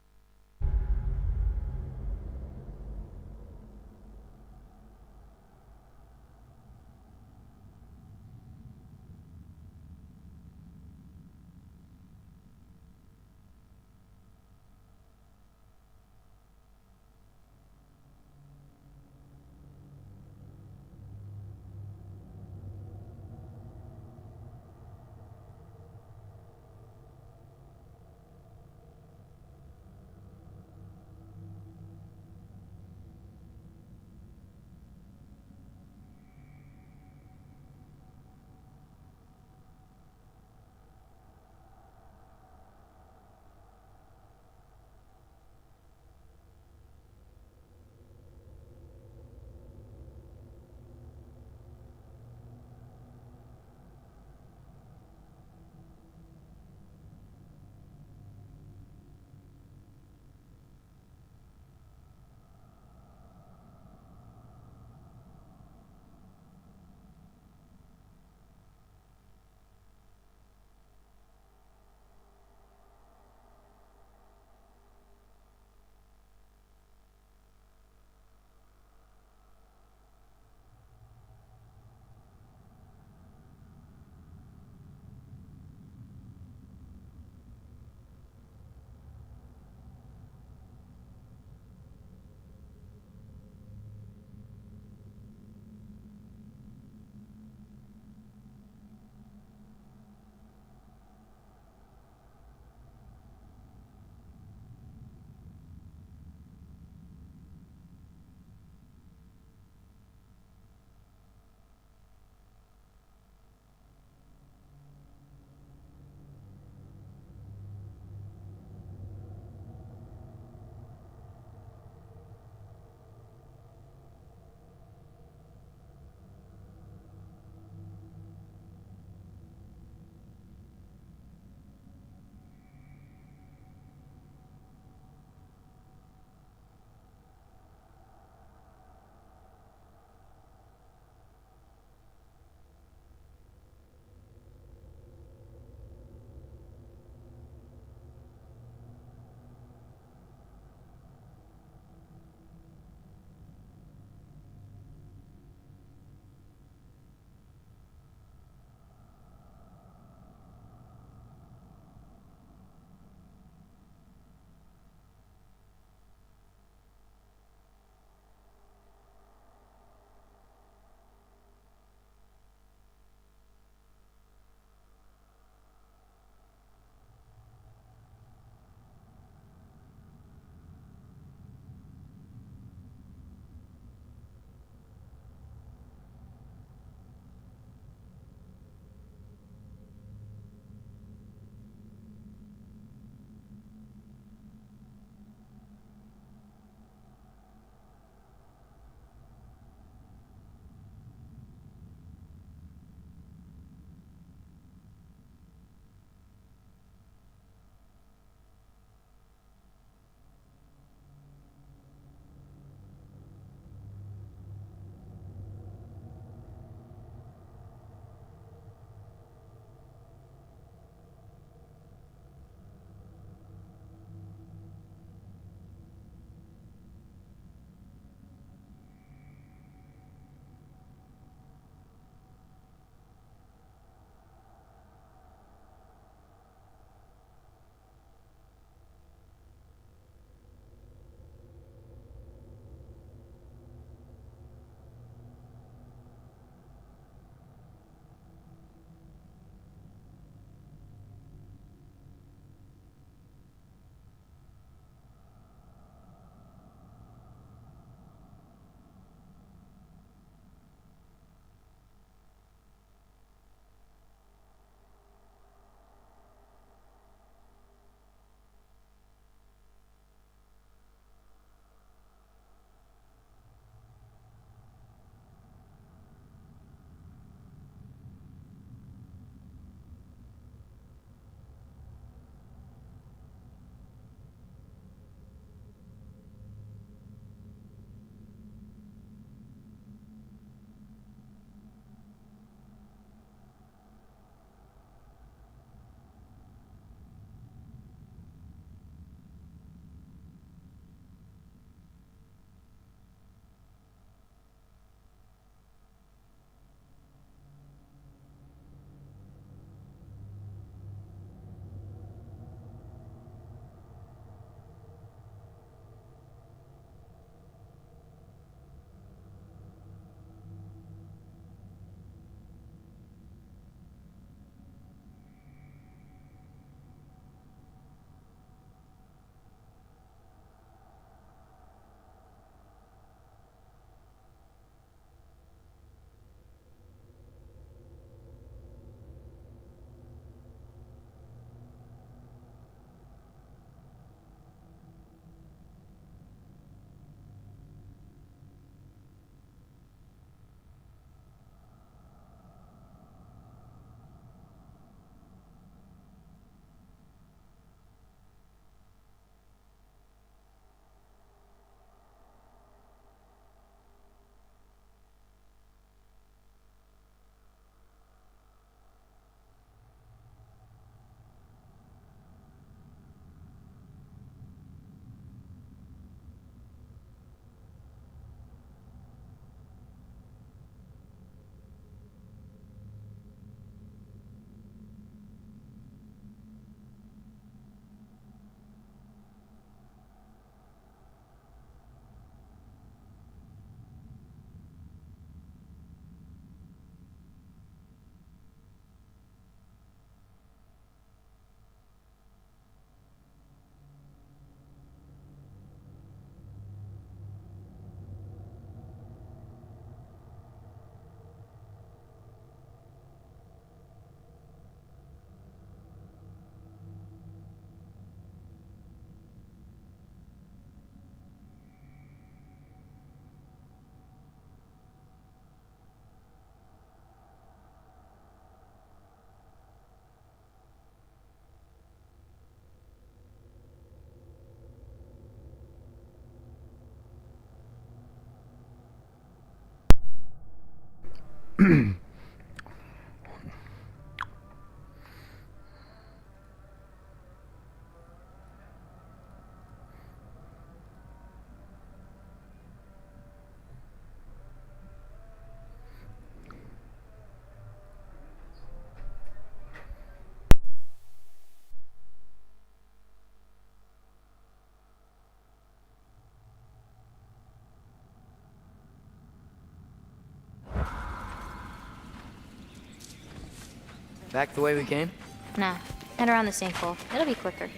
Back the way we came? Nah, head around the sinkhole. It'll be quicker.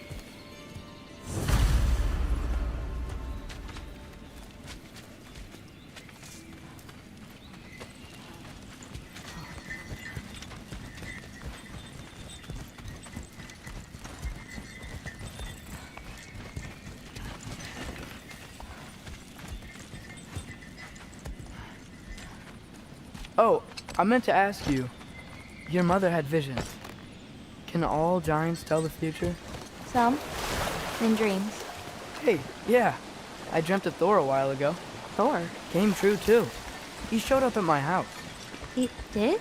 Oh, I meant to ask you. Your mother had visions. Can all giants tell the future? Some. In dreams. Hey, yeah. I dreamt of Thor a while ago. Thor? Came true, too. He showed up at my house. He did?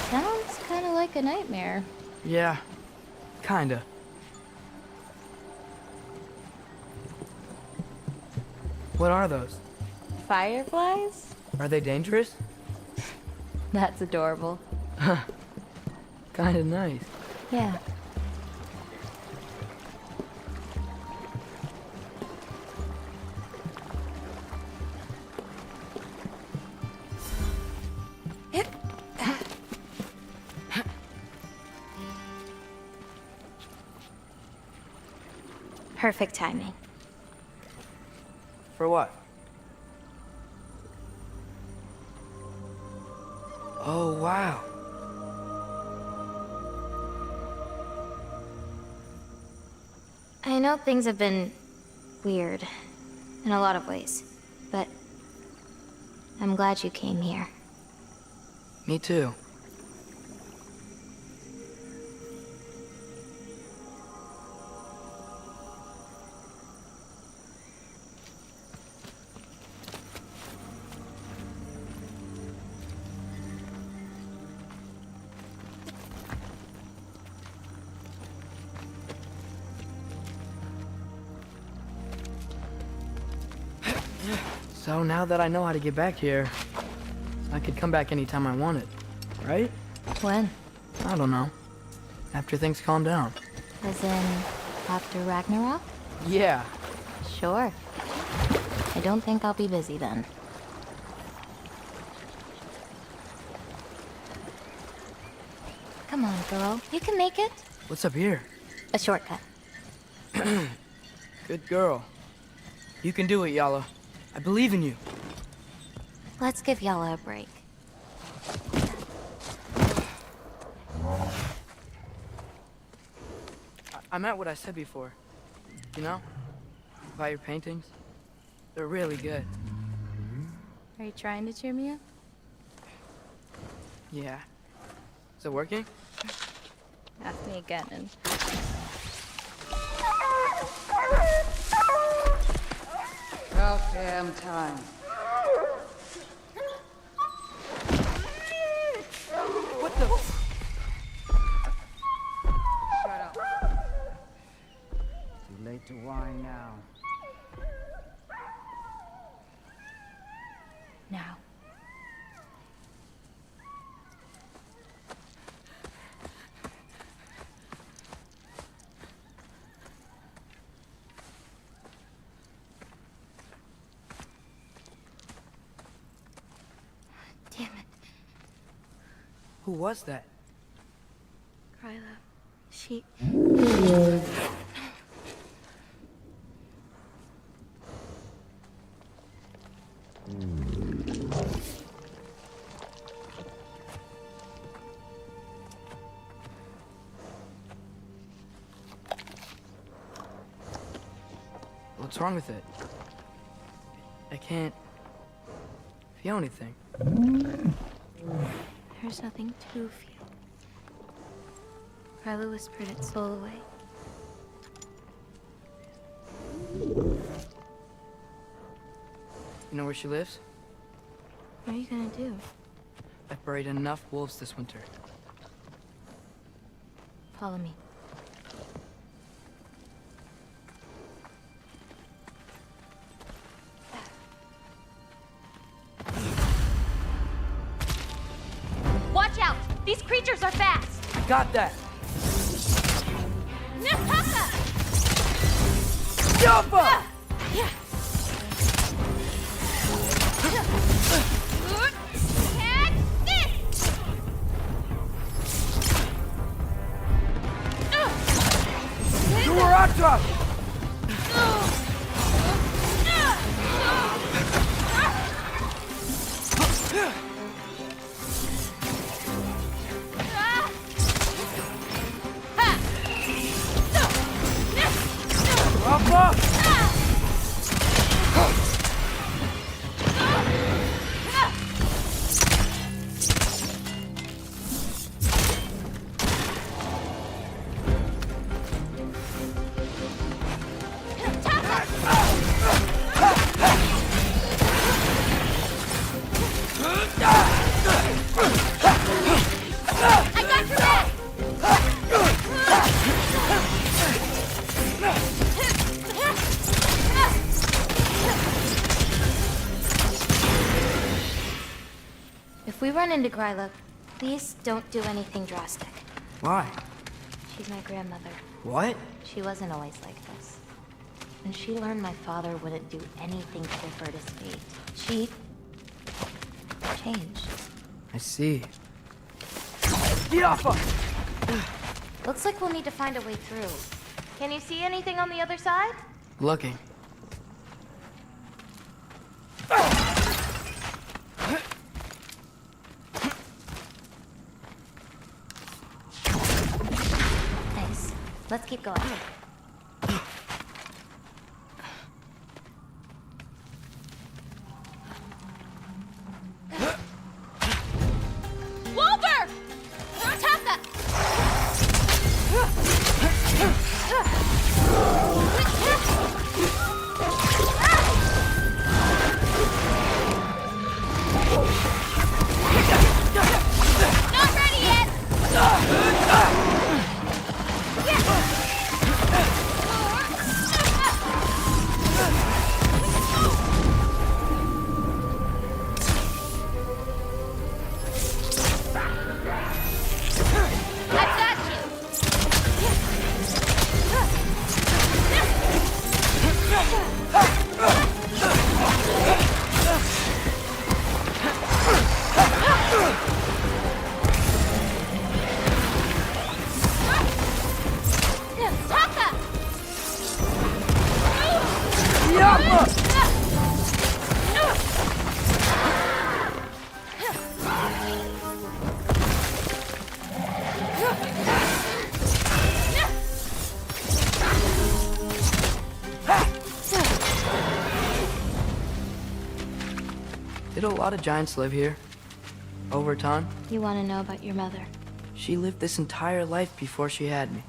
Sounds kind of like a nightmare. Yeah, kinda. What are those? Fireflies? Are they dangerous? That's adorable. Kinda nice. Yeah. Perfect timing. For what? Oh, wow. I know things have been weird in a lot of ways, but I'm glad you came here. Me too. So now that I know how to get back here, I could come back anytime I wanted, right? When? I don't know. After things calm down. As in, after Ragnarok? Yeah. Sure. I don't think I'll be busy then. Come on, girl. You can make it. What's up here? A shortcut. Good girl. You can do it, Yala. I believe in you. Let's give Yala a break. I meant what I said before. You know? About your paintings. They're really good. Are you trying to cheer me up? Yeah. Is it working? Ask me again and... About damn time. What the? Shut up. Too late to whine now. Now. Damn it. Who was that? Kryla. She... What's wrong with it? I can't feel anything. There's nothing to feel. Kryla whispered its soul away. You know where she lives? What are you gonna do? I've buried enough wolves this winter. Follow me. Watch out! These creatures are fast! I got that! Nataka! Yappa! Catch this! Durata! Rappa! I got your back! If we run into Gryla, please don't do anything drastic. Why? She's my grandmother. What? She wasn't always like this. When she learned my father wouldn't do anything to avert his fate, she changed. I see. Yappa! Looks like we'll need to find a way through. Can you see anything on the other side? Looking. Nice. Let's keep going. Wolver! Rotaka! Not ready yet! I've got you! Taka! Did a lot of giants live here? Over time? You want to know about your mother? She lived this entire life before she had me.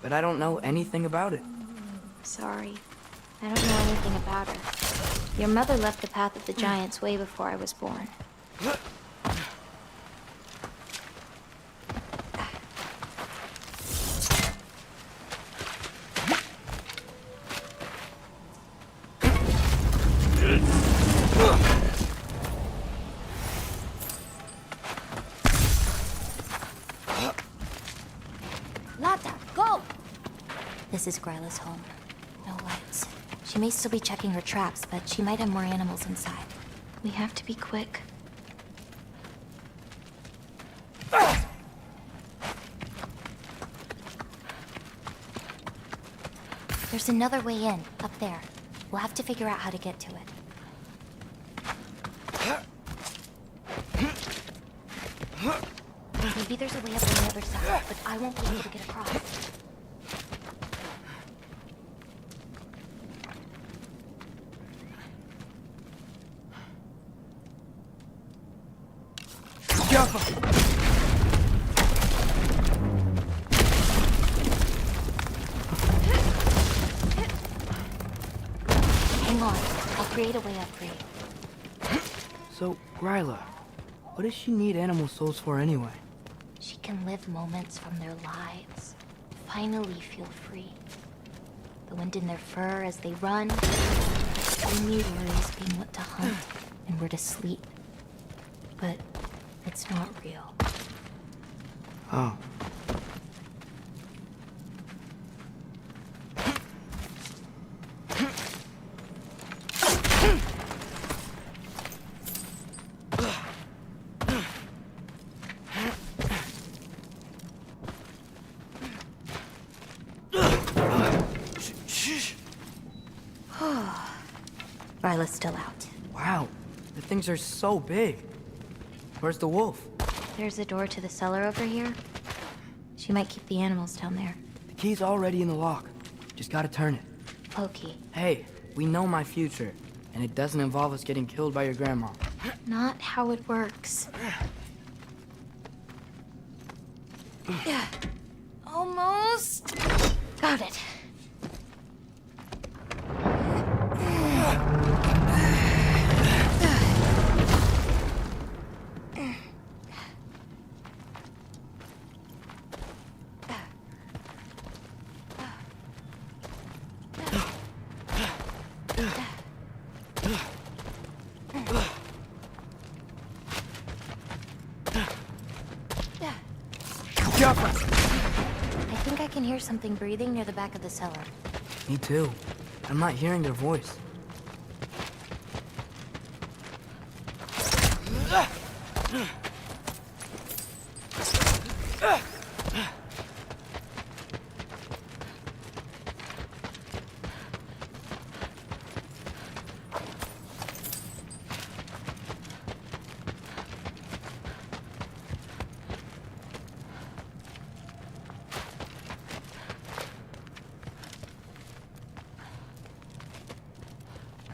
But I don't know anything about it. Sorry. I don't know anything about her. Your mother left the path of the giants way before I was born. Lata, go! This is Gryla's home. No lights. She may still be checking her traps, but she might have more animals inside. We have to be quick. There's another way in, up there. We'll have to figure out how to get to it. Maybe there's a way up on the other side, but I won't be able to get across. Hang on. I'll create a way up for you. So, Gryla, What does she need animal souls for anyway? She can live moments from their lives. Finally feel free. The wind in their fur as they run. Only worries being what to hunt and where to sleep. But it's not real. Oh. Ryla's still out. Wow, the things are so big. Where's the wolf? There's a door to the cellar over here. She might keep the animals down there. The key's already in the lock. Just gotta turn it. Loki. Hey, we know my future, and it doesn't involve us getting killed by your grandma. Not how it works. Almost. Got it. I think I can hear something breathing near the back of the cellar. Me too. I'm not hearing their voice.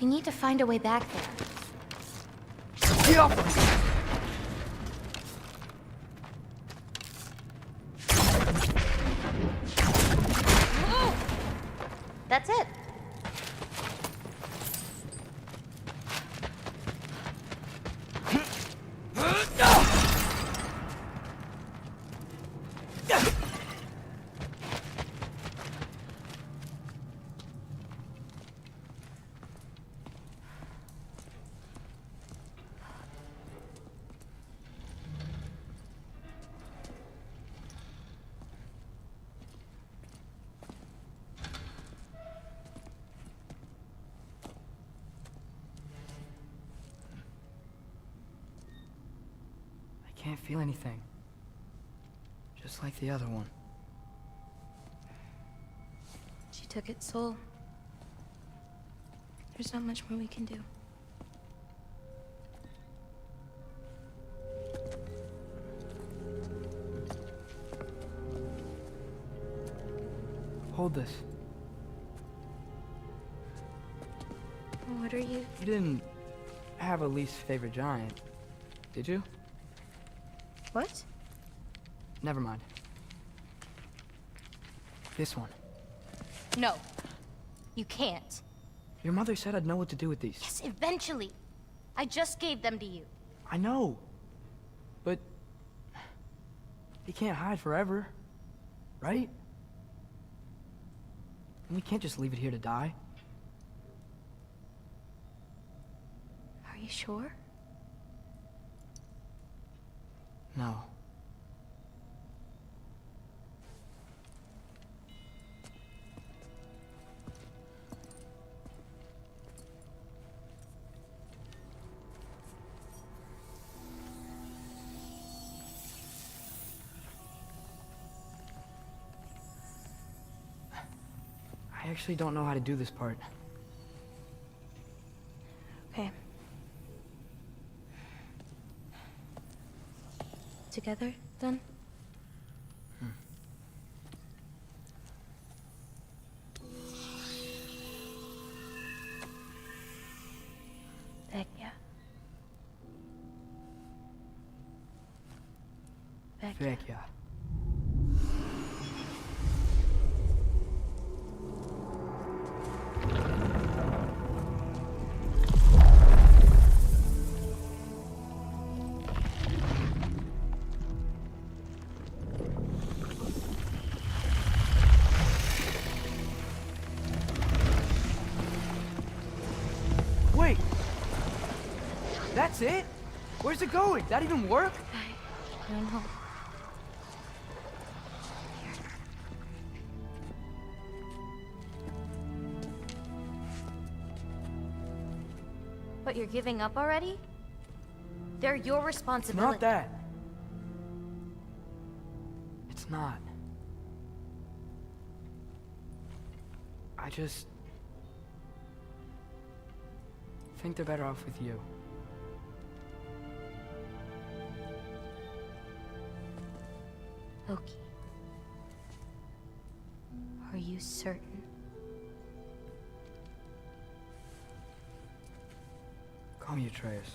We need to find a way back there. That's it. I can't feel anything. Just like the other one. She took its soul. There's not much more we can do. Hold this. What are you? You didn't have a least favorite giant, did you? What? Never mind. This one. No. You can't. Your mother said I'd know what to do with these. Yes, eventually. I just gave them to you. I know. But... he can't hide forever. Right? And we can't just leave it here to die. Are you sure? No. I actually don't know how to do this part. Okay. Together, then? Vecchia. Vecchia. That's it? Where's it going? That even work? I don't know. But you're giving up already? They're your It's responsibility. not that. It's not. I just think they're better off with you. Loki. Are you certain? Call me Atreus.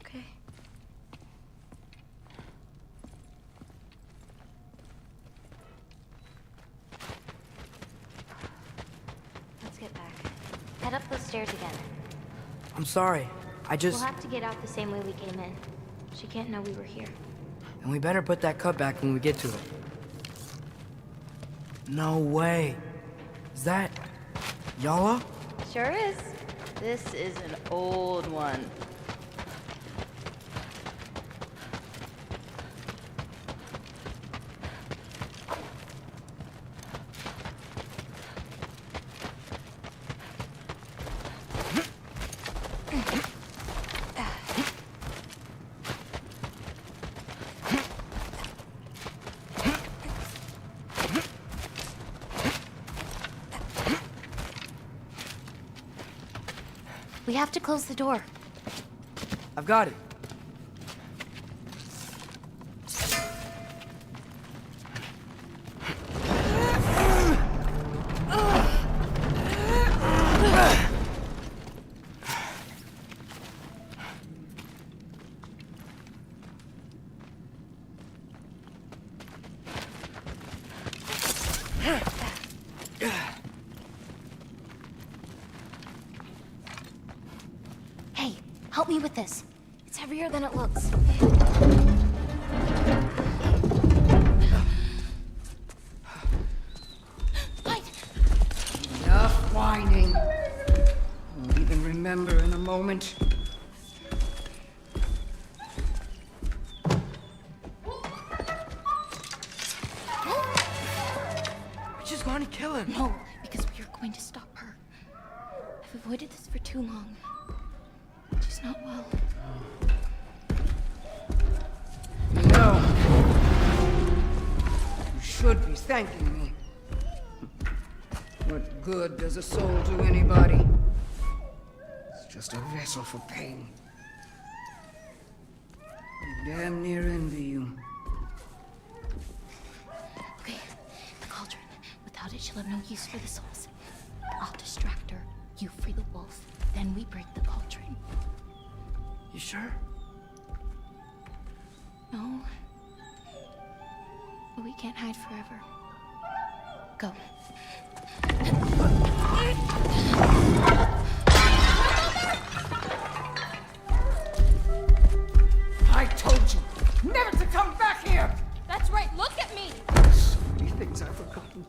Okay. Let's get back. Head up those stairs again. I'm sorry. I just... We'll have to get out the same way we came in. She can't know we were here. And we better put that cut back when we get to it. No way. Is that... Yala? Sure is. This is an old one. We have to close the door. I've got it. Hey, help me with this. It's heavier than it looks. Enough whining. Won't even remember in a moment. We're just going to kill him. No, because we are going to stop her. I've avoided this for too long. She's not well. No. You should be thanking me. What good does a soul do anybody? It's just a vessel for pain. I damn near envy you. Okay, the cauldron. Without it, she'll have no use for the souls. I'll distract her. You free the wolf. Then we break the cauldron. You sure? No. But we can't hide forever. Go. I told you never to come back here! That's right, look at me! So many things I've forgotten.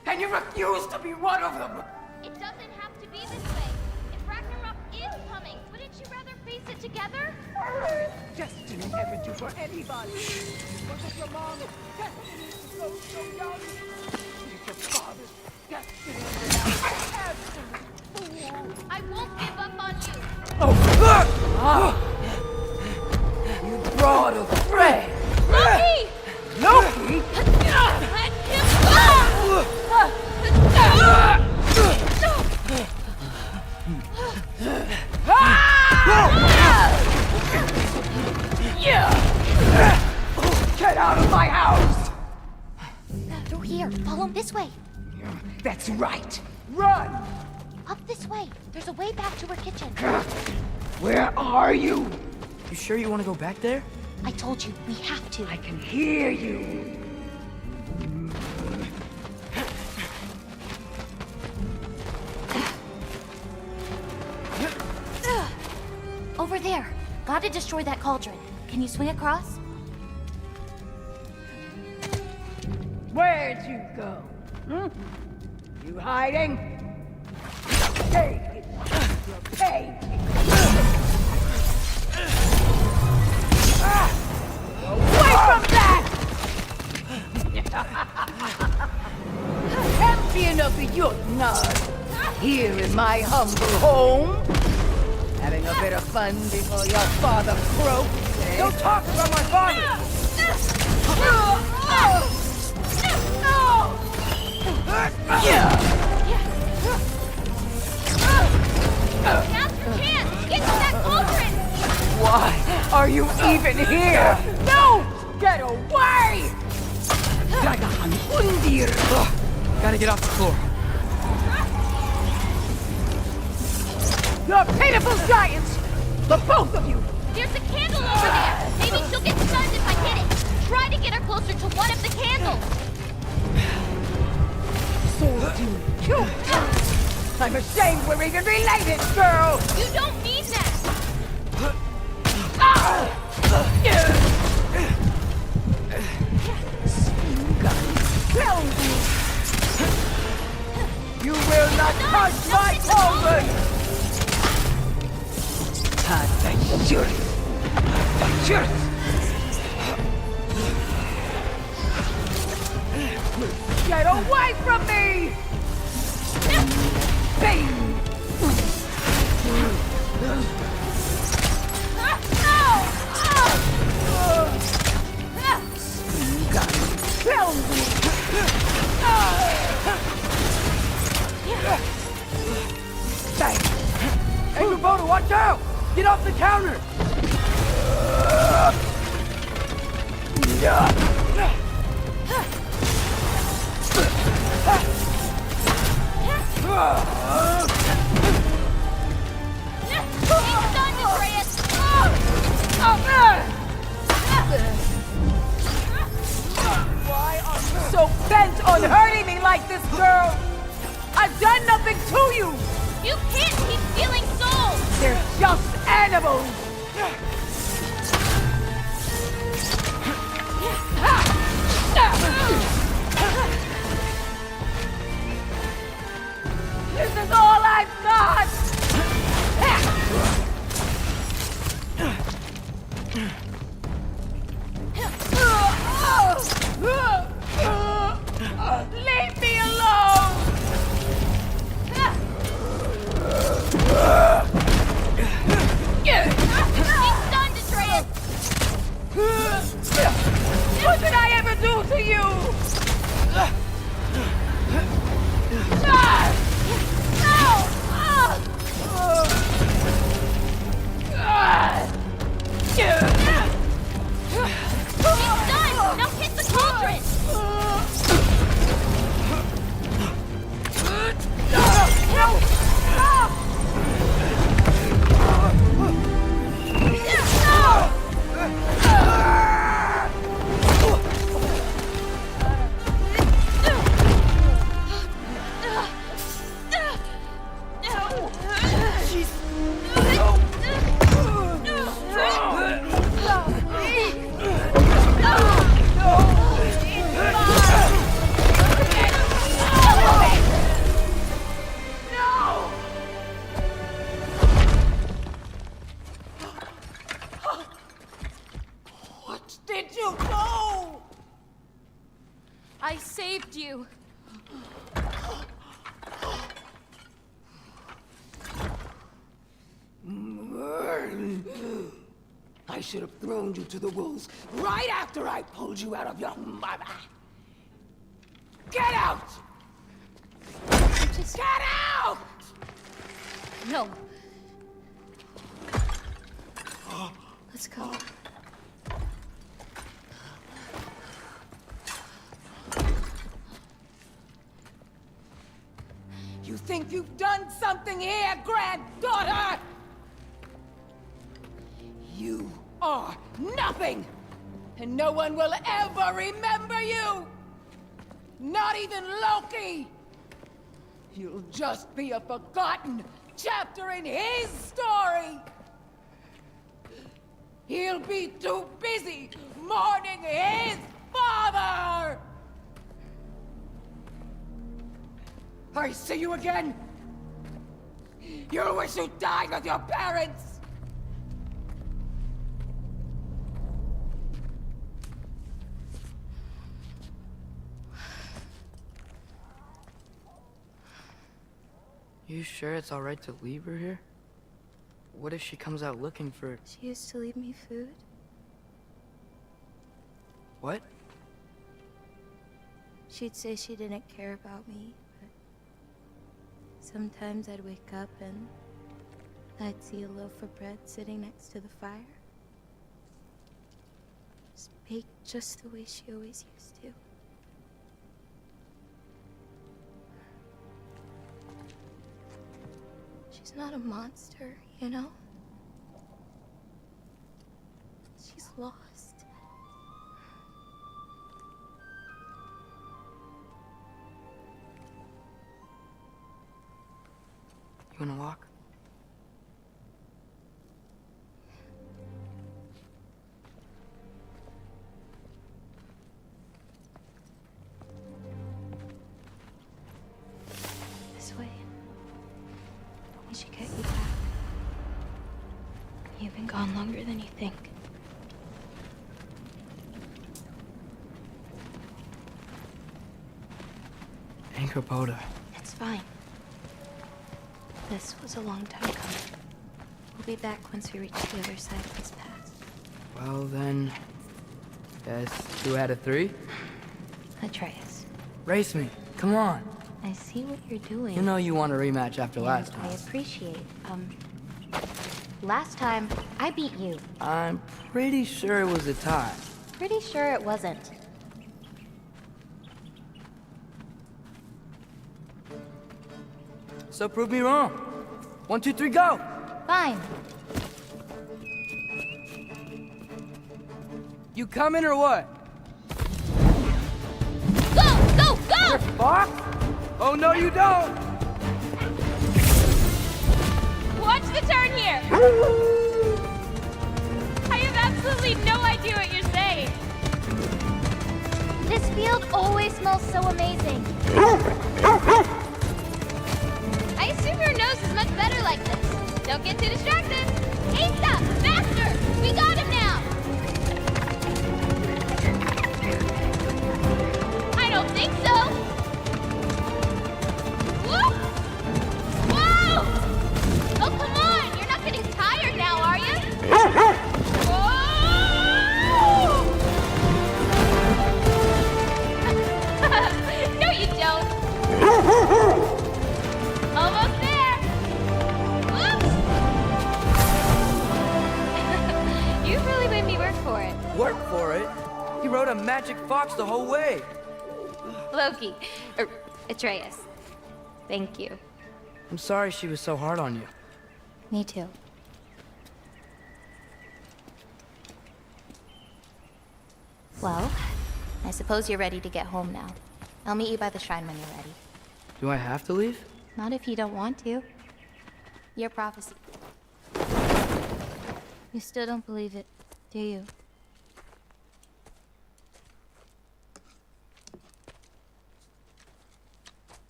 And you refuse to be one of them! It doesn't have to be this way. If Ragnarok is coming, wouldn't you rather face it together? Destiny never do for anybody. Wasn't your mom's destiny to go so young? It's your father's destiny to die absolute fool. I won't give up on you. You brought a threat! Loki! Loki? Let him go! Get out of my house! Through here. Follow him this way. That's right. Run! Up this way. There's a way back to her kitchen. Where are you? You sure you want to go back there? I told you, we have to. I can hear you. Over there. Gotta destroy that cauldron. Can you swing across? Where'd you go? You hiding? paid. You're paid. Away from that! Champion of the Jotnar, here in my humble home. Having a bit of fun before your father croaks, eh? Don't talk about my father! Now's your chance! Get to that cauldron! Why are you even here? No! Get away! Dagahan Undir! Gotta get off the floor. You're pitiful giants! The both of you! There's a candle over there! Maybe she'll get stunned if I hit it! Try to get her closer to one of the candles! I'm ashamed we're even related, girl! You don't mean that! Kill me! You will not touch my cauldron! Get away from me! Bang! Kill me! Bang! Hey, Kubota, watch out! Get off the counter! Why are you so bent on hurting me like this, girl? I've done nothing to you! You can't keep stealing souls! They're just animals! This is all I've got! Leave me alone! He's stunned, Atreus! What did I ever do to you? He's done! Now hit the cauldron! Did you do? I saved you. I should have thrown you to the wolves right after I pulled you out of your mother. Get out! Just get out! No. Let's go. You think you've done something here, granddaughter? You are nothing! And no one will ever remember you! Not even Loki! You'll just be a forgotten chapter in his story! He'll be too busy mourning his father! I see you again! You wish you died with your parents! You sure it's alright to leave her here? What if she comes out looking for... She used to leave me food. What? She'd say she didn't care about me, but sometimes I'd wake up and I'd see a loaf of bread sitting next to the fire. Just baked just the way she always used to. She's not a monster, you know? She's lost. You wanna walk? This way. We should get you back. You've been gone longer than you think. Anchorboda. It's fine. This was a long time coming. We'll be back once we reach the other side of this pass. Well then... Guess 2 out of 3? Atreus. Race me. Come on. I see what you're doing. You know you want a rematch after And last time. I appreciate, last time, I beat you. I'm pretty sure it was a tie. Pretty sure it wasn't. So prove me wrong. 1, 2, 3, go! Fine. You coming or what? Go! Go! Go! You're fucked? Oh no you don't! Watch the turn here! I have absolutely no idea what you're saying. This field always smells so amazing. I assume your nose is much better like this. Don't get too distracted. Asa! Faster! We got him now! I don't think so. Whoop! Whoa! Oh, come on! You're not getting tired now, are you? Whoa! No, you don't. Almost there! Whoop! You really made me work for it. Work for it? He rode a magic fox the whole way. Loki. Atreus. Thank you. I'm sorry she was so hard on you. Me too. Well, I suppose you're ready to get home now. I'll meet you by the shrine when you're ready. Do I have to leave? Not if you don't want to. Your prophecy. You still don't believe it, do you?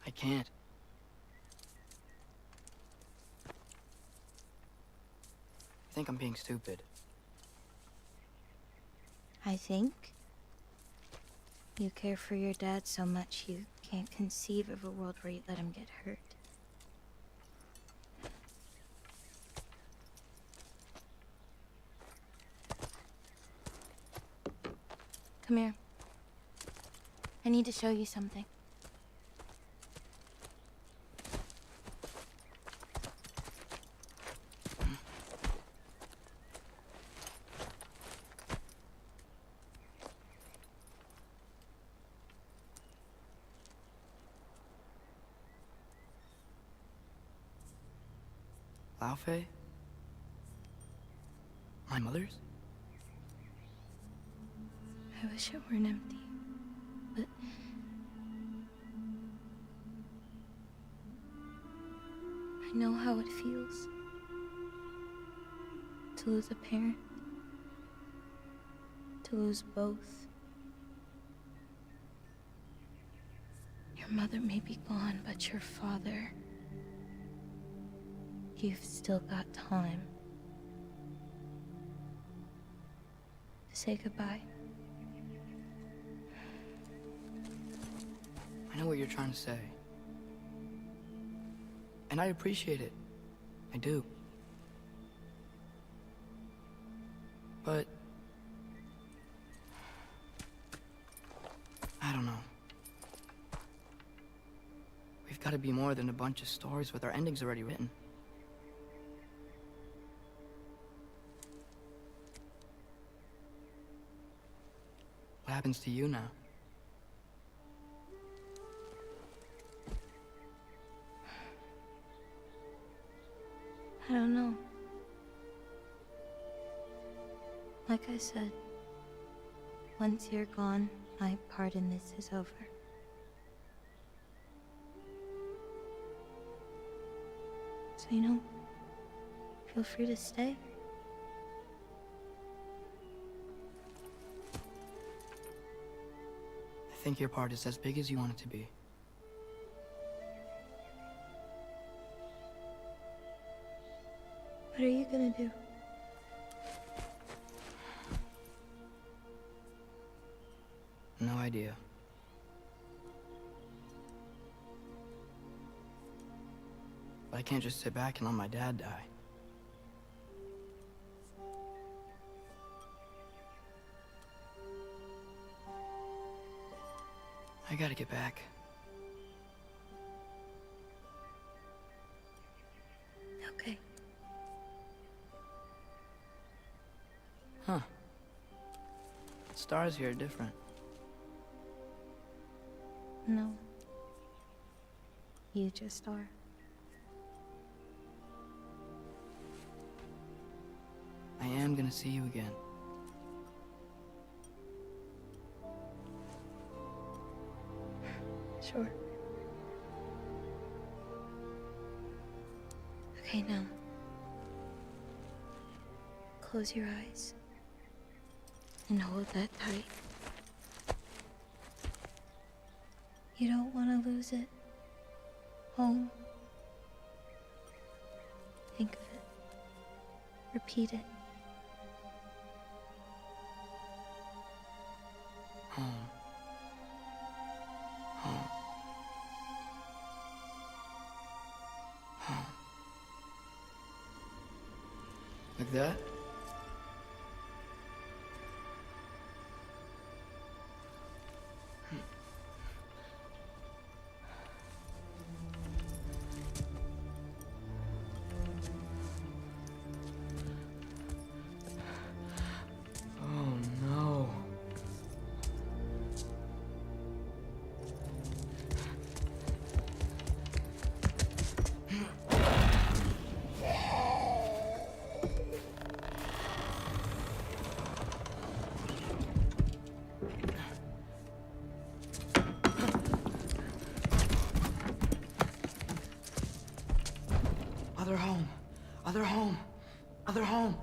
I can't. I think I'm being stupid. I think you care for your dad so much you can't conceive of a world where you let him get hurt. Come here. I need to show you something. Laufey? My mother's? I wish it weren't empty, but I know how it feels to lose a parent, to lose both. Your mother may be gone, but your father, You've still got time to say goodbye. I know what you're trying to say. And I appreciate it. I do. But I don't know. We've got to be more than a bunch of stories with our endings already written. What happens to you now? I don't know. Like I said, once you're gone, my part in this is over. So, you know, feel free to stay. I think your part is as big as you want it to be. What are you gonna do? No idea. But I can't just sit back and let my dad die. I gotta get back. Okay. Huh. Stars here are different. No. You just are. I am gonna see you again. Sure. Okay, now. Close your eyes. And hold that tight. You don't want to lose it. Home. Think of it. Repeat it. Home. Home. Home. Like that? Other home. Other home. Other home.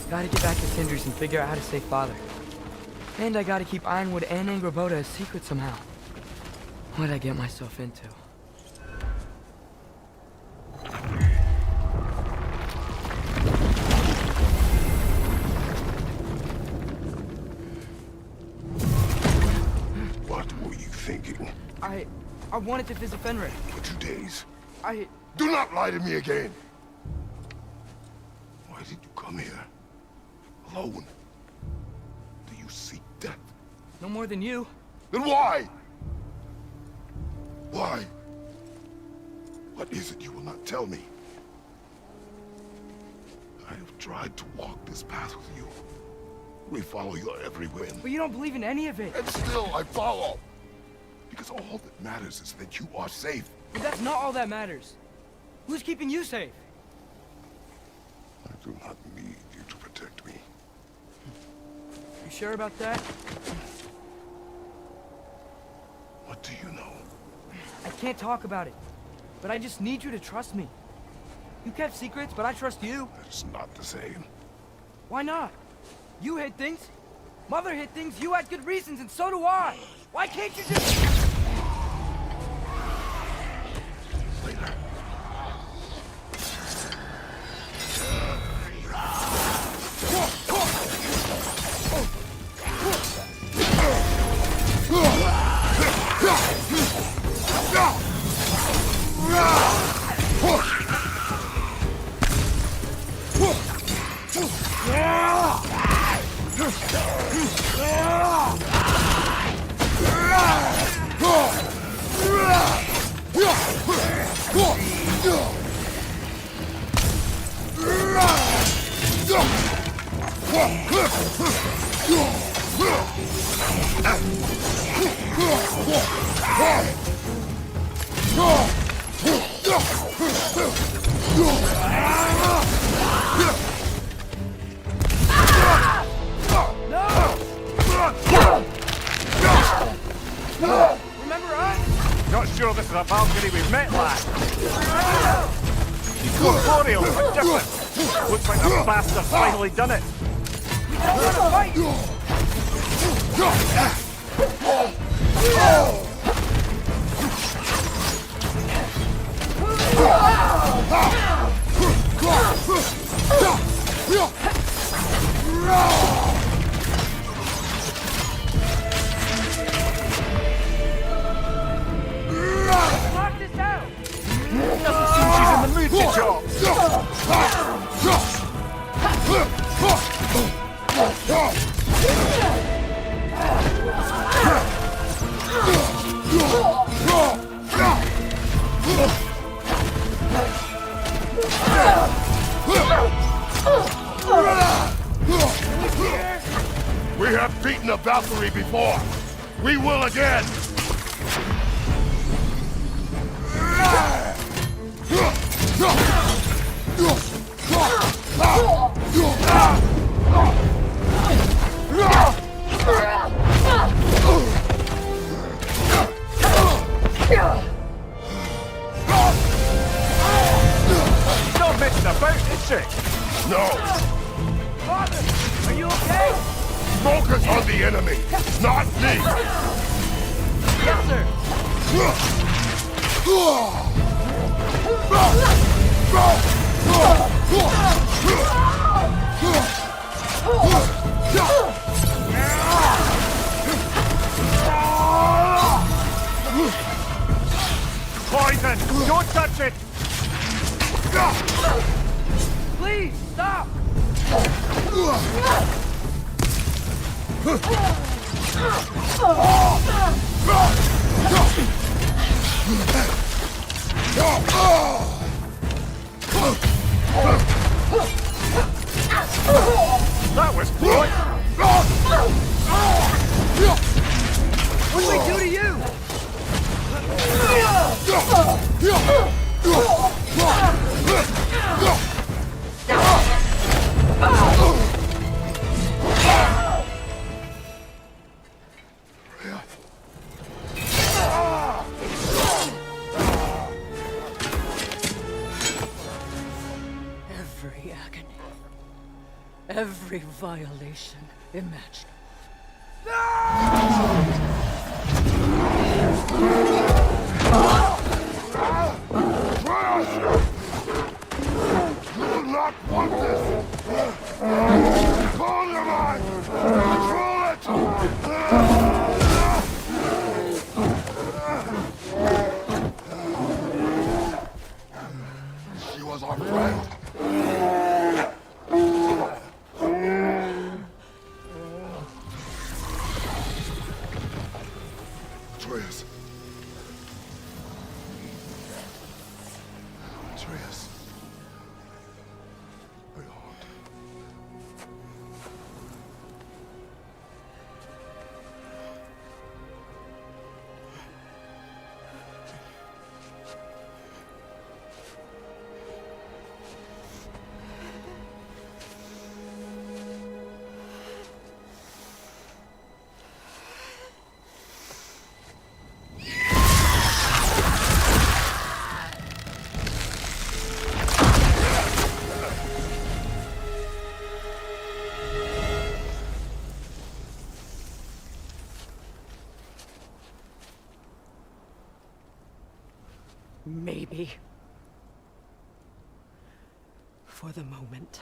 Gotta get back to Sindri's and figure out how to save Father. And I gotta keep Ironwood and Angrboda a secret somehow. What'd I get myself into? What were you thinking? I wanted to visit Fenrir. For 2 days. Do not lie to me again! Why did you come here? Alone? Do you seek death? No more than you. Then why? Why? What is it you will not tell me? I have tried to walk this path with you. We follow your every whim. But you don't believe in any of it. And still I follow. Because all that matters is that you are safe. But that's not all that matters. Who's keeping you safe? I do not need you to protect me. You sure about that? What do you know? I can't talk about it. But I just need you to trust me. You kept secrets, but I trust you. It's not the same. Why not? You hid things. Mother hid things. You had good reasons, and so do I. Why can't you just... Remember us? Not sure this is a Valkyrie we've met, lad. She's corporeal, but different. Looks like the bastard's finally done it. We don't want to fight! Lock this out! Doesn't seem she's in the mood to chop. We have beaten a Valkyrie before. We will again. Not messing about, is she? No. Father, are you okay? Focus on the enemy, not me. Yes, sir. Poison! Don't touch it! Please, stop! That was good! What do we do to you? Every agony, every violation imaginable. You will not want this! Control your mind! Control it! She was our friend. Atreus. Atreus. Maybe. For the moment.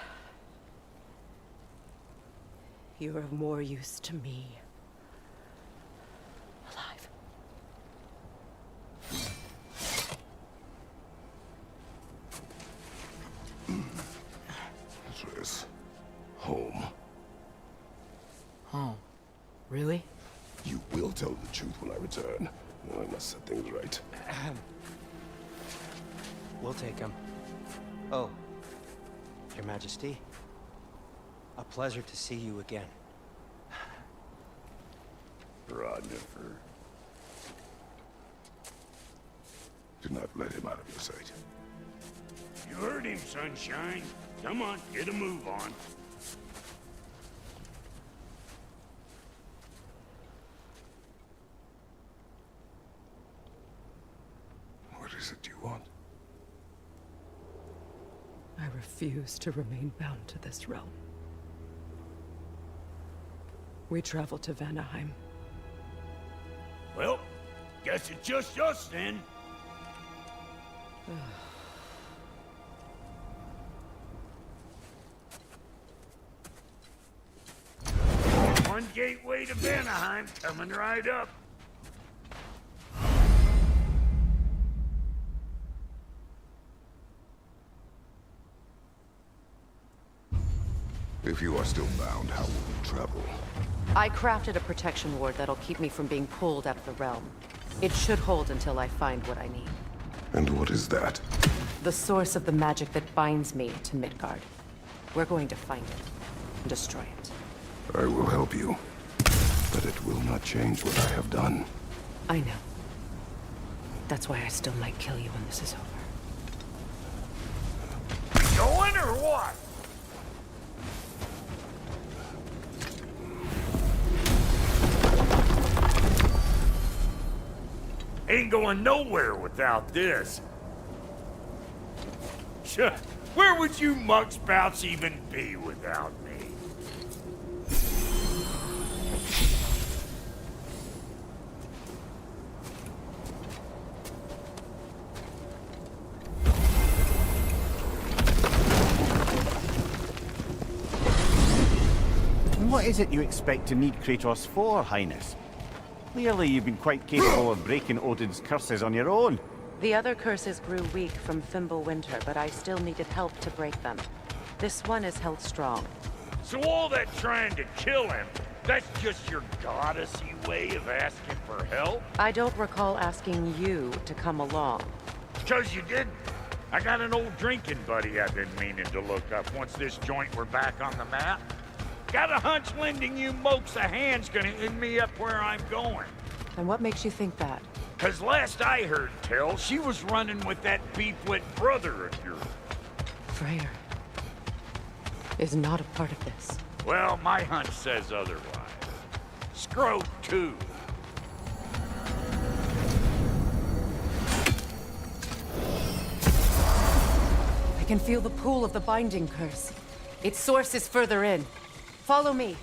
You're of more use to me. Alive. Atreus. Home. Home? Really? You will tell the truth when I return. I must set things right. We'll take him. Oh, Your Majesty. A pleasure to see you again. Ragnarok. Do not let him out of your sight. You heard him, Sunshine. Come on, get a move on. What is it you want? I refuse to remain bound to this realm. We travel to Vanaheim. Well, guess it's just us then. One gateway to Vanaheim coming right up. If you are still bound, how will you travel? I crafted a protection ward that'll keep me from being pulled out of the realm. It should hold until I find what I need. And what is that? The source of the magic that binds me to Midgard. We're going to find it and destroy it. I will help you. But it will not change what I have done. I know. That's why I still might kill you when this is over. Going or what? Ain't going nowhere without this. Where would you muckspouts even be without me? And what is it you expect to need Kratos for, Highness? Clearly you've been quite capable of breaking Odin's curses on your own. The other curses grew weak from Fimbulwinter, but I still needed help to break them. This one is held strong. So all that trying to kill him, that's just your goddessy way of asking for help? I don't recall asking you to come along. 'Cause you didn't. I got an old drinking buddy I've been meaning to look up once this joint were back on the map. Got a hunch lending you mokes a hand's gonna end me up where I'm going. And what makes you think that? 'Cause last I heard tell, she was running with that beef-wit brother of yours. Freyr is not a part of this. Well, my hunch says otherwise. Scrote, too. I can feel the pull of the binding curse. Its source is further in. Follow me.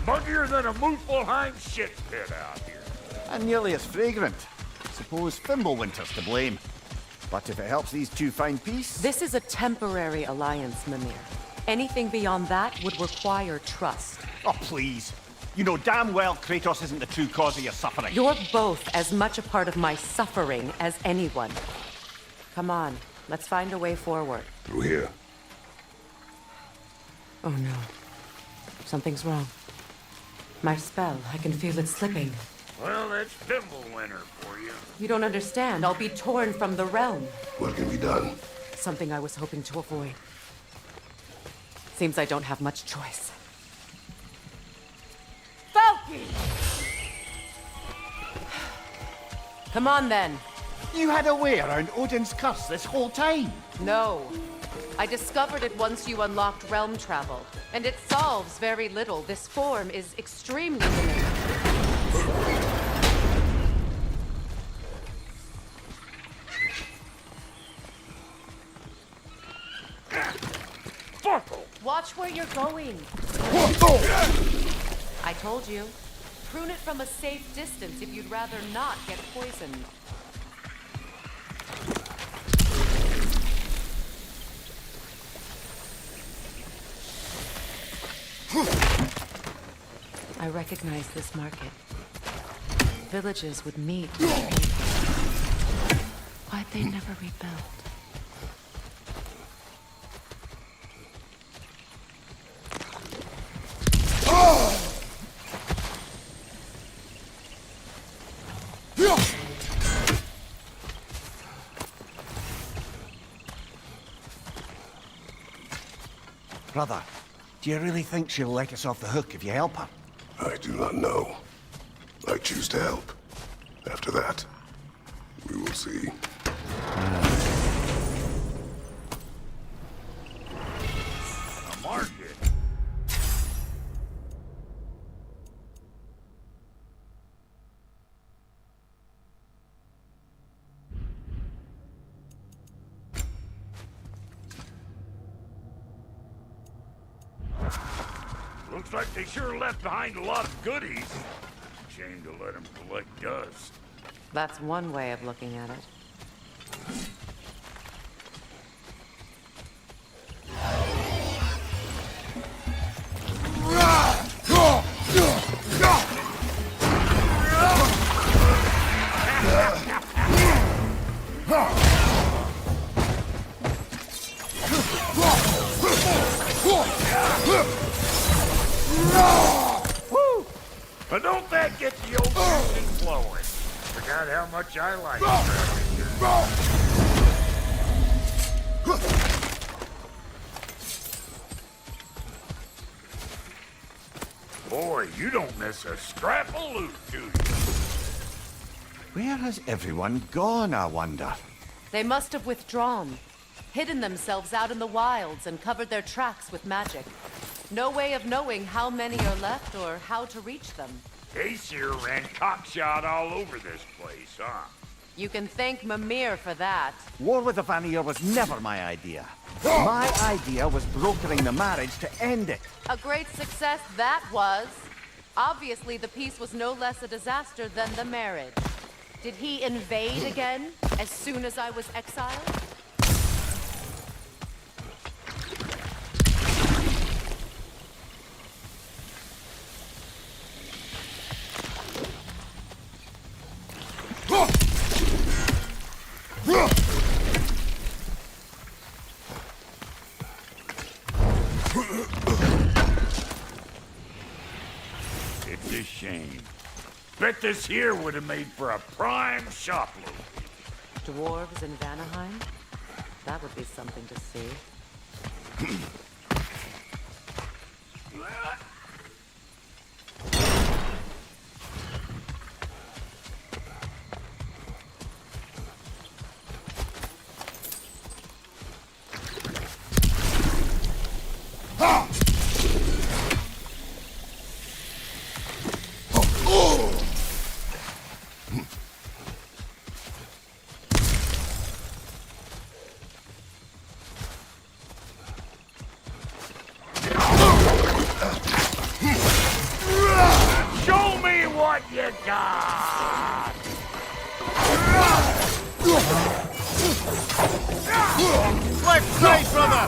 Muggier than a Muspelheim shit pit out here. And nearly as fragrant. Suppose Fimbulwinter's to blame. But if it helps these two find peace... This is a temporary alliance, Mimir. Anything beyond that would require trust. Oh, please. You know damn well Kratos isn't the true cause of your suffering. You're both as much a part of my suffering as anyone. Come on, let's find a way forward. Through here. Oh no. Something's wrong. My spell, I can feel it slipping. Well, that's Fimbulwinter for you. You don't understand. I'll be torn from the realm. What can be done? Something I was hoping to avoid. Seems I don't have much choice. Falky! Come on, then. You had a way around Odin's curse this whole time? No. I discovered it once you unlocked realm travel, and it solves very little. This form is extremely limited. Watch where you're going. I told you. Prune it from a safe distance if you'd rather not get poisoned. I recognize this market. Villages would meet. Why'd they never rebuild? Brother, do you really think she'll let us off the hook if you help her? I do not know. I choose to help. After that, we will see. A market. Looks like they sure left behind a lot of goodies. Shame to let them collect dust. That's one way of looking at it. Woo! But don't that get the old engine flowing? Forgot how much I like Boy, you don't miss a scrap of loot, do you? Where has everyone gone, I wonder? They must have withdrawn, hidden themselves out in the wilds and covered their tracks with magic. No way of knowing how many are left or how to reach them. Aesir ran cockshot all over this place, huh? You can thank Mimir for that. War with the Vanir was never my idea. My idea was brokering the marriage to end it. A great success that was. Obviously, the peace was no less a disaster than the marriage. Did he invade again, as soon as I was exiled? It's a shame. Bet this here would have made for a prime shop location. Dwarves in Vanaheim? That would be something to see. God! Left side, brother!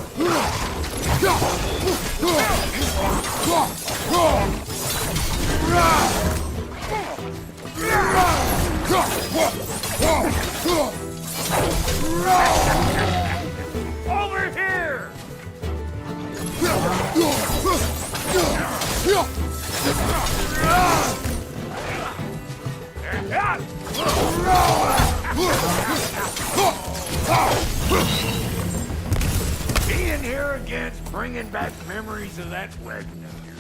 Over here! Being here again's bringing back memories of that wedding of yours.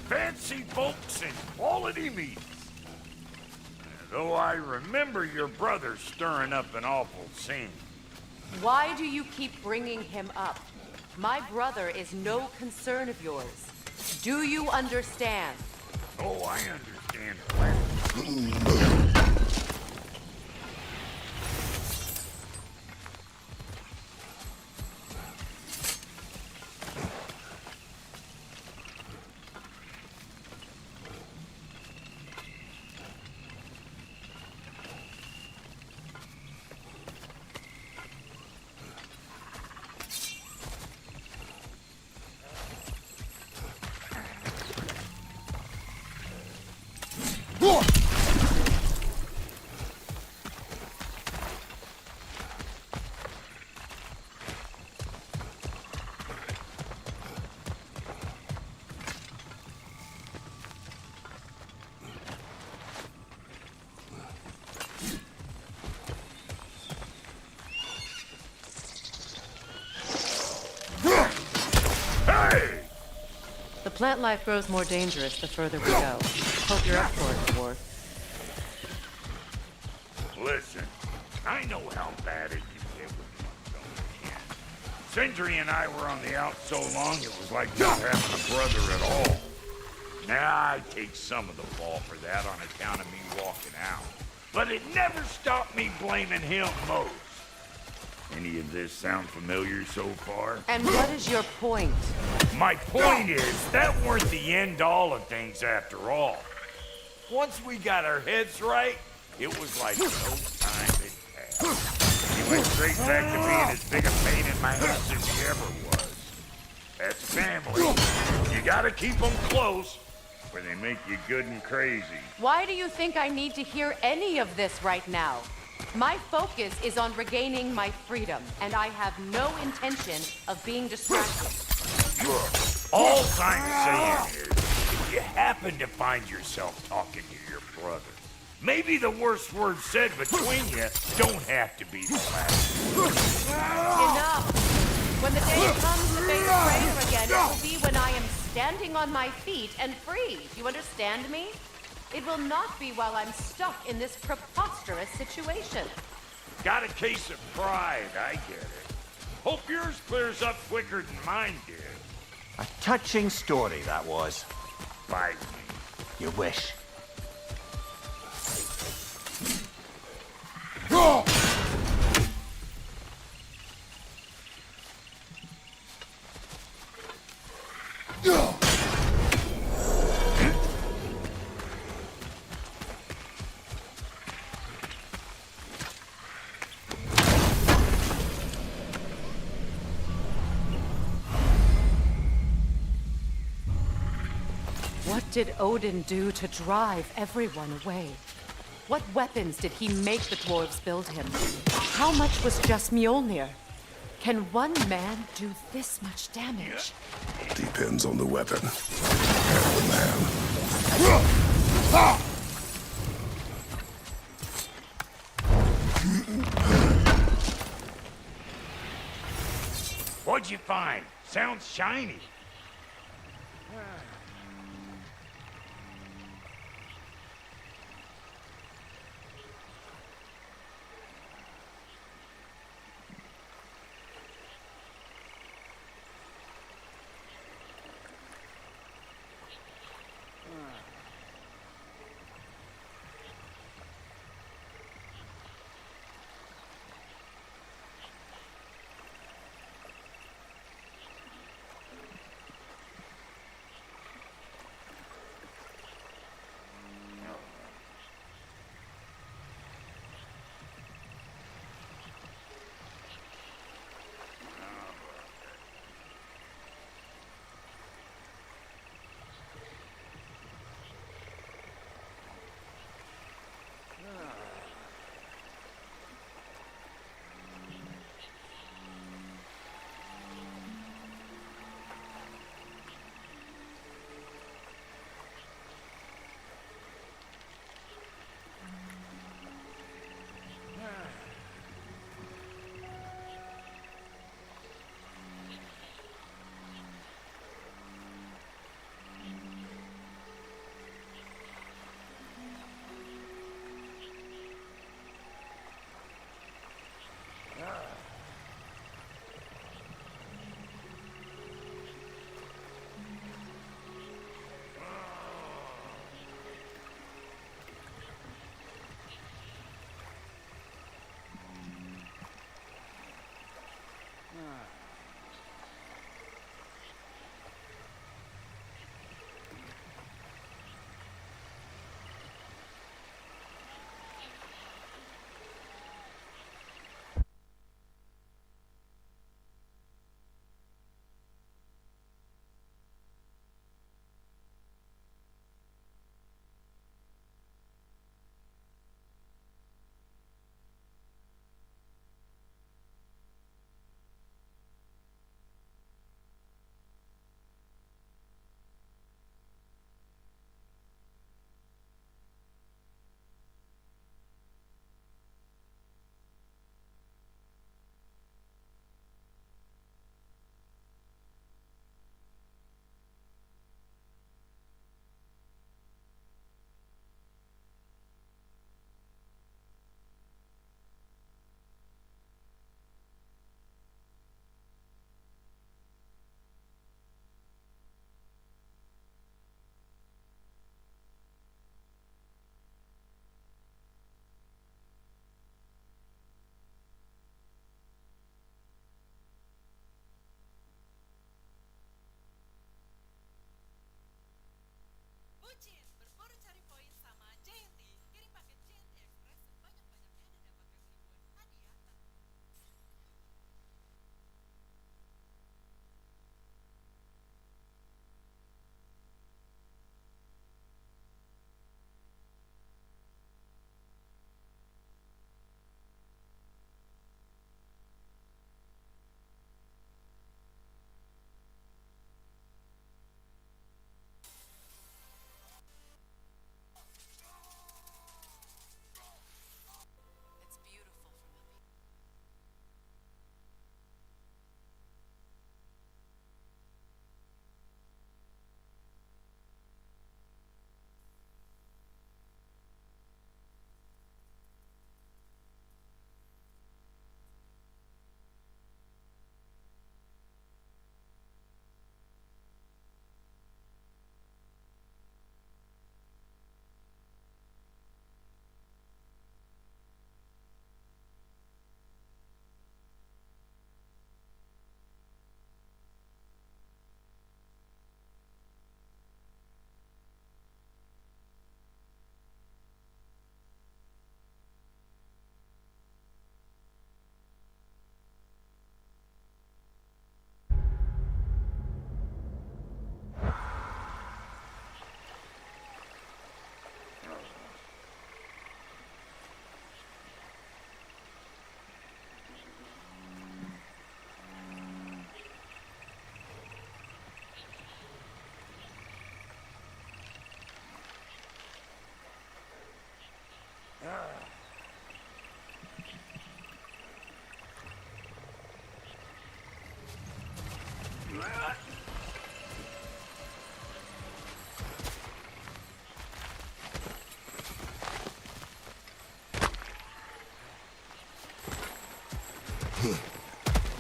Fancy folks and quality meats. Though I remember your brother stirring up an awful scene. Why do you keep bringing him up? My brother is no concern of yours. Do you understand? Oh, I understand plenty. The plant life grows more dangerous the further we go. Hope you're up for it, Dwarf. Listen, I know how bad it can get with one going in. Sindri and I were on the out so long it was like not having a brother at all. Now I take some of the fall for that on account of me walking out. But it never stopped me blaming him most. Any of this sound familiar so far? And what is your point? My point is, that weren't the end-all of things after all. Once we got our heads right, it was like no time had passed. He went straight back to being as big a pain in my ass as he ever was. That's family. You gotta keep them close, or they make you good and crazy. Why do you think I need to hear any of this right now? My focus is on regaining my freedom, and I have no intention of being distracted. Look, all I'm saying is, if you happen to find yourself talking to your brother, maybe the worst words said between you don't have to be the last. Enough! When the day comes to face Praetor again, it will be when I am standing on my feet and free. You understand me? It will not be while I'm stuck in this preposterous situation. Got a case of pride, I get it. Hope yours clears up quicker than mine did. A touching story, that was. Bite me. You wish. What did Odin do to drive everyone away? What weapons did he make the dwarves build him? How much was just Mjolnir? Can one man do this much damage? Depends on the weapon and the man. What'd you find? Sounds shiny.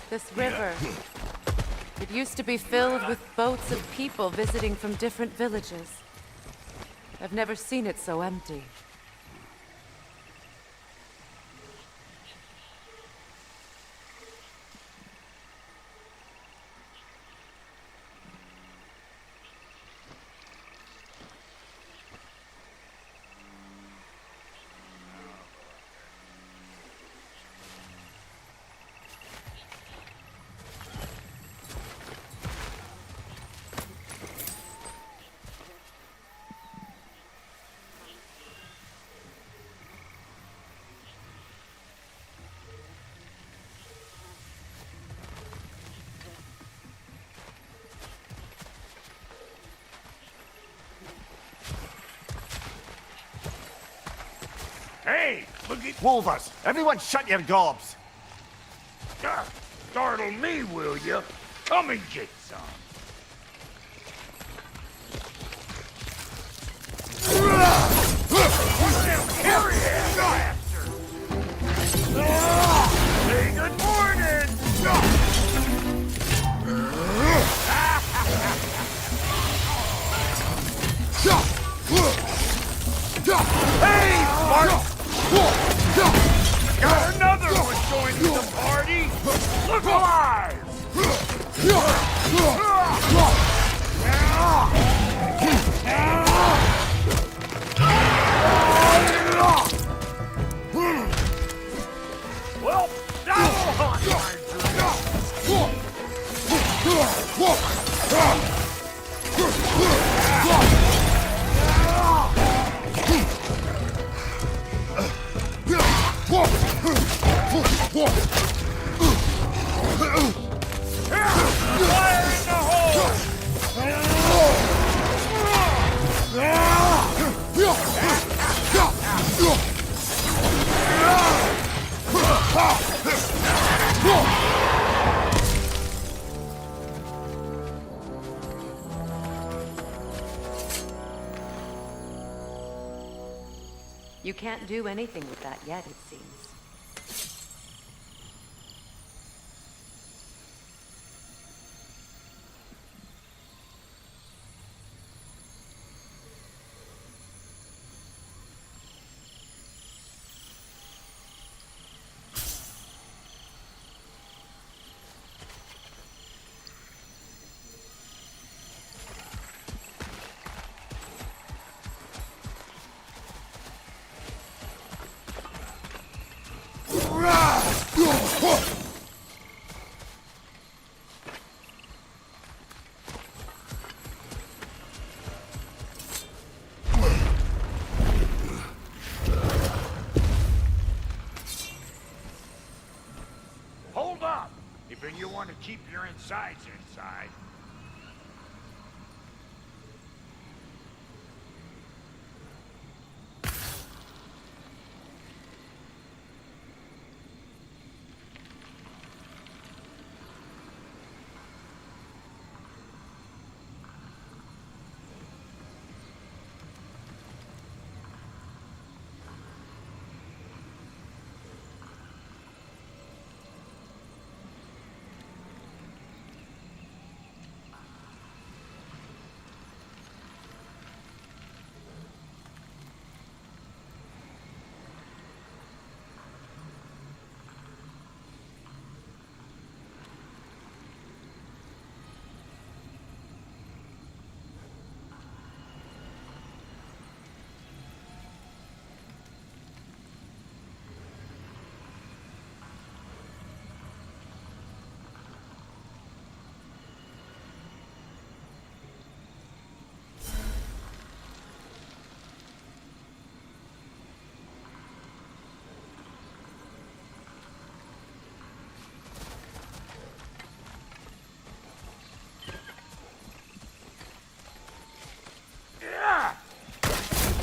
This river. It used to be filled with boats of people visiting from different villages. I've never seen it so empty. Hey, look at... Wolvers! Everyone shut your gobs! Startle me, will you? Come and get some. Carry it, bastard! Say good morning! Hey, Spark! Got another one joining the party! Look alive! Well, that'll hunt my Fire in the hole! You can't do anything with that yet, it seems. Hold up! If you want to keep your insides inside.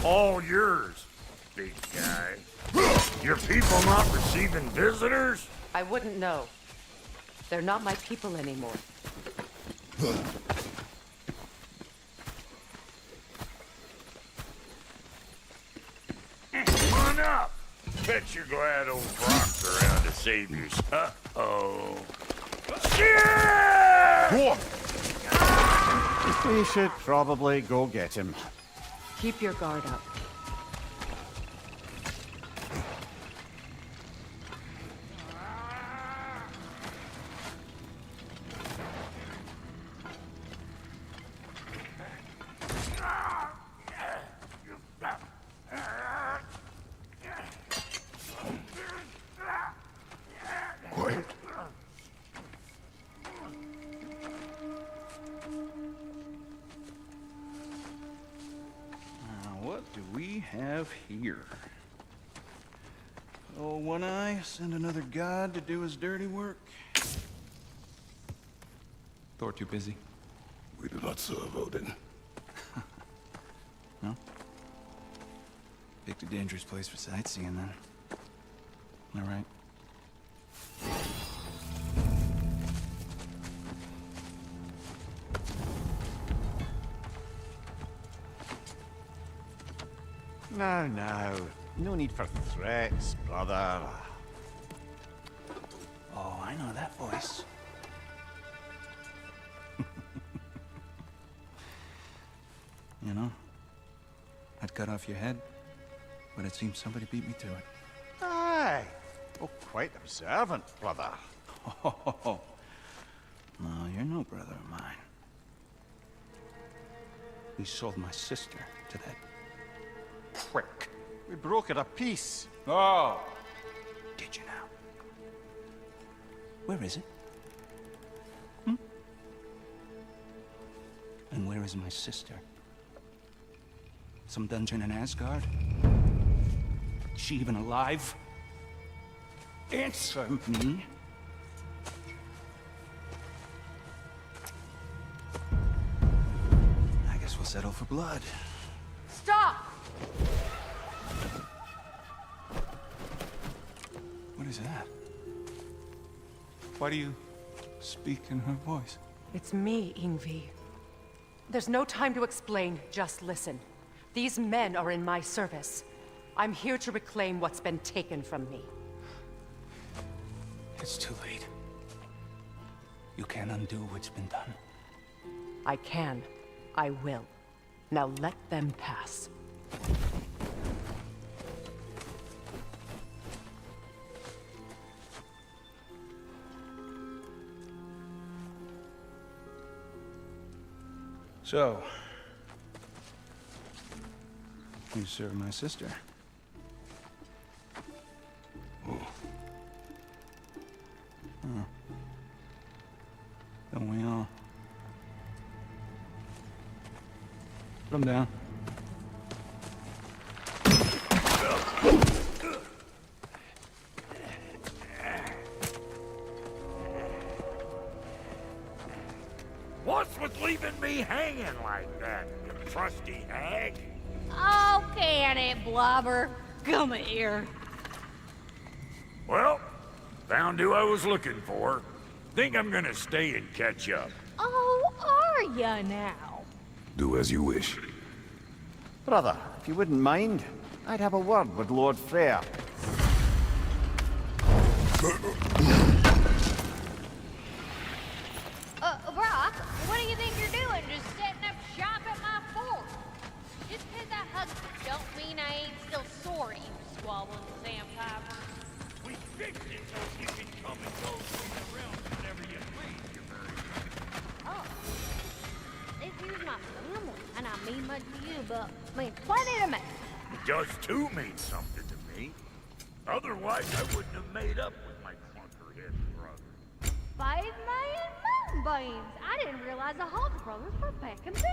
All yours, big guy. Your people not receiving visitors? I wouldn't know. They're not my people anymore. Come on up. Bet you're glad old Brock's around to save you. Uh-oh. Shit! We should probably go get him. Keep your guard up. Quiet. What do we have here? Oh, One Eye, send another god to do his dirty work. Thor too busy? We do not serve Odin. No? Picked a dangerous place for sightseeing, then. All right. Now. No need for threats, brother. Oh, I know that voice. You know, I'd cut off your head, but it seems somebody beat me to it. Aye. Oh, quite observant, brother. Oh, no, you're no brother of mine. We sold my sister to that prick. We broke it a piece. Oh! Did you now? Where is it? And where is my sister? Some dungeon in Asgard? Is she even alive? Answer me. I guess we'll settle for blood. Stop! What is that? Why do you speak in her voice? It's me, Ingvi. There's no time to explain, just listen. These men are in my service. I'm here to reclaim what's been taken from me. It's too late. You can't undo what's been done. I can. I will. Now let them pass. So, you serve my sister. Oh. Huh. Don't we all? Put him down. What's with leaving me hanging like that, you trusty hag? Oh, can it, Blobber? Come here. Well, found who I was looking for. Think I'm gonna stay and catch up. Oh, are ya now? Do as you wish. Brother, if you wouldn't mind, I'd have a word with Lord Freyr. Brock, what do you think you're doing? Just setting up shop at my fort? Just 'cause I hugged you don't mean I ain't still sorry, you squabbling sandpiper. We fixed it so you can come and go through the realm whenever you please, you bird. Oh. This here's my family, and I mean much to you, but means plenty to me. It does too mean something to me. Otherwise, I wouldn't have made up with my clunker-head brother. 5 million mountain beams! I didn't realize the Hawks brothers were back in business.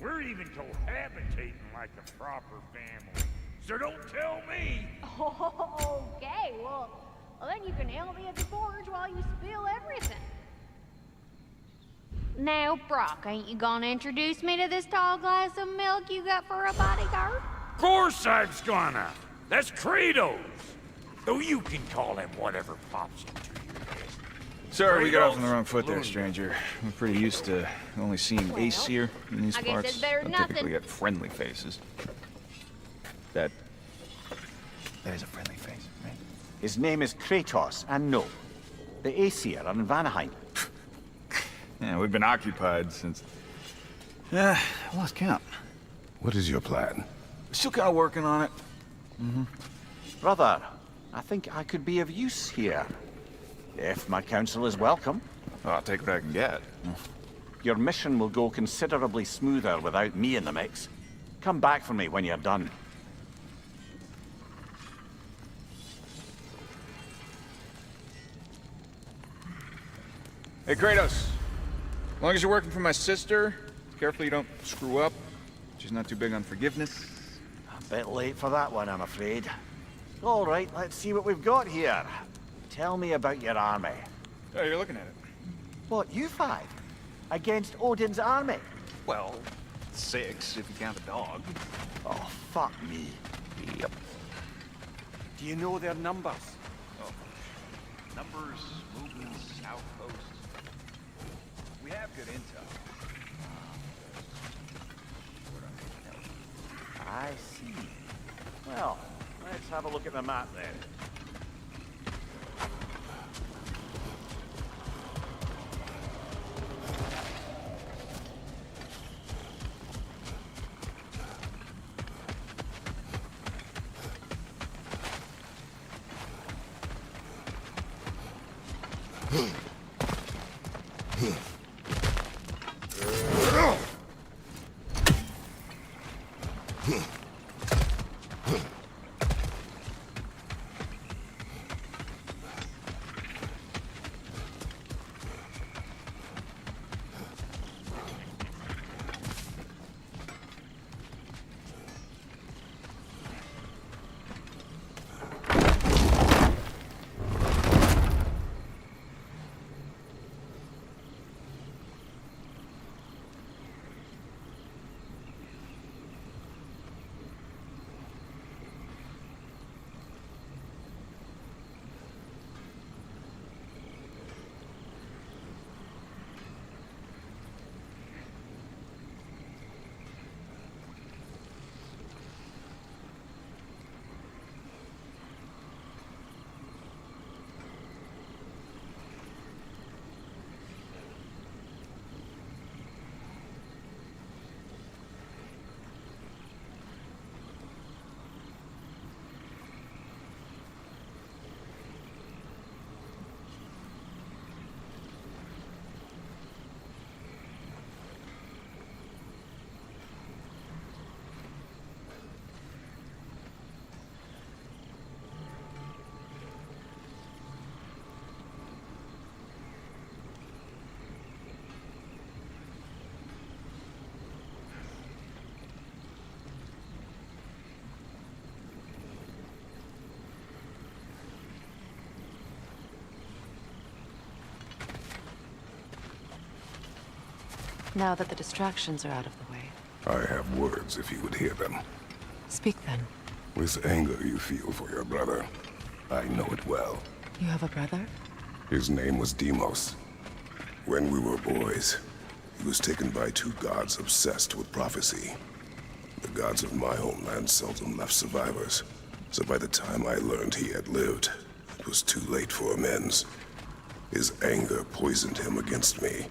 We're even cohabitating like a proper family. So don't tell me! Okay, well, then you can help me at the forge while you spill everything. Now, Brock, ain't you gonna introduce me to this tall glass of milk you got for a bodyguard? Of course I'm gonna! That's Kratos! Though you can call him whatever pops into your head. Sorry, we got off on the wrong foot there, stranger. We're pretty used to only seeing Aesir in these I guess parts. it's better than Don't typically nothing. get friendly faces. That is a friendly face, right? His name is Kratos, and no, the Aesir are in Vanaheim. Yeah, we've been occupied since... I lost count. What is your plan? Still kind of working on it. Brother, I think I could be of use here. If my counsel is welcome. Oh, I'll take what I can get. Your mission will go considerably smoother without me in the mix. Come back for me when you're done. Hey, Kratos. As long as you're working for my sister, careful you don't screw up. She's not too big on forgiveness. A bit late for that one, I'm afraid. All right, let's see what we've got here. Tell me about your army. Oh, you're looking at it. What, you 5? Against Odin's army? Well, 6 if you count the dog. Oh, fuck me. Yep. Do you know their numbers? Oh. Numbers, movements, outposts. We have good intel. I see. Well, let's have a look at the map then. Now that the distractions are out of the way. I have words if you would hear them. Speak then. This anger you feel for your brother, I know it well. You have a brother? His name was Deimos. When we were boys, he was taken by two gods obsessed with prophecy. The gods of my homeland seldom left survivors, so by the time I learned he had lived, it was too late for amends. His anger poisoned him against me.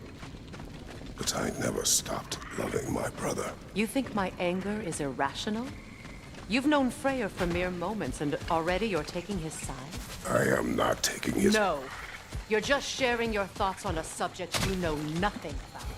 But I never stopped loving my brother. You think my anger is irrational? You've known Freyr for mere moments, and already you're taking his side? I am not taking his... No. You're just sharing your thoughts on a subject you know nothing about.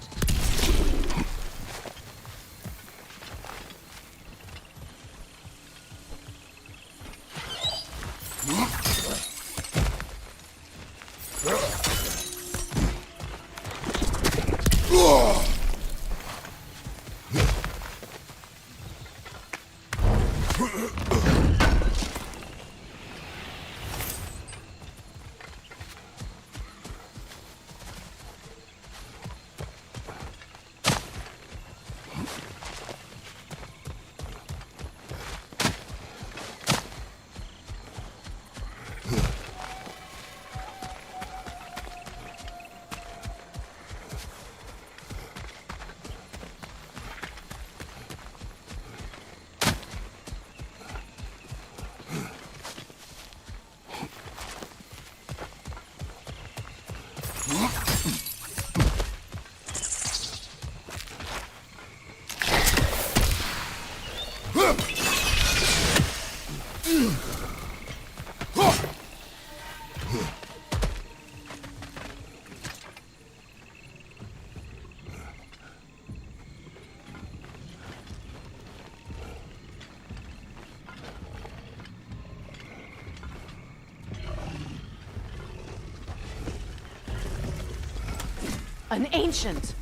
An ancient!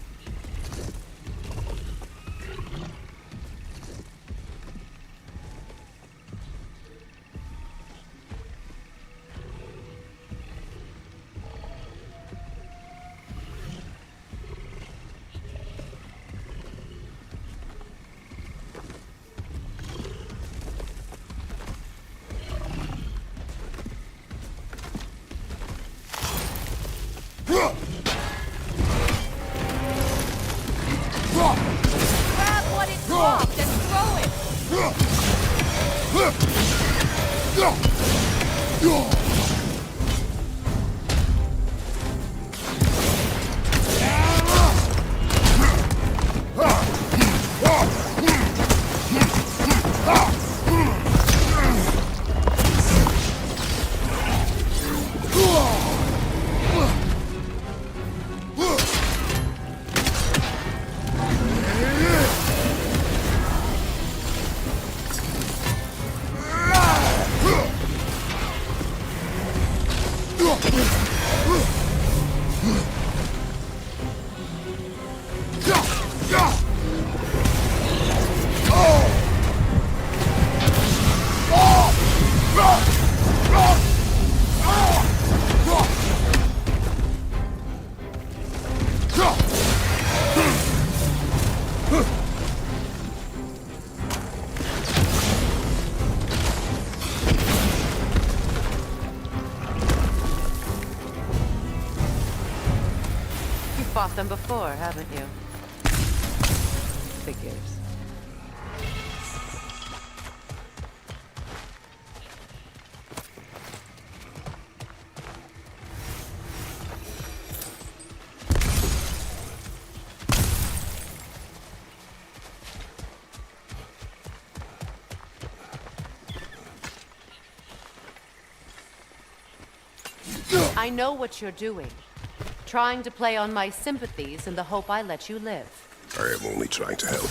Fought them before, haven't you? Figures. I know what you're doing. Trying to play on my sympathies in the hope I let you live. I am only trying to help.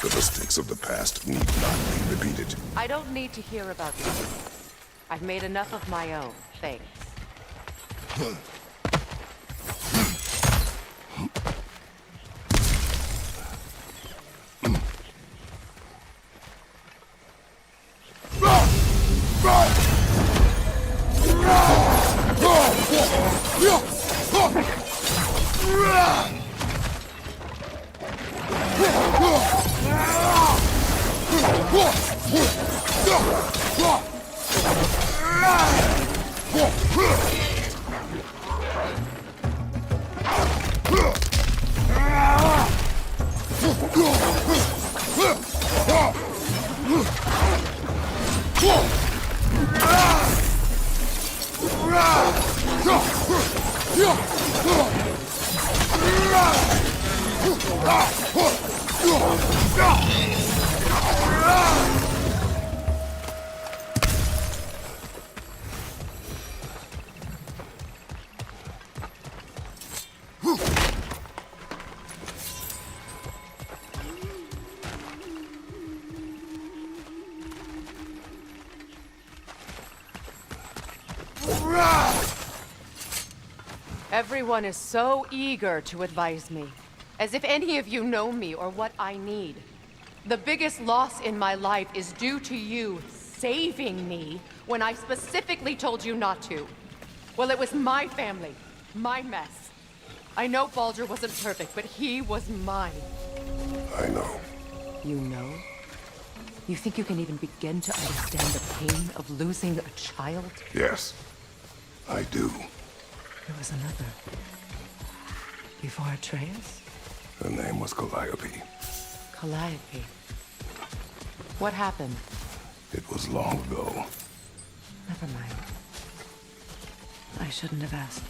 The mistakes of the past need not be repeated. I don't need to hear about you. I've made enough of my own, thanks. Everyone is so eager to advise me, as if any of you know me or what I need. The biggest loss in my life is due to you saving me when I specifically told you not to. Well, it was my family, my mess. I know Baldur wasn't perfect, but he was mine. I know. You know? You think you can even begin to understand the pain of losing a child? Yes, I do. There was another. Before Atreus? Her name was Calliope. Calliope. What happened? It was long ago. Never mind. I shouldn't have asked.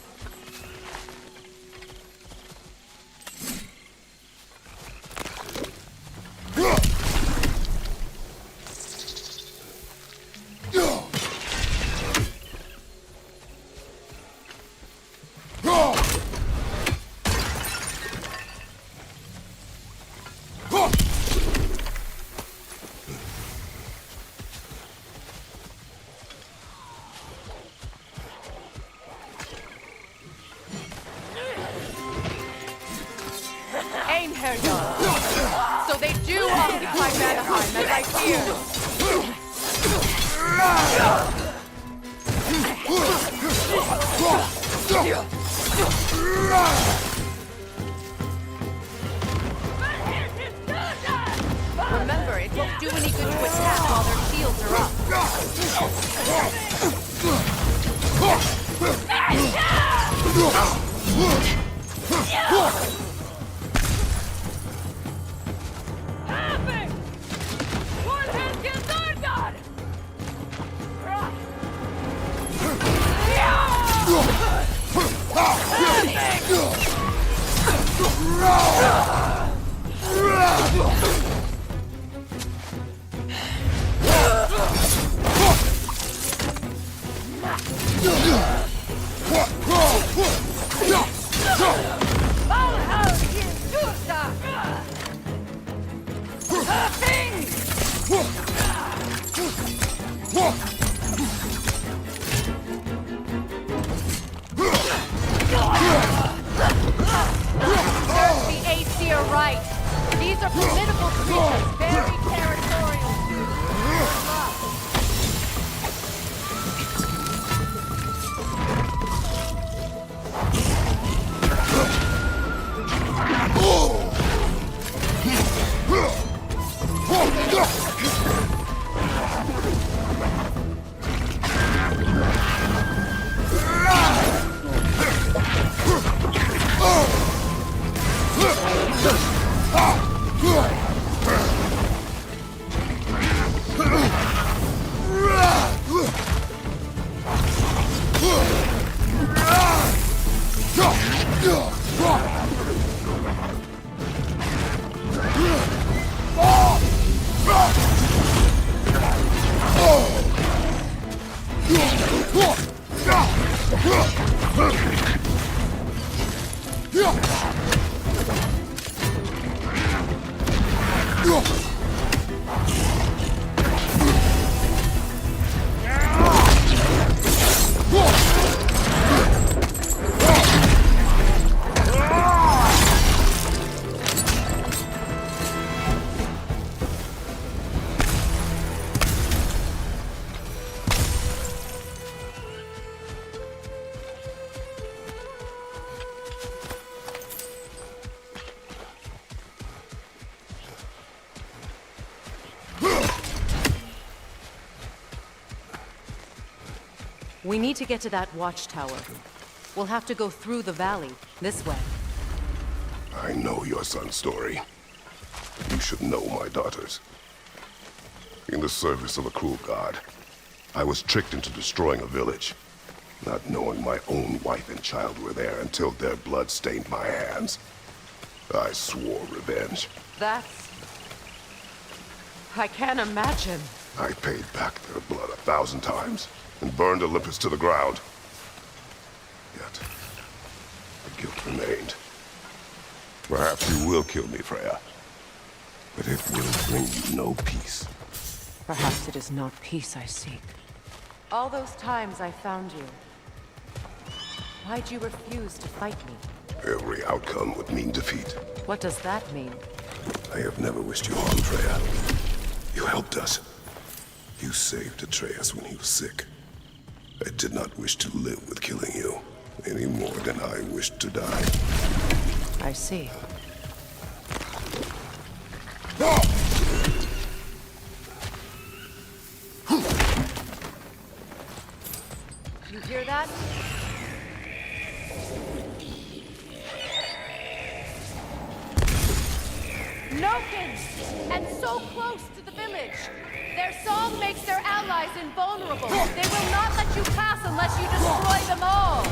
So they do occupy Vanaheim, as I feared. Remember, it won't do any good to attack while their shields are up. These are formidable creatures, very territorial. We need to get to that watchtower. We'll have to go through the valley, this way. I know your son's story. You should know my daughter's. In the service of a cruel god, I was tricked into destroying a village, not knowing my own wife and child were there until their blood stained my hands. I swore revenge. That's... I can't imagine. I paid back their blood 1,000 times and burned Olympus to the ground. Yet, the guilt remained. Perhaps you will kill me, Freya, but it will bring you no peace. Perhaps it is not peace I seek. All those times I found you, why'd you refuse to fight me? Every outcome would mean defeat. What does that mean? I have never wished you harm, Freya. You helped us. You saved Atreus when he was sick. I did not wish to live with killing you, any more than I wished to die. I see. You hear that? Nokins! And so close to the village! Their song makes their allies invulnerable. They will not let you pass unless you destroy them all!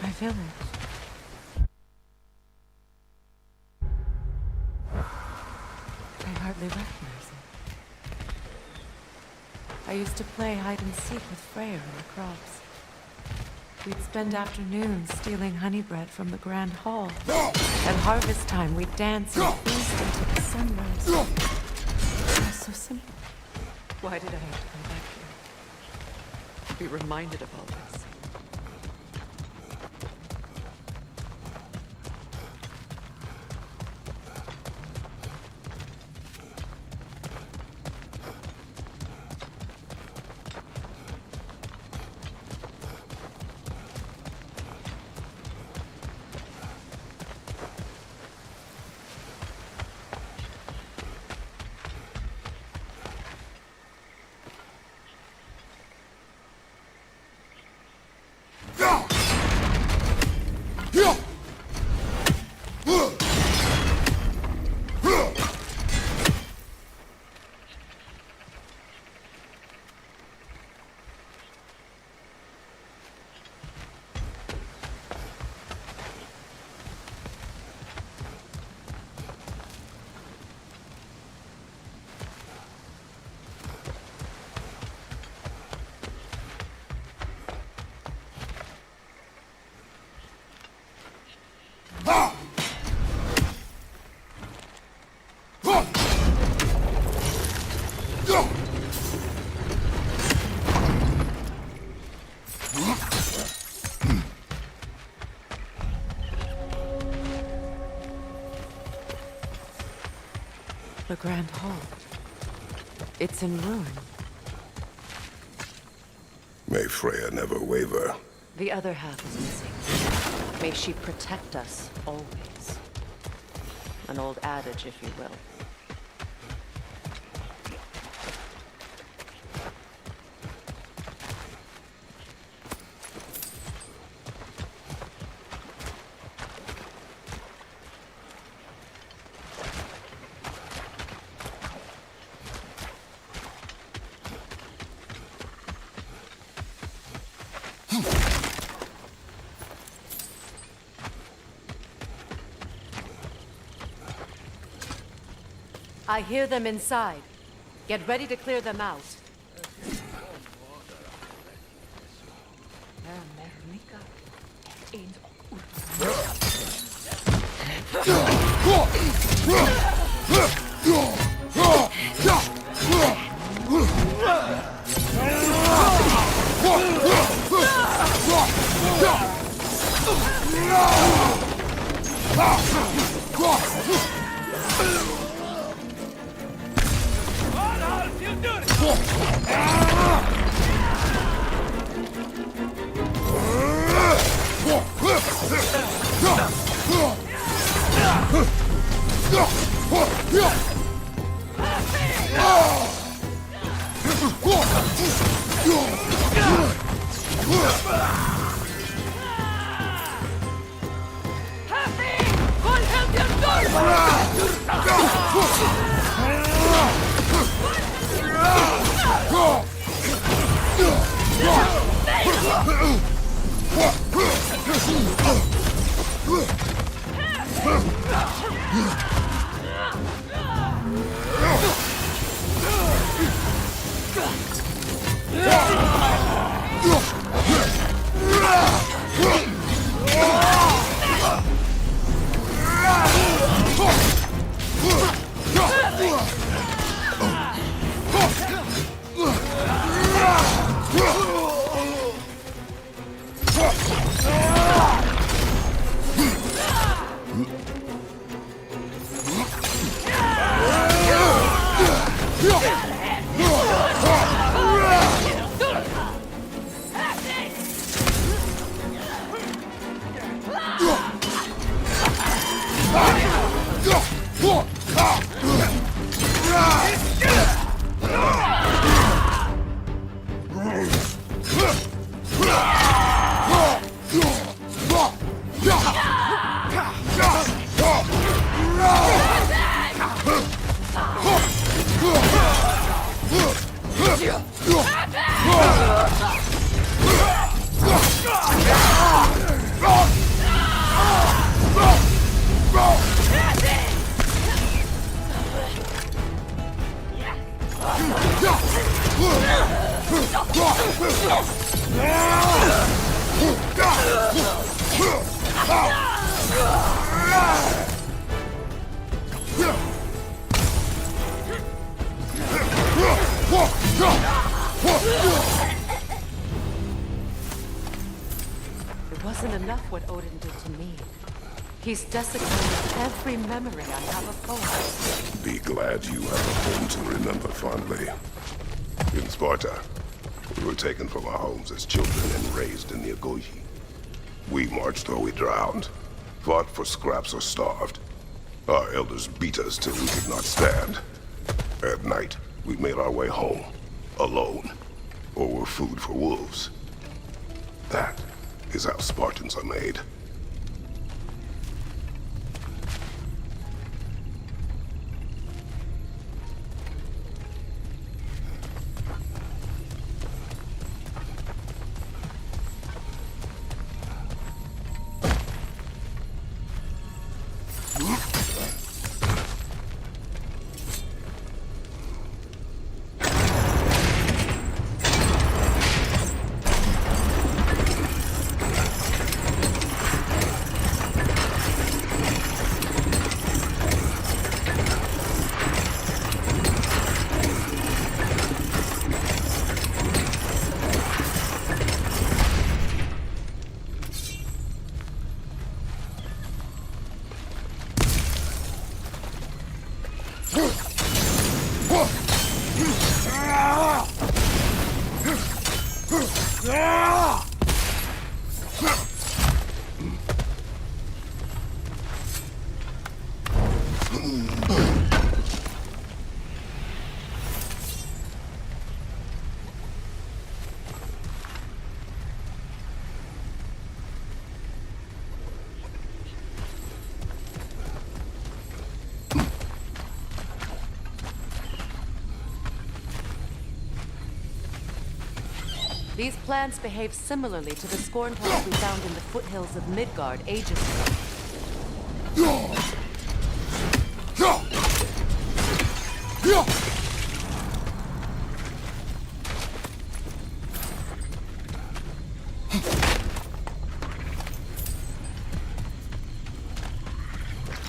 My village. I hardly recognize it. I used to play hide and seek with Freya in the crops. We'd spend afternoons stealing honey bread from the grand hall. At harvest time, we'd dance and feast until the sunrise. It was so simple. Why did I have to come back here? To be reminded of all this. The Grand Hall. It's in ruin. May Freya never waver. The other half is missing. May she protect us always. An old adage, if you will. I hear them inside. Get ready to clear them out. It wasn't enough what Odin did to me. He's desecrated every memory I have of Thor. Be glad you have a home to remember fondly. In Sparta, we were taken from our homes as children and raised in the Agogi. We marched or we drowned, fought for scraps or starved. Our elders beat us till we could not stand. At night, we made our way home, alone, or were food for wolves. That is how Spartans are made. These plants behave similarly to the scorn holes we found in the foothills of Midgard ages ago.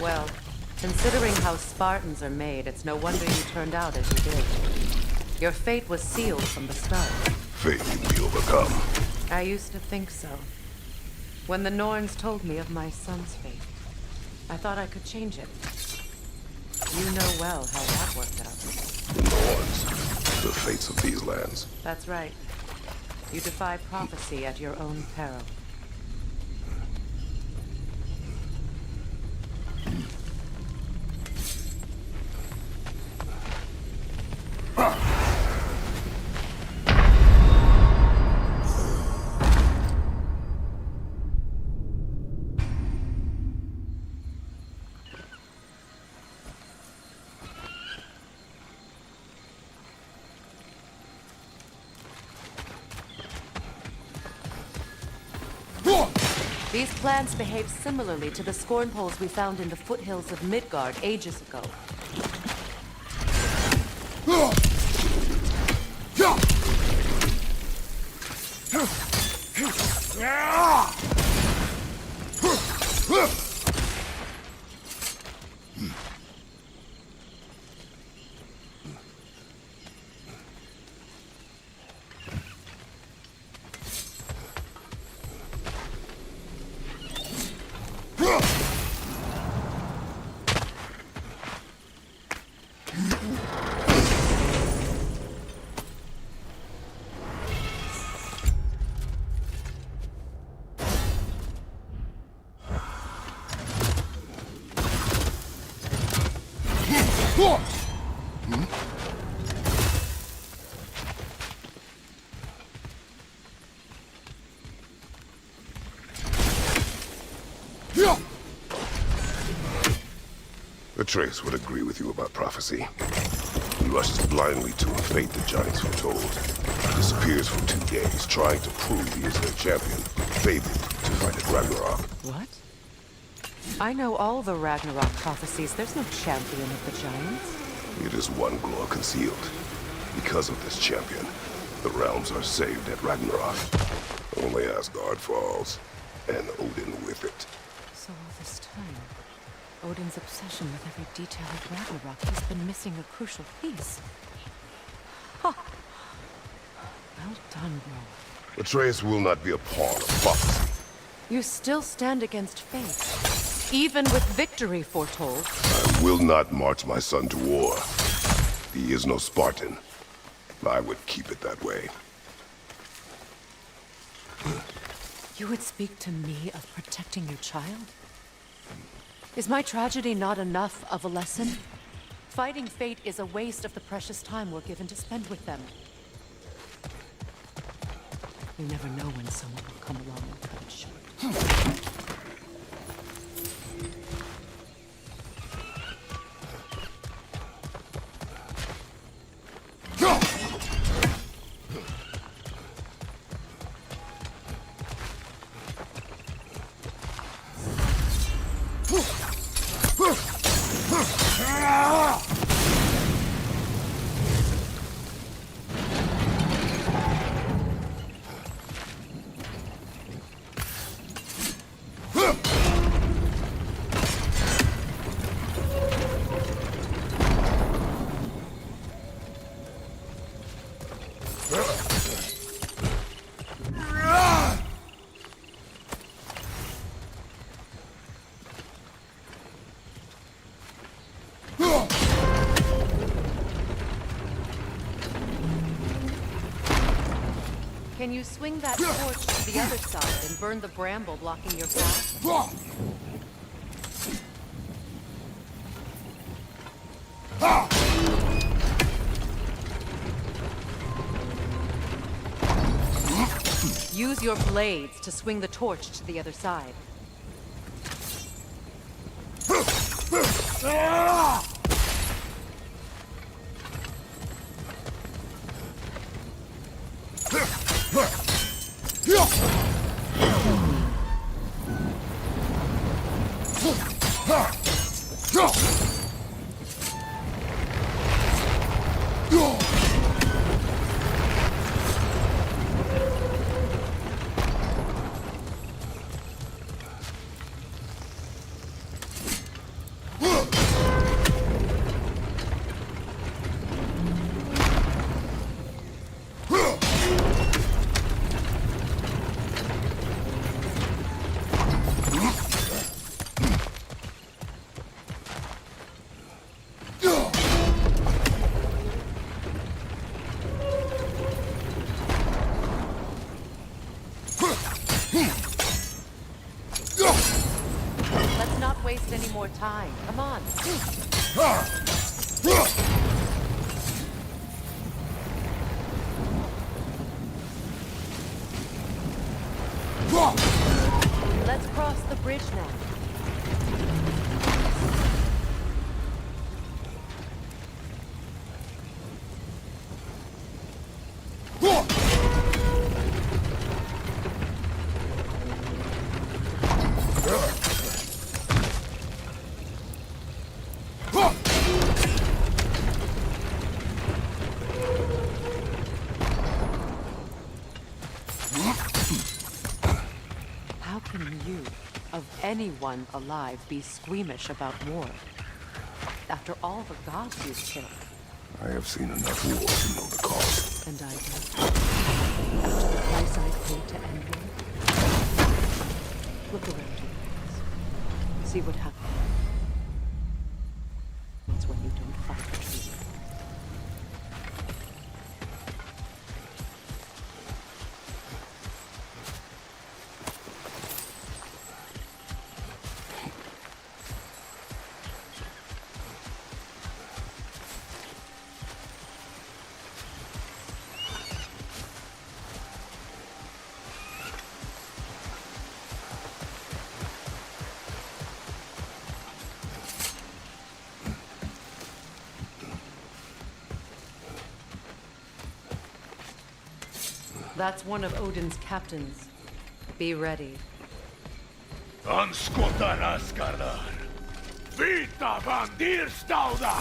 Well, considering how Spartans are made, it's no wonder you turned out as you did. Your fate was sealed from the start. Fate can be overcome. I used to think so. When the Norns told me of my son's fate, I thought I could change it. You know well how that worked out. The Norns, the fates of these lands. That's right. You defy prophecy at your own peril. These plants behave similarly to the scorn poles we found in the foothills of Midgard ages ago. Atreus would agree with you about prophecy. He rushes blindly to a fate the giants foretold. Disappears for 2 days, trying to prove he is their champion. Fabled to fight at Ragnarok. What? I know all the Ragnarok prophecies. There's no champion of the giants. It is one glow concealed. Because of this champion, the realms are saved at Ragnarok. Only Asgard falls, and Odin with it. So all this time, Odin's obsession with every detail of Ragnarok, he's been missing a crucial piece. Huh. Well done, bro. Atreus will not be a pawn of prophecy. You still stand against fate, even with victory foretold. I will not march my son to war. He is no Spartan. I would keep it that way. You would speak to me of protecting your child? Is my tragedy not enough of a lesson? Fighting fate is a waste of the precious time we're given to spend with them. You never know when someone will come along and cut it short. Can you swing that torch to the other side and burn the bramble blocking your path? Use your blades to swing the torch to the other side. Let's not waste any more time. Come on. Let's cross the bridge now. How can you, of anyone alive, be squeamish about war? After all the gods you've killed. I have seen enough wars to know the cost. And I do. After the price I paid to end one. Look around you, guys. See what happens when you don't fight the truth. That's one of Odin's captains. Be ready. Anskotar Askardar. Vita Vandir Stauda.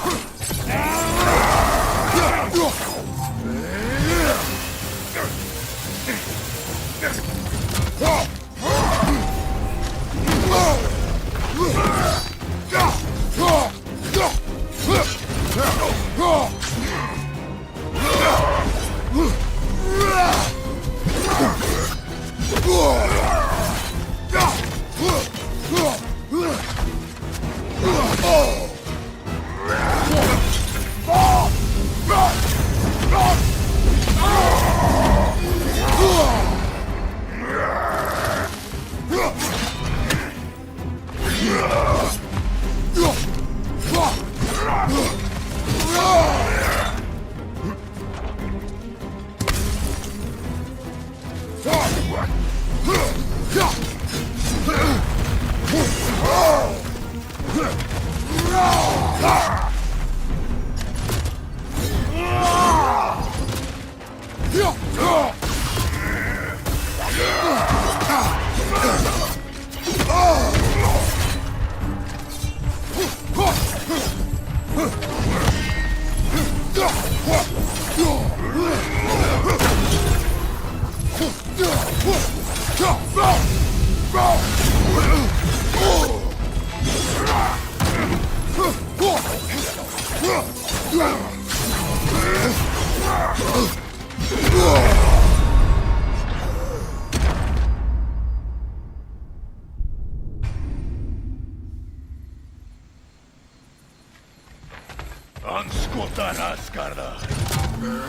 Anskotar Askardar.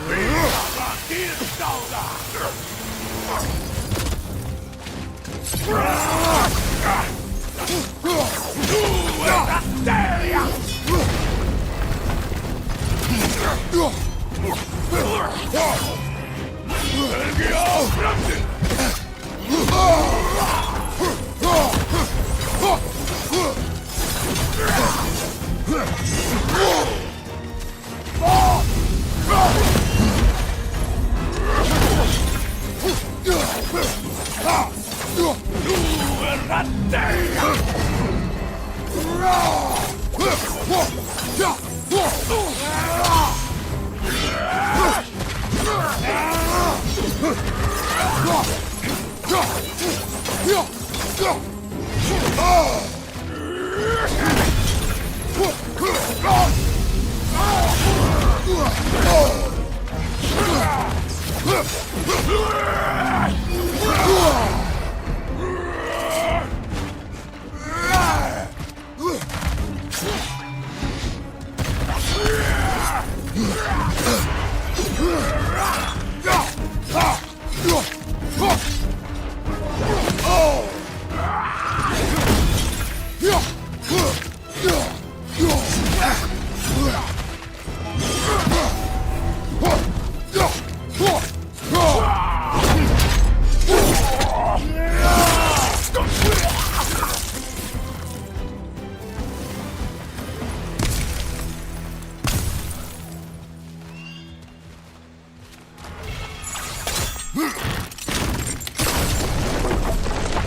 Vita Vandir Stauda. Du är Asteria!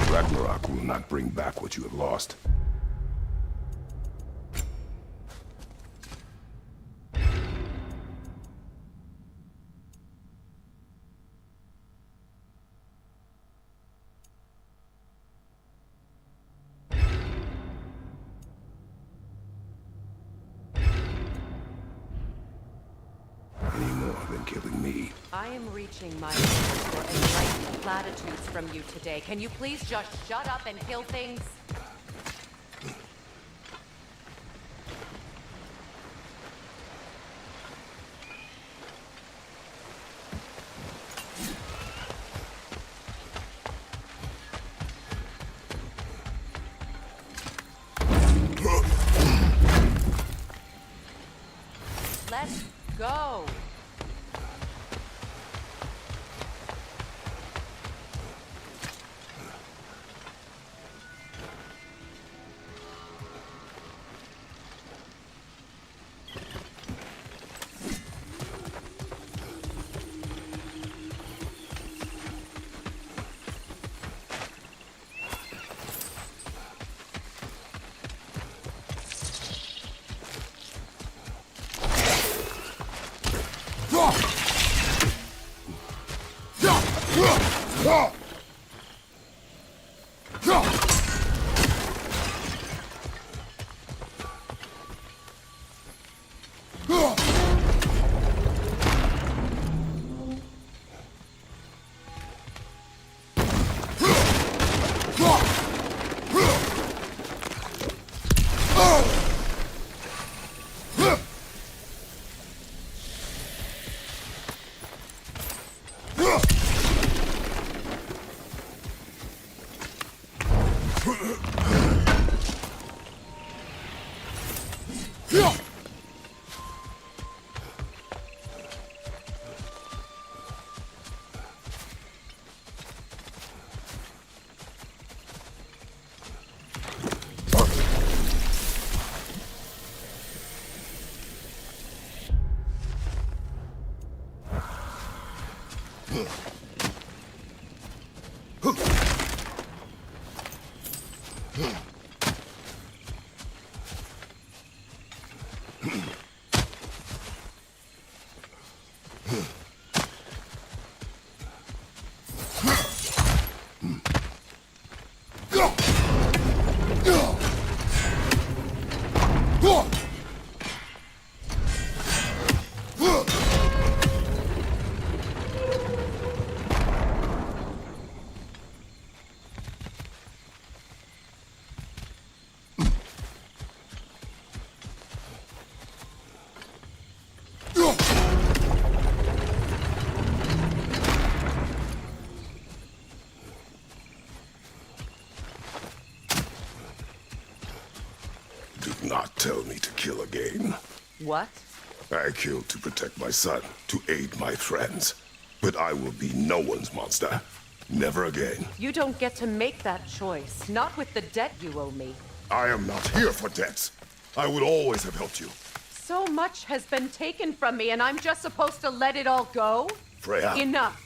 Ragnarok will not bring back what you have lost. Any more than killing me. I am reaching my limit for enlightened platitudes from you today. Can you please just shut up and kill things? Let's go! Do not tell me to kill again. What? I killed to protect my son, to aid my friends. But I will be no one's monster. Never again. You don't get to make that choice. Not with the debt you owe me. I am not here for debts. I would always have helped you. So much has been taken from me, and I'm just supposed to let it all go? Freya. Enough.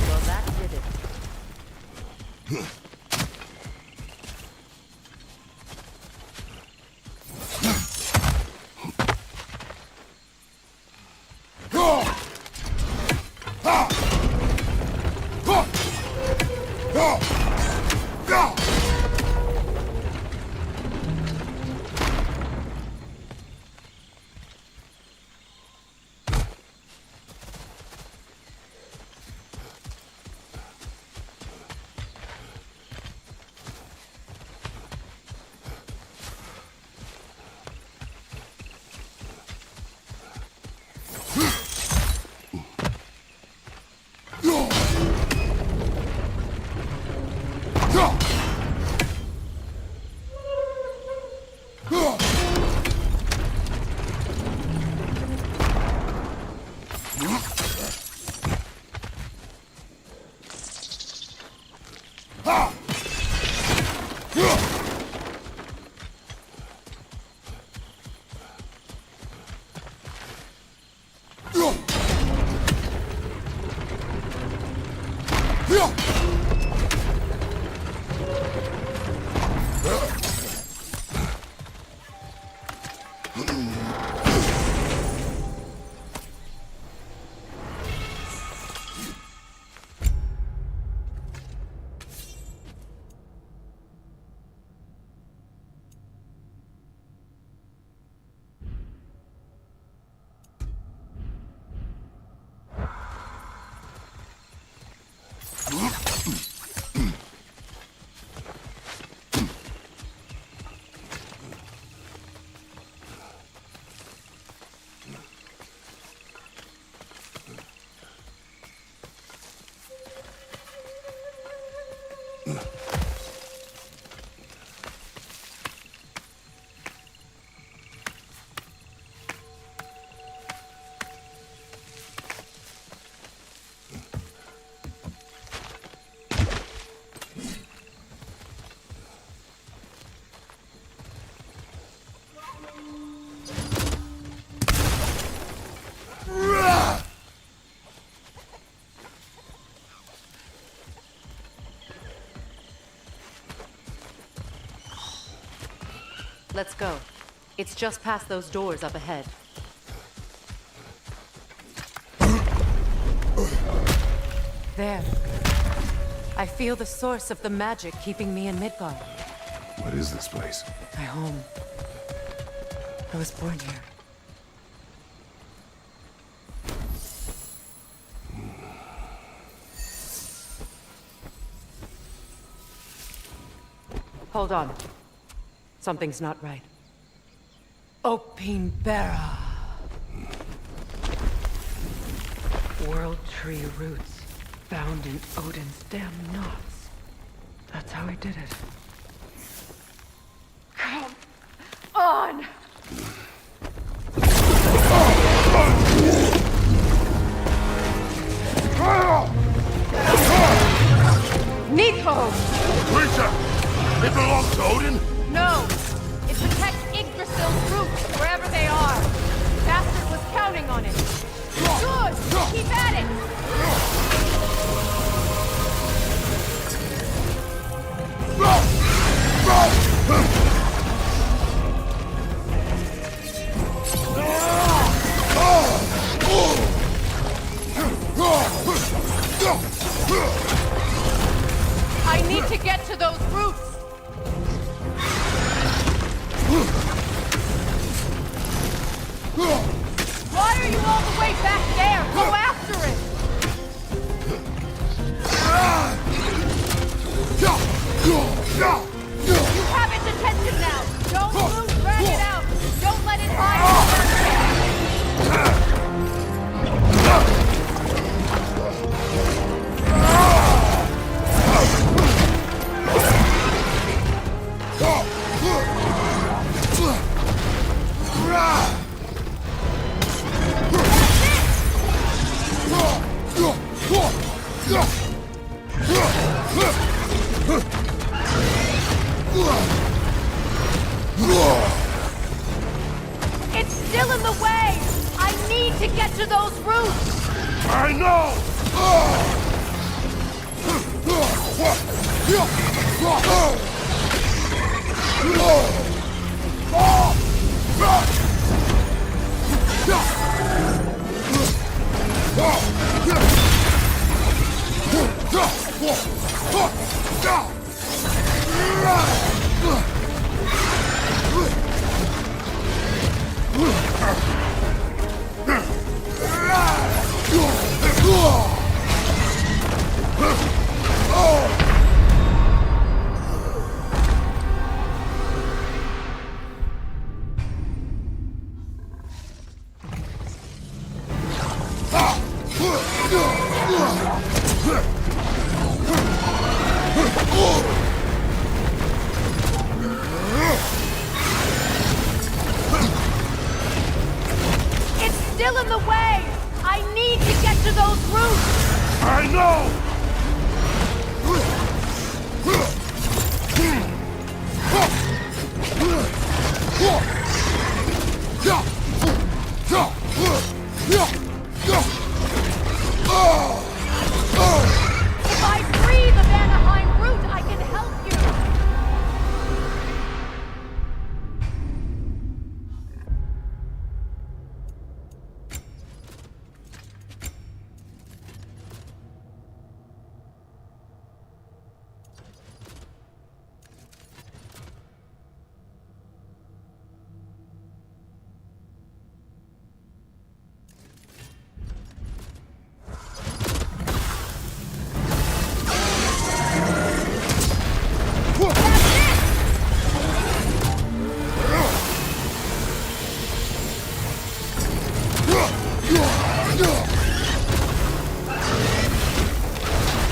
Well, that did it. Let's go. It's just past those doors up ahead. There. I feel the source of the magic keeping me in Midgard. What is this place? My home. I was born here. Hold on. Something's not right. Opinbera. World tree roots found in Odin's damn knots. That's how he did it. Come on! Nico! Creature! It belongs to Odin? No! It protects Yggdrasil's roots, wherever they are. The bastard was counting on it. Good! Keep at it! Run! its attention now! Don't move, drag it out! Don't let it hide! It's still in the way! I need to get to those roots! I know! It's still in the way! I need to get to those roots! I know! If I free the Vanaheim root, I can help you!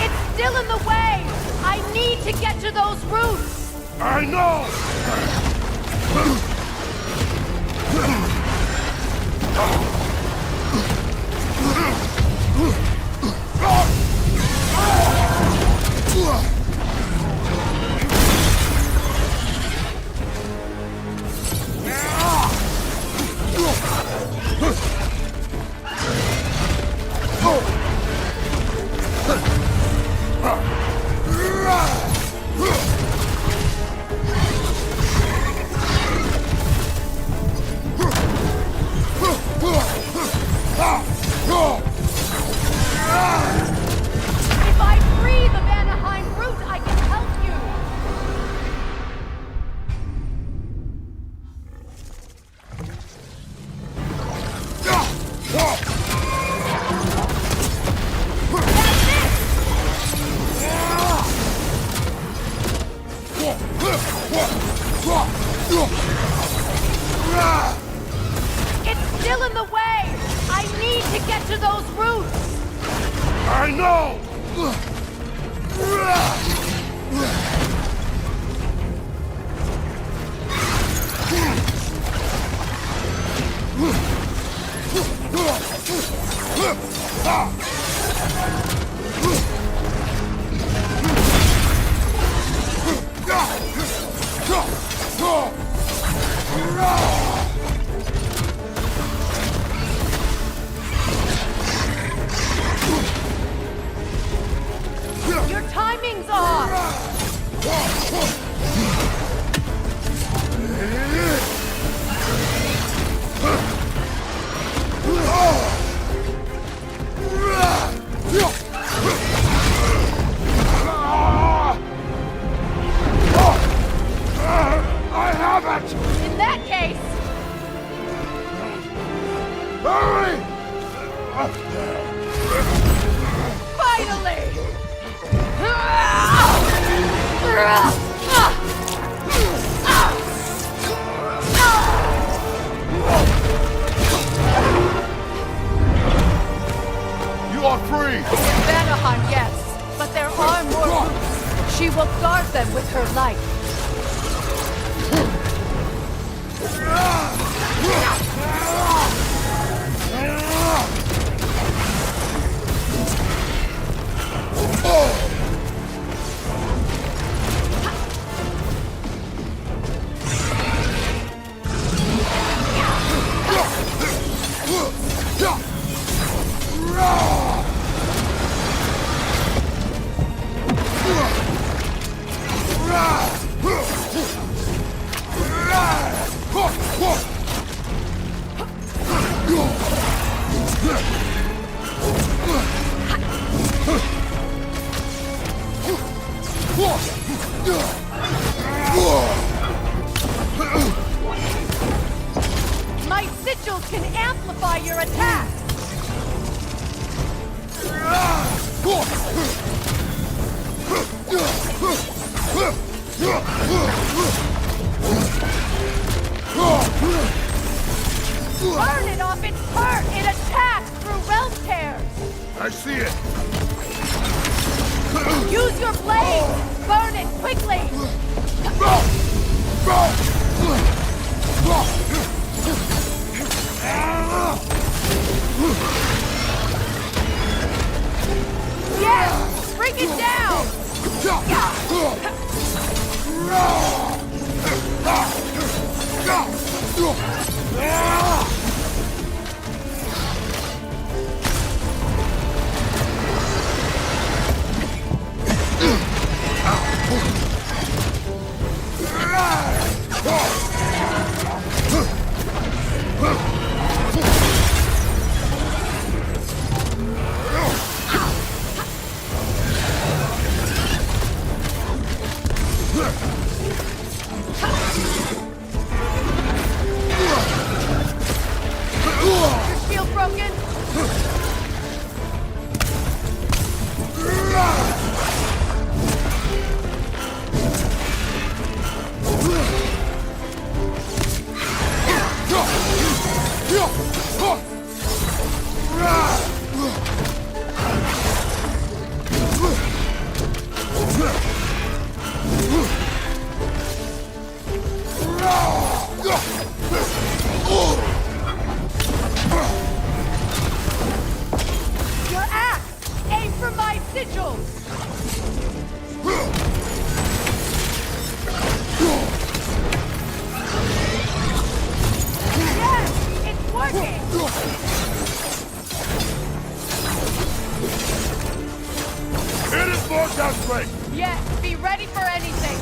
It's still in the way! I need to get to those roots! I know! If I free the Vanaheim root, I can help you! It's still in the way! I need to get to those roots! I know! Your timing's off! her life. My sigils can amplify your attack! Burn it off its hurt! It attacks through realm tears! I see it! Use your blade! Burn it quickly! Yes! Bring it down! Your shield broken? Your axe! Aim for my sigils! Yes! It's working! Hit it, Lord Dustblade! Yes, be ready for anything!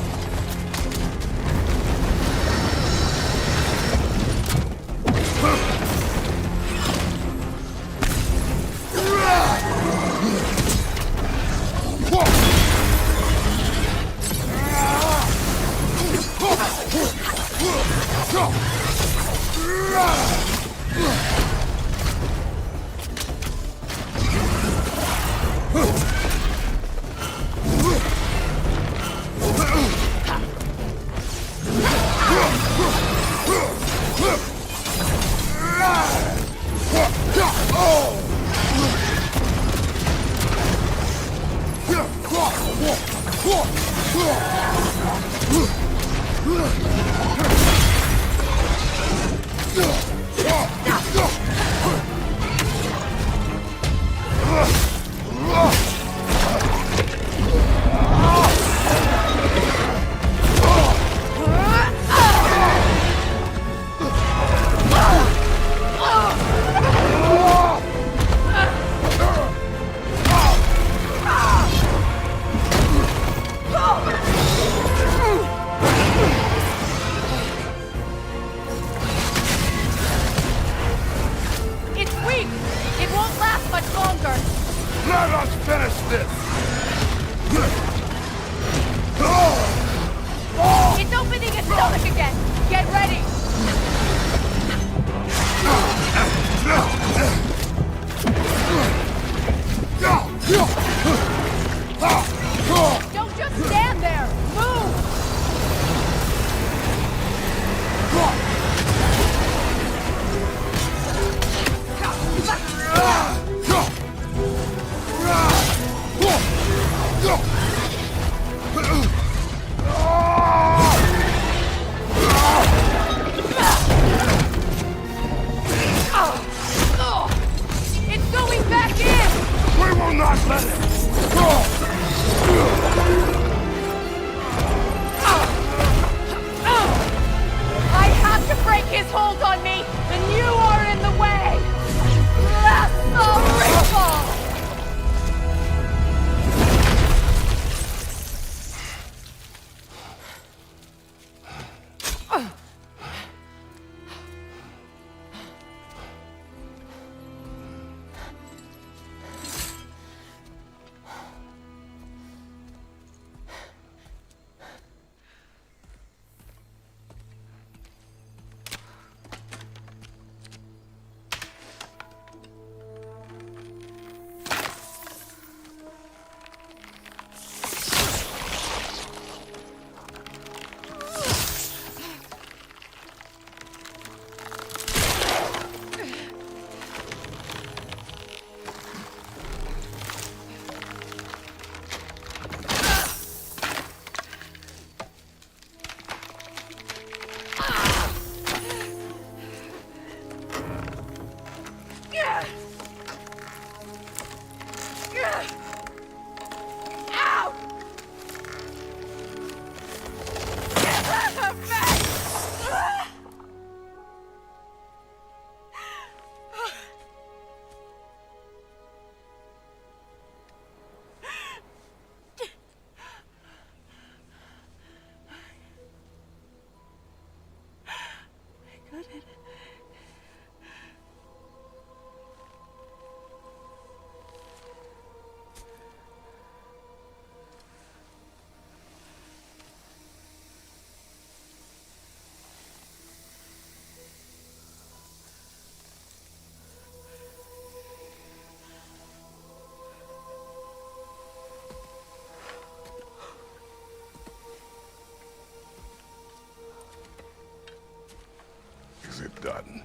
it done.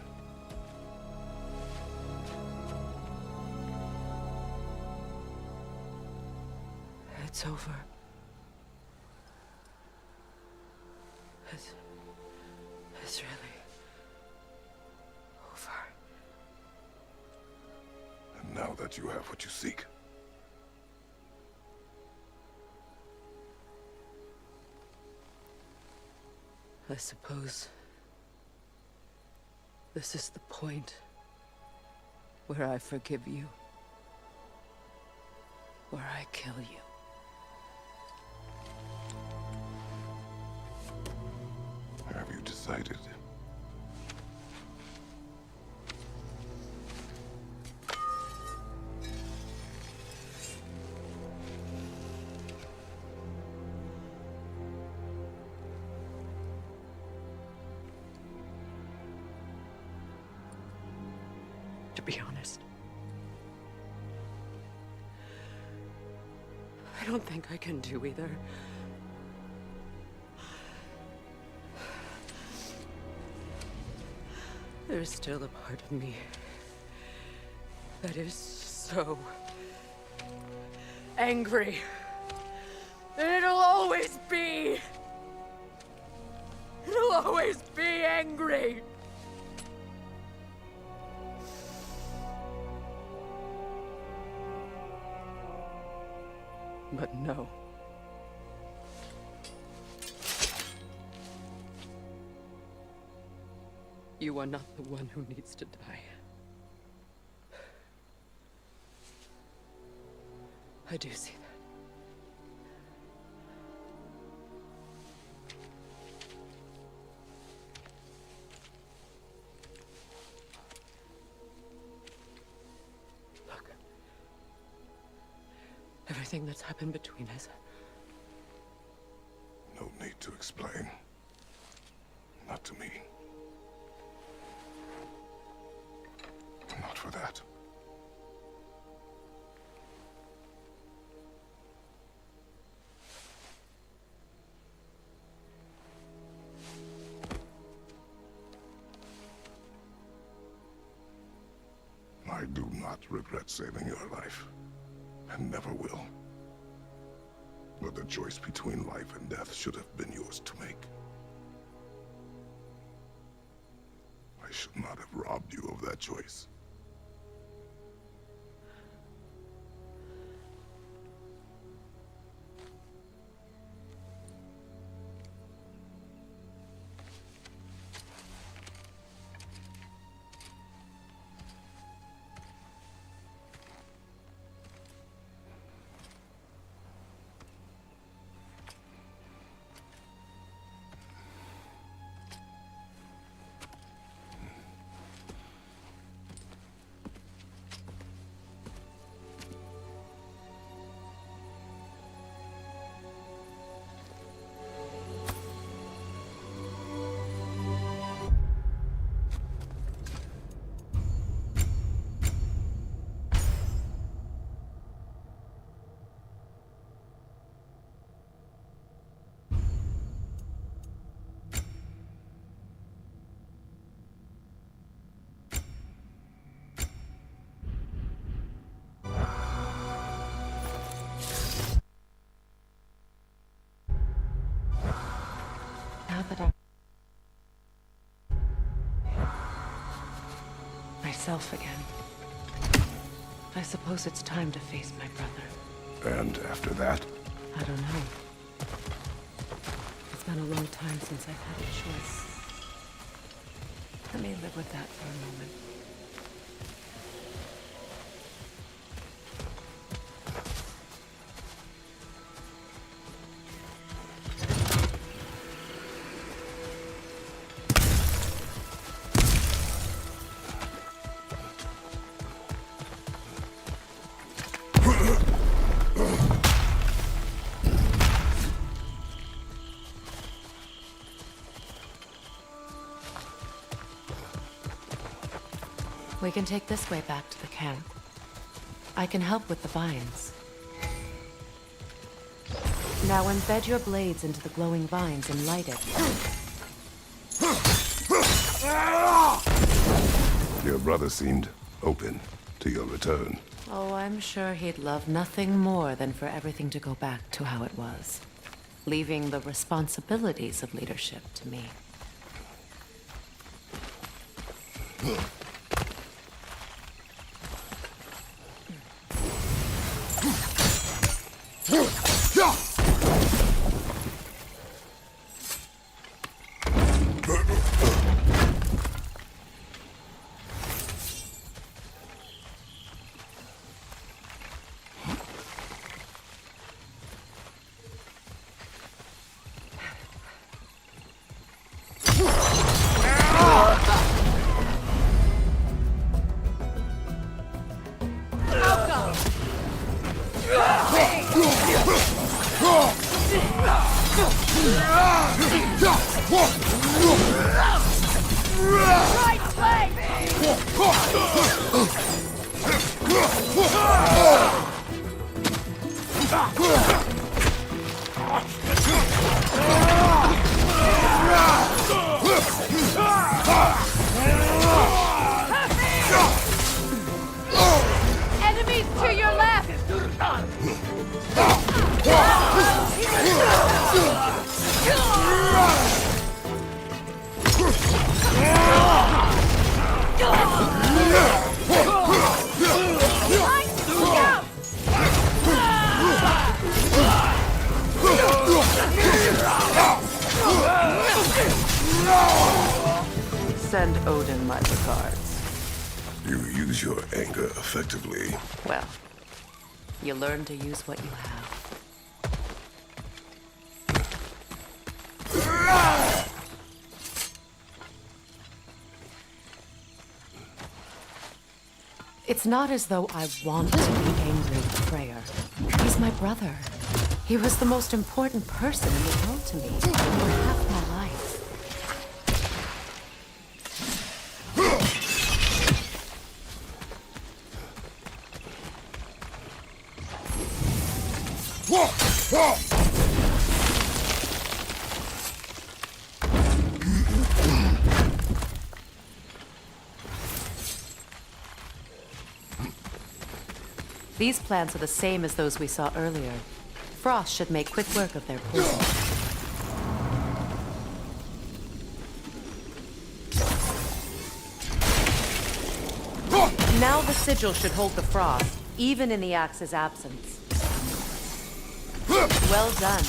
It's over. It's really over. And now that you have what you seek, I suppose this is the point where I forgive you, where I kill you. have you decided? To be honest, I don't think I can do either. There's still a part of me that is so angry. And it'll always be. It'll always be angry. But no. You are not the one who needs to die. I do see that. Look. Everything that's happened between us. No need to explain. Not to me. Not for that. I do not regret saving your life, and never will. But the choice between life and death should have been yours to make. I should not have robbed you of that choice. Now that myself again, I suppose it's time to face my brother. And after that? I don't know. It's been a long time since I've had a choice. Let me live with that for a moment. We can take this way back to the camp. I can help with the vines. Now embed your blades into the glowing vines and light it. Your brother seemed open to your return. Oh, I'm sure he'd love nothing more than for everything to go back to how it was, leaving the responsibilities of leadership to me. Enemies to your left! Send Odin my regards. You use your anger effectively. Well, you learn to use what you have. It's not as though I want to be angry with Freyr. He's my brother. He was the most important person in the world to me for half my life. These plants are the same as those we saw earlier. Frost should make quick work of their poison. Now the sigil should hold the frost, even in the axe's absence. Well done.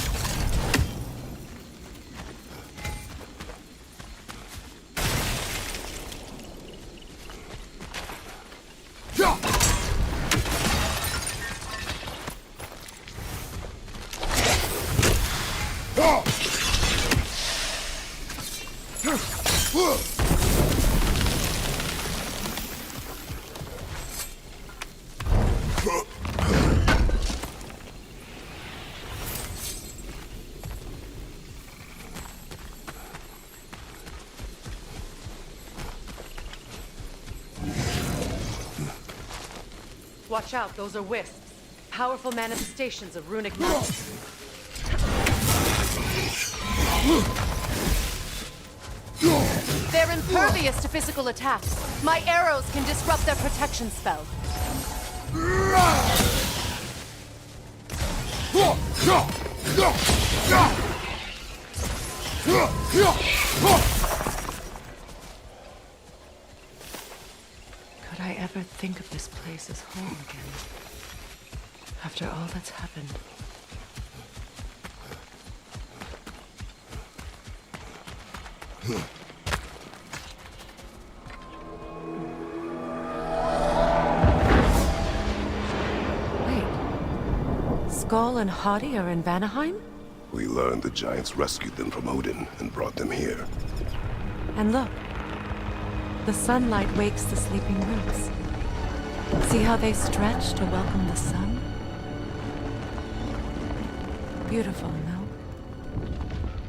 Watch out, those are wisps. Powerful manifestations of runic magic. They're impervious to physical attacks. My arrows can disrupt their protection spell. Could I ever think of this place as home again? After all that's happened. Wait. Skull and Hadi are in Vanaheim? We learned the giants rescued them from Odin and brought them here. And look. The sunlight wakes the sleeping roots. See how they stretch to welcome the sun? Beautiful, no?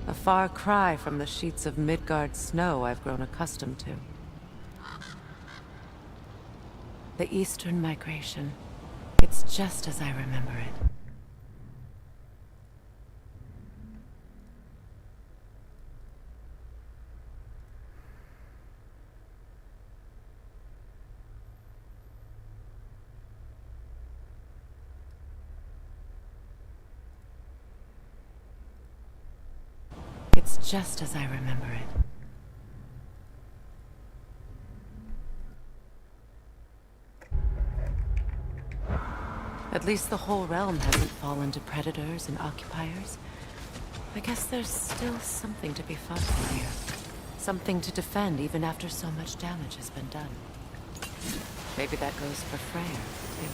A far cry from the sheets of Midgard snow I've grown accustomed to. The Eastern migration. It's just as I remember it. It's just as I remember it. At least the whole realm hasn't fallen to predators and occupiers. I guess there's still something to be fought for here. Something to defend even after so much damage has been done. Maybe that goes for Freyr, too.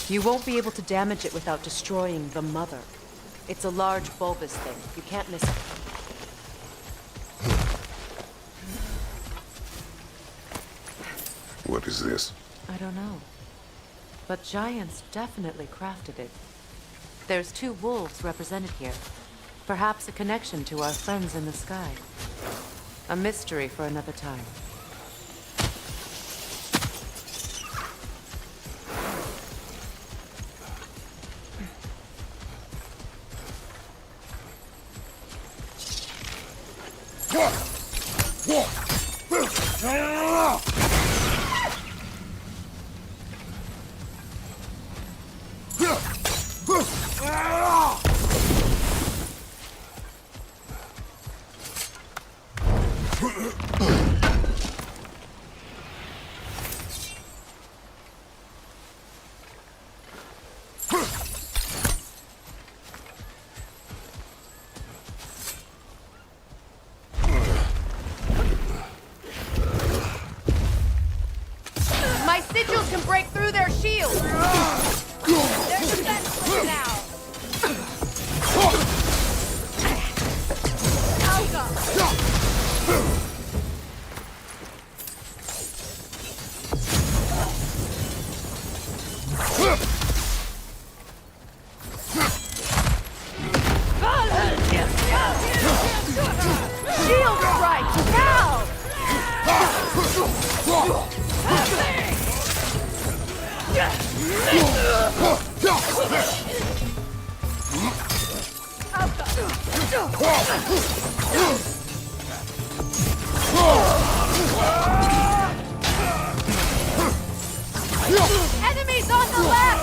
You won't be able to damage it without destroying the mother. It's a large bulbous thing. You can't miss it. What is this? I don't know. But giants definitely crafted it. There's 2 wolves represented here. Perhaps a connection to our friends in the sky. A mystery for another time. My sigils can break through their shields! They're defenseless now! Shield strike! Now! Enemies on the left!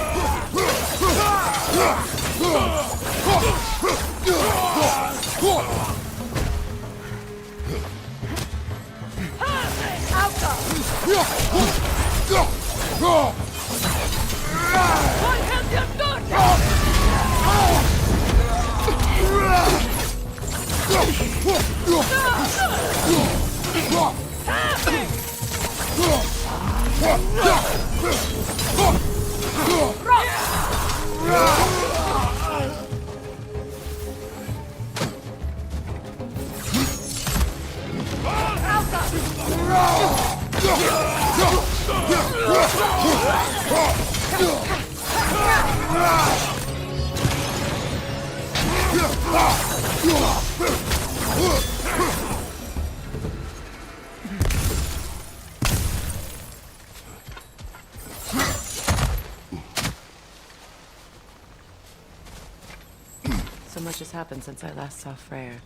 So much has happened since I last saw Freyr.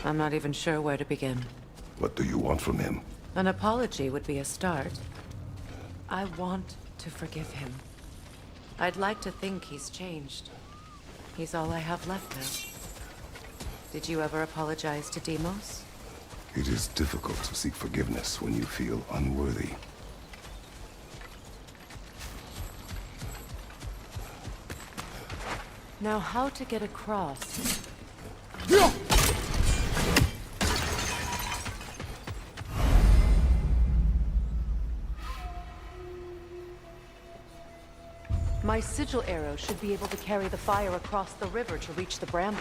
I'm not even sure where to begin. What do you want from him? An apology would be a start. I want to forgive him. I'd like to think he's changed. He's all I have left now. Did you ever apologize to Deimos? It is difficult to seek forgiveness when you feel unworthy. Now, how to get across? My sigil arrow should be able to carry the fire across the river to reach the bramble.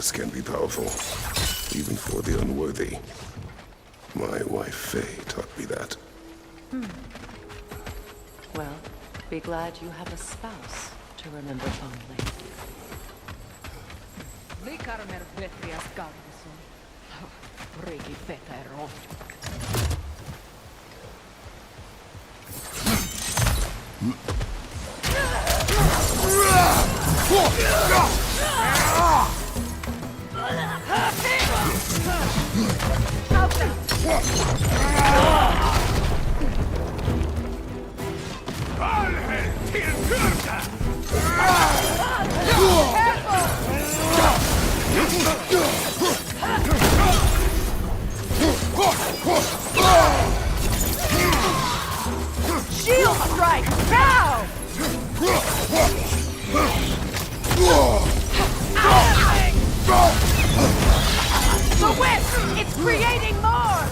Words can be powerful, even for the unworthy. My wife Faye taught me that. Well, be glad you have a spouse to remember fondly. Shield strike now! The whip! It's creating more!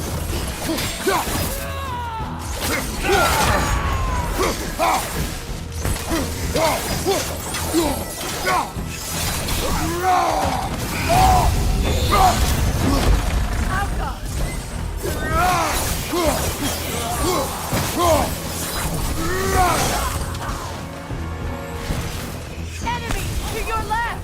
Enemy to your left!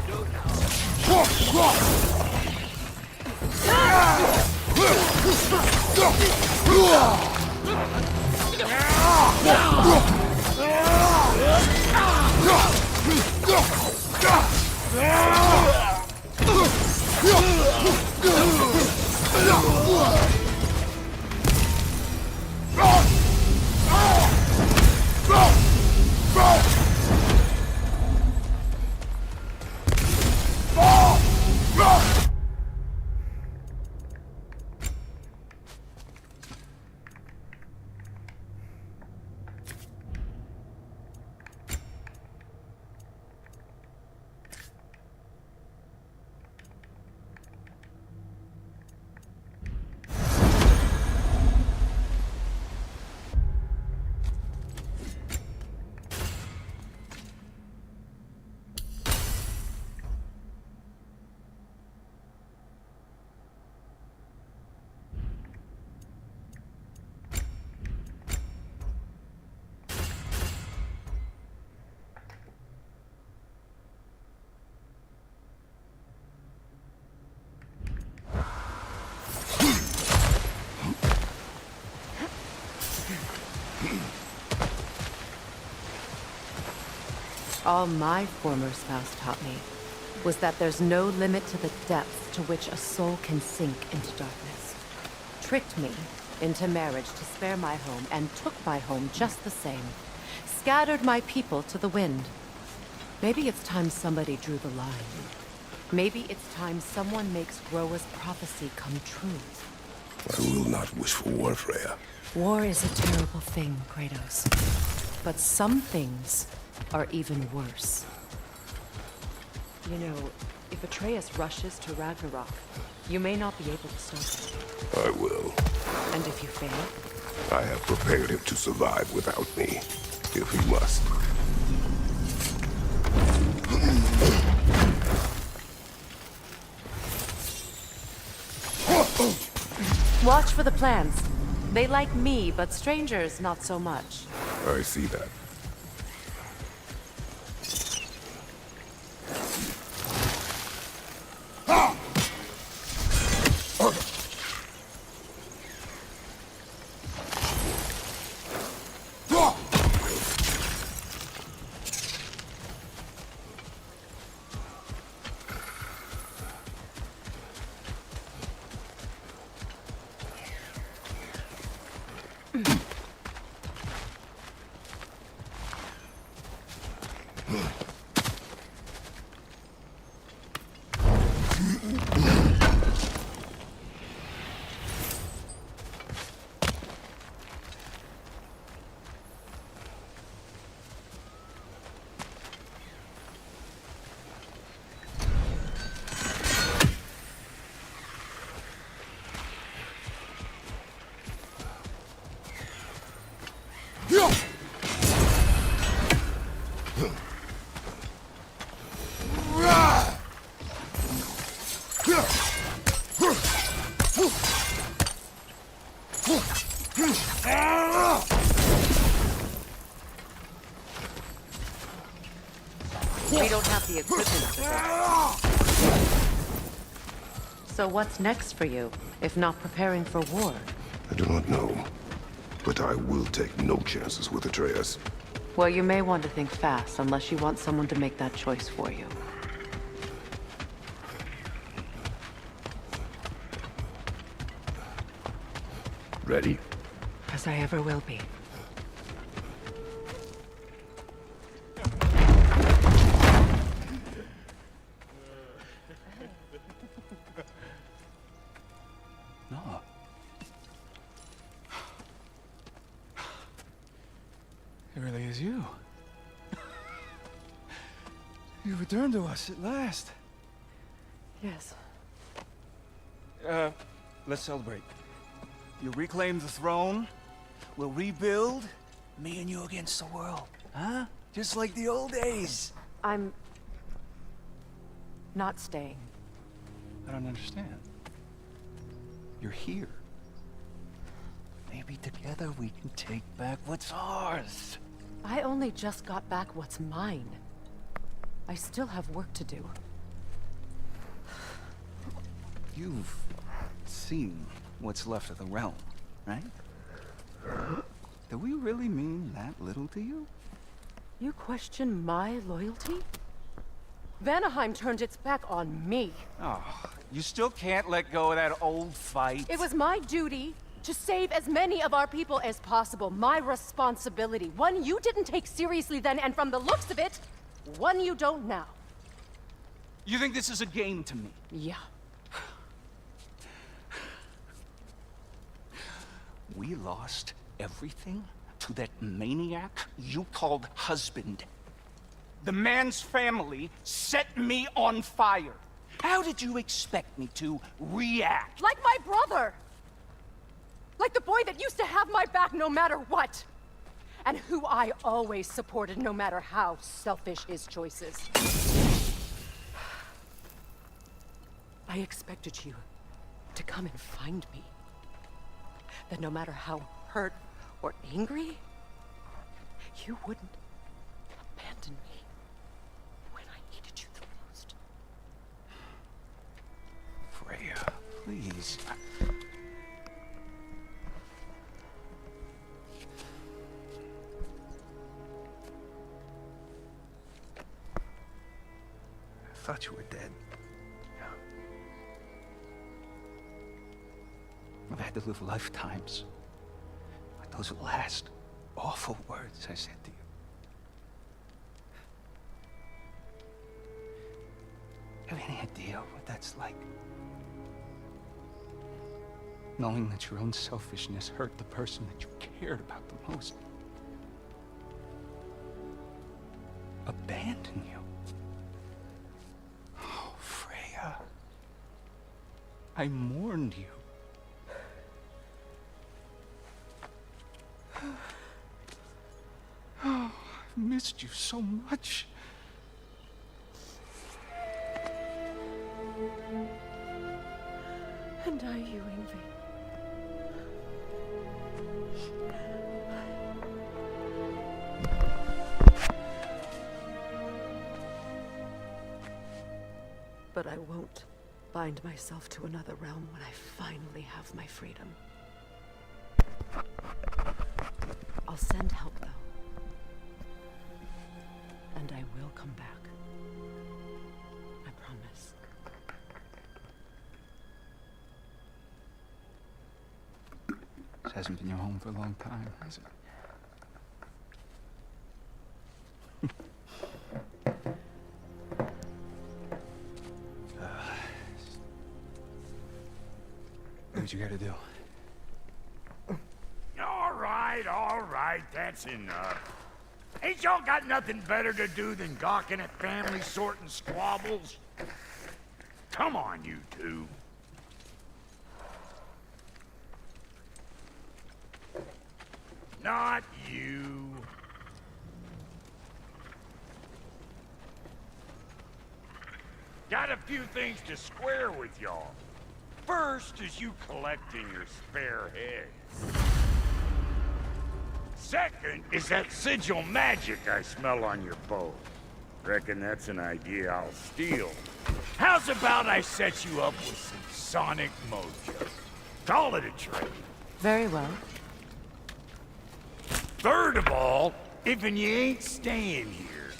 All my former spouse taught me was that there's no limit to the depth to which a soul can sink into darkness. Tricked me into marriage to spare my home and took my home just the same. Scattered my people to the wind. Maybe it's time somebody drew the line. Maybe it's time someone makes Groa's prophecy come true. I will not wish for war, Freya. War is a terrible thing, Kratos. But some things are even worse. You know, if Atreus rushes to Ragnarok, you may not be able to stop it. I will. And if you fail? I have prepared him to survive without me, if he must. Watch for the plants. They like me, but strangers not so much. I see that. We don't have the equipment for this. So what's next for you, if not preparing for war? I do not know, but I will take no chances with Atreus. Well, you may want to think fast, unless you want someone to make that choice for you. Ready? As I ever will be. No. It really is you. You returned to us at last. Yes. Let's celebrate. You reclaim the throne, we'll rebuild, me and you against the world, huh? Just like the old days. I'm... not staying. I don't understand. You're here. Maybe together we can take back what's ours. I only just got back what's mine. I still have work to do. You've seen what's left of the realm, right? Do we really mean that little to you? You question my loyalty? Vanaheim turned its back on me. Oh, you still can't let go of that old fight? It was my duty to save as many of our people as possible. My responsibility. One you didn't take seriously then, and from the looks of it, one you don't now. You think this is a game to me? Yeah. We lost everything to that maniac you called husband. The man's family set me on fire. How did you expect me to react? Like my brother! Like the boy that used to have my back no matter what! And who I always supported no matter how selfish his choices. I expected you to come and find me. That no matter how hurt or angry, you wouldn't abandon me when I needed you the most. Freya, please. I thought you were dead. I've had to live lifetimes with those last awful words I said to you. Have any idea what that's like? Knowing that your own selfishness hurt the person that you cared about the most. Abandon you. Oh, Freya. I mourned you. Oh, I've missed you so much. And I you envy. But I won't bind myself to another realm when I finally have my freedom. I'll send help, though. And I will come back. I promise. This hasn't been your home for a long time, has it? Do what you gotta do. All right, that's enough. Ain't y'all got nothing better to do than gawking at family sorting squabbles? Come on, you two. Not you. Got a few things to square with y'all. First is you collecting your spare heads. Second is that sigil magic I smell on your bow. Reckon that's an idea I'll steal. How's about I set you up with some sonic mojo? Call it a trade. Very well. Third of all, if you ain't staying here,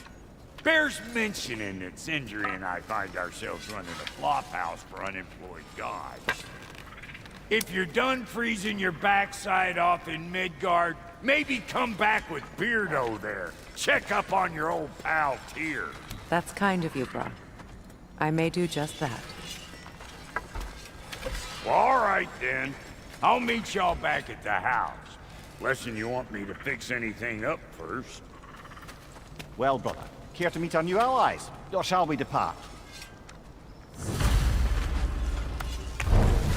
bears mentioning that Sindri and I find ourselves running a flop house for unemployed gods. If you're done freezing your backside off in Midgard, maybe come back with Beardo there. Check up on your old pal Tyr. That's kind of you, bro. I may do just that. Well, all right then. I'll meet y'all back at the house. Lesson you want me to fix anything up first. Well, brother, care to meet our new allies? Or shall we depart?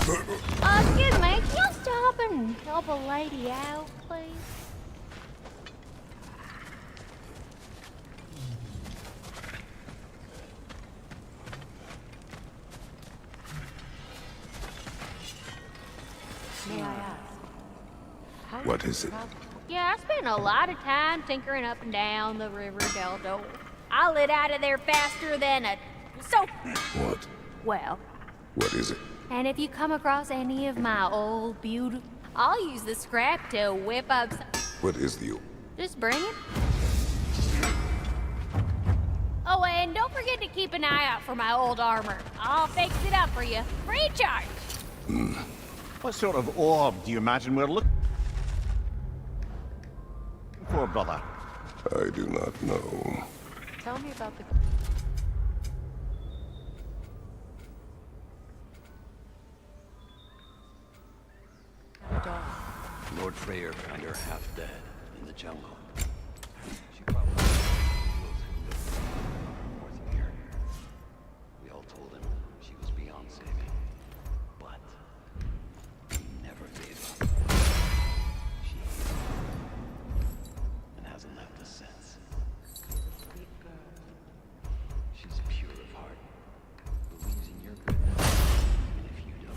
Excuse me, can you stop and help a lady out, please? May I ask? What is it? Yeah, I spent a lot of time tinkering up and down the River Del Dor. I lit out of there faster than a... What? Well. What is it? And if you come across any of my old beauty, I'll use the scrap to whip up some... What is the... Just bring it. Oh, and don't forget to keep an eye out for my old armor. I'll fix it up for you. Free charge. What sort of orb do you imagine we're looking for, brother? I do not know. Tell me about the... Lord Freyr found her half dead in the jungle. She probably those who lived north of here. We all told him she was beyond saving, but he never gave up. She and hasn't left us since. She's pure of heart, believes in your goodness, even if you don't.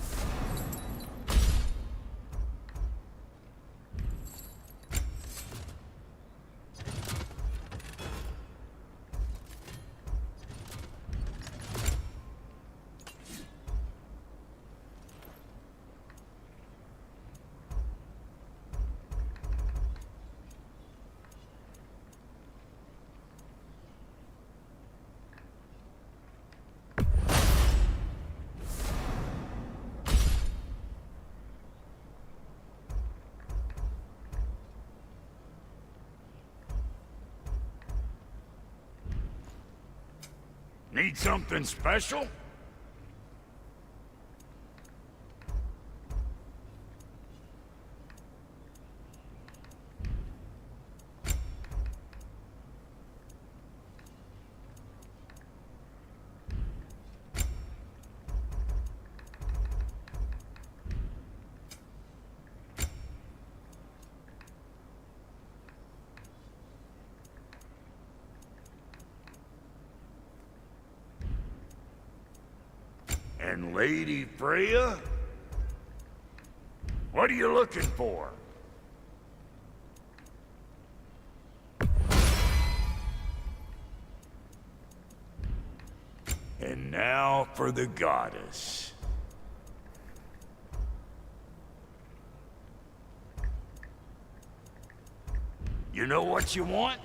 Need something special? And Lady Freya? What are you looking for? And now for the goddess. You know what you want?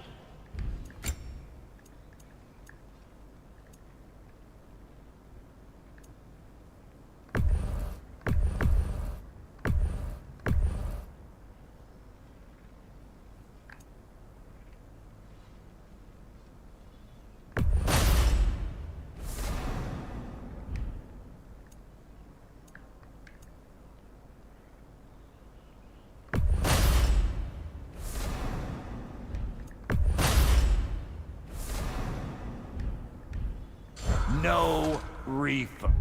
No refund.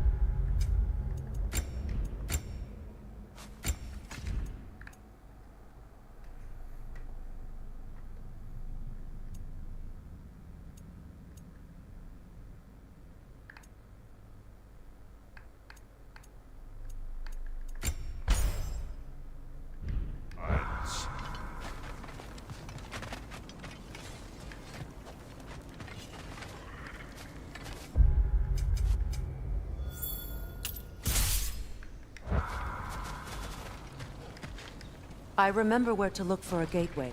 I remember where to look for a gateway.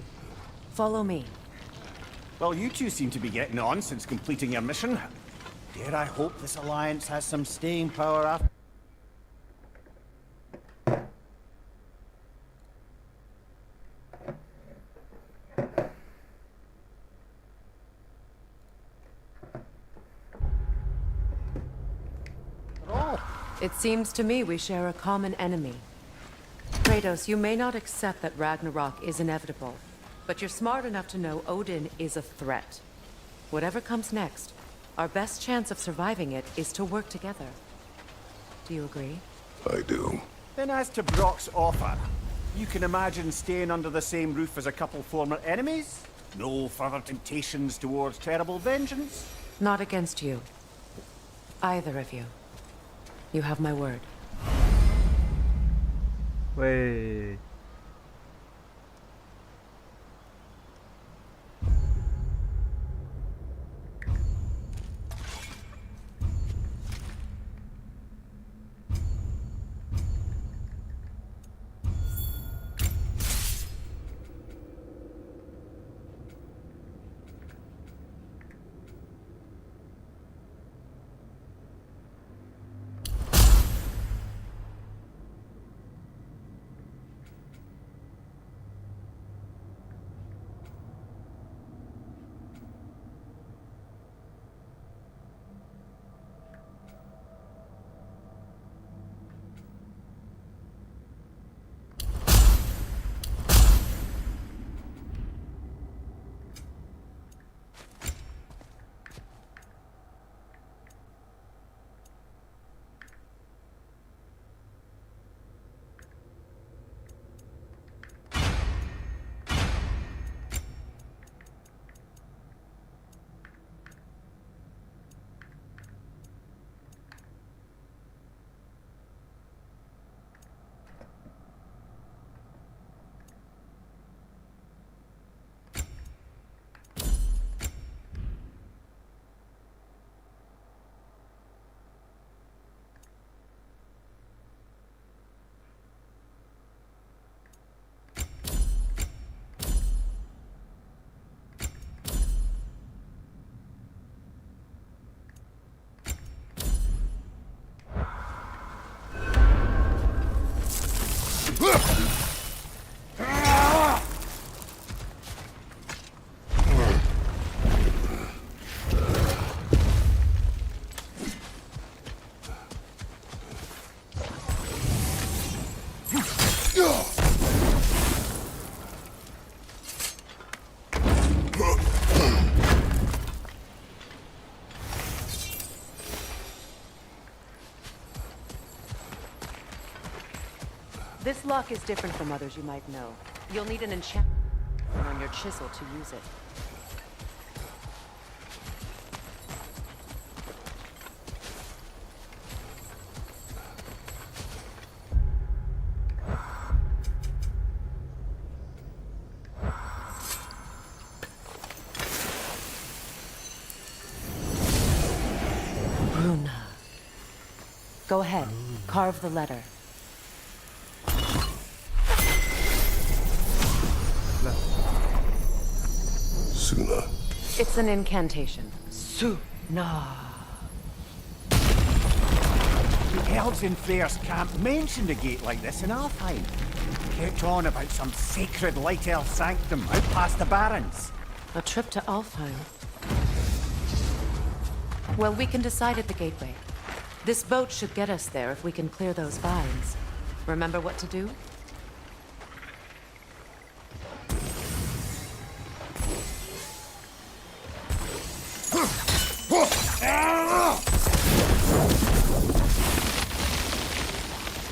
Follow me. Well, you two seem to be getting on since completing your mission. Dare I hope this alliance has some staying power after... It seems to me we share a common enemy. Kratos, you may not accept that Ragnarok is inevitable, but you're smart enough to know Odin is a threat. Whatever comes next, our best chance of surviving it is to work together. Do you agree? I do. Then as to Brock's offer, you can imagine staying under the same roof as a couple former enemies? No further temptations towards terrible vengeance? Not against you. Either of you. You have my word. Wait. This lock is different from others you might know. You'll need an enchantment on your chisel to use it. Bruna. Go ahead. Carve the letter. Suna. It's an incantation. Suna. The elves in Freyr's camp mentioned a gate like this in Alfheim. Kept on about some sacred light elf sanctum out past the Barrens. A trip to Alfheim. Well, we can decide at the gateway. This boat should get us there if we can clear those vines. Remember what to do?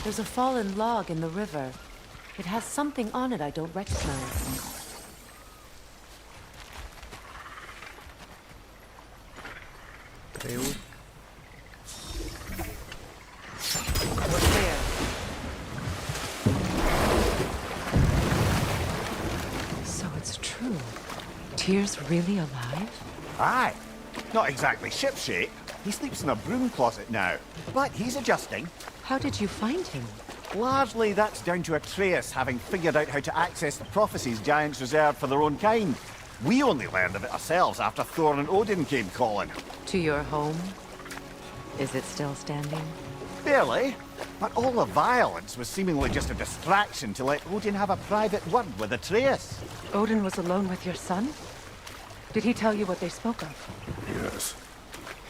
There's a fallen log in the river. It has something on it I don't recognize. We're clear. So it's true. Tyr's really alive? Aye. Not exactly shipshape. He sleeps in a broom closet now. But he's adjusting. How did you find him? Largely, that's down to Atreus having figured out how to access the prophecies giants reserved for their own kind. We only learned of it ourselves after Thor and Odin came calling. To your home? Is it still standing? Barely. But all the violence was seemingly just a distraction to let Odin have a private word with Atreus. Odin was alone with your son? Did he tell you what they spoke of? Yes.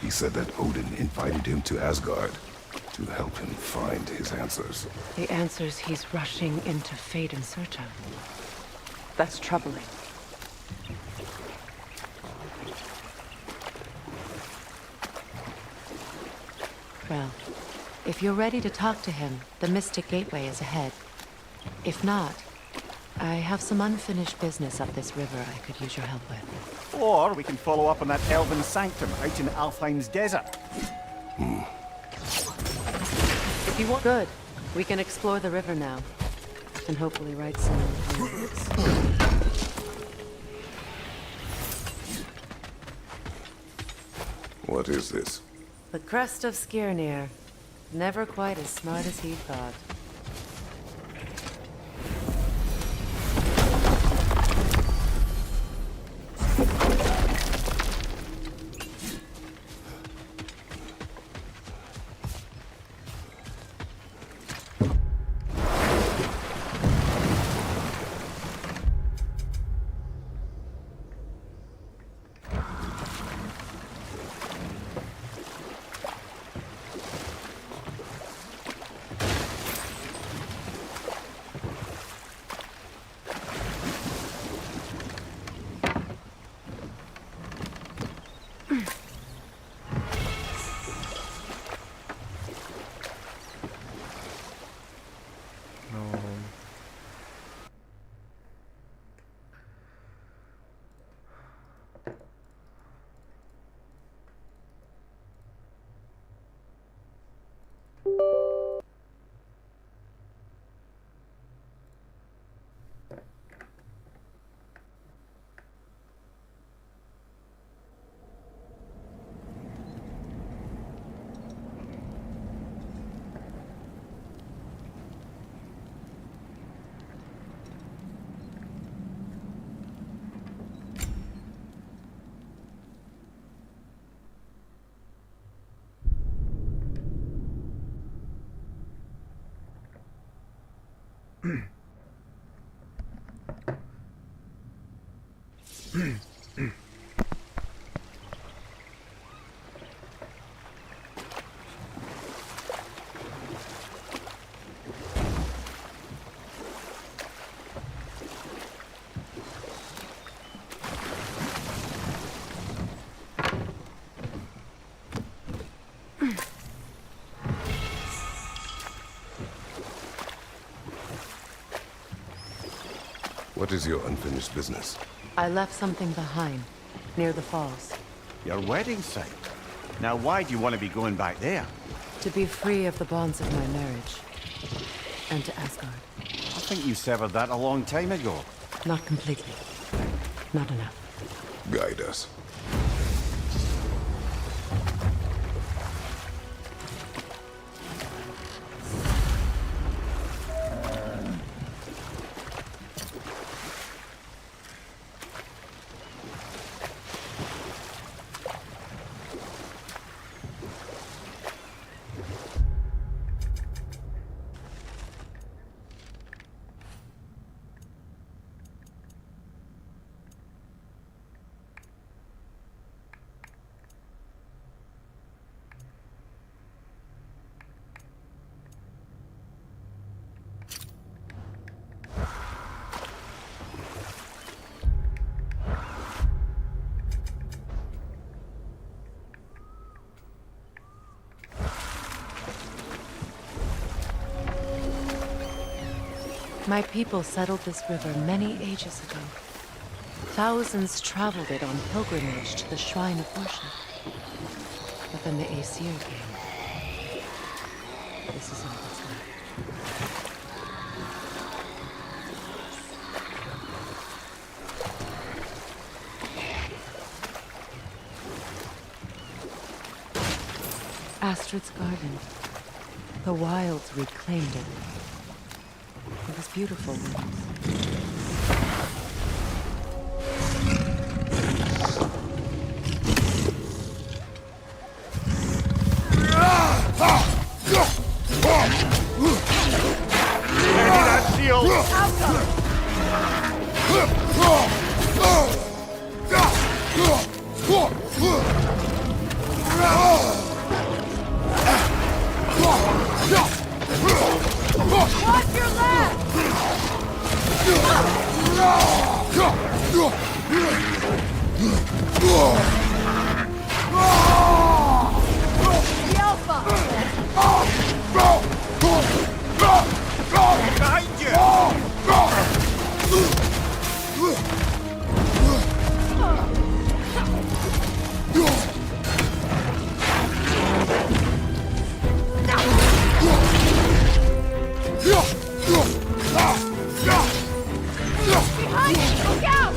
He said that Odin invited him to Asgard to help him find his answers. The answers he's rushing into fate in search of. That's troubling. Well, if you're ready to talk to him, the Mystic Gateway is ahead. If not, I have some unfinished business up this river I could use your help with. Or we can follow up on that elven sanctum out in Alfheim's desert. If you want... Good. We can explore the river now. And hopefully write some... What is this? The crest of Skirnir. Never quite as smart as he thought. What is your unfinished business? I left something behind, near the falls. Your wedding site? Now why do you want to be going back there? To be free of the bonds of my marriage. And to Asgard. I think you severed that a long time ago. Not completely. Not enough. Guide us. My people settled this river many ages ago. Thousands traveled it on pilgrimage to the shrine of worship. But then the Aesir came. This is all that's left. Astrid's garden. The wilds reclaimed it. beautiful ones. Watch your left! The Alpha! Behind you! Behind you! Look out!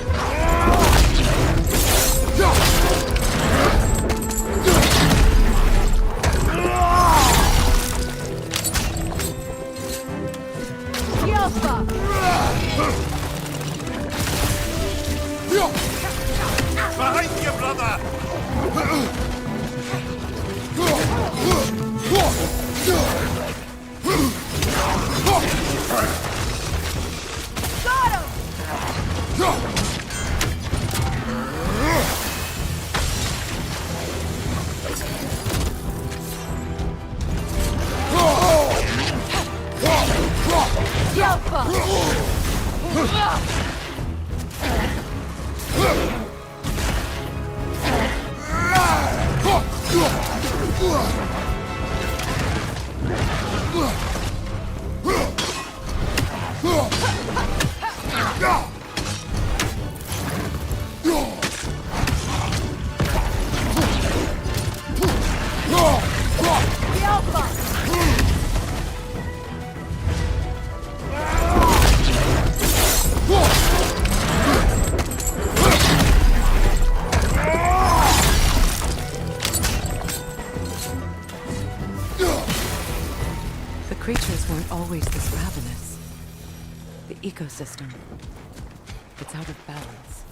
The Alpha! Behind you, brother! Got him! The Alpha! The Alpha! The creatures weren't always this ravenous. The ecosystem, it's out of balance.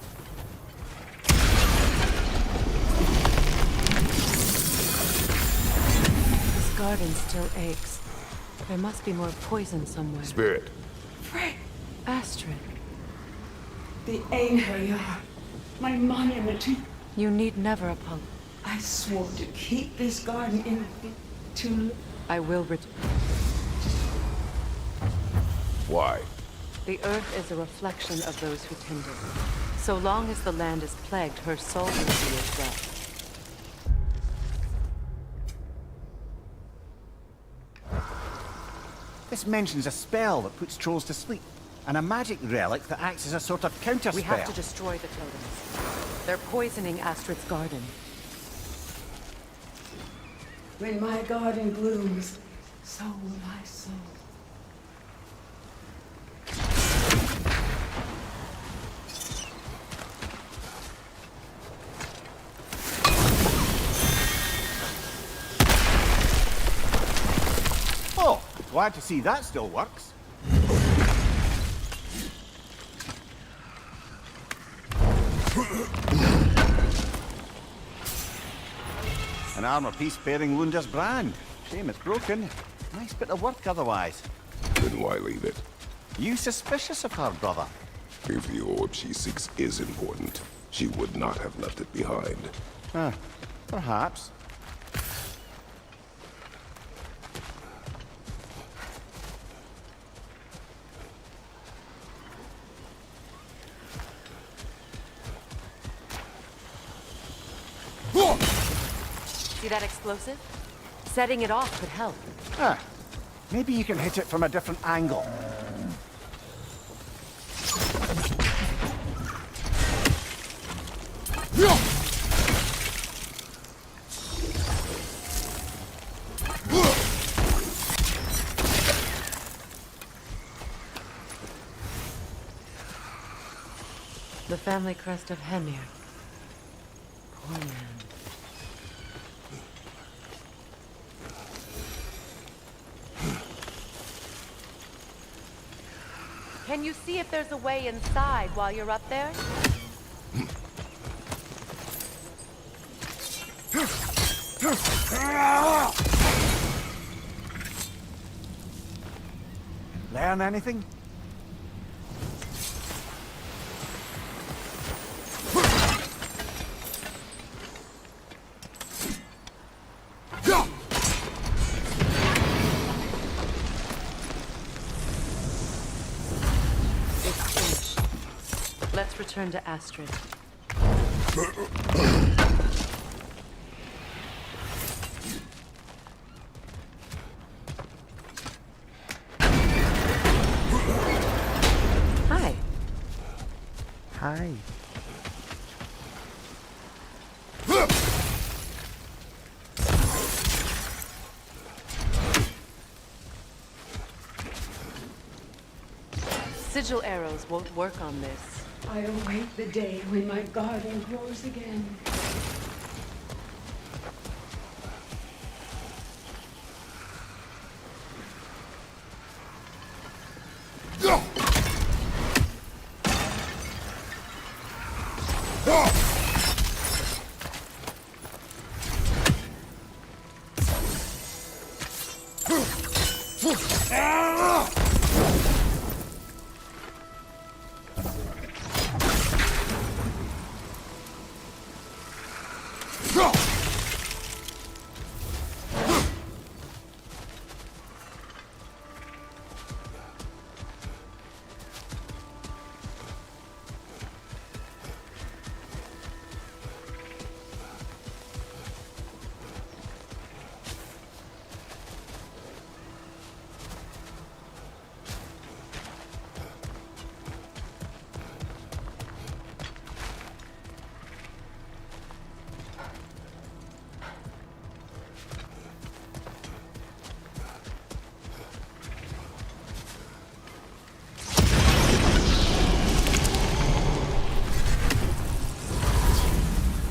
This garden still aches. There must be more poison somewhere. Spirit. Frey! Astrid. The anger you are. My monument to... You need never apologize. I swore to keep this garden in... to... I will Why? The earth is a reflection of those who tend it. So long as the land is plagued, her soul will be as well. This mentions a spell that puts trolls to sleep, and a magic relic that acts as a sort of counter We spell. have to destroy the totems. They're poisoning Astrid's garden. When my garden blooms, so will my soul. Oh, glad to see that still works. An armor piece bearing Lunda's brand. Shame it's broken. Nice bit of work otherwise. Then why leave it? You suspicious of her, brother? If the orb she seeks is important, she would not have left it behind. Perhaps. See that explosive? Setting it off could help. Maybe you can hit it from a different angle. The family crest of Hemir. Poor man. Can you see if there's a way inside while you're up there? Learn anything? It's finished. Let's return to Astrid. Hi. Hi. Sigil arrows won't work on this. I await the day when my garden grows again.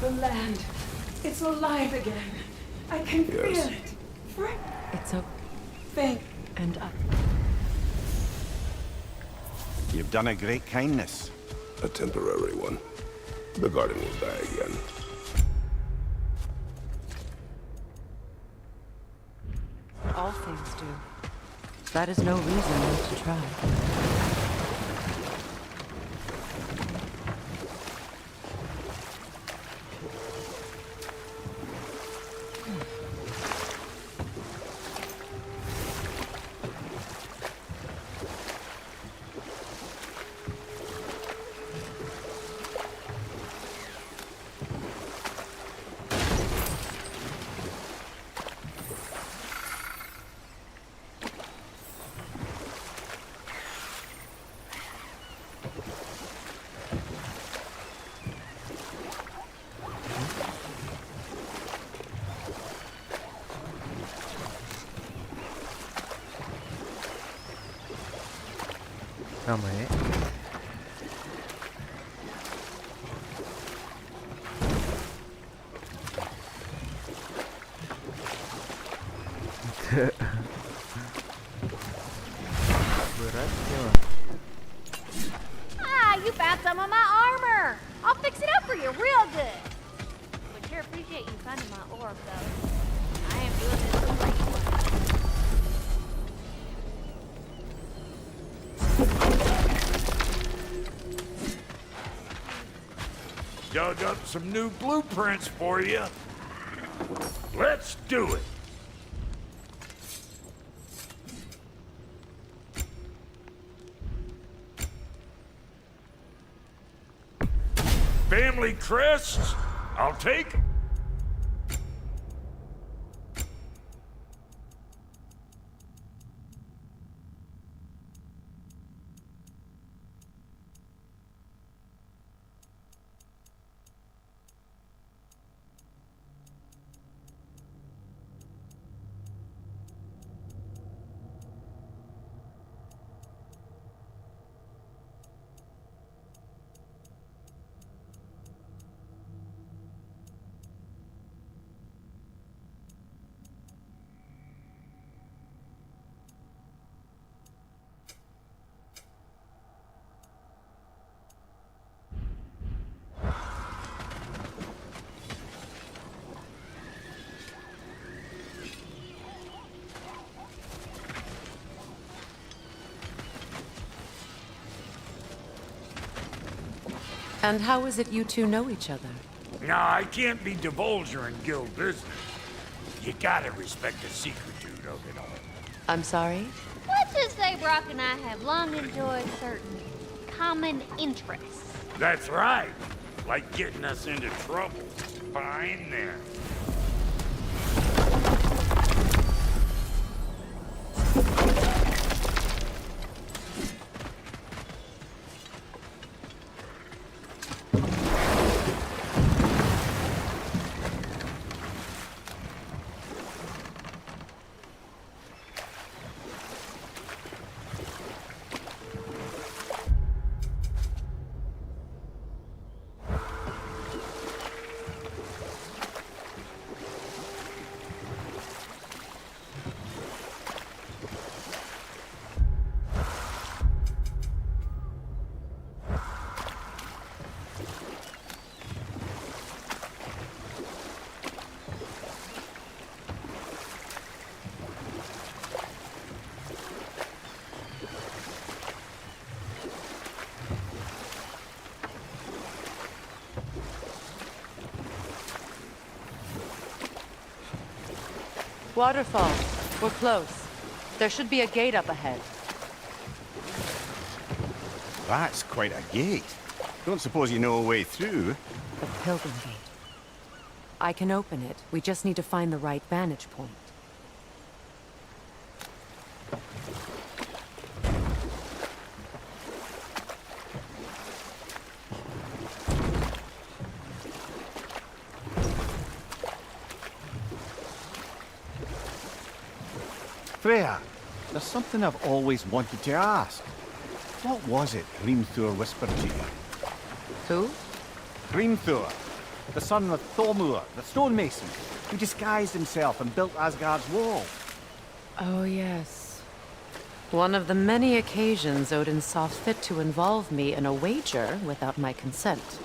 The land. It's alive again. I can feel it. It's a Thank and up. You've done a great kindness. A temporary one. The garden will die again. All things do. That is no reason not to try. Mamaya. Ah, you found some of my armor. I'll fix it up for you real good. Would sure appreciate you finding my orb, though. I am doing this the right way. Dug up some new blueprints for you. Let's do it. Family crests, I'll take 'em. And how is it you two know each other? Nah, I can't be divulging guild business. You gotta respect the secretude of it all. I'm sorry? Let's just say Brock and I have long enjoyed certain common interests. That's right. Like getting us into trouble. Fine then. Waterfall. We're close. There should be a gate up ahead. That's quite a gate. Don't suppose you know a way through? The Pilgrim Gate. I can open it. We just need to find the right vantage point. Freya, there's something I've always wanted to ask. What was it Grimthor whispered to you? Who? Grimthor, the son of Thormur, the stonemason, who disguised himself and built Asgard's wall. Oh, yes. One of the many occasions Odin saw fit to involve me in a wager without my consent.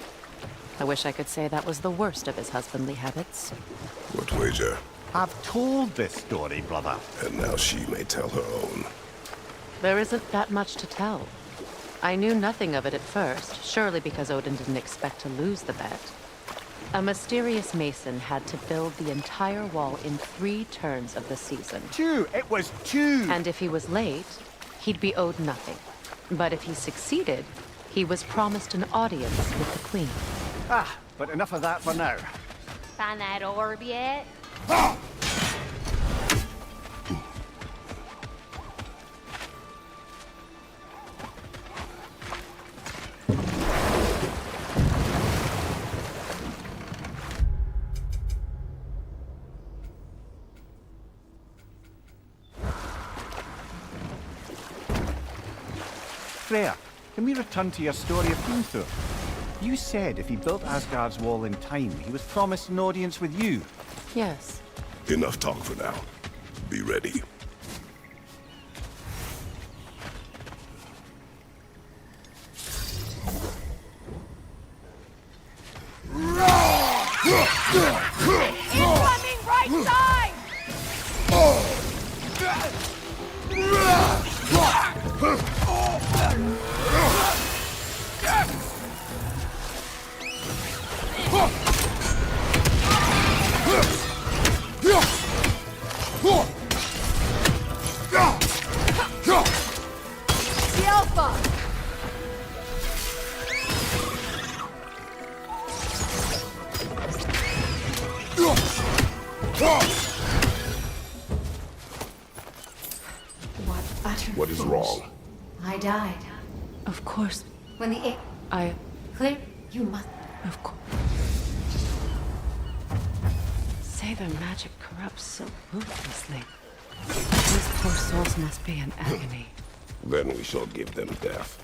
I wish I could say that was the worst of his husbandly habits. What wager? I've told this story, brother. And now she may tell her own. There isn't that much to tell. I knew nothing of it at first, surely because Odin didn't expect to lose the bet. A mysterious mason had to build the entire wall in 3 turns of the season. 2! It was 2! And if he was late, he'd be owed nothing. But if he succeeded, he was promised an audience with the queen. Ah, but enough of that for now. Find that orb yet? Freya, can we return to your story of Grimthor? You said if he built Asgard's wall in time, he was promised an audience with you. Yes. Enough talk for now. Be ready. Incoming right side! The Alpha! What utter What is wrong? I died. Of course. When the Clear? You must... Of course. Say their magic corrupts so ruthlessly. These poor souls must be in agony. Then we shall give them death.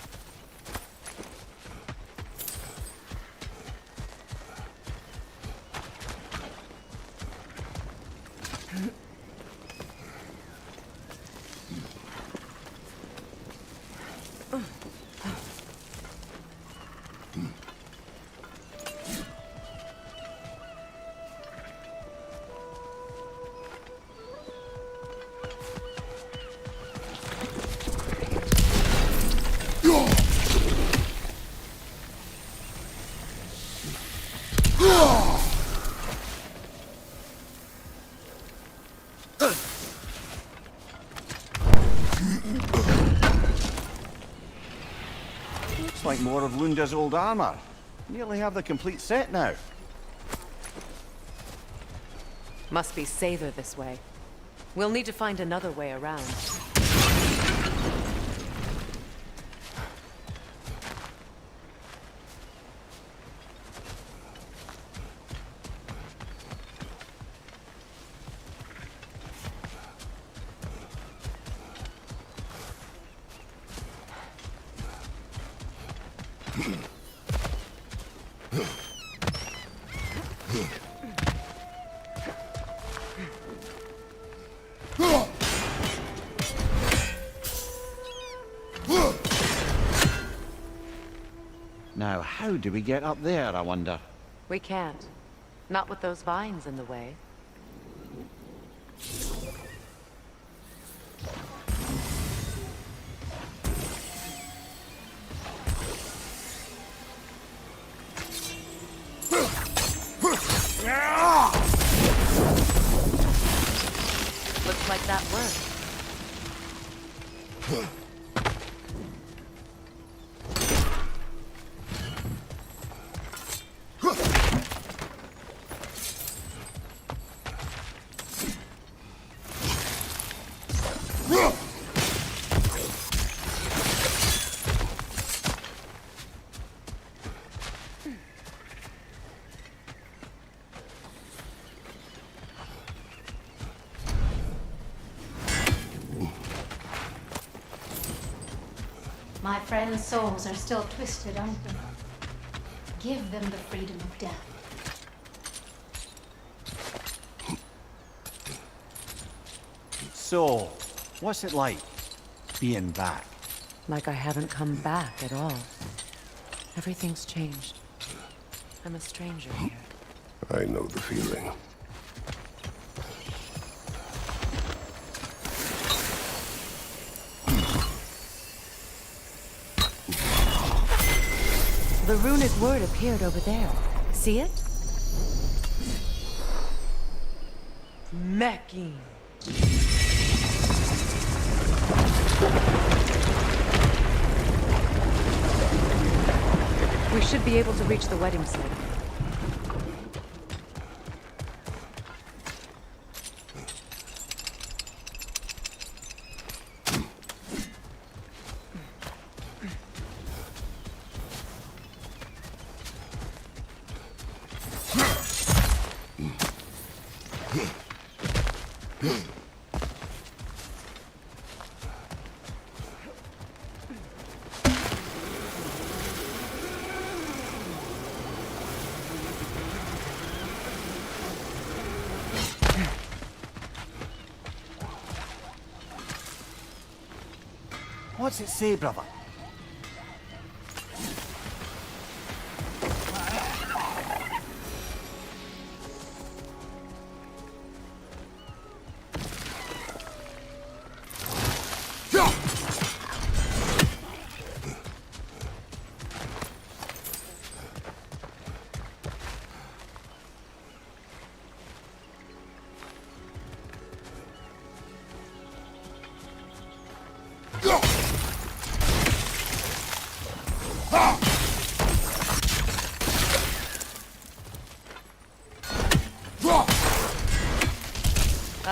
like more of Lunda's old armor. Nearly have the complete set now. Must be safer this way. We'll need to find another way around. Now, how do we get up there, I wonder? We can't. Not with those vines in the way. Looks like that worked. My friends' souls are still twisted, aren't they? Give them the freedom of death. So, what's it like, being back? Like I haven't come back at all. Everything's changed. I'm a stranger here. I know the feeling. The runic word appeared over there. See it? Mecking. We should be able to reach the wedding site. What's it say, brother?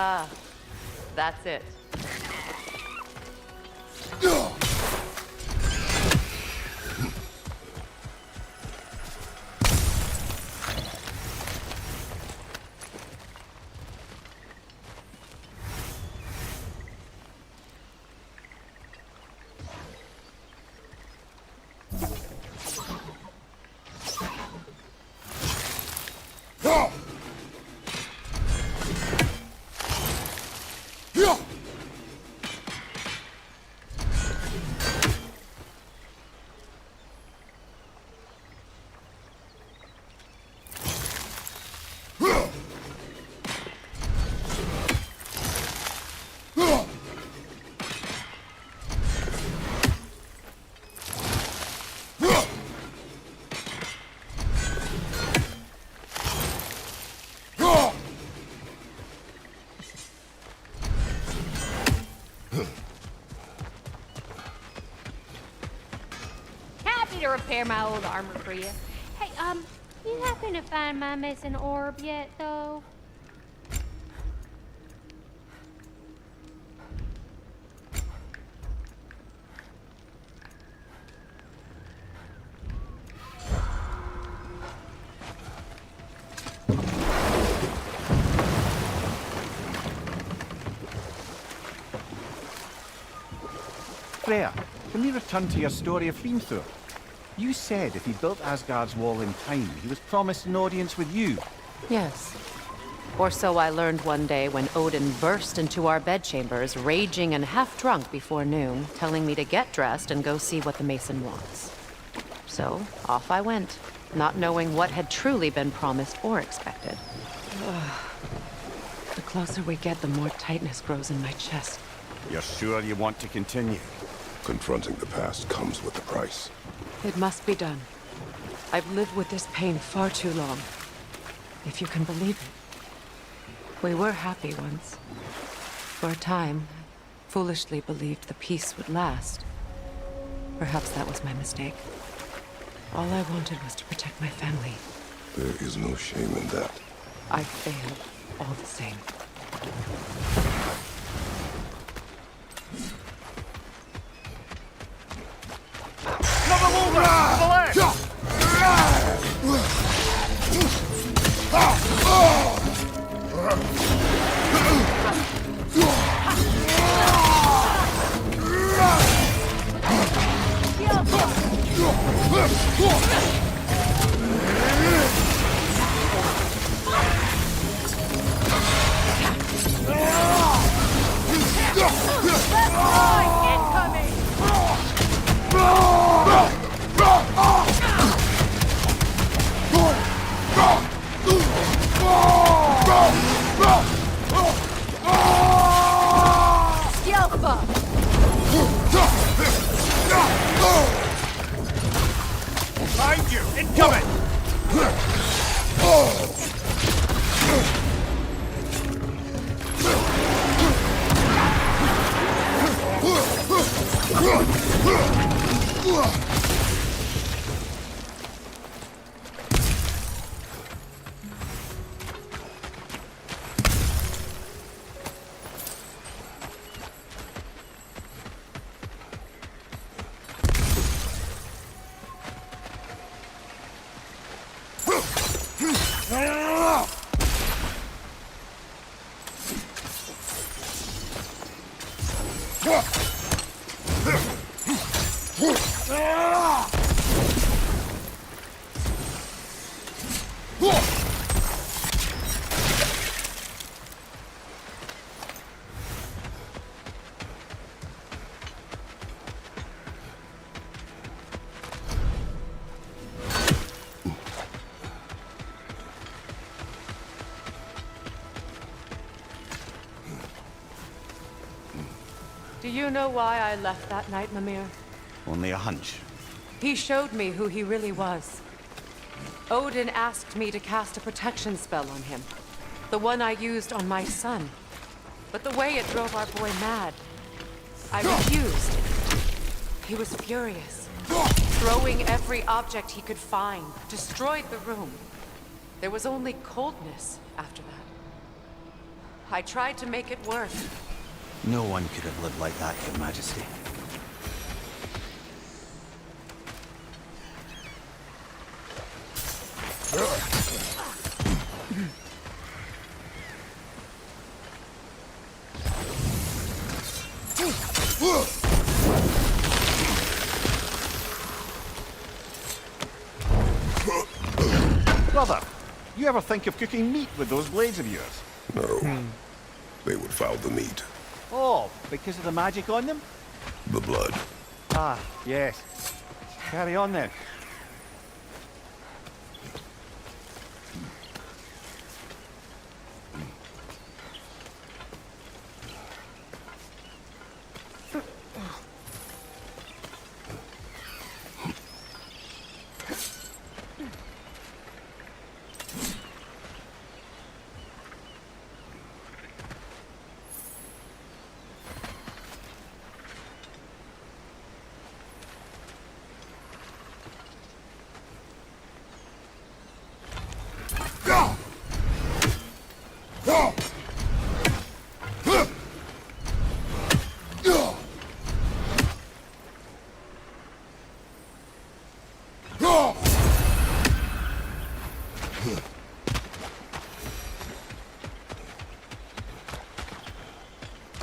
Ah, that's it. repair my old armor for you. Hey, you happen to find my missing orb yet, though? Freya, can we return to your story of Hrimthur? You said if he built Asgard's wall in time, he was promised an audience with you. Yes. Or so I learned one day when Odin burst into our bedchambers, raging and half-drunk before noon, telling me to get dressed and go see what the Mason wants. So, off I went, not knowing what had truly been promised or expected. The closer we get, the more tightness grows in my chest. You're sure you want to continue? Confronting the past comes with a price. It must be done. I've lived with this pain far too long. If you can believe it. We were happy once. For a time, foolishly believed the peace would last. Perhaps that was my mistake. All I wanted was to protect my family. There is no shame in that. I failed, all the same. Behind you! Incoming! Do you know why I left that night, Mimir? Only a hunch. He showed me who he really was. Odin asked me to cast a protection spell on him. The one I used on my son. But the way it drove our boy mad, I refused. He was furious, throwing every object he could find, destroyed the room. There was only coldness after that. I tried to make it work. No one could have lived like that, Your Majesty. Brother, you ever think of cooking meat with those blades of yours? No. They would foul the meat. Oh, because of the magic on them? The blood. Ah, yes. Carry on then.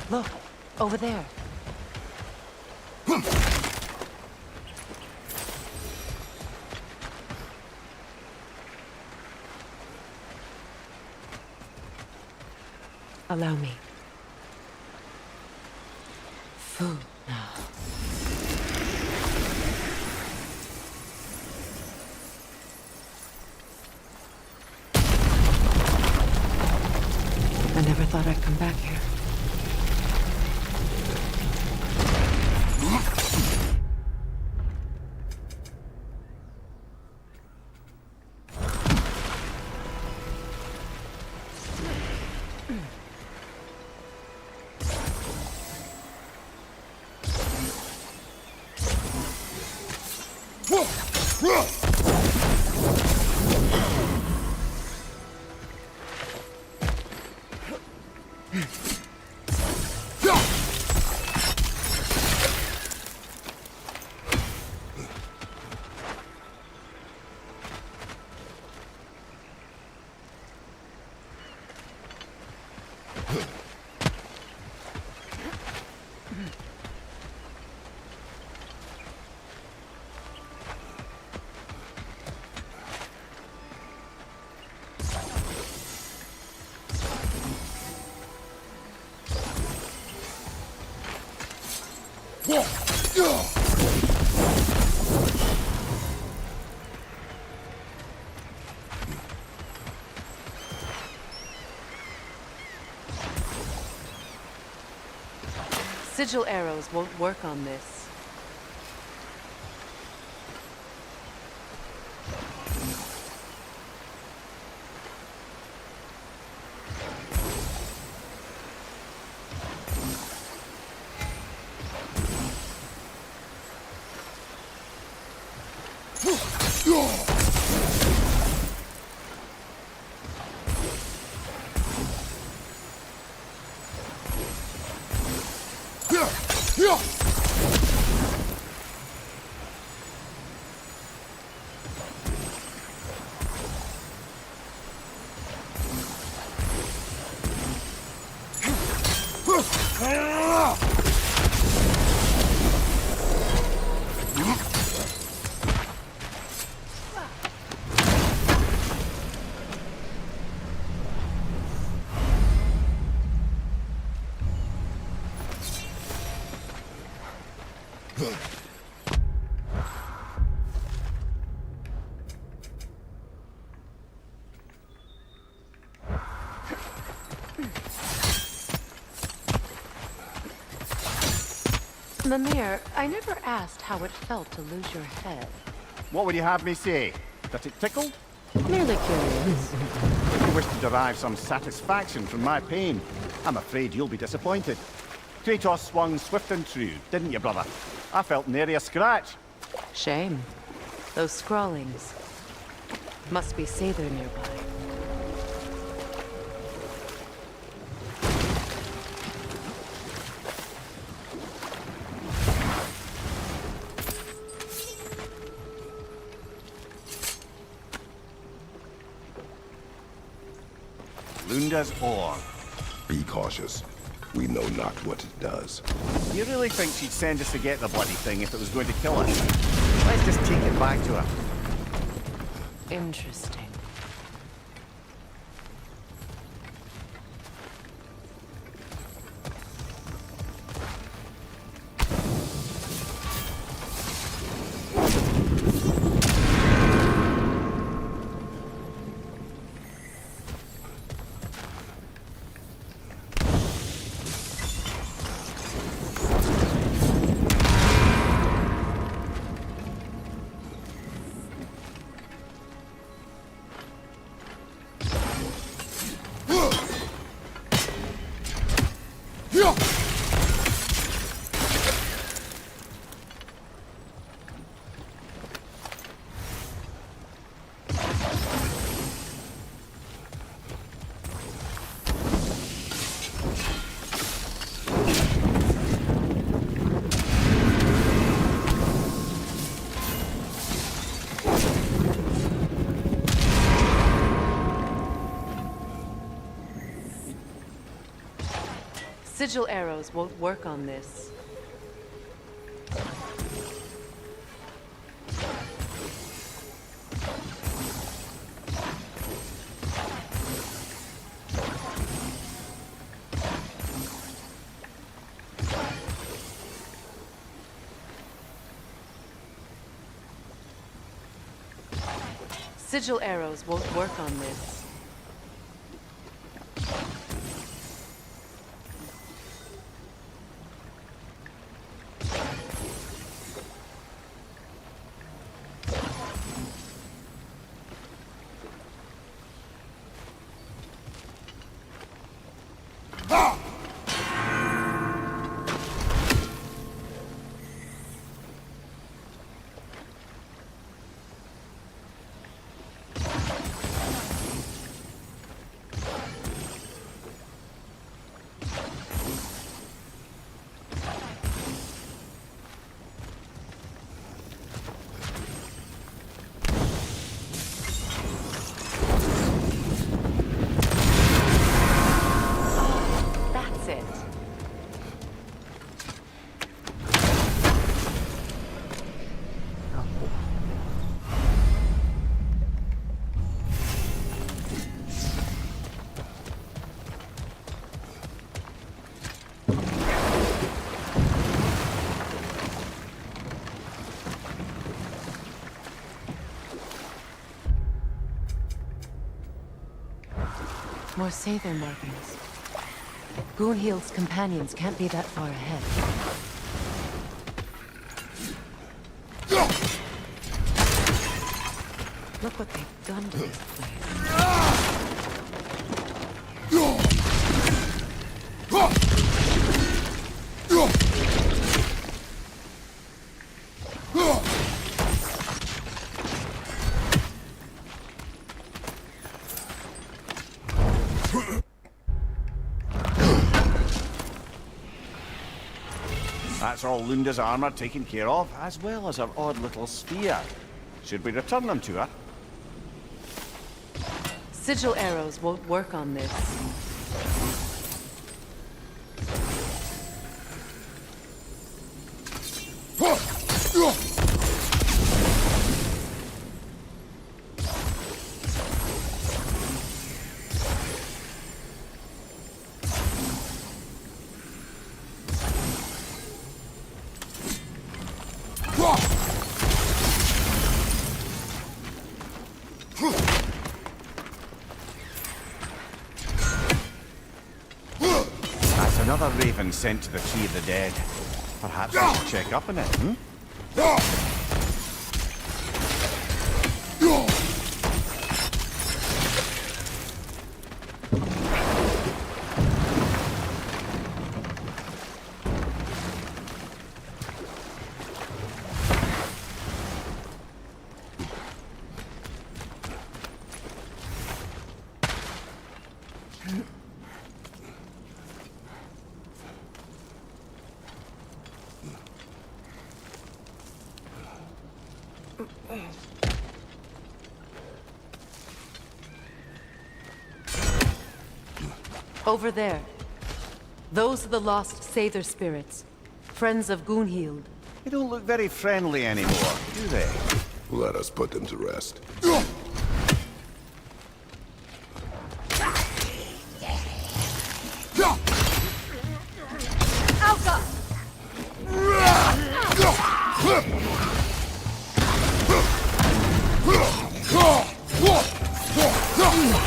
Look, over there. Allow me. Food now. I never thought I'd come back here. Sigil arrows won't work on this. Mampir, I never asked how it felt to lose your head. What would you have me say? That it tickled? Merely curious. You wish to derive some satisfaction from my pain. I'm afraid you'll be disappointed. Kratos swung swift and true, didn't you, brother? I felt nary a scratch. Shame. Those scrawlings. Must be Sather nearby. Lunda's ore. Be cautious. We know not what it does. You really think she'd send us to get the bloody thing if it was going to kill us? Let's just take it back to her. Interesting. Sigil arrows won't work on this. Sigil arrows won't work on this. More Sather markings. Gunhild's companions can't be that far ahead. Look what they've done to this place. That's all Lunda's armor taken care of, as well as her odd little sphere. Should we return them to her? Sigil arrows won't work on this. That's another raven sent to the Tree of the Dead. Perhaps we should check up on it, hmm? Over there. Those are the lost Sather spirits. Friends of Gunhild. They don't look very friendly anymore, do they? Let us put them to rest. Alka!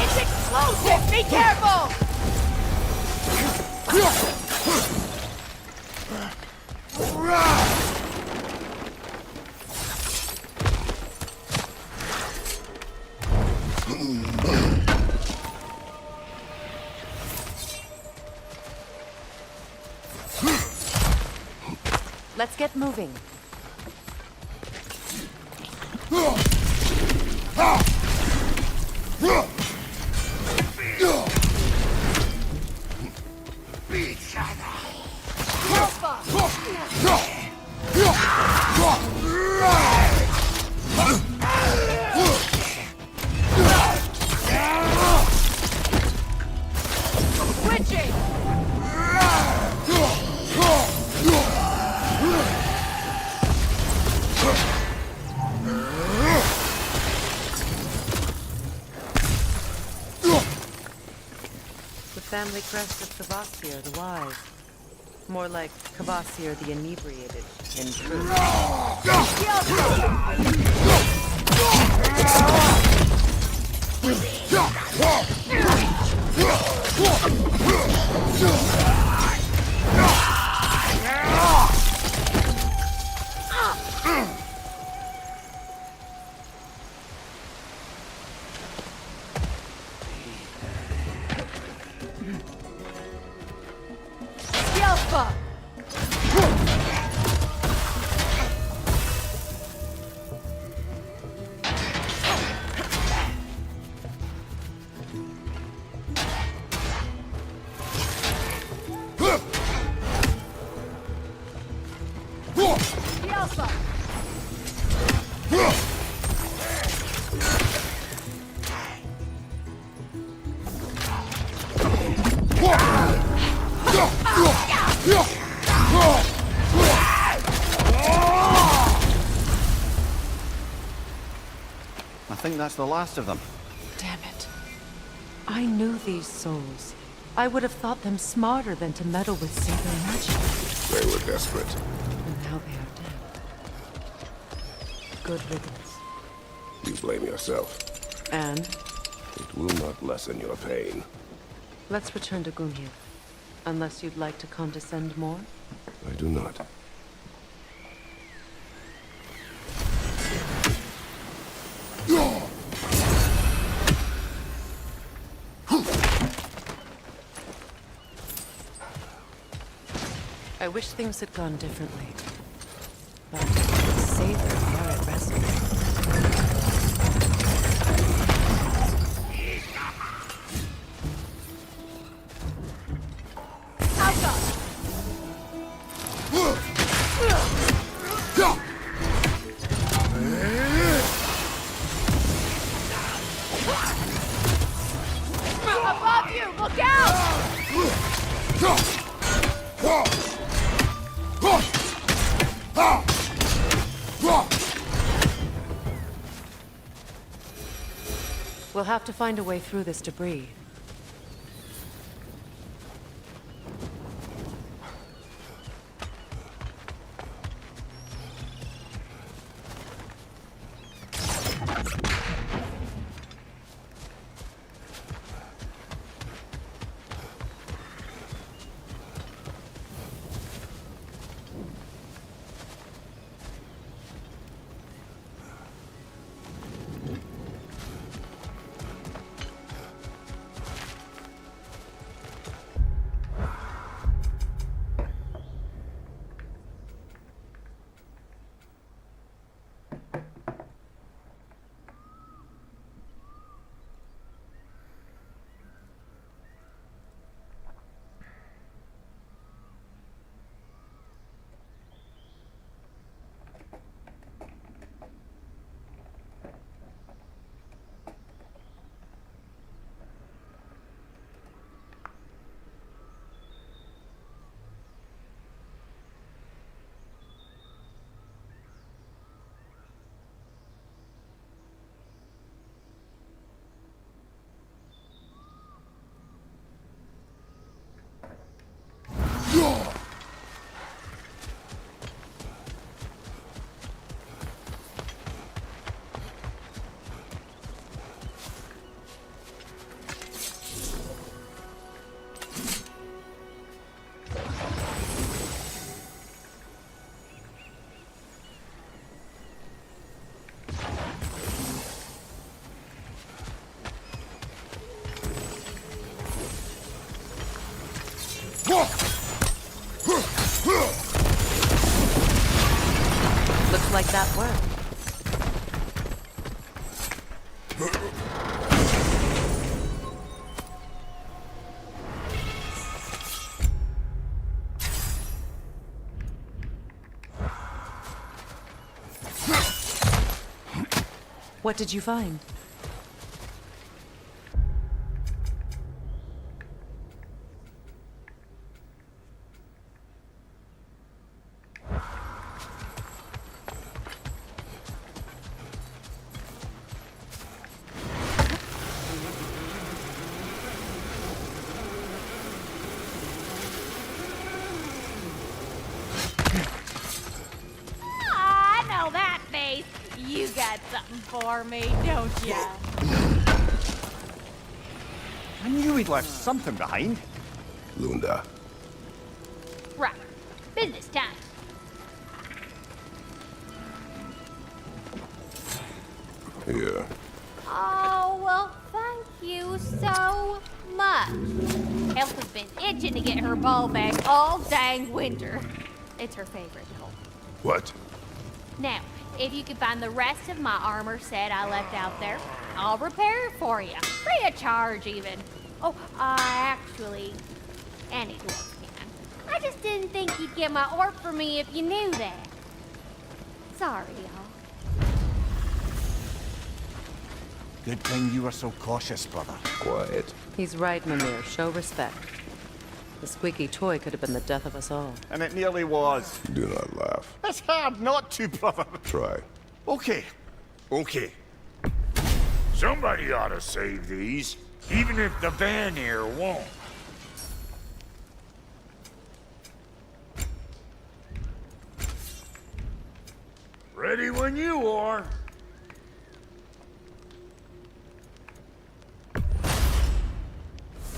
It's explosive! Be careful! Let's get moving. Switching! Family crest of Kvasir the Wise. More like Kvasir the Inebriated, in truth. I think that's the last of them. Damn it. I knew these souls. I would have thought them smarter than to meddle with Saber magic. They were desperate. And now they are dead. Good riddance. You blame yourself. And? It will not lessen your pain. Let's return to Gunhild. Unless you'd like to condescend more? I do not. I wish things had gone differently. But Saber are at rest. Above you! Look out! We'll have to find a way through this debris. Looks like that worked. What did you find? got something for me, don't ya? I knew he'd left something behind. Lunda. Right. Business time. Here. Oh, well, thank you so much. Elf has been itching to get her bow back all dang winter. It's her favorite tool. What? Now, if you can find the rest of my armor set I left out there, I'll repair it for you. Free of charge, even. Oh, actually, any dwarf can. I just didn't think you'd get my orc for me if you knew that. Sorry, y'all. Good thing you were so cautious, brother. Quiet. He's right, Mampir. Show respect. The squeaky toy could have been the death of us all. And it nearly was. Do not laugh. It's hard not to, brother. Try. Okay. Okay. Somebody ought to save these, even if the van here won't. Ready when you are.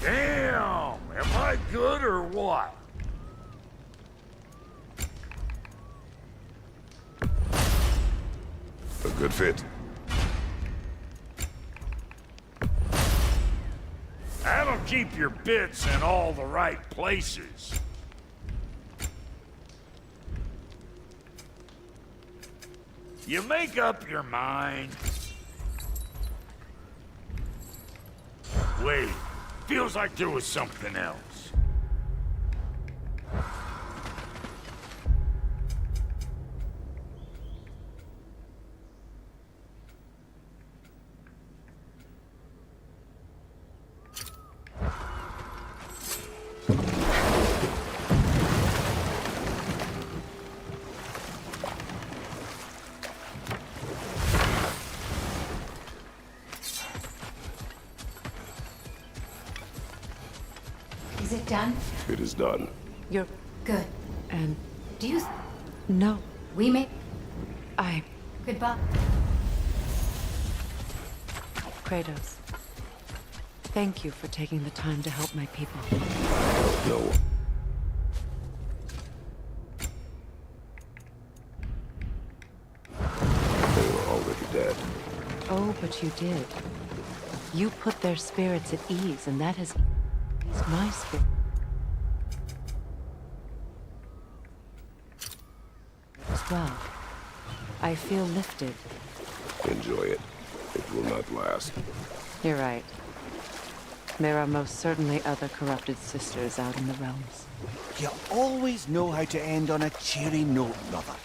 Damn! Am I good or what? A good fit. That'll keep your bits in all the right places. You make up your mind. Wait, feels like there was something else. Is it done? It is done. You're... Good. And... Do you... No. We may... I... Goodbye. Kratos. Thank you for taking the time to help my people. No. They were already dead. Oh, but you did. You put their spirits at ease, and that has eased my spirit. As well. I feel lifted. Enjoy it. It will not last. You're right. There are most certainly other corrupted sisters out in the realms. You always know how to end on a cheery note, brother.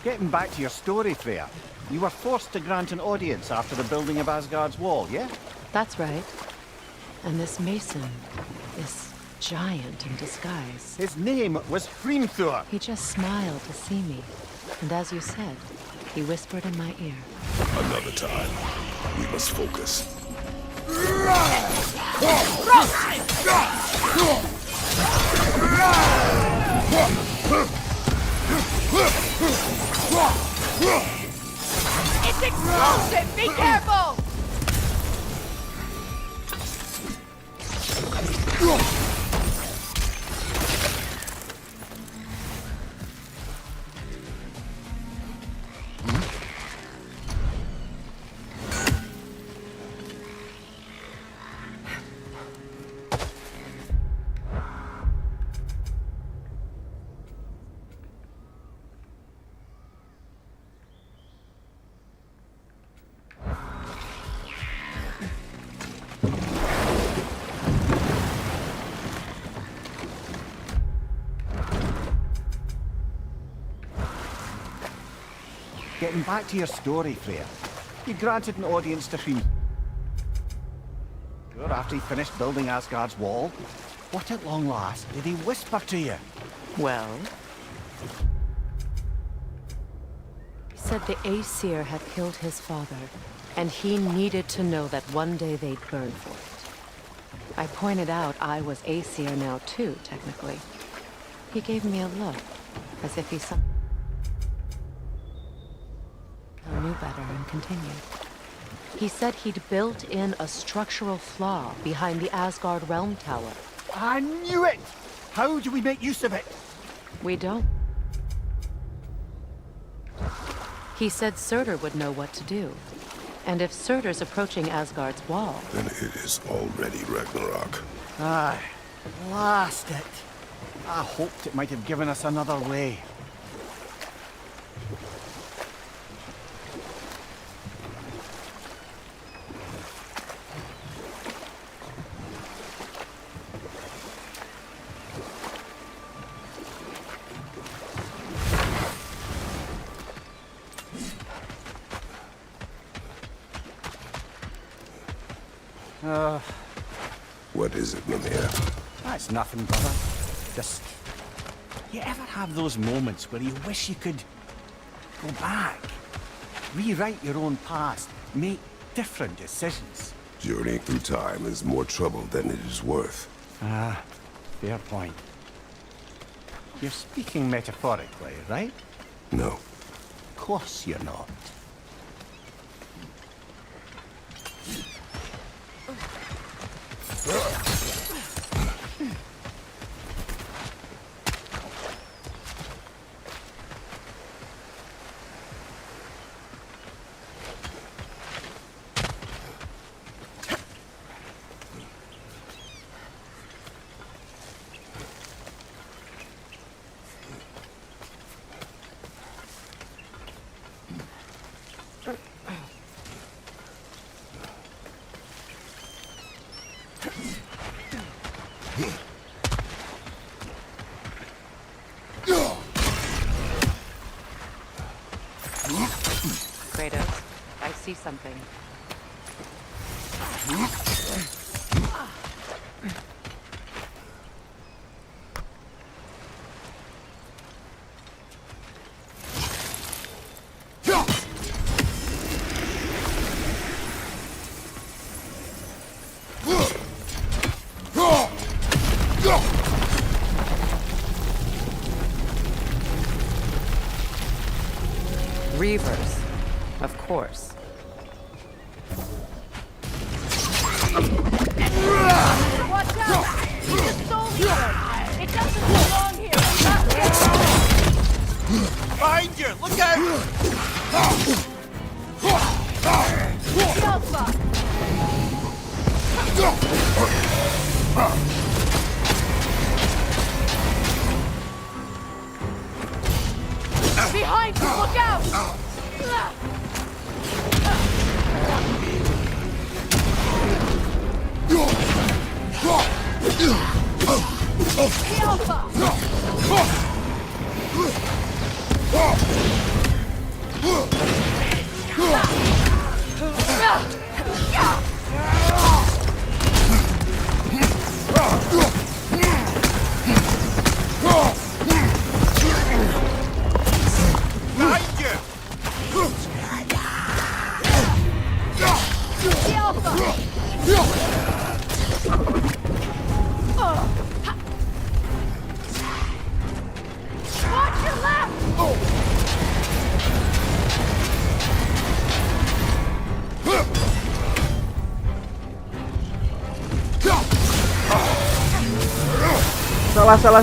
Getting back to your story, Freya. You were forced to grant an audience after the building of Asgard's wall, yeah? That's right. And this mason, this giant in disguise. His name was Hrimthur. He just smiled to see me. And as you said, he whispered in my ear. Another time. We must focus. It's explosive! Be careful! Getting back to your story, Freya. You granted an audience to Hrimthur after he finished building Asgard's wall. What at long last did he whisper to you? Well? said the Aesir had killed his father, and he needed to know that one day they'd burn for it. I pointed out I was Aesir now too, technically. He gave me a look, as if he knew better and continued. He said he'd built in a structural flaw behind the Asgard Realm Tower. I knew it! How do we make use of it? We don't. He said Surtur would know what to do. And if Surtur's approaching Asgard's wall... Then it is already Ragnarok. Aye. Blast it. I hoped it might have given us another way. What is it, Mimir? That's nothing, brother. Just... You ever have those moments where you wish you could... go back? Rewrite your own past. Make different decisions. Journeying through time is more trouble than it is worth. Ah, fair point. You're speaking metaphorically, right? No. Of course you're not. Kratos, I see something. Reavers, of course. Watch out! He's a soldier! It doesn't belong here! Behind you! Look out! Behind you! Look out!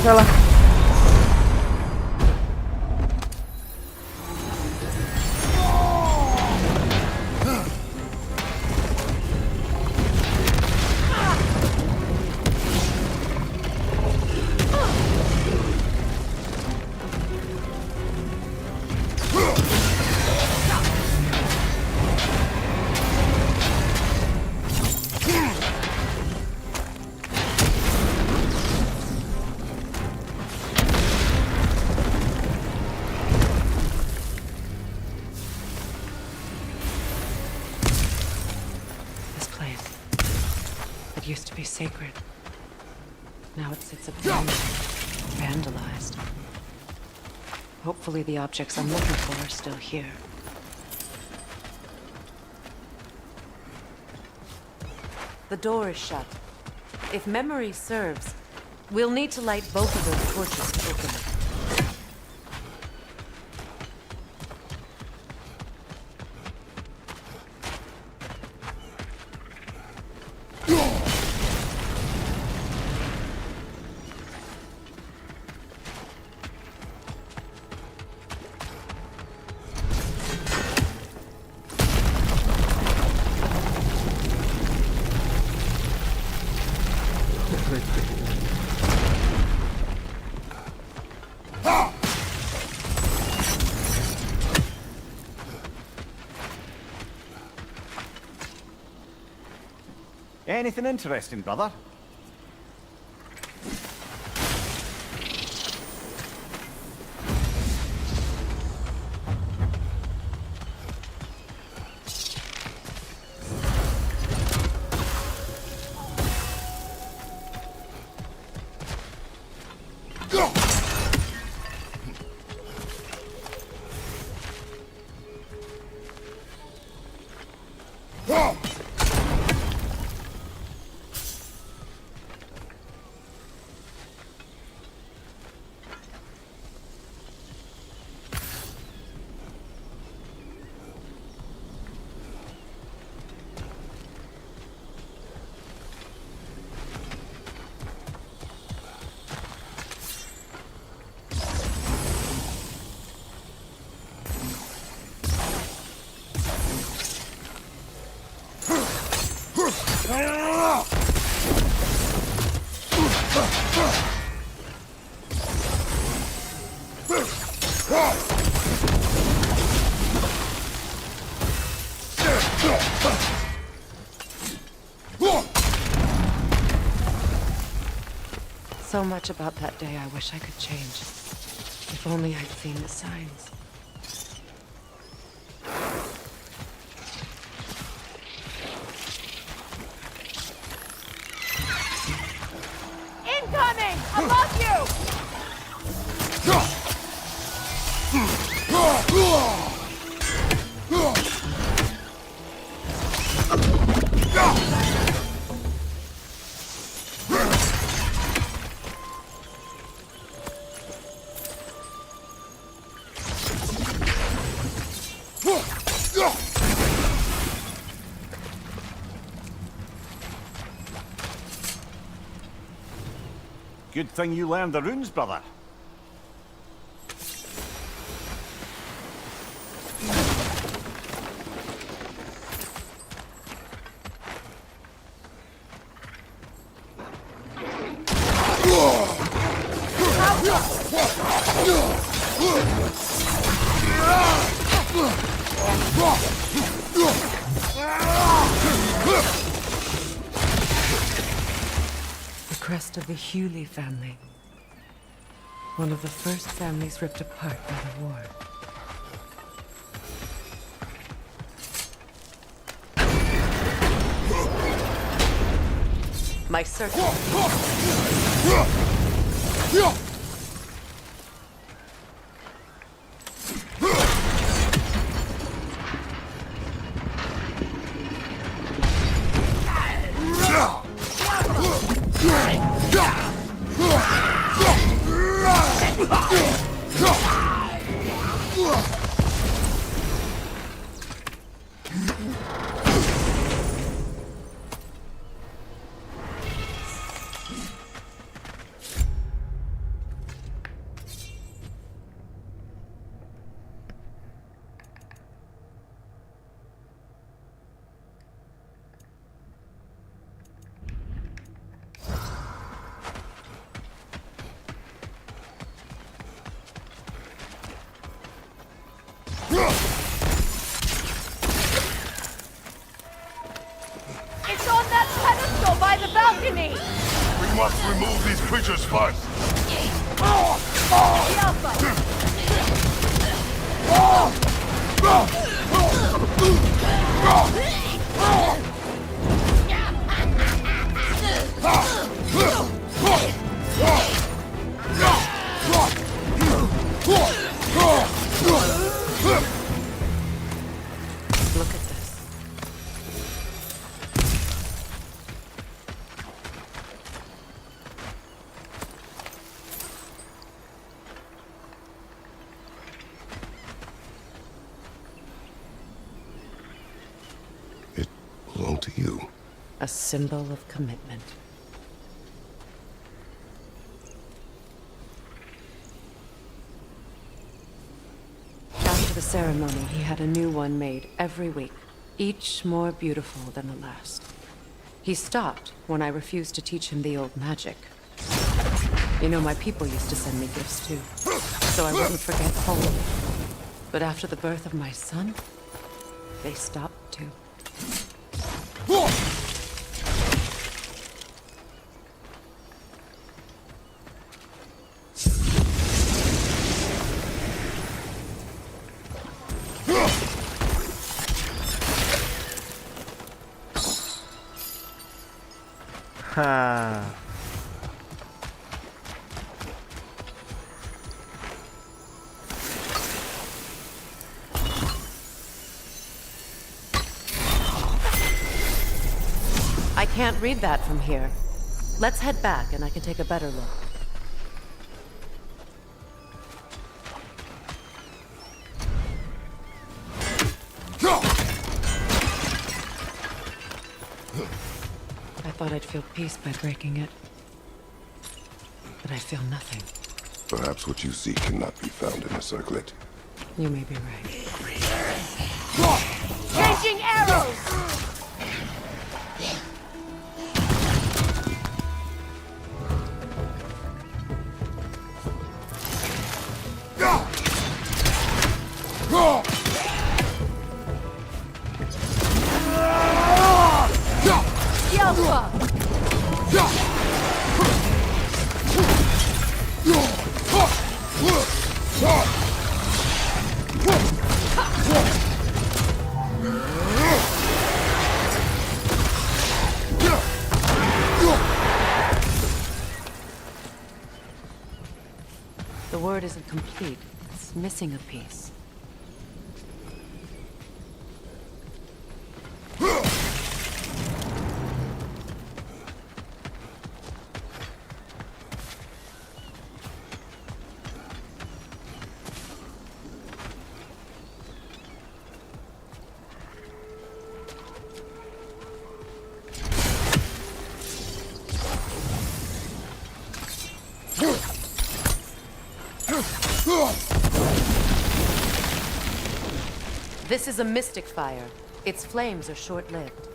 Salah. It used to be sacred. Now it sits abandoned, vandalized. Hopefully the objects I'm looking for are still here. The door is shut. If memory serves, we'll need to light both of those torches to open it. Anything interesting, brother? So much about that day I wish I could change. If only I'd seen the signs. Incoming! Above you! Good thing you learned the runes, brother. The crest of the Hewley family. One of the first families ripped apart by the war. My search. It's on that pedestal by the balcony! We must remove these creatures first. Look at this. A symbol of commitment. After the ceremony, he had a new one made every week, each more beautiful than the last. He stopped when I refused to teach him the old magic. You know, my people used to send me gifts too, so I wouldn't forget home. But after the birth of my son, they stopped too. Ha. I can't read that from here. Let's head back and I can take a better look. I thought I'd feel peace by breaking it. But I feel nothing. Perhaps what you seek cannot be found in a circlet. You may be right. Changing arrows! The word isn't complete. It's missing a piece. This is a mystic fire. Its flames are short-lived.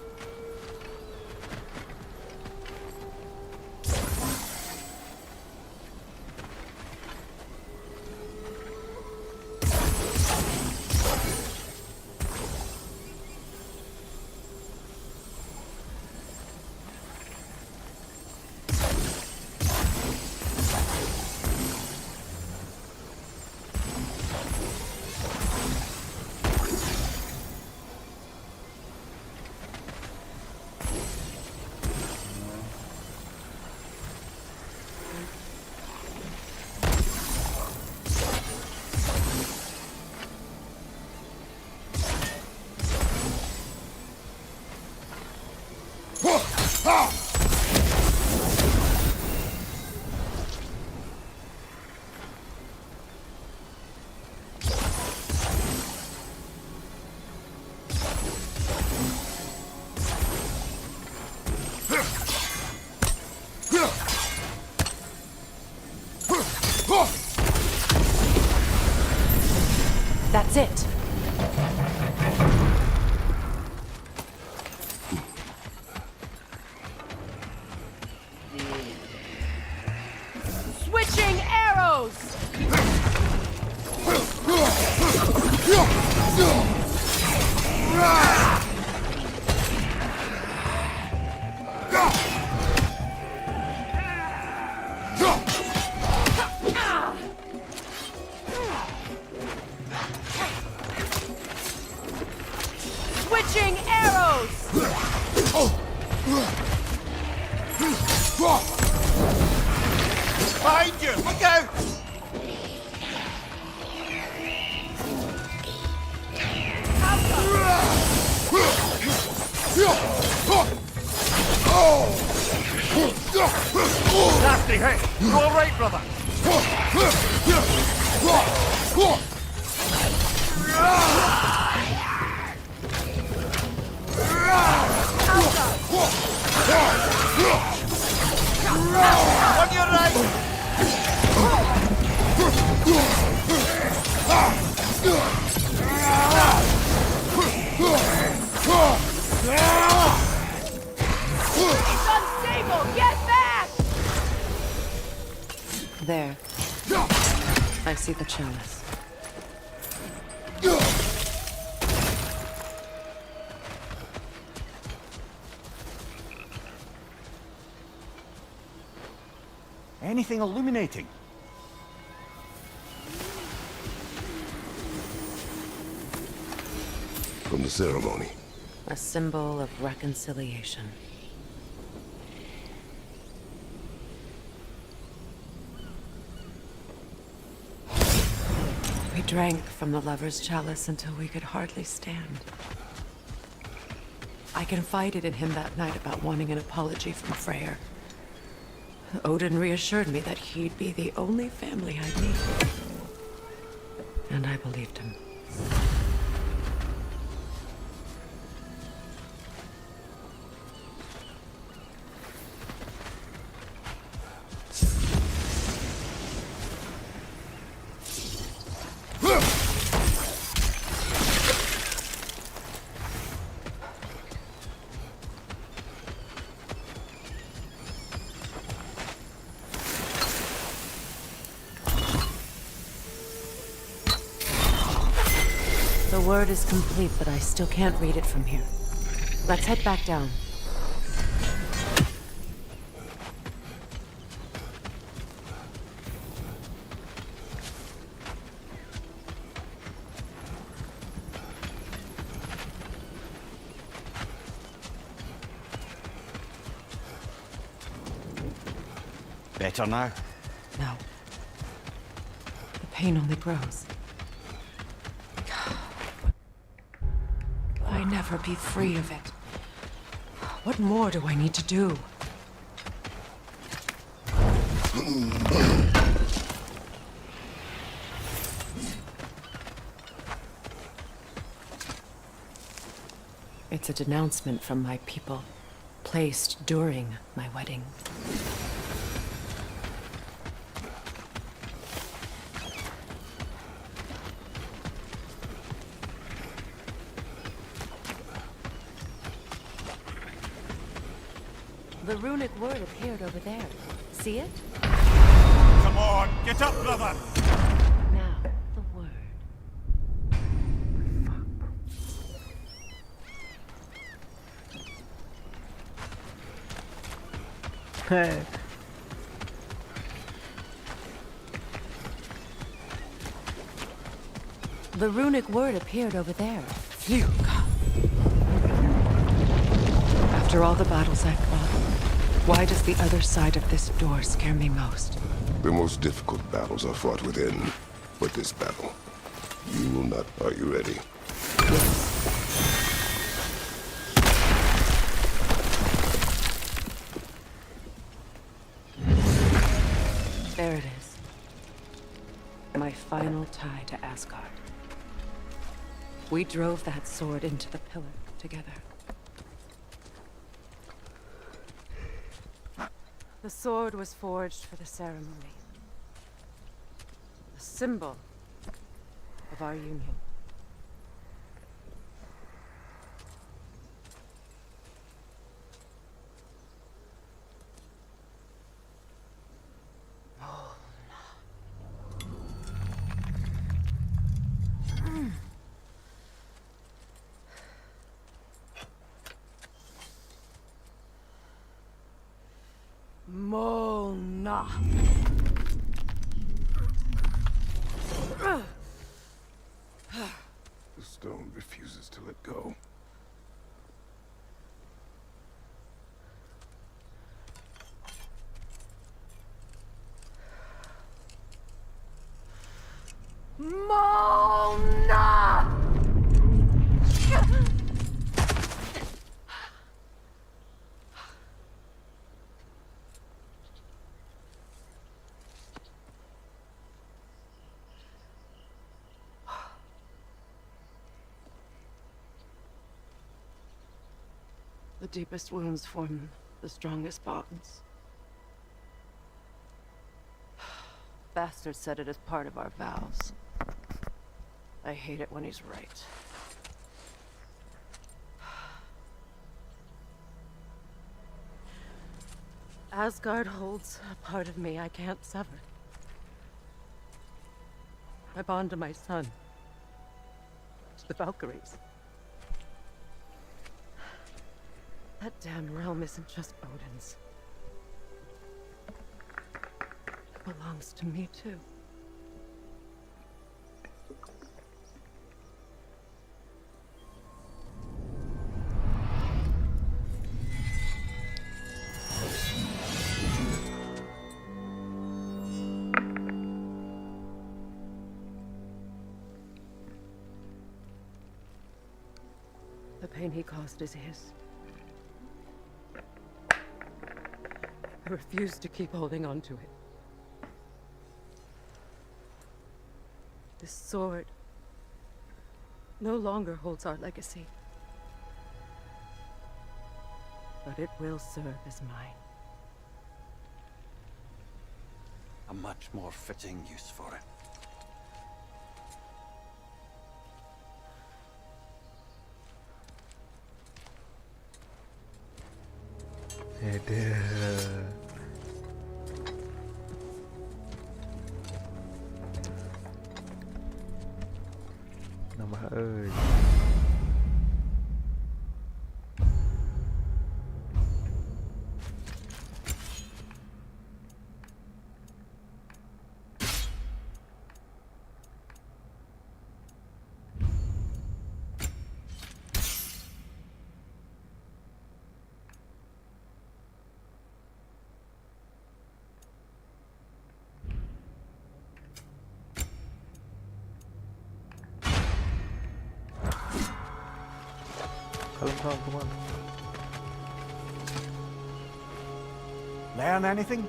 That's it. Switching arrows! Switching arrows! Behind you! Look out! Nasty hit! You all right, brother? On your right! It's unstable! Get back! There. I see the chalice. Anything illuminating? From the ceremony. A symbol of reconciliation. We drank from the lover's chalice until we could hardly stand. I confided in him that night about wanting an apology from Freyr. Odin reassured me that he'd be the only family I'd need. And I believed him. The word is complete, but I still can't read it from here. Let's head back down. Better now? No. The pain only grows. Will I never be free of it? What more do I need to do? It's a denouncement from my people, placed during my wedding. The runic word appeared over there. See it? Come on, get up, brother! Now, the word. The runic word appeared over there. Phew. After all the battles I've fought, why does the other side of this door scare me most? The most difficult battles are fought within. But this battle, you will not. Are you ready? Yes. There it is. My final tie to Asgard. We drove that sword into the pillar together. The sword was forged for the ceremony. A symbol of our union. Mona. The stone refuses to let go. Mona! The deepest wounds form The strongest bonds. Bastard said it as part of our vows. I hate it when he's right. Asgard holds a part of me I can't sever. My bond to my son. To the Valkyries. That damn realm isn't just Odin's. It belongs to me too. The pain he caused is his. I refuse to keep holding on to it. This sword no longer holds our legacy. But it will serve as mine. A much more fitting use for it. Nama ơi. Come on. Learn anything?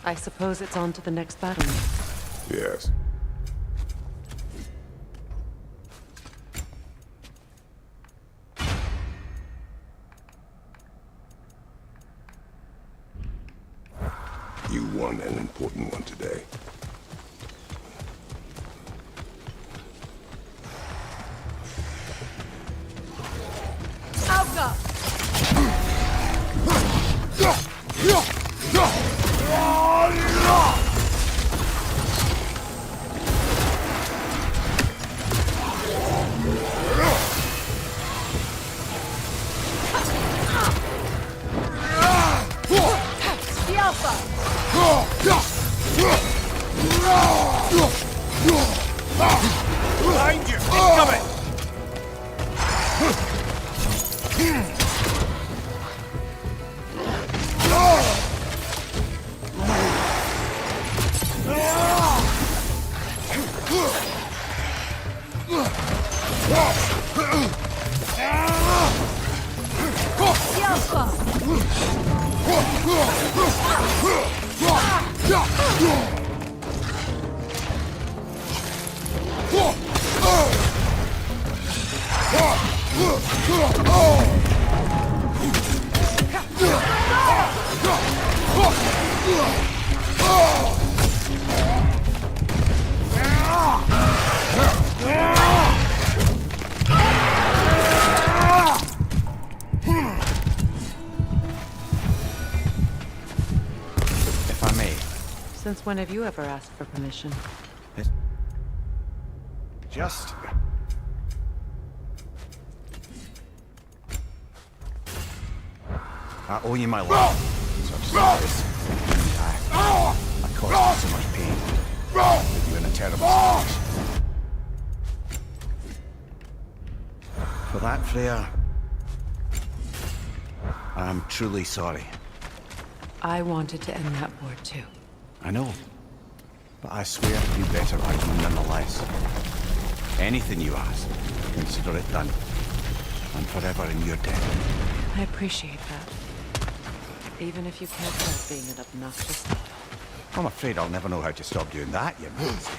I suppose it's on to the next battle. Yes. You won an important one today. Alka! Behind you! Incoming! If I may. Since when have you ever asked for permission? Just... I owe you my life. Such as I caused you so much pain. Put you in a terrible situation. For that, Freya, I am truly sorry. I wanted to end that war too. I know. But I swear to be better Ragnar nonetheless. Anything you ask, consider it done. I'm forever in your debt. I appreciate that. Even if you can't help being an obnoxious little. I'm afraid I'll never know how to stop doing that, you Majesty.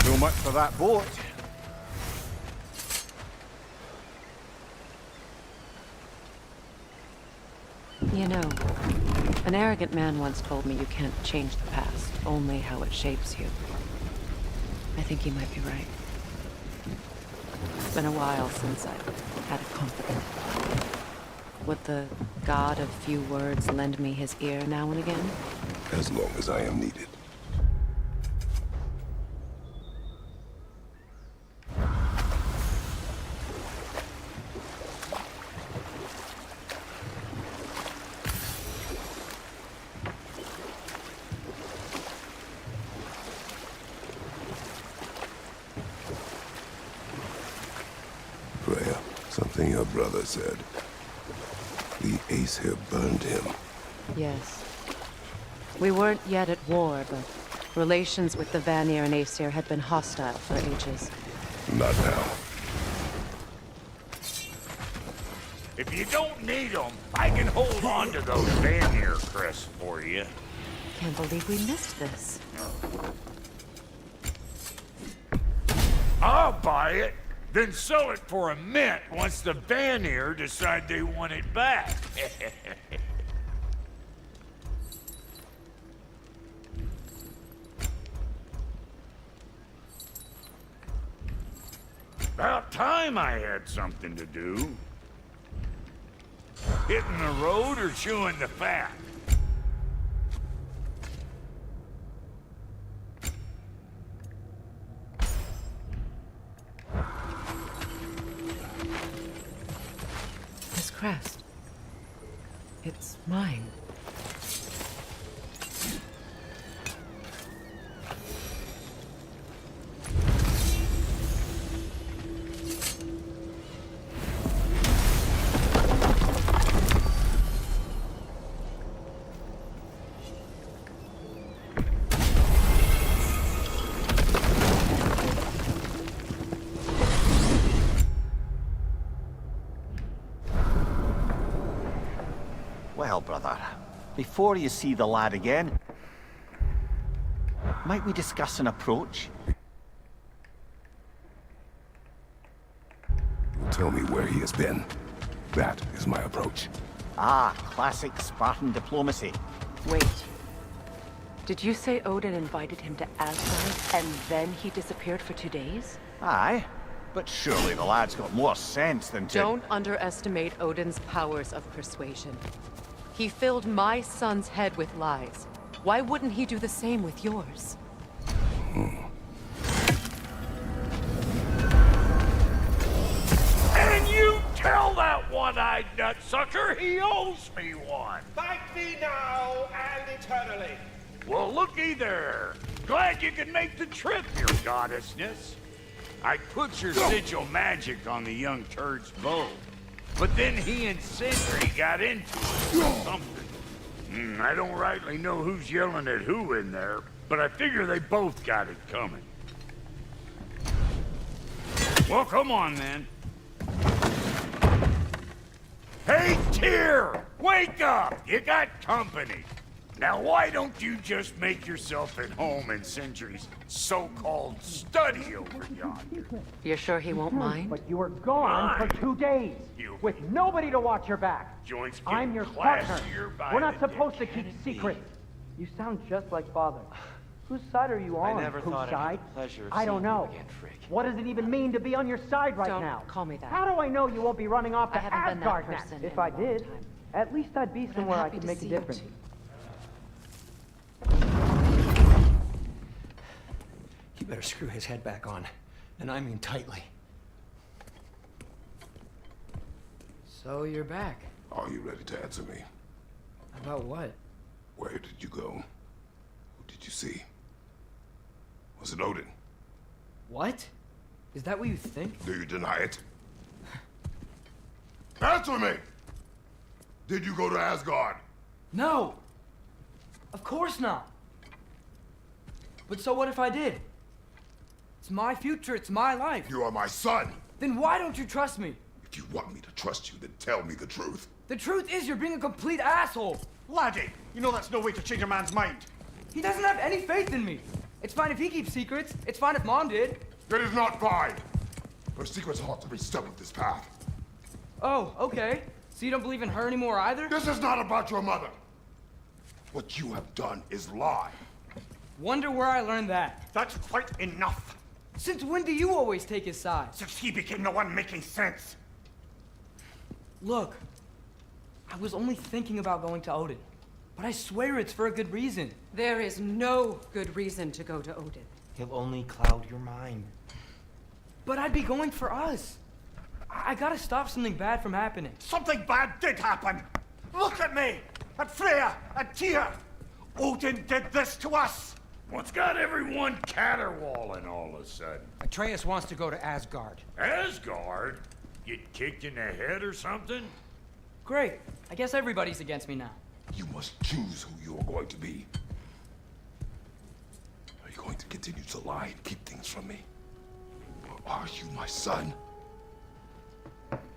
So much for that boat. You know, an arrogant man once told me you can't change the past, only how it shapes you. I think he might be right. It's been a while since I've had a confidant. Would the god of few words lend me his ear now and again? As long as I am needed. Freya, something your brother said. The Ace here burned him. Yes. We weren't yet at war, but relations with the Vanir and Aesir had been hostile for ages. Not now. If you don't need them, I can hold on to those Vanir crests for you. Can't believe we missed this. I'll buy it, then sell it for a mint once the Vanir decide they want it back. About time I had something to do. Hitting the road or chewing the fat? This crest. It's mine. Well, brother, before you see the lad again, might we discuss an approach? Tell me where he has been. That is my approach. Ah, classic Spartan diplomacy. Wait. Did you say Odin invited him to Asgard, and then he disappeared for 2 days? Aye. But surely the lad's got more sense than to... Don't underestimate Odin's powers of persuasion. He filled my son's head with lies. Why wouldn't he do the same with yours? And you tell that one-eyed nutsucker he owes me one. Thank thee now and eternally. Well, looky there. Glad you could make the trip, your goddessness. I put your sigil magic on the young turd's bow, but then he and Sindri got into it or something. I don't rightly know who's yelling at who in there, but I figure they both got it coming. Well, come on, then. Hey, Tyr! Wake up! You got company. Now, why don't you just make yourself at home in Sindri's so-called study over yonder? You're sure he won't mind? But you were gone for 2 days, with nobody to watch your back. Joints I'm your partner. We're not supposed to keep secrets. You sound just like Father. Whose side are you on? I never Whose thought side? I'd have the pleasure of I don't seeing you know. again, Frick. What does it even mean to be on your side right Don't now? call me that. How do I know you won't be running off I to haven't been that Asgard next? person If in I a long did, time. at least I'd be But I'm somewhere I happy could to make a see you difference. too. You better screw his head back on, and I mean tightly. So you're back. Are you ready to answer me? About what? Where did you go? Who did you see? Was it Odin? What? Is that what you think? Do you deny it? Answer me! Did you go to Asgard? No! Of course not! But so what if I did? It's my future, it's my life. You are my son! Then why don't you trust me? If you want me to trust you, then tell me the truth. The truth is you're being a complete asshole! Laddie, you know that's no way to change a man's mind. He doesn't have any faith in me. It's fine if he keeps secrets. It's fine if Mom did. That is not fine! Her secrets ought to be stuck with this path. Oh, okay. So you don't believe in her anymore either? This is not about your mother! What you have done is lie. Wonder where I learned that. That's quite enough. Since when do you always take his side? Since he became the one making sense. Look, I was only thinking about going to Odin. But I swear it's for a good reason. There is no good reason to go to Odin. He'll only cloud your mind. But I'd be going for us. I gotta stop something bad from happening. Something bad did happen. Look at me, at Freya, at Tyr. Odin did this to us. What's got everyone caterwauling all of a sudden? Atreus wants to go to Asgard. Asgard? Get kicked in the head or something? Great. I guess everybody's against me now. You must choose who you are going to be. Are you going to continue to lie and keep things from me? Or are you my son?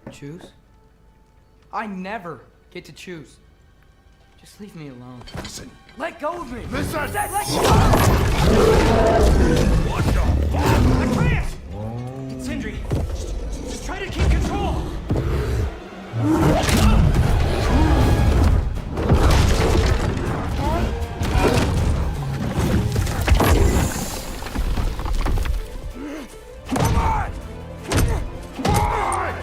Choose? I never get to choose. Just leave me alone. Listen. Let go of me! Listen! Let go! What the fuck? Atreus! Sindri, just try to keep control! Come on! Come on!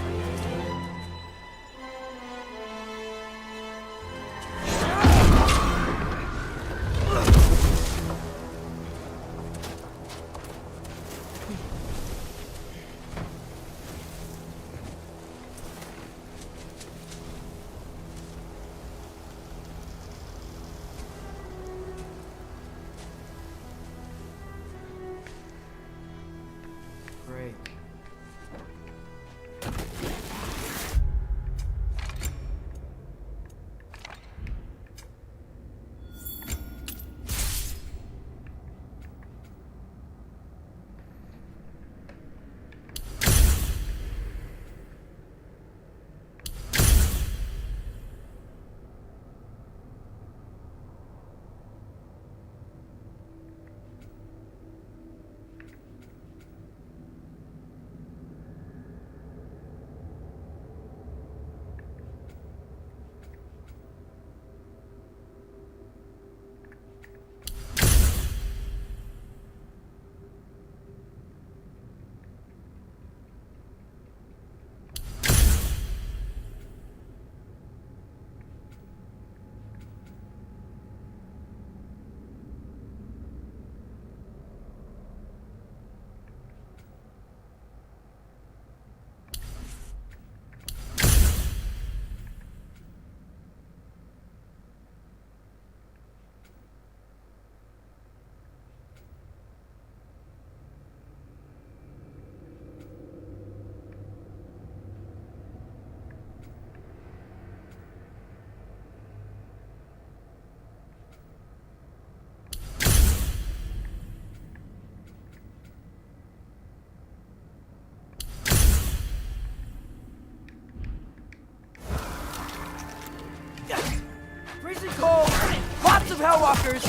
Skywalkers!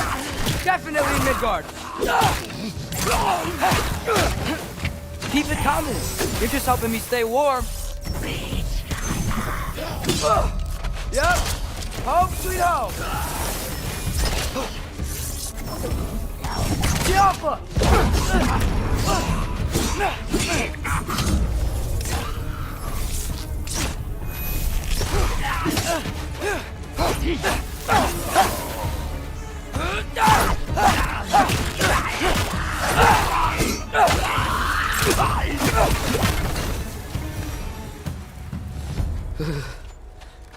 Definitely in Midgard! Keep it coming! You're just helping me stay warm. Yep! Home sweet home! Jump!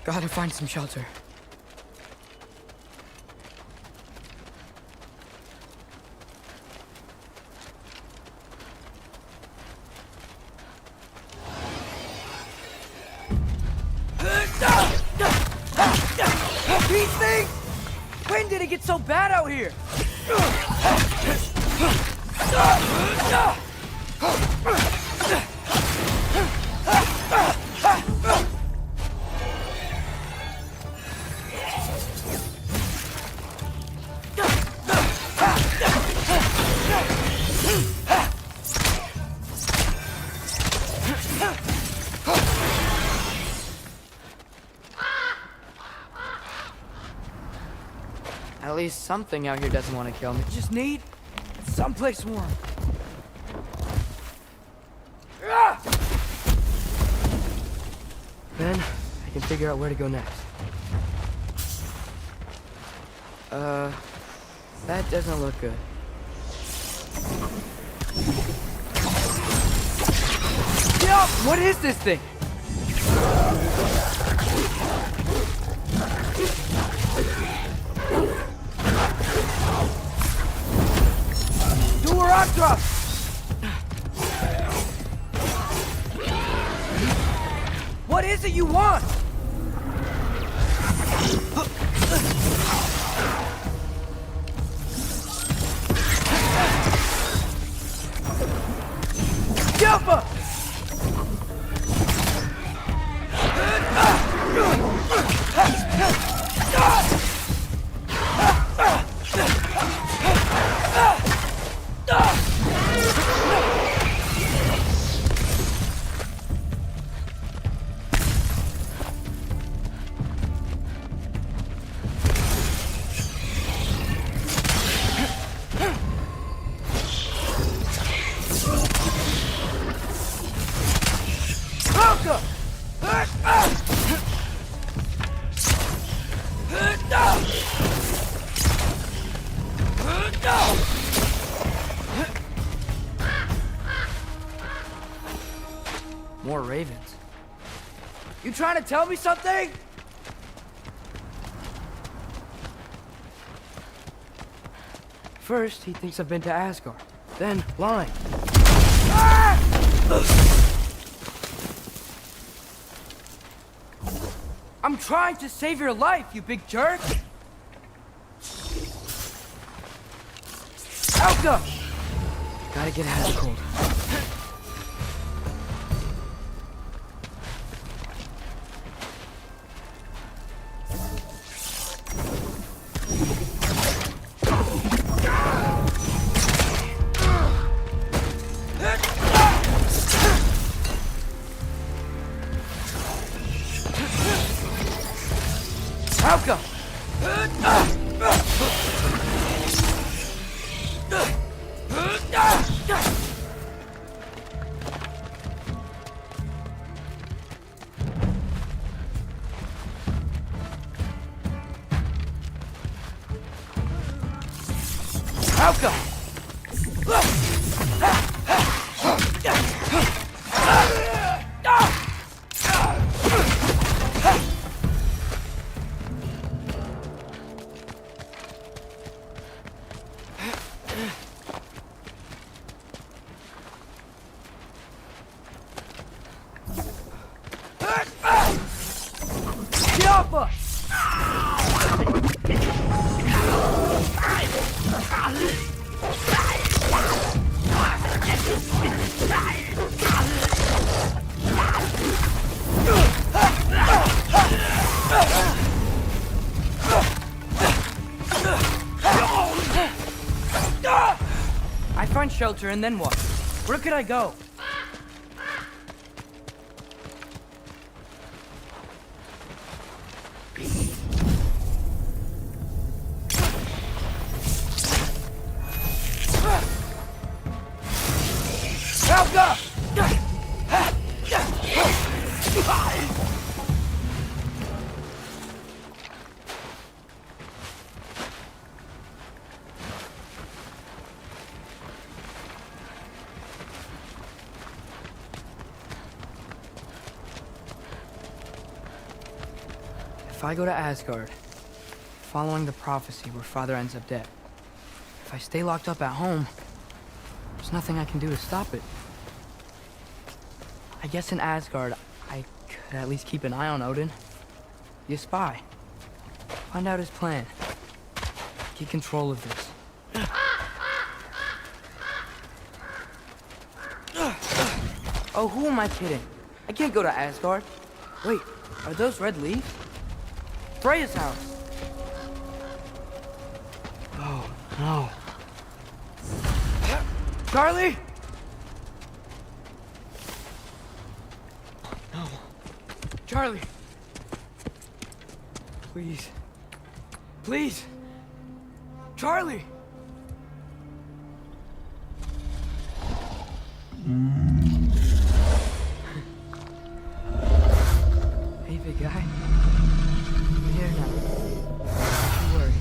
Gotta find some shelter. These things! When did it get so bad out here? At least something out here doesn't want to kill me. Just need someplace warm. Then I can figure out where to go next. That doesn't look good. Yo, what is this thing? Duratra! What is it you want? Jumper! More ravens. You trying to tell me something? First, he thinks I've been to Asgard. Then, lying. Ah! I'm trying to save your life, you big jerk! Alka! Gotta get out of the cold. Alka! Alka! Ugh! shelter, and then what? Where could I go? Helga! If I go to Asgard, following the prophecy where Father ends up dead, if I stay locked up at home, there's nothing I can do to stop it. I guess in Asgard, I could at least keep an eye on Odin. Be a spy. Find out his plan. Get control of this. Oh, who am I kidding? I can't go to Asgard. Wait, are those red leaves? Freya's house. Oh, no. Charlie? No. Charlie. Please. Please. Charlie. Hey, big guy. I'm here now. Don't you worry.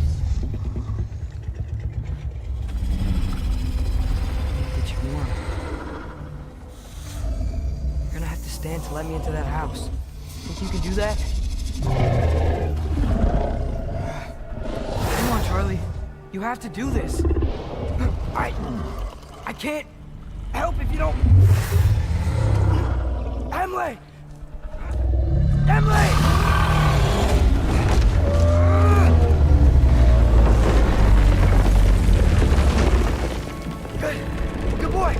Get you warm. You're gonna have to stand to let me into that house. Think you can do that? Come on, Charlie. You have to do this. I can't help if you don't. Emily! Emily! Good boy.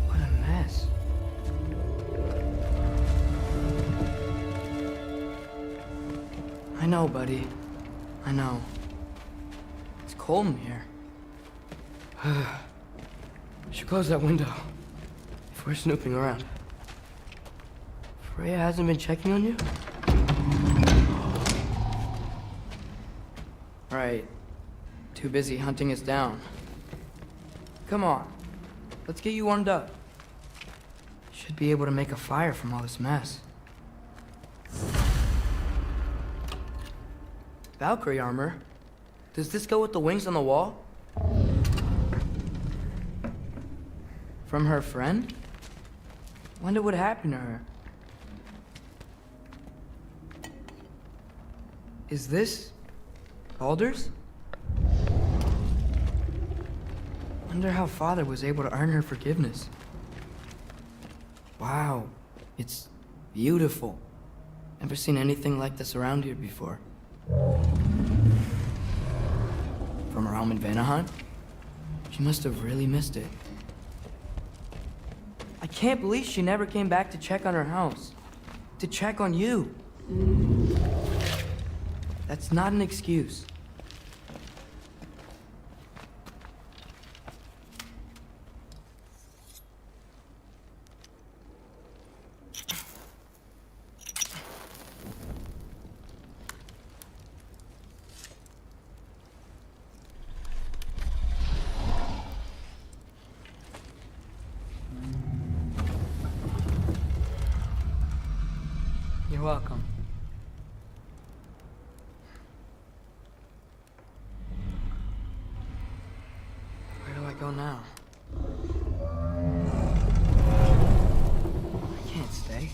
What a mess. I know, buddy. I know. It's cold in here. Should close that window if we're snooping around. Freya hasn't been checking on you? Right. Too busy hunting us down. Come on. Let's get you warmed up. Should be able to make a fire from all this mess. Valkyrie armor? Does this go with the wings on the wall? From her friend? Wonder what happened to her. Is this Baldur's? Wonder how Father was able to earn her forgiveness. Wow, it's beautiful. Never seen anything like this around here before. From her home in Vanaheim? She must have really missed it. I can't believe she never came back to check on her house. To check on you. That's not an excuse. You're welcome. Where do I go now? I can't stay.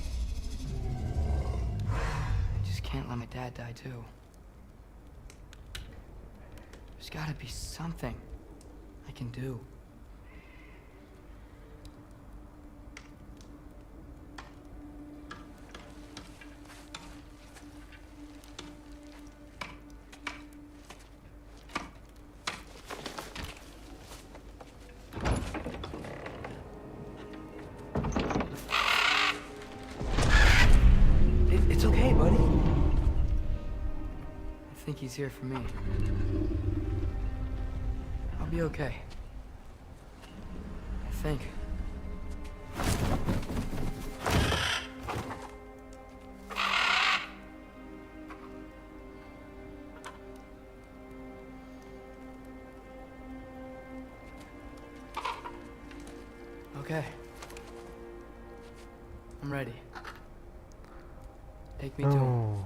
I just can't let my dad die too. There's gotta be something I can do. It's okay, buddy. think he's here for me. I'll be okay. I think. Okay. I'm ready. Take me to him.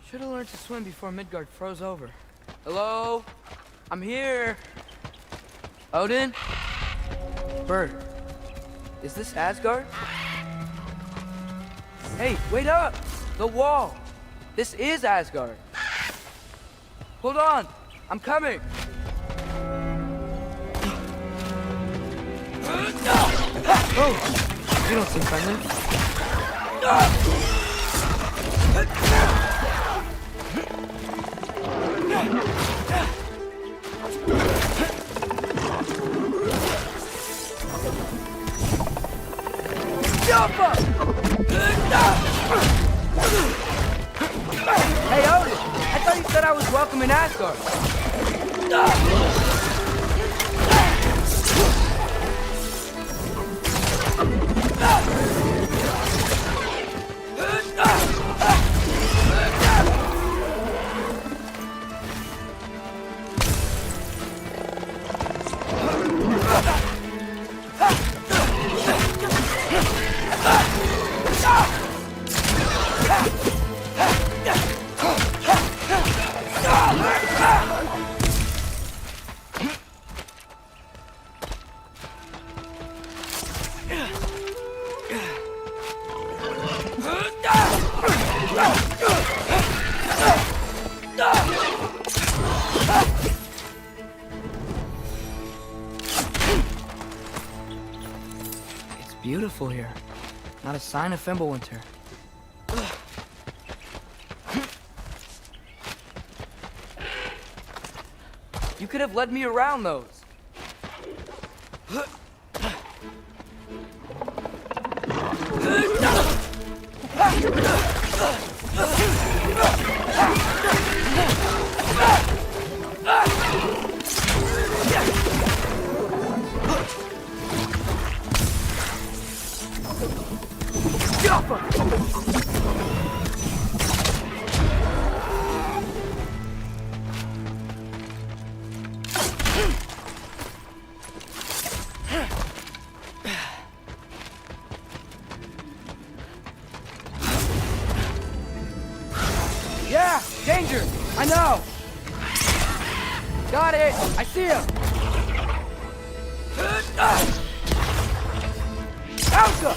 Should have learned to swim before Midgard froze over. Hello? I'm here. Odin? Bird. Is this Asgard? Hey, wait up! The wall! This is Asgard. Hold on! I'm coming! Oh! You don't seem friendly. Hey, Odin! I thought you said I was welcome in Asgard. It's beautiful here. Not a sign of Fimbulwinter. You could have led me around those. Yeah, danger! I know! Got it! I see him! Elsa!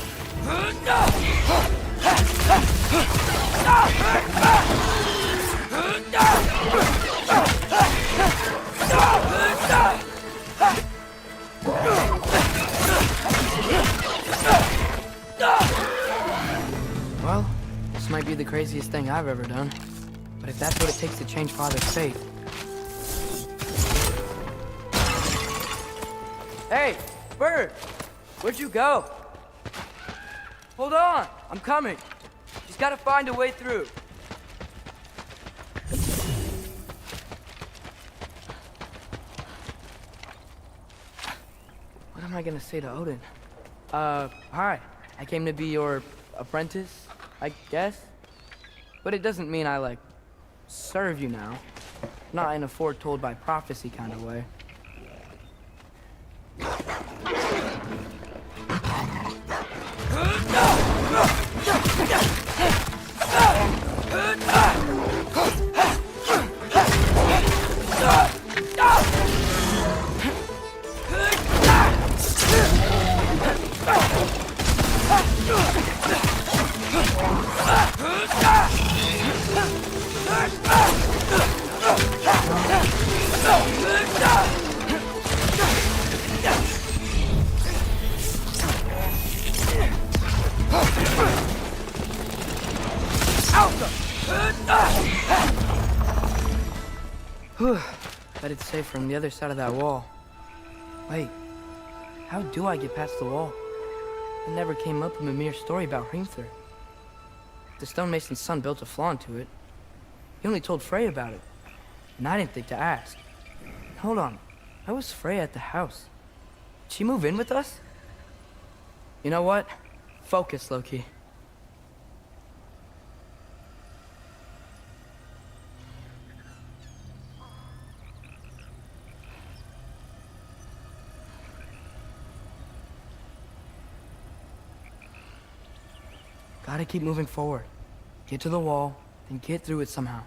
Well, this might be the craziest thing I've ever done. But if that's what it takes to change Father's fate... Hey, Bird! Where'd you go? Hold on! I'm coming! Just gotta find a way through. am I gonna say to Odin? Hi. I came to be your apprentice, I guess? But it doesn't mean I, like, serve you now. Not in a foretold by prophecy kind of way. Bet it's safer on the other side of that wall. Wait, how do I get past the wall? It never came up in Mimir's story about Hrimthur. The stonemason's son built a flaw into it. He only told Frey about it, and I didn't think to ask. Hold on, how was Frey at the house? Did she move in with us? You know what? Focus, Loki. Gotta keep moving forward. Get to the wall, then get through it somehow.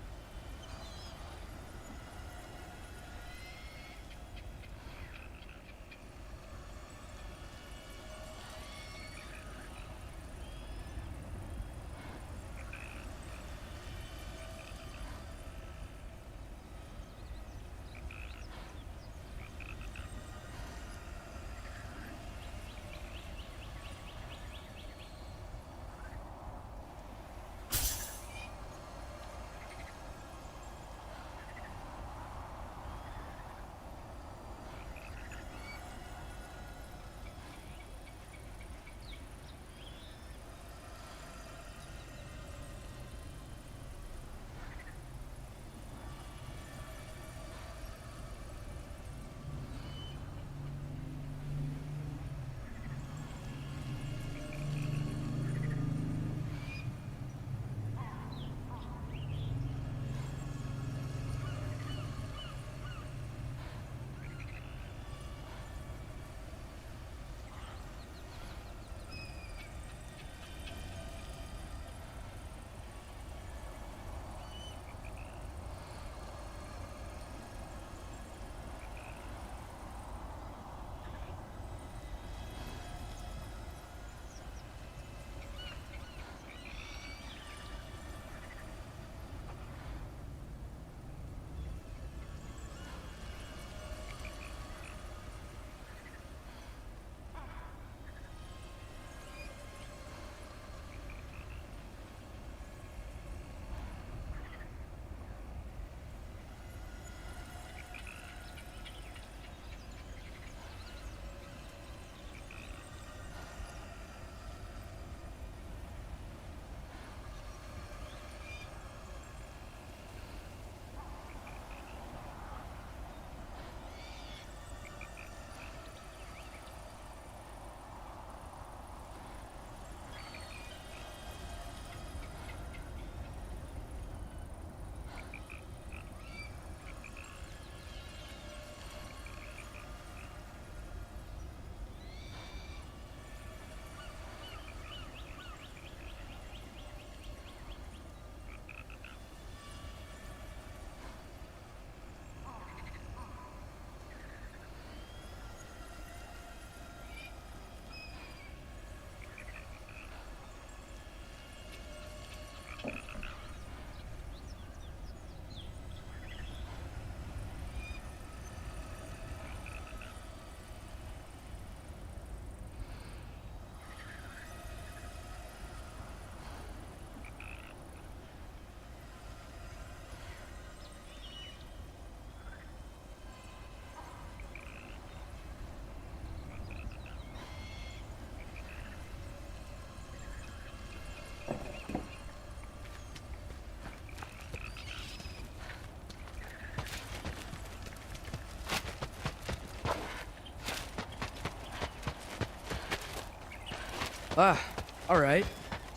Alright.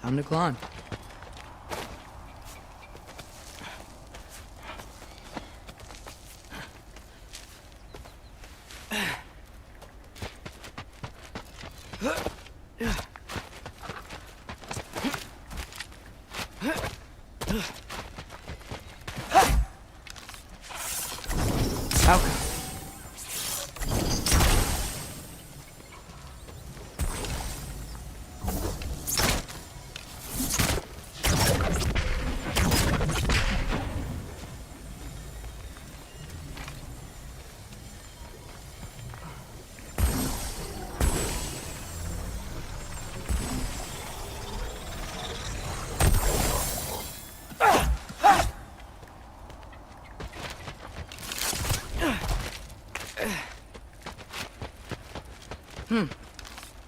Time to climb.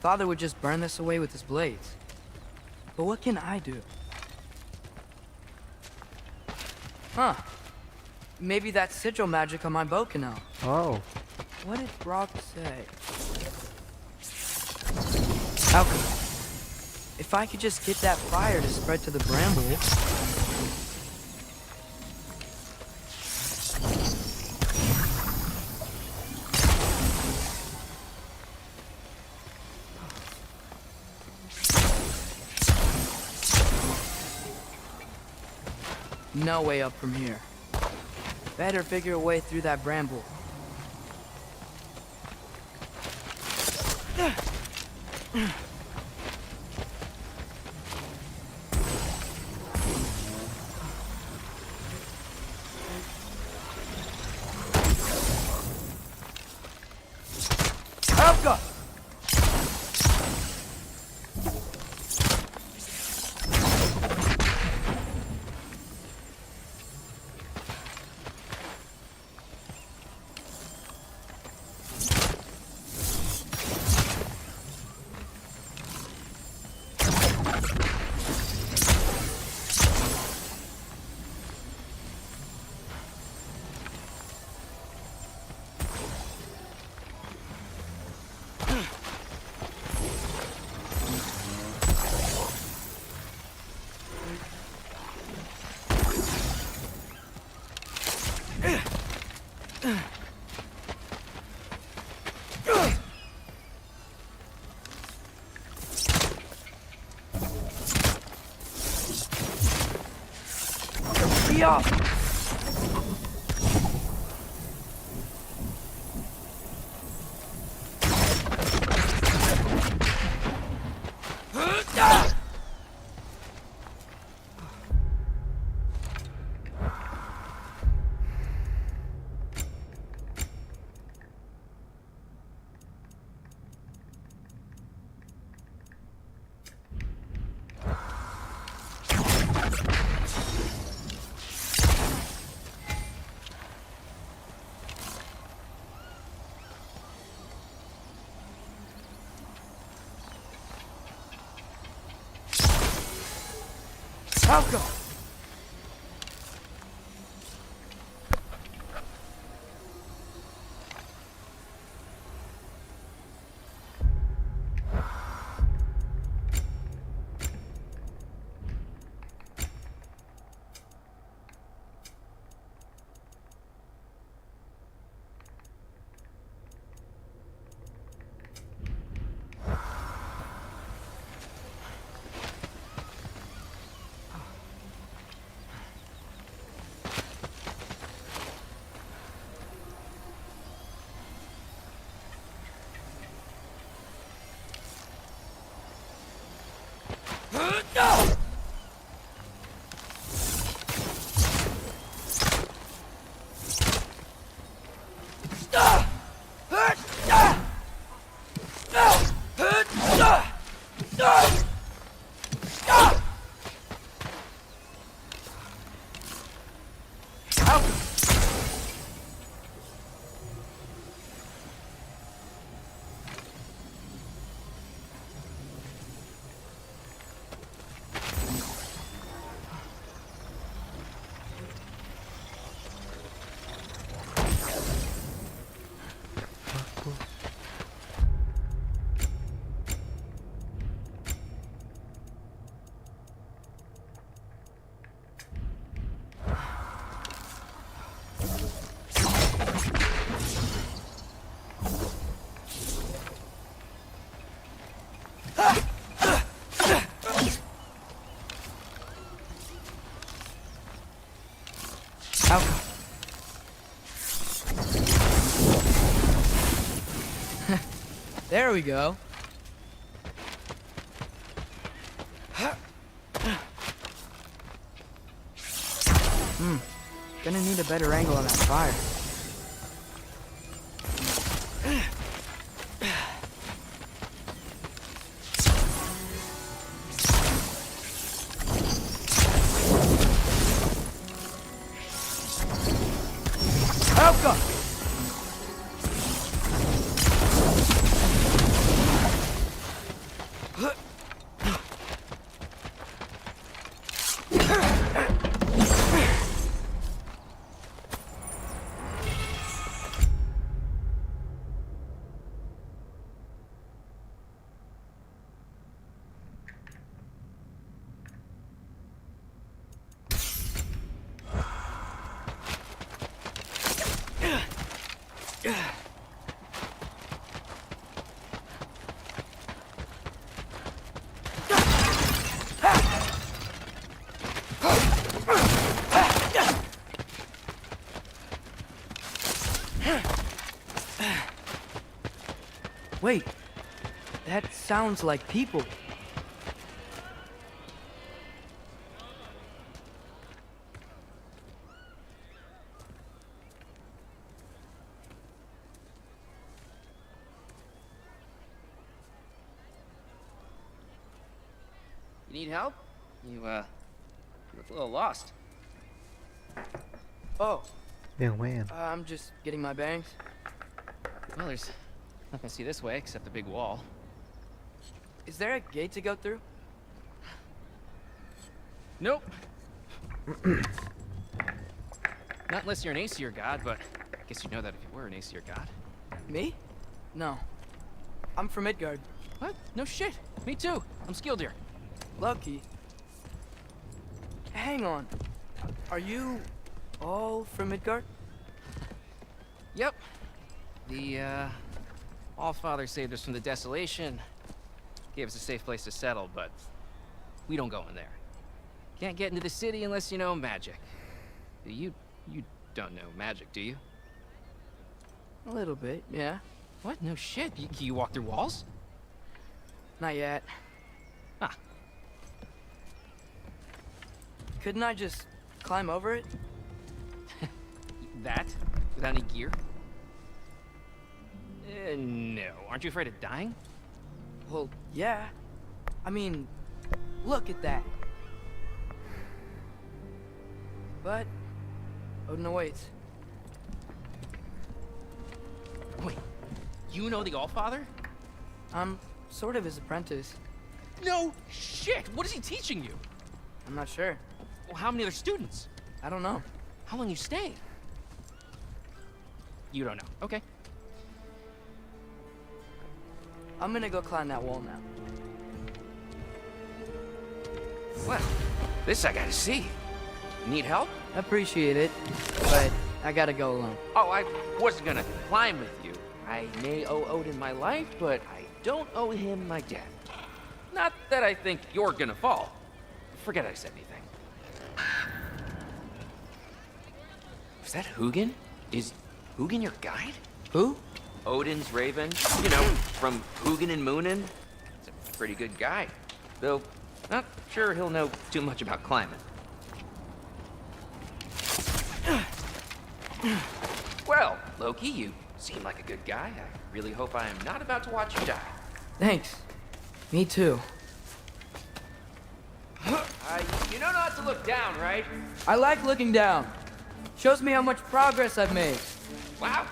Father would just burn this away with his blades. But what can I do? Huh. Maybe that sigil magic on my bow can help. Oh. What did Brock say? Alchemy. If I could just get that fire to spread to the bramble... No way up from here. Better figure a way through that bramble. Helga! Yeah. Helga! There we go. Gonna need a better angle on that fire. Help! Wait, that sounds like people. You need help? You look a little lost. Oh. Yeah, man. I'm just getting my bangs. Well, there's nothing to see this way except the big wall. Is there a gate to go through? Nope. Not unless you're an Aesir god, but I guess you'd know that if you were an Aesir god. Me? No. I'm from Midgard. What? No shit. Me too. I'm Skildir. Lucky. Hang on. Are you all from Midgard? Yep. The, Allfather saved us from the desolation. Gave us a safe place to settle, but we don't go in there. Can't get into the city unless you know magic. You don't know magic, do you? A little bit, yeah. What? No shit. You walk through walls? Not yet. Ah. Couldn't I just climb over it? That? Without any gear? No. Aren't you afraid of dying? Well, yeah. I mean, look at that. But Odin awaits. Wait, you know the Allfather? I'm sort of his apprentice. No shit! What is he teaching you? I'm not sure. Well, how many other students? I don't know. How long you stay? You don't know. Okay. I'm gonna go climb that wall now. Well, this I gotta see. Need help? Appreciate it, but I gotta go alone. Oh, I wasn't gonna climb with you. I may owe Odin my life, but I don't owe him my death. Not that I think you're gonna fall. Forget I said anything. Is that Hugin? Is Hugin your guide? Who? Odin's raven. You know, from Hugin and Moonin. He's a pretty good guy. Though, not sure he'll know too much about climbing. Well, Loki, you seem like a good guy. I really hope I am not about to watch you die. Thanks. Me too. You know not to look down, right? I like looking down. Shows me how much progress I've made. Wow.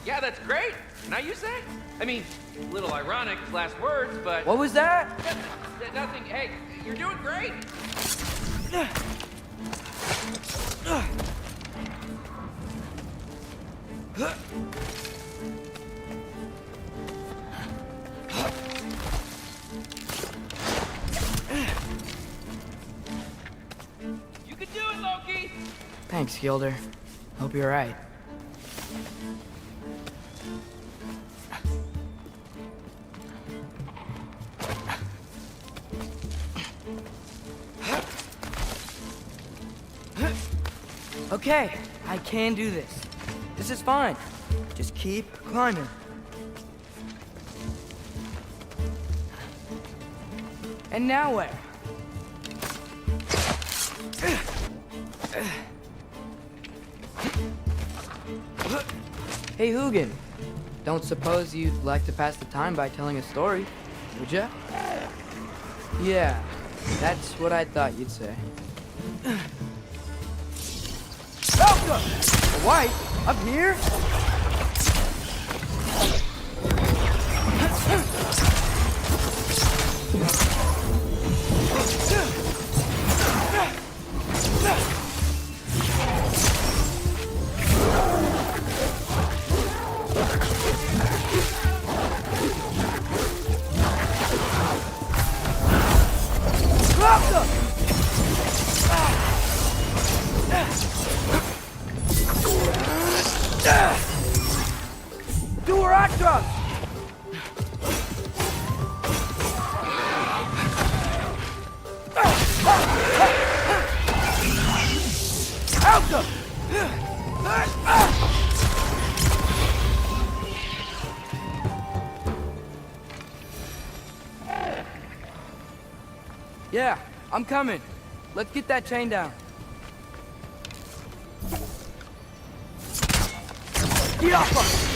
Yeah, that's great. Can I use that? I mean, a little ironic, last words, but... What was that? Nothing. Hey, you're doing great. You can do it, Loki! Thanks, Gilder. Hope you're right. Okay, I can do this. This is fine. Just keep climbing. And now where? Hey, Hugin. Don't suppose you'd like to pass the time by telling a story, would ya? Yeah, that's what I thought you'd say. Welcome! A white? Up here? Do her hot drop! Out them! Yeah, I'm coming. Let's get that chain down. Get off us!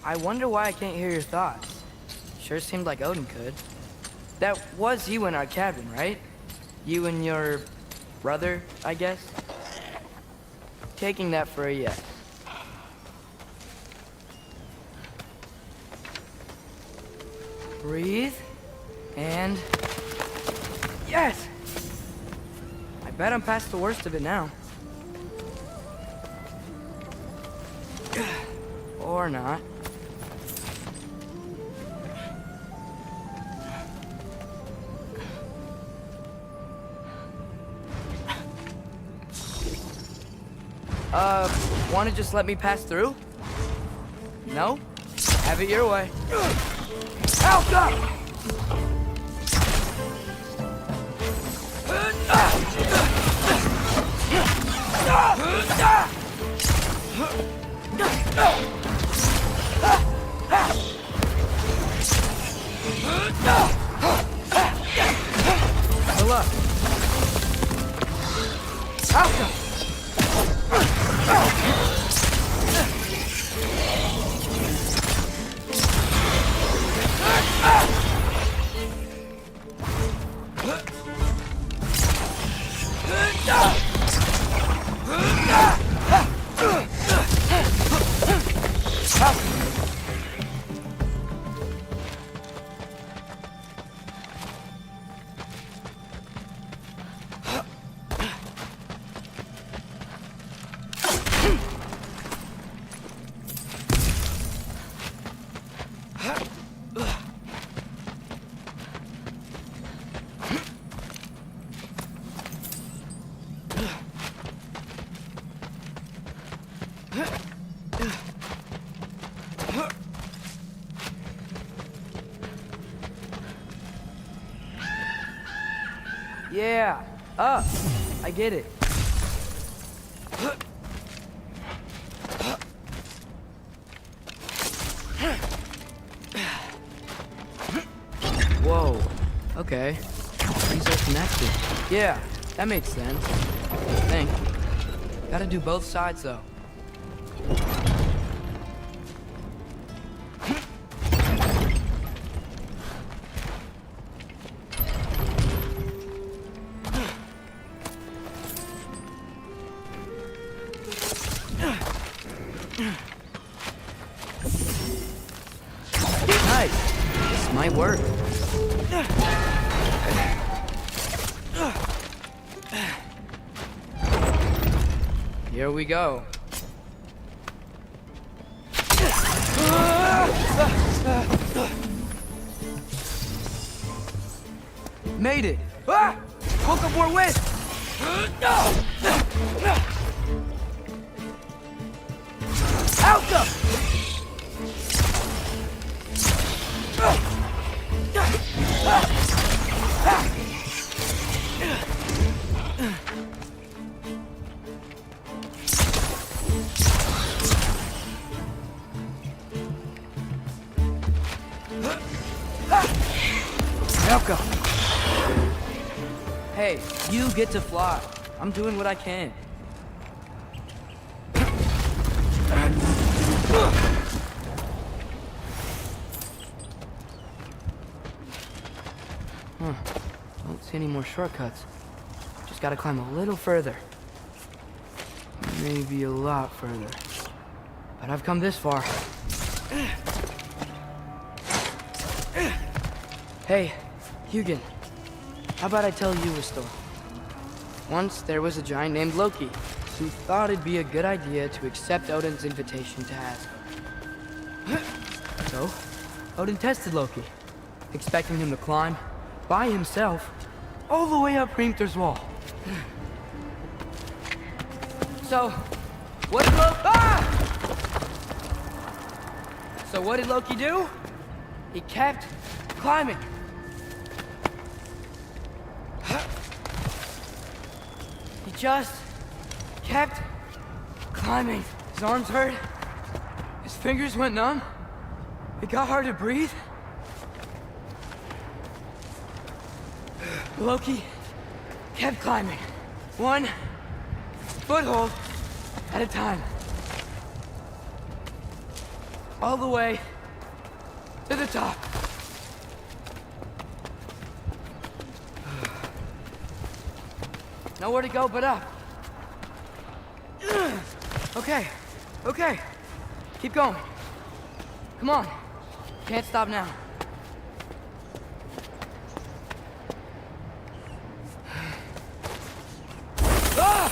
I wonder why I can't hear your thoughts. Sure seemed like Odin could. That was you in our cabin, right? You and your brother, I guess? Taking that for a yes. Breathe. And... yes! I bet I'm past the worst of it now. Or not. Wanna just let me pass through? No? Have it your way. Out up! Good luck. Out up! Yeah, up. I get it. Whoa. Okay. These are connected. Yeah, that makes sense. I think. Gotta do both sides, though. Nice. This might work. Here we go. Made it. Ah! Woke up more wind. Out them! Welcome. Hey, you get to fly. I'm doing what I can. Don't see any more shortcuts. Just gotta climb a little further. Maybe a lot further. But I've come this far. Hey, Hugin. How about I tell you a story? Once there was a giant named Loki who thought it'd be a good idea to accept Odin's invitation to Asgard. So, Odin tested Loki, expecting him to climb by himself all the way up Hrimthur's wall. So, what did Loki do? He kept climbing. He just kept climbing. His arms hurt. His fingers went numb. It got hard to breathe. Loki kept climbing. One foothold at a time. All the way to the top. Nowhere to go but up. Okay, okay. Keep going. Come on. Can't stop now. Ah!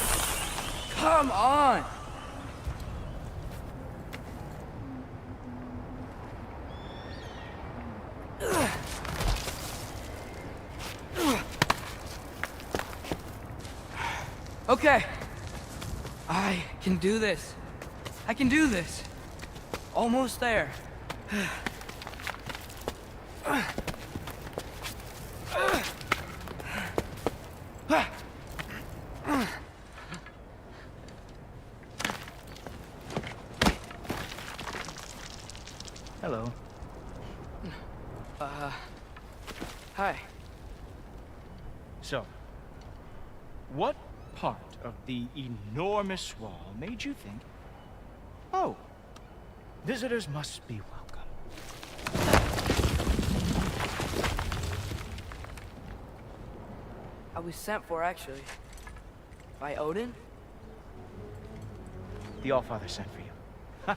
Come on! Okay. I can do this. I can do this. Almost there. Hello. Hi. So, what part of the enormous wall made you think, oh, visitors must be welcome? I was sent for, actually. By Odin? The Allfather sent for you. Ha!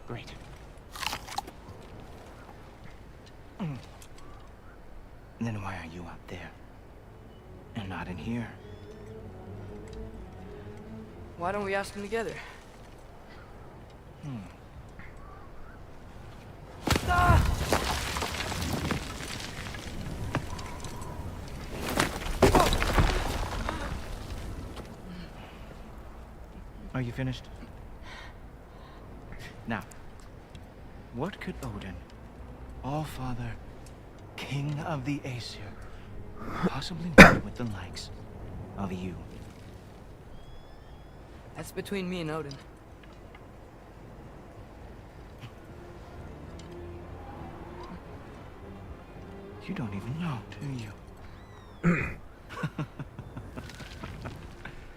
Great. Then why are you out there? And not in here? Why don't we ask them together? Are you finished? Now, what could Odin, Allfather, King of the Aesir, possibly want with the likes of you? That's between me and Odin. You don't even know, do you?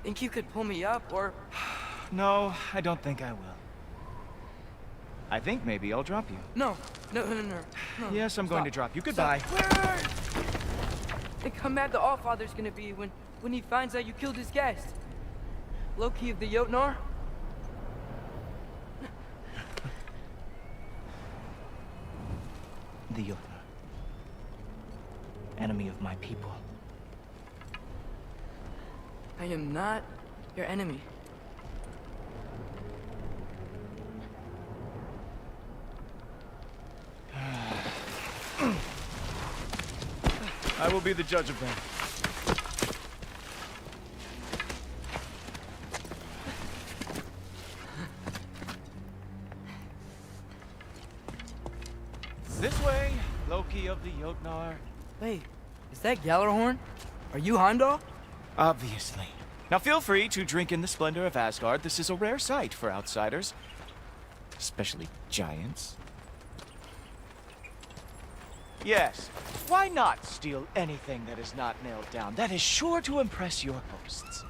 Think you could pull me up, or... No, I don't think I will. I think maybe I'll drop you. No. Yes, I'm going to drop you. Goodbye. Think how mad the Allfather's gonna be when he finds out you killed his guest. Loki of the Jotnar? The Jotnar. Enemy of my people. I am not your enemy. I will be the judge of that. This way, Loki of the Jotnar. Wait, is that Gjallarhorn? Are you Heimdall? Obviously. Now feel free to drink in the splendor of Asgard. This is a rare sight for outsiders. Especially giants. Yes. Why not steal anything that is not nailed down? That is sure to impress your hosts.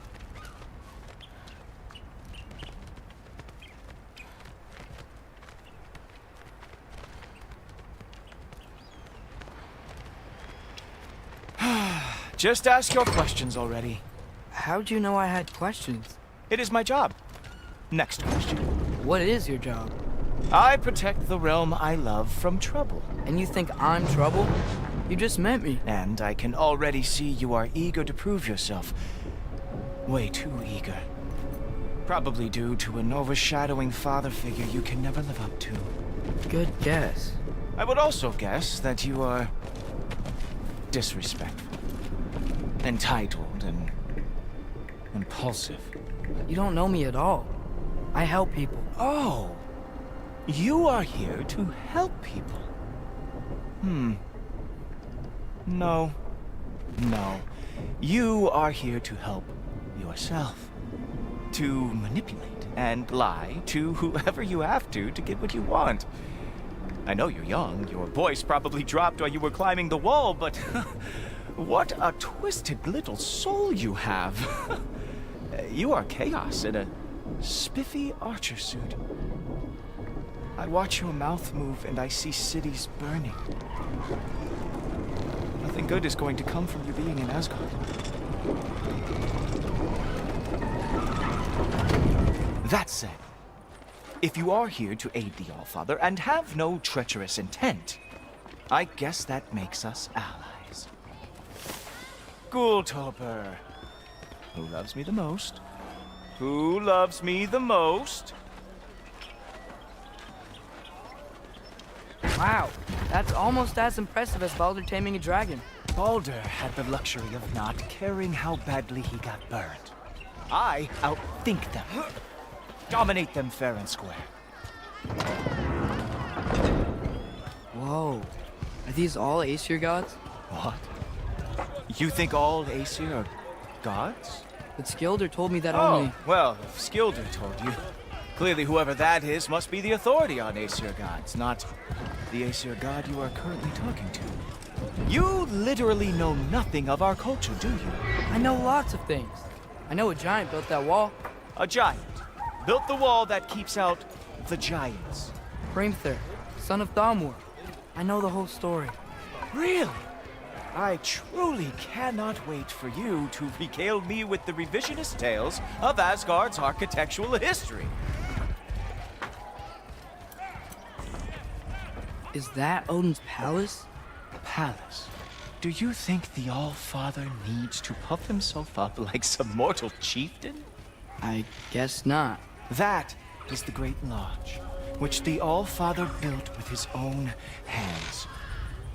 Just ask your questions already. How'd you know I had questions? It is my job. Next question. What is your job? I protect the realm I love from trouble. And you think I'm trouble? You just met me. And I can already see you are eager to prove yourself. Way too eager. Probably due to an overshadowing father figure you can never live up to. Good guess. I would also guess that you are disrespectful, entitled, and impulsive. You don't know me at all. I help people. Oh, you are here to help people. No. You are here to help yourself. To manipulate and lie to whoever you have to get what you want. I know you're young. Your voice probably dropped while you were climbing the wall, but what a twisted little soul you have. You are chaos in a spiffy archer suit. I watch your mouth move and I see cities burning. Nothing good is going to come from you being in Asgard. That said, if you are here to aid the Allfather and have no treacherous intent, I guess that makes us allies. Ghoultoper. Who loves me the most? Who loves me the most? Wow, that's almost as impressive as Baldur taming a dragon. Baldur had the luxury of not caring how badly he got burned. I outthink them. Dominate them fair and square. Whoa. Are these all Aesir gods? What? You think all Aesir are gods? But Skilder told me that only... well, if Skilder told you, clearly whoever that is must be the authority on Aesir gods, not the Aesir god you are currently talking to. You literally know nothing of our culture, do you? I know lots of things. I know a giant built that wall. A giant built the wall that keeps out the giants. Hrimthur, son of Thamur. I know the whole story. Really? I truly cannot wait for you to regale me with the revisionist tales of Asgard's architectural history. Is that Odin's palace? Palace? Do you think the All-Father needs to puff himself up like some mortal chieftain? I guess not. That is the Great Lodge, which the All-Father built with his own hands.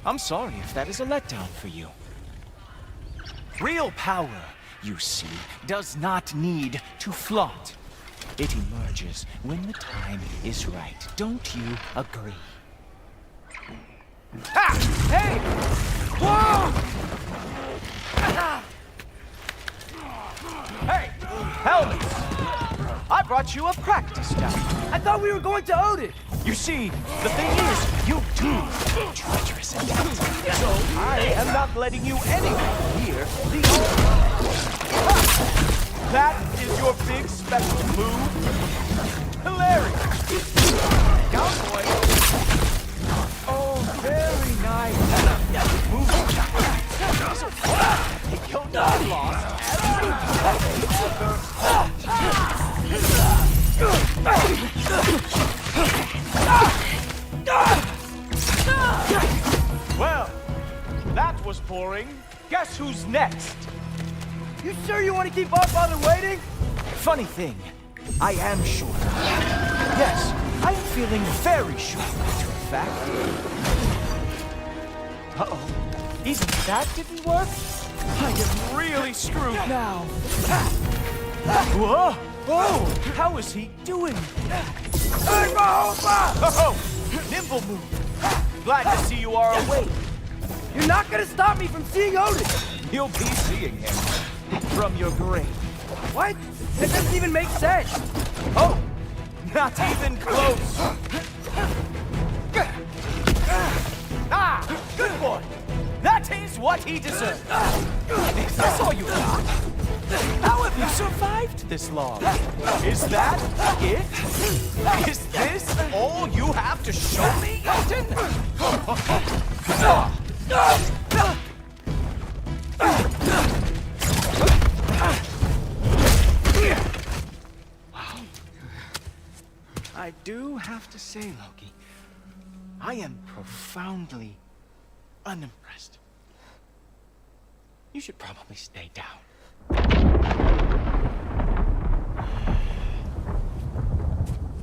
I'm sorry if that is a letdown for you. Real power, you see, does not need to flaunt. It emerges when the time is right. Don't you agree? Ha! Hey! Whoa! Hey! Helmets! I brought you a practice now. I thought we were going to Odin! You see, the thing is, you do treacherous intent. So I am not letting you anywhere near the That is your big special move? Hilarious! Cowboy! Oh, very nice. Move. You're not lost. Well, that was boring. Guess who's next? You sure you want to keep Allfather waiting? Funny thing, I am sure. Yes, I am feeling very sure, matter of fact. Uh-oh. Even that didn't work? I am really screwed now. Whoa! Whoa! How is he doing? Oh! Nimble move! Glad to see you are awake. You're not gonna stop me from seeing Odin! You'll be seeing him from your grave. What? That doesn't even make sense! Oh! Not even close! Ah! Good boy! That is what he deserves! Is this all you got? How have you survived this long? Is that it? Is this all you have to show me, Elton? I do have to say, Loki, I am profoundly unimpressed. You should probably stay down.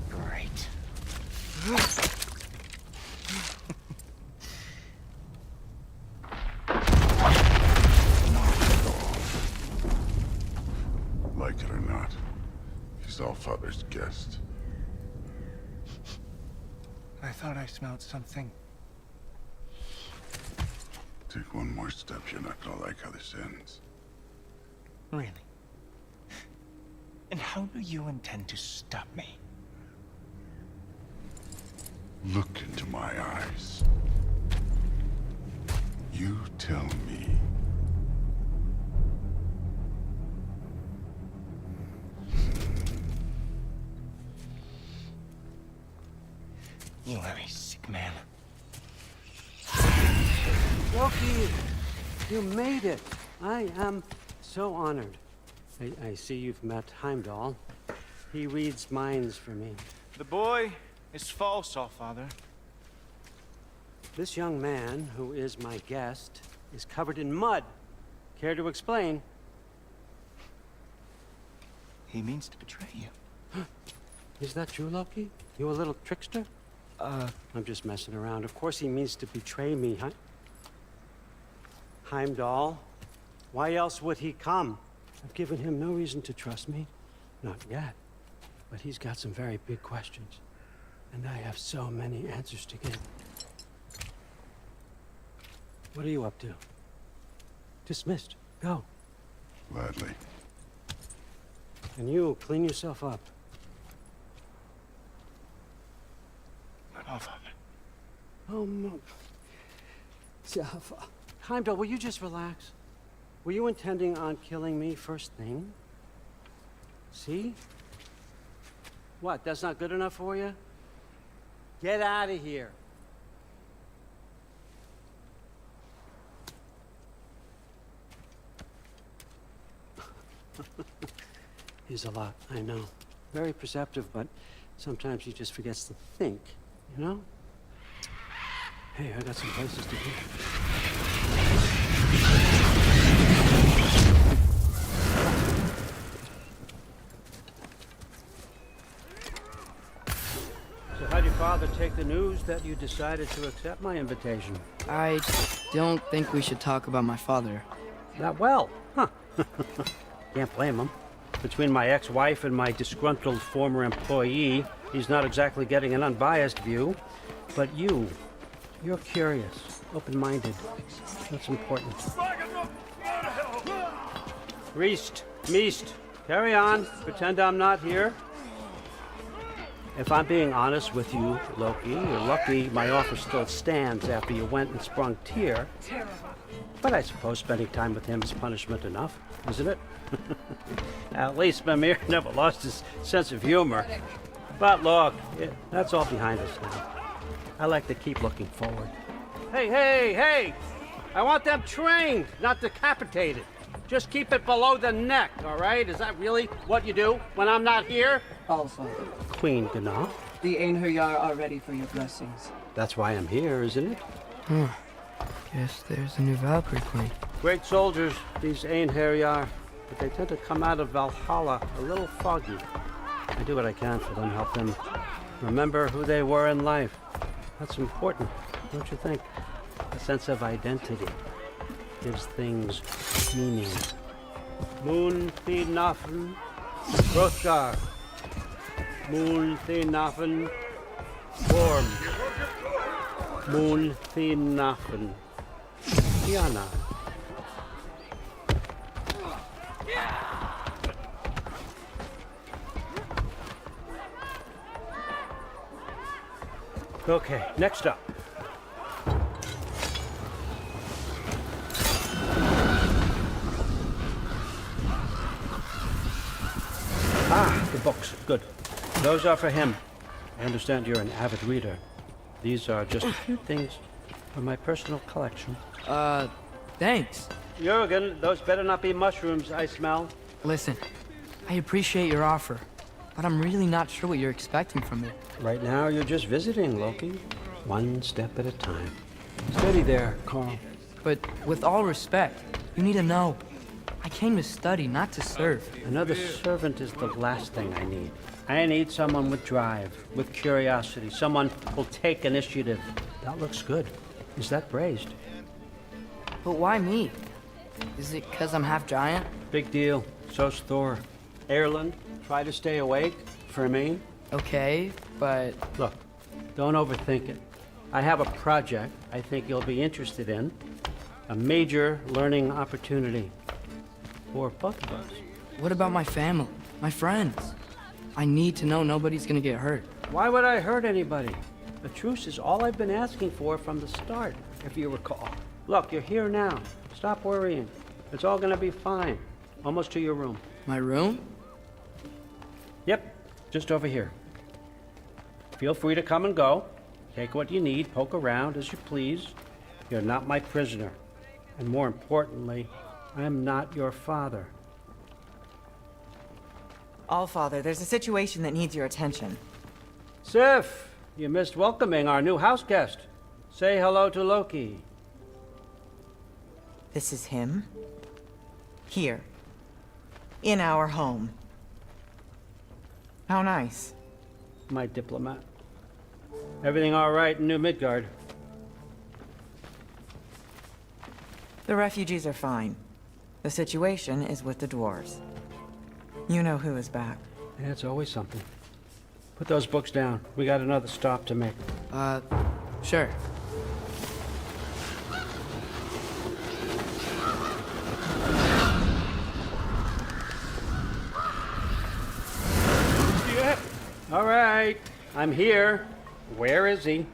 Great. Like it or not, he's Allfather's guest. I thought I smelled something. Take one more step, you're not gonna like how this ends. Really? And how do you intend to stop me? Look into my eyes. You tell me. You are a sick man. Loki, you made it. I am so honored. I see you've met Heimdall. He reads minds for me. The boy is false, Allfather. This young man, who is my guest, is covered in mud. Care to explain? He means to betray you. Is that true, Loki? You a little trickster? I'm just messing around. Of course he means to betray me, huh? Heimdall? Why else would he come? I've given him no reason to trust me. Not yet. But he's got some very big questions. And I have so many answers to give. What are you up to? Dismissed. Go. Gladly. And you, clean yourself up. Oh, no. Heimdall, will you just relax? Were you intending on killing me first thing? See? What, that's not good enough for you? Get out of here. He's a lot, I know. Very perceptive, but sometimes he just forgets to think, you know? Hey, I got some places to be. So how'd your father take the news that you decided to accept my invitation? I don't think we should talk about my father. That well, huh? Can't blame him. Between my ex-wife and my disgruntled former employee, he's not exactly getting an unbiased view. But you're curious, open-minded. That's important. Meest, carry on. Pretend I'm not here. If I'm being honest with you, Loki, you're lucky my offer still stands after you went and sprung Tyr. But I suppose spending time with him is punishment enough, isn't it? At least Mimir never lost his sense of humor. But look, that's all behind us now. I like to keep looking forward. Hey! I want them trained, not decapitated. Just keep it below the neck, all right? Is that really what you do when I'm not here? Allfather. Queen Gná. The Einherjar are ready for your blessings. That's why I'm here, isn't it? Guess there's a new Valkyrie queen. Great soldiers, these Einherjar, but they tend to come out of Valhalla a little foggy. I do what I can for them, help them remember who they were in life. That's important, don't you think? A sense of identity gives things meaning. Moon Thinafen, Hrothgar. Moon Thinafen, Worm. Moon Thinafen, Diana. Okay, next up. books. Good. Those are for him. I understand you're an avid reader. These are just a few things from my personal collection. Thanks. Jurgen, those better not be mushrooms I smell. Listen, I appreciate your offer, but I'm really not sure what you're expecting from me. Right now, you're just visiting, Loki. One step at a time. Steady there, Carl. But with all respect, you need to know, I came to study, not to serve. Another servant is the last thing I need. I need someone with drive, with curiosity, someone who'll take initiative. That looks good. Is that braised? But why me? Is it because I'm half giant? Big deal. So's Thor. Erland, try to stay awake for me. Okay, but... Look, don't overthink it. I have a project I think you'll be interested in. A major learning opportunity for both of us. What about my family? My friends? I need to know nobody's gonna get hurt. Why would I hurt anybody? A truce is all I've been asking for from the start, if you recall. Look, you're here now. Stop worrying. It's all gonna be fine. Almost to your room. My room? Yep, just over here. Feel free to come and go. Take what you need, poke around as you please. You're not my prisoner. And more importantly, I'm not your father. Allfather, there's a situation that needs your attention. Sif, you missed welcoming our new house guest. Say hello to Loki. This is him. Here. In our home. How nice. My diplomat. Everything all right in New Midgard? The refugees are fine. The situation is with the dwarves. You know who is back. Yeah, it's always something. Put those books down. We got another stop to make. Sure. Yeah. All right. I'm here. Where is he?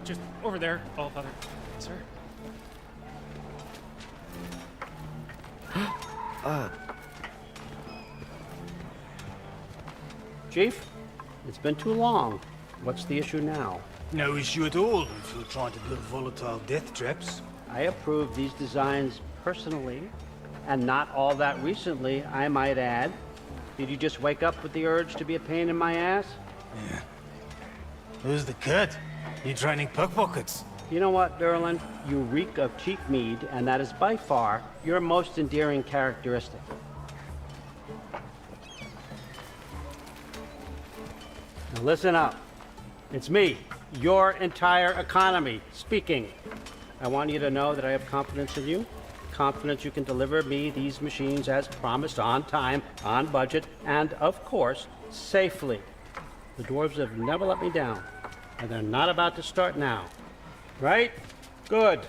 Just over there, Allfather. Sir. Chief, it's been too long. What's the issue now? No issue at all if you're trying to build volatile death traps. I approve these designs personally, and not all that recently, I might add. Did you just wake up with the urge to be a pain in my ass? Yeah. Who's the cut? You training pickpockets? You know what, Derlin? You reek of cheap mead, and that is by far your most endearing characteristic. Now listen up. It's me, your entire economy, speaking. I want you to know that I have confidence in you. Confidence you can deliver me these machines as promised, on time, on budget, and, of course, safely. The dwarves have never let me down, and they're not about to start now. Right? Good.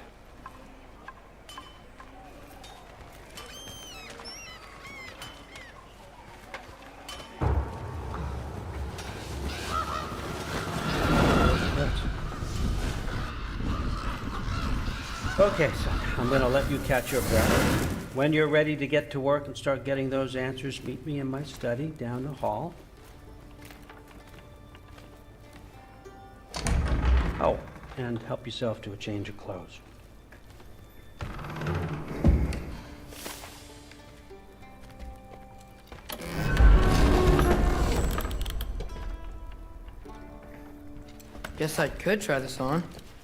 Okay, son, I'm gonna let you catch your breath. When you're ready to get to work and start getting those answers, meet me in my study down the hall. Oh, and help yourself to a change of clothes. Guess I could try this on.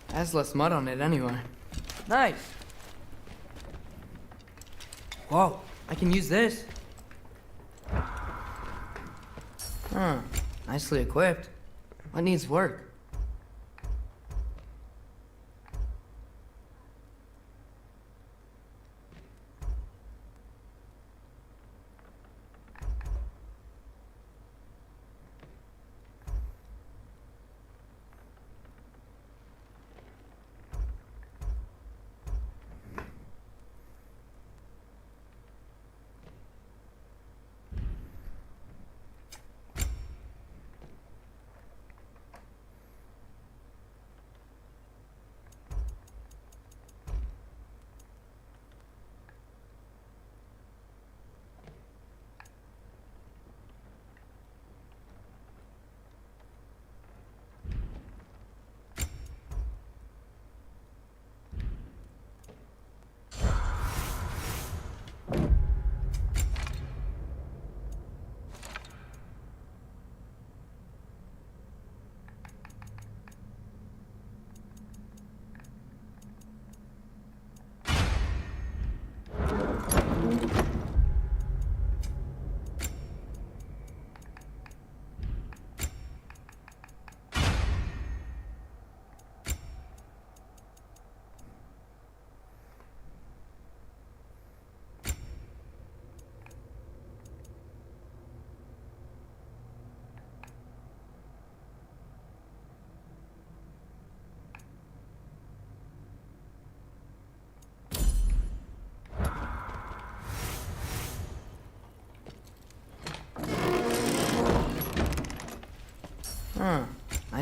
It has less mud on it anyway. Nice. Whoa, I can use this. Huh, nicely equipped. What needs work?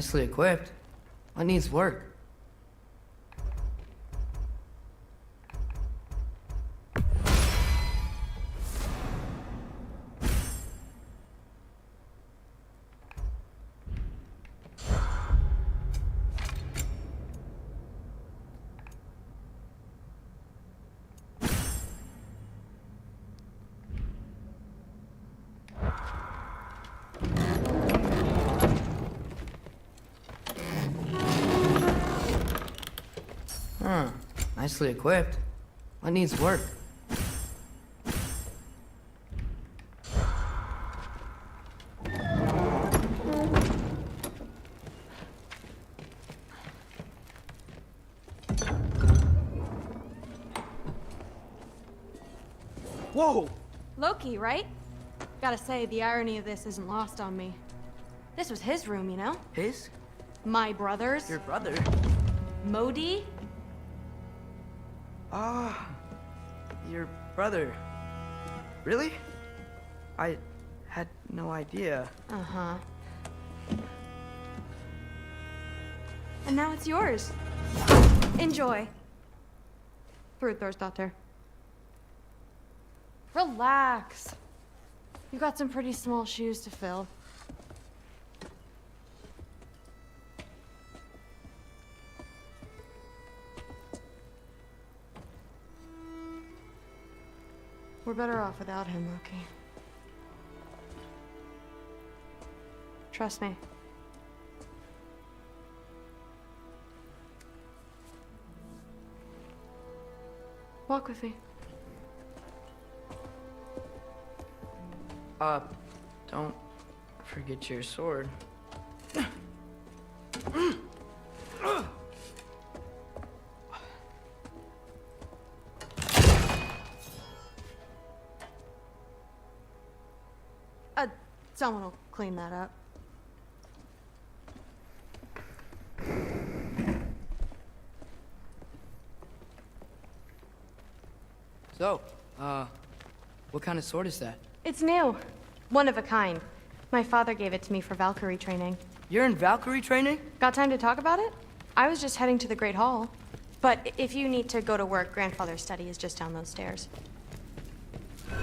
nicely equipped. What needs work? Nicely equipped. What needs work? Whoa! Loki, right? Gotta say, the irony of this isn't lost on me. This was his room, you know? His? My brother's. Your brother? Modi? Ah, your brother. Really? I had no idea. Uh-huh. And now it's yours. Enjoy. Daughter. Relax. You've got some pretty small shoes to fill. We're better off without him, Loki. Trust me. Walk with me. Don't forget your sword. Someone will clean that up. So, what kind of sword is that? It's new. One of a kind. My father gave it to me for Valkyrie training. You're in Valkyrie training? Got time to talk about it? I was just heading to the Great Hall. But if you need to go to work, Grandfather's study is just down those stairs.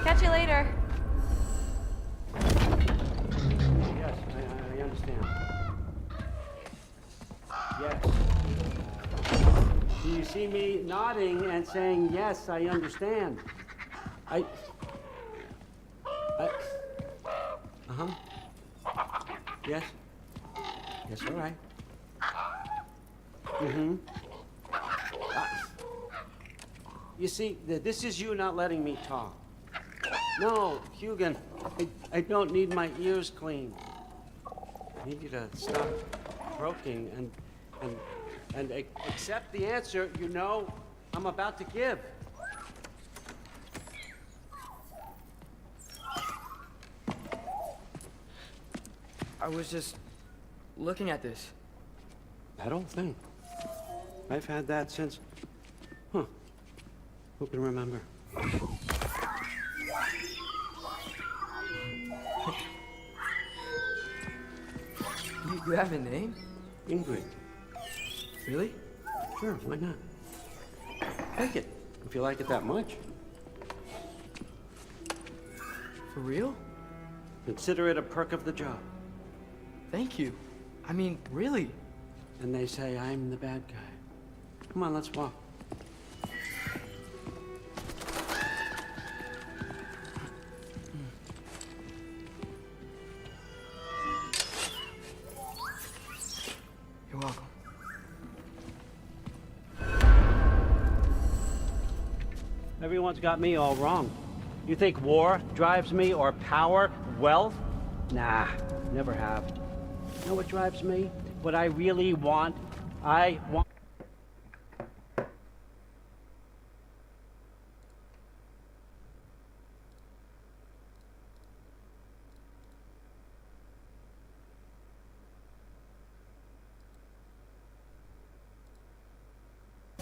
Catch you later. Yes, I understand. Yes. Do you see me nodding and saying, yes, I understand? Uh-huh. Yes. Yes, all right. Mm-hmm. You see, this is you not letting me talk. No, Hugin, I don't need my ears cleaned. I need you to stop croaking and accept the answer you know I'm about to give. I was just looking at this. That old thing. I've had that since... Huh. Who can remember? You have a name? Ingrid. Really? Sure, why not? Take it, if you like it that much. For real? Consider it a perk of the job. Thank you. I mean, really. And they say I'm the bad guy. Come on, let's walk. You're welcome. Everyone's got me all wrong. You think war drives me, or power, wealth? Nah, never have. You know what drives me? What I really want? I want...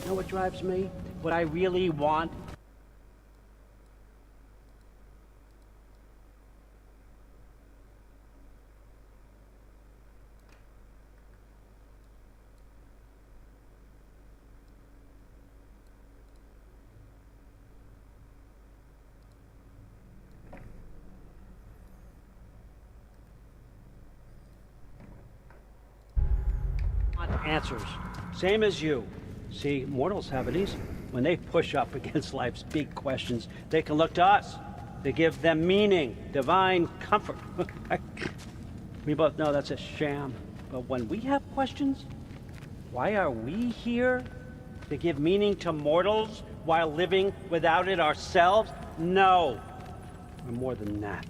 You know what drives me? What I really want? answers. Same as you. See, mortals have it easy. When they push up against life's big questions, they can look to us. They give them meaning, divine comfort. We both know that's a sham. But when we have questions, why are we here? To give meaning to mortals while living without it ourselves? No. We're more than that.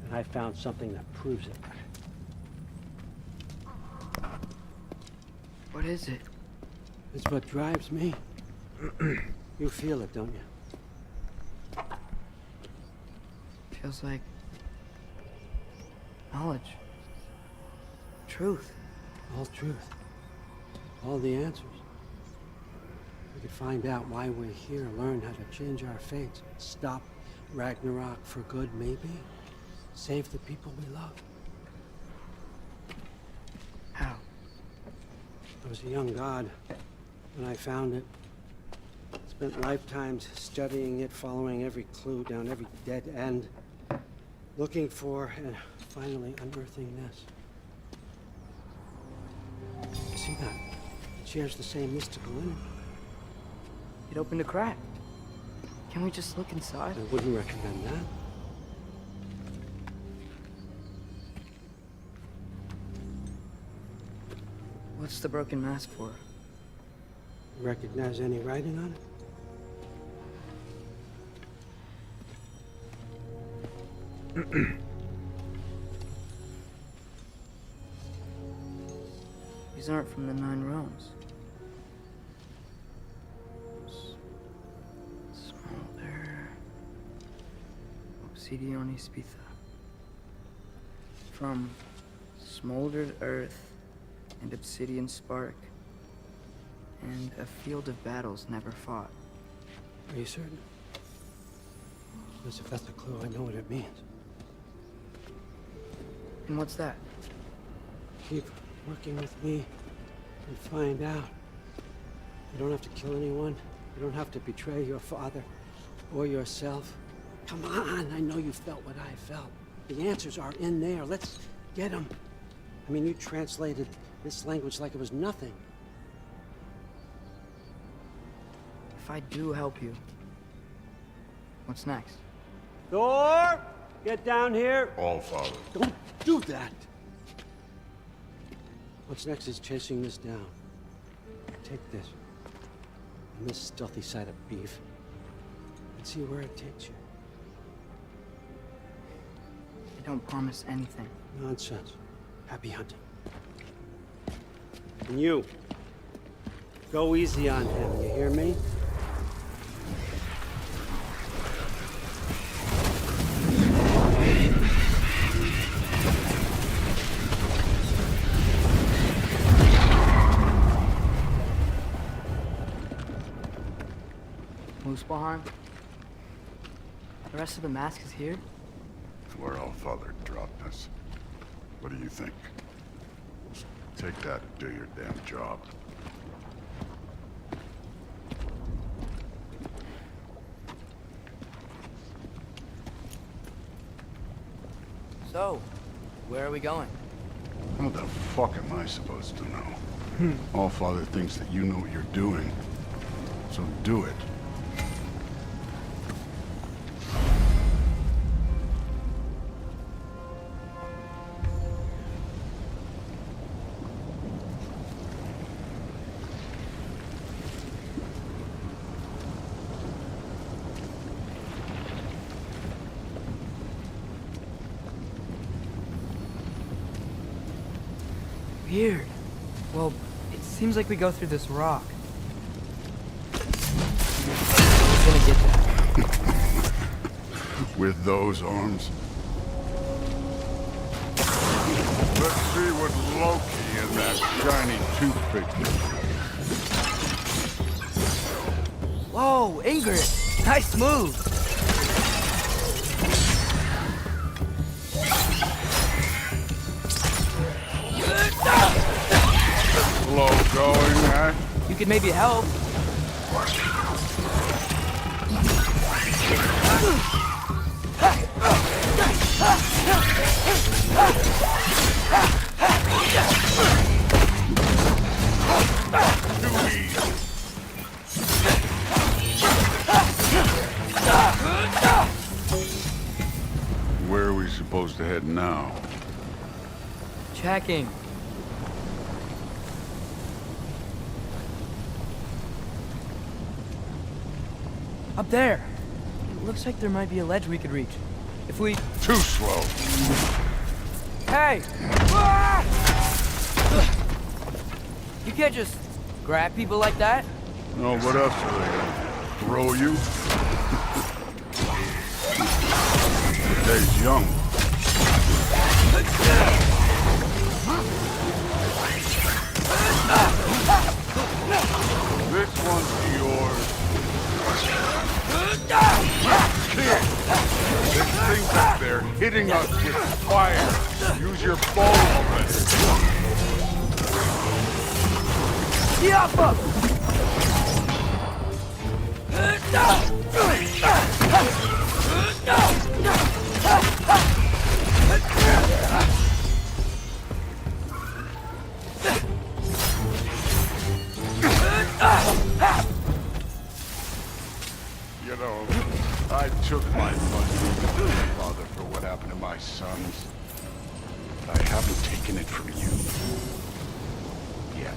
And I found something that proves it. What is it? It's what drives me. You feel it, don't you? Feels like knowledge. Truth. All truth. All the answers. We could find out why we're here, learn how to change our fates, stop Ragnarok for good, maybe. Save the people we love. How? I was a young god when I found it. Spent lifetimes studying it, following every clue down every dead end, looking for and finally unearthing this. You see that? It shares the same mystical energy. It opened a crack. Can we just look inside? I wouldn't recommend that. What's the broken mask for? Recognize any writing on it? These aren't from the 9 realms. Smolder. Obsidione Spitha. From smoldered earth and obsidian spark. And a field of battles never fought. Are you certain? Because if that's a clue, I know what it means. And what's that? Keep working with me and find out. You don't have to kill anyone. You don't have to betray your father or yourself. Come on, I know you felt what I felt. The answers are in there. Let's get them. I mean, you translated this language like it was nothing. If I do help you, what's next? Thor! Get down here! All Father. Don't do that! What's next is chasing this down. Take this. And this stealthy side of beef. And see where it takes you. I don't promise anything. Nonsense. Happy hunting. And you. Go easy on him, you hear me? Muspelheim? The rest of the mask is here? It's where All Father dropped us. What do you think? Just take that and do your damn job. So, where are we going? How the fuck am I supposed to know? All Father thinks that you know what you're doing. So do it. Weird. Well, it seems like we go through this rock. Who's gonna get that? With those arms? Let's see what Loki and that shiny toothpick do. Whoa, Ingrid! Nice move! Slow going, huh? You could maybe help. supposed to head now? Checking. Up there. It looks like there might be a ledge we could reach. If we... Too slow. Hey! You can't just grab people like that. No, what else are they gonna throw you? The day's young. This one's yours. Kid, this thing's up there hitting us with fire. Use your bow already. Yappa! You know, I took my money from my father for what happened to my sons. But I haven't taken it from you. Yet.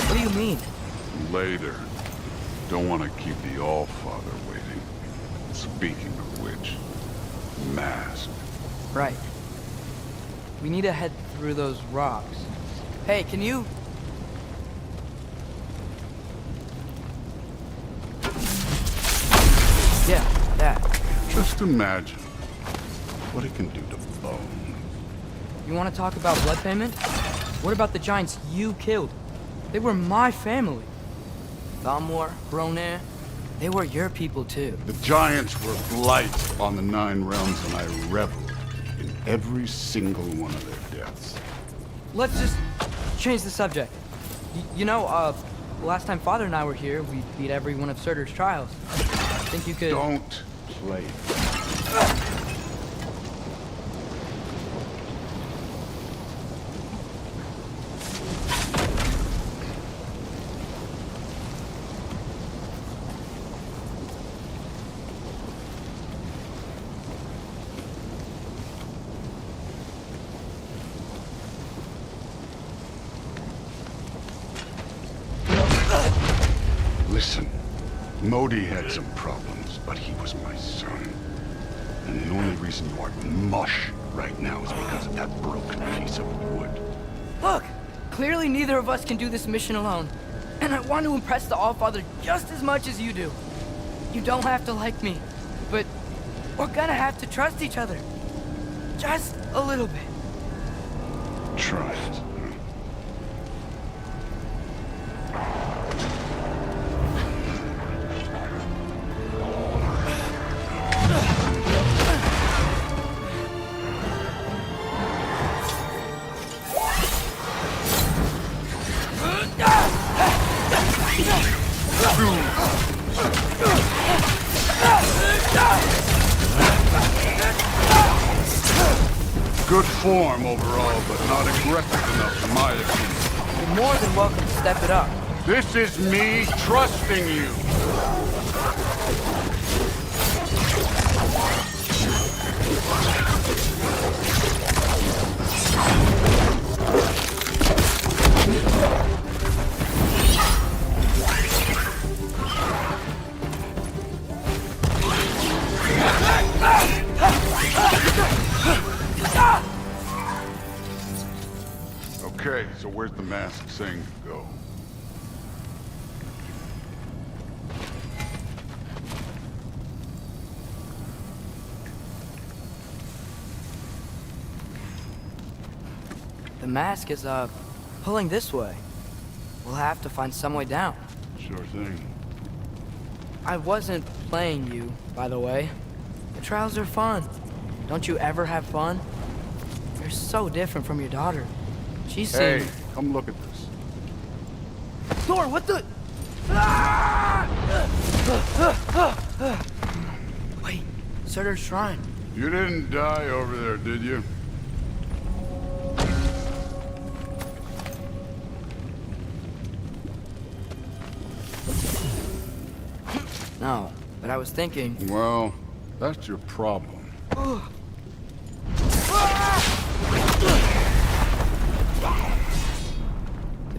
What do you mean? Later. Don't want to keep the All-Father waiting. Speaking of which, mask. Right. We need to head through those rocks. Hey, can you... Yeah, that. Just imagine what it can do to bone. You want to talk about blood payment? What about the giants you killed? They were my family. Thamur, Bronir, they were your people too. The giants were blight on the Nine Realms, and I reveled in every single one of their deaths. Let's just change the subject. You know, last time Father and I were here, we beat every one of Surtur's trials. Think you could... Don't play. Listen, Modi had some problems, but he was my son. And the only reason you are mush right now is because of that broken piece of wood. Look! Clearly neither of us can do this mission alone. And I want to impress the Allfather just as much as you do. You don't have to like me, but we're gonna have to trust each other. Just a little bit. Trust. Good form overall, but not aggressive enough in my opinion. You're more than welcome to step it up. This is me trusting you. Okay, so where's the mask saying to go? The mask is, pulling this way. We'll have to find some way down. Sure thing. I wasn't playing you, by the way. The trials are fun. Don't you ever have fun? You're so different from your daughter. She seems... Hey, come look at this. Thor, what the... Wait, Surtur's shrine. You didn't die over there, did you? No, but I was thinking... Well, that's your problem.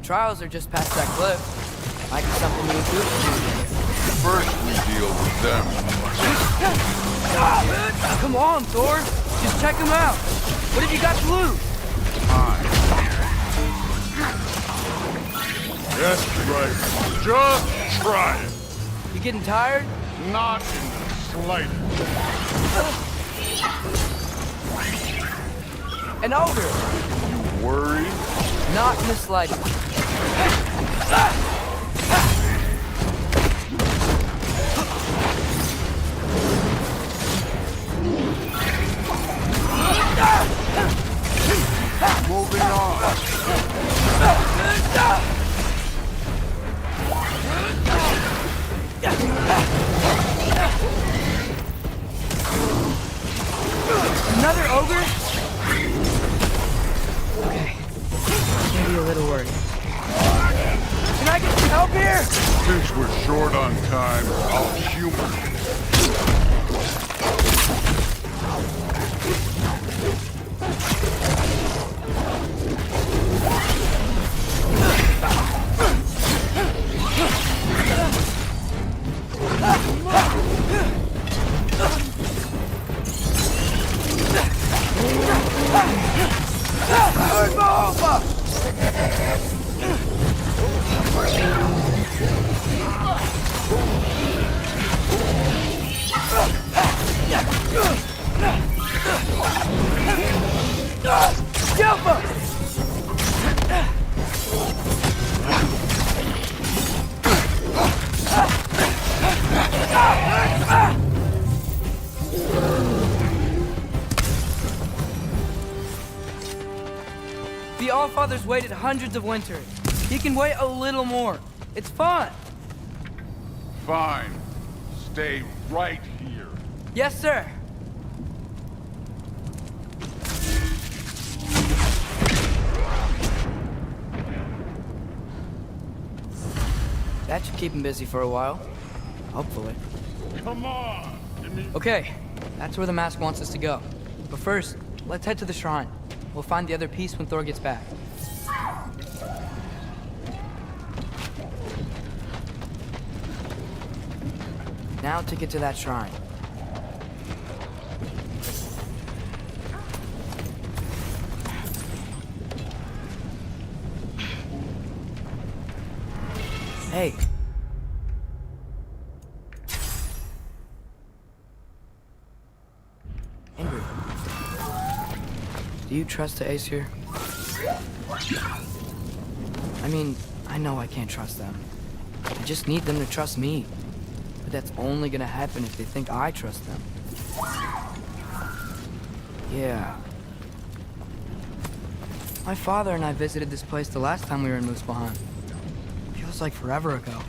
trials are just past that cliff. Might be something you do. First we deal with them. Come on, Thor. Just check them out. What have you got to lose? Just try it. Just try it. You getting tired? Not in the slightest. An ogre. You worried? Not in the slightest. Moving on. Another ogre? Okay. Maybe a little worried. Can I get some help here? Since we're short on time, I'll humor you. The Allfather's waited hundreds of winters. He can wait a little more. It's fun. Fine. Stay right here. Yes, sir. That should keep him busy for a while. Hopefully. Come on! Okay, that's where the mask wants us to go. But first, let's head to the shrine. We'll find the other piece when Thor gets back. Now to get to that shrine. Hey. Ingrid. Do you trust the Aesir? I mean, I know I can't trust them. I just need them to trust me. But that's only gonna happen if they think I trust them. Yeah. My father and I visited this place the last time we were in Muspelheim. Feels like forever ago.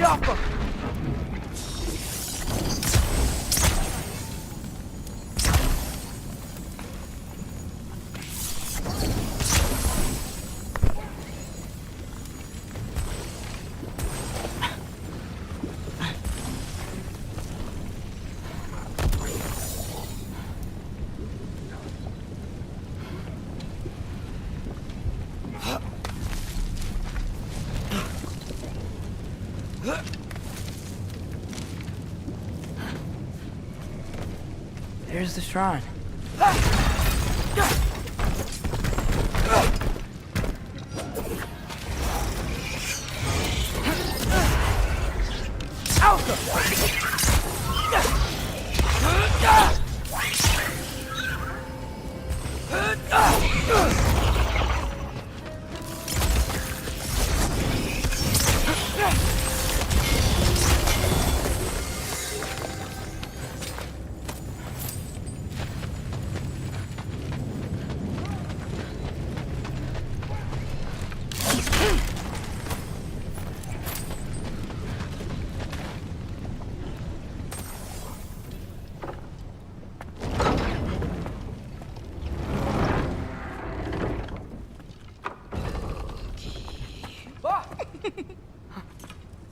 Alpha! There's the shrine.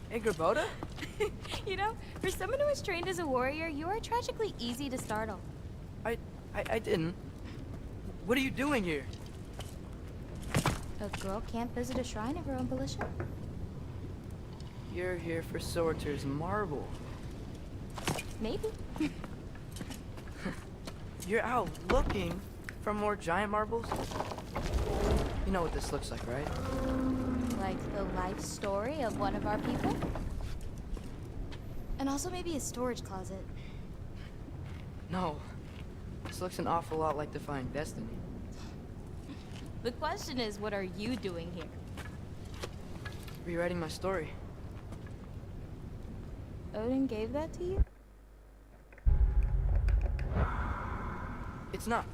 Hey, Gerboda? You know, for someone who was trained as a warrior, you are tragically easy to startle. I didn't. What are you doing here? A girl can't visit a shrine of her own volition. You're here for Sorter's marble. Maybe. You're out looking for more giant marbles? You know what this looks like, right? Like the life story of one of our people? And also maybe a storage closet. No. This looks an awful lot like Defying Destiny. The question is, what are you doing here? Rewriting my story. Odin gave that to you? It's not.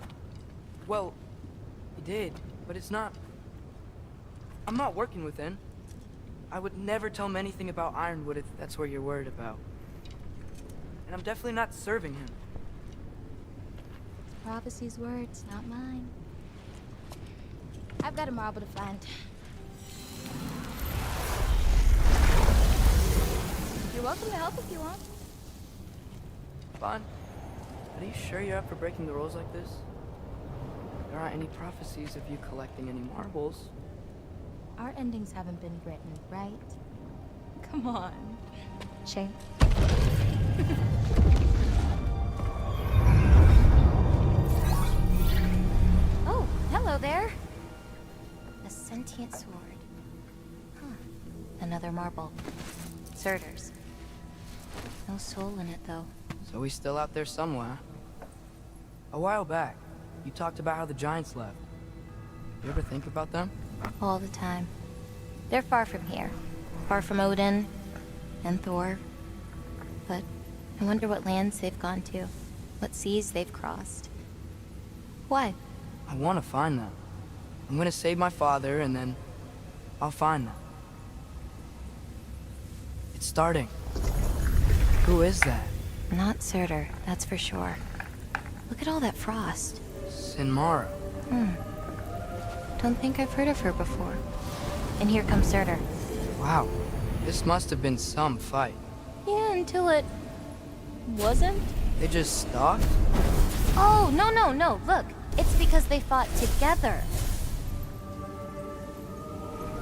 Well, he did, but it's not. I'm not working with him. I would never tell him anything about Ironwood if that's what you're worried about. And I'm definitely not serving him. Prophecy's words, not mine. I've got a marble to find. You're welcome to help if you want. Fine. But are you sure you're up for breaking the rules like this? There aren't any prophecies of you collecting any marbles. Our endings haven't been written, right? Come on. Shame. Oh, hello there. A sentient sword. Huh. Another marble. Surtur's. No soul in it, though. So he's still out there somewhere. A while back, you talked about how the giants left. You ever think about them? All the time. They're far from here. Far from Odin and Thor. But I wonder what lands they've gone to. What seas they've crossed. Why? I want to find them. I'm gonna save my father, and then I'll find them. It's starting. Who is that? Not Surtur, that's for sure. Look at all that frost. Sinmara. Don't think I've heard of her before. And here comes Surtur. Wow. This must have been some fight. Yeah, until it... wasn't? They just stalked? Oh, no. Look, it's because they fought together.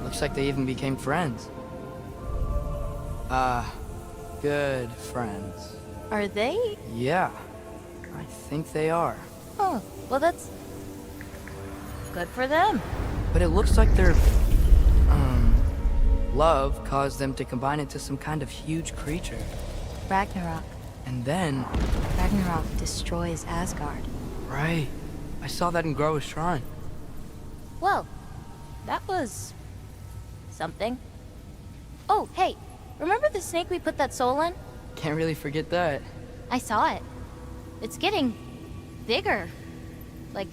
Looks like they even became friends. Good friends. Are they? Yeah. I think they are. Oh, well that's... good for them. But it looks like their... love caused them to combine into some kind of huge creature. Ragnarok. And then... Ragnarok destroys Asgard. Right. I saw that in Groa's shrine. Well, that was... something. Oh, hey, remember the snake we put that soul in? Can't really forget that. I saw it. It's getting... bigger. Like,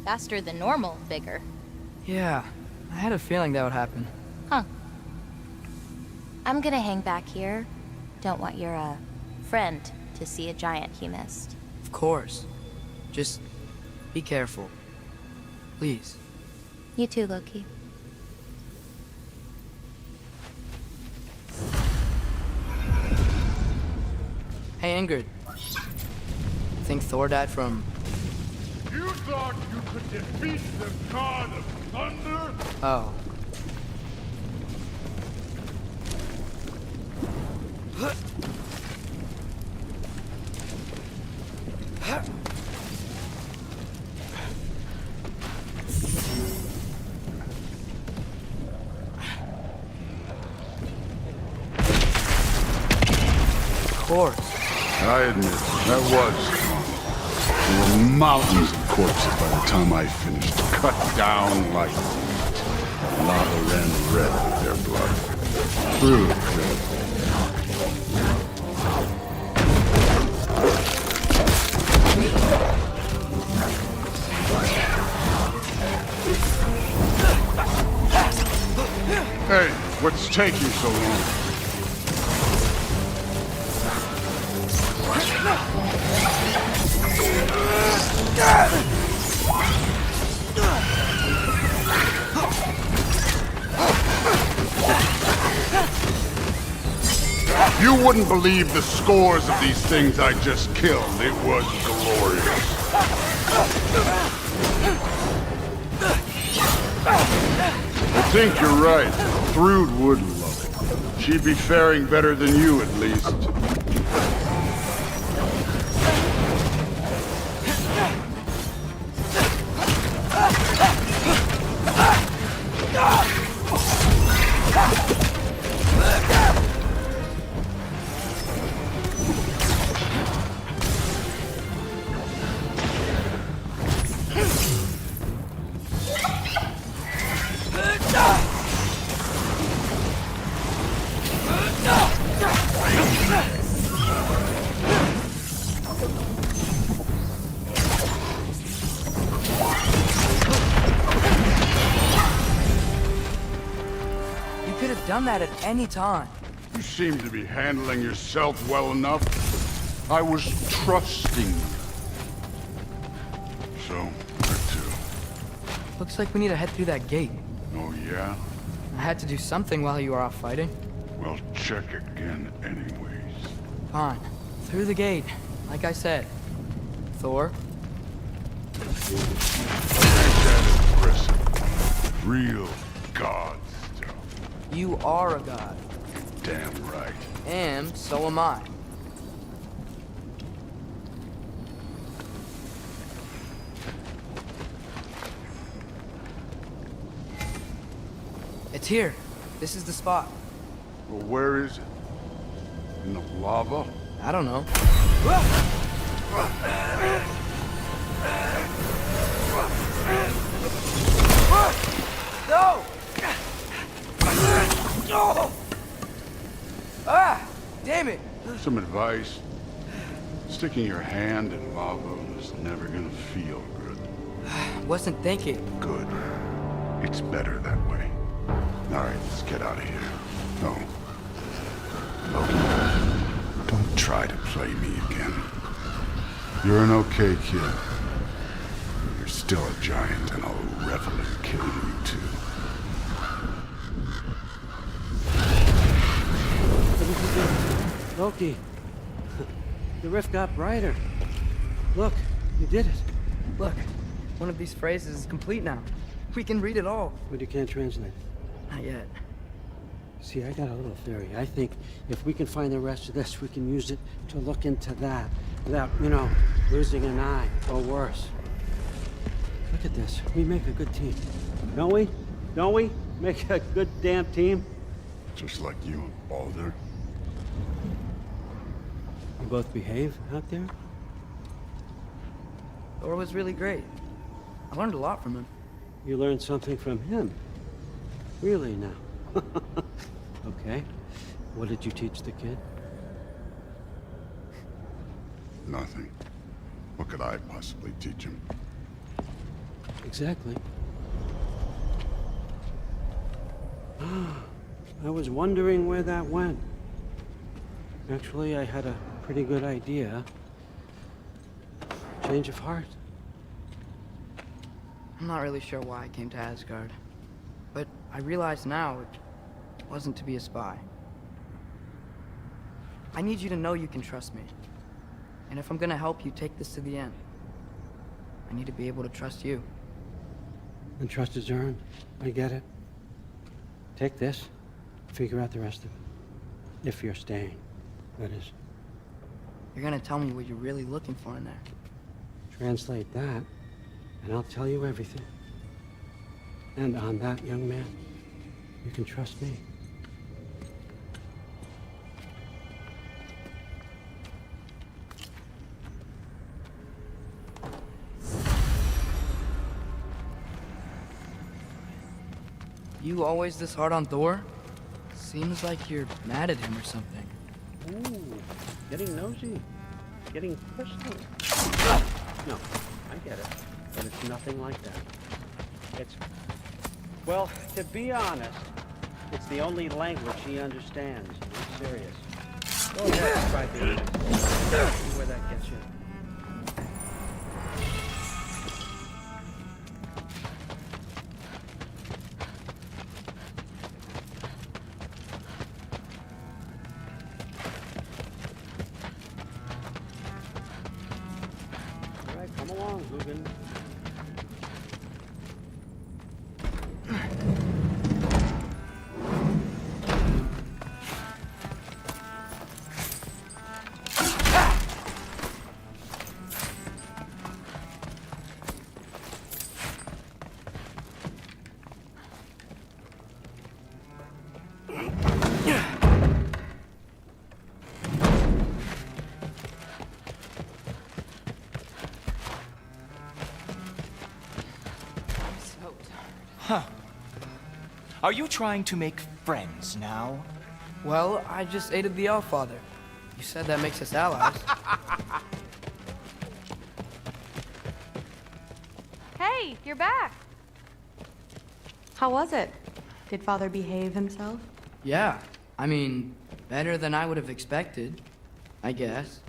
faster than normal bigger. Yeah, I had a feeling that would happen. Huh. I'm gonna hang back here. Don't want your, friend to see a giant he missed. Of course. Just be careful. Please. You too, Loki. Hey, Ingrid. Think Thor died from... You thought you could defeat the god of thunder? Oh. Of course. I admit, that was fun. There were mountains of corpses by the time I finished, cut down like lava ran red with their blood. True credit. Hey, what's taking so long? You wouldn't believe the scores of these things I just killed. It was glorious. I think you're right. Thrud would love it. She'd be faring better than you, at least. Done that at any time. You seem to be handling yourself well enough. I was trusting you. So, where to? Looks like we need to head through that gate. Oh, yeah? I had to do something while you were off fighting. Well, check again anyways. Fine. Through the gate. Like I said. Thor? Impressive. Real god. You are a god. Damn right. And so am I. It's here. This is the spot. Well, where is it? In the lava? I don't know. No! Oh! Ah! Damn it! Here's some advice. Sticking your hand in lava is never gonna feel good. Wasn't thinking. Good. It's better that way. Alright, let's get out of here. No. Loki, don't try to play me again. You're an okay kid. You're still a giant, and I'll revel in killing you too. Loki, the rift got brighter. Look, you did it. Look, one of these phrases is complete now. We can read it all. But you can't translate it. Not yet. See, I got a little theory. I think if we can find the rest of this, we can use it to look into that without, losing an eye or worse. Look at this. We make a good team. Don't we? Don't we? Make a good damn team? Just like you and Baldur. You both behave out there? Thor was really great. I learned a lot from him. You learned something from him? Really now? Okay. What did you teach the kid? Nothing. What could I possibly teach him? Exactly. I was wondering where that went. Actually, I had a pretty good idea. Change of heart. I'm not really sure why I came to Asgard, but I realize now it wasn't to be a spy. I need you to know you can trust me. And if I'm gonna help you take this to the end, I need to be able to trust you. And trust is earned. I get it. Take this, figure out the rest of it. If you're staying, that is. You're gonna tell me what you're really looking for in there. Translate that, and I'll tell you everything. And on that, young man, you can trust me. You always this hard on Thor? Seems like you're mad at him or something. Ooh, getting nosy. Getting personal. No, I get it. But it's nothing like that. It's... Well, to be honest, it's the only language he understands. I'm serious. Go ahead, try being nice. See where that gets you. Come along, Hugin. Huh. Are you trying to make friends now? Well, I just aided the Allfather. You said that makes us allies. Hey, you're back. How was it? Did Father behave himself? Yeah, I mean, better than I would have expected, I guess.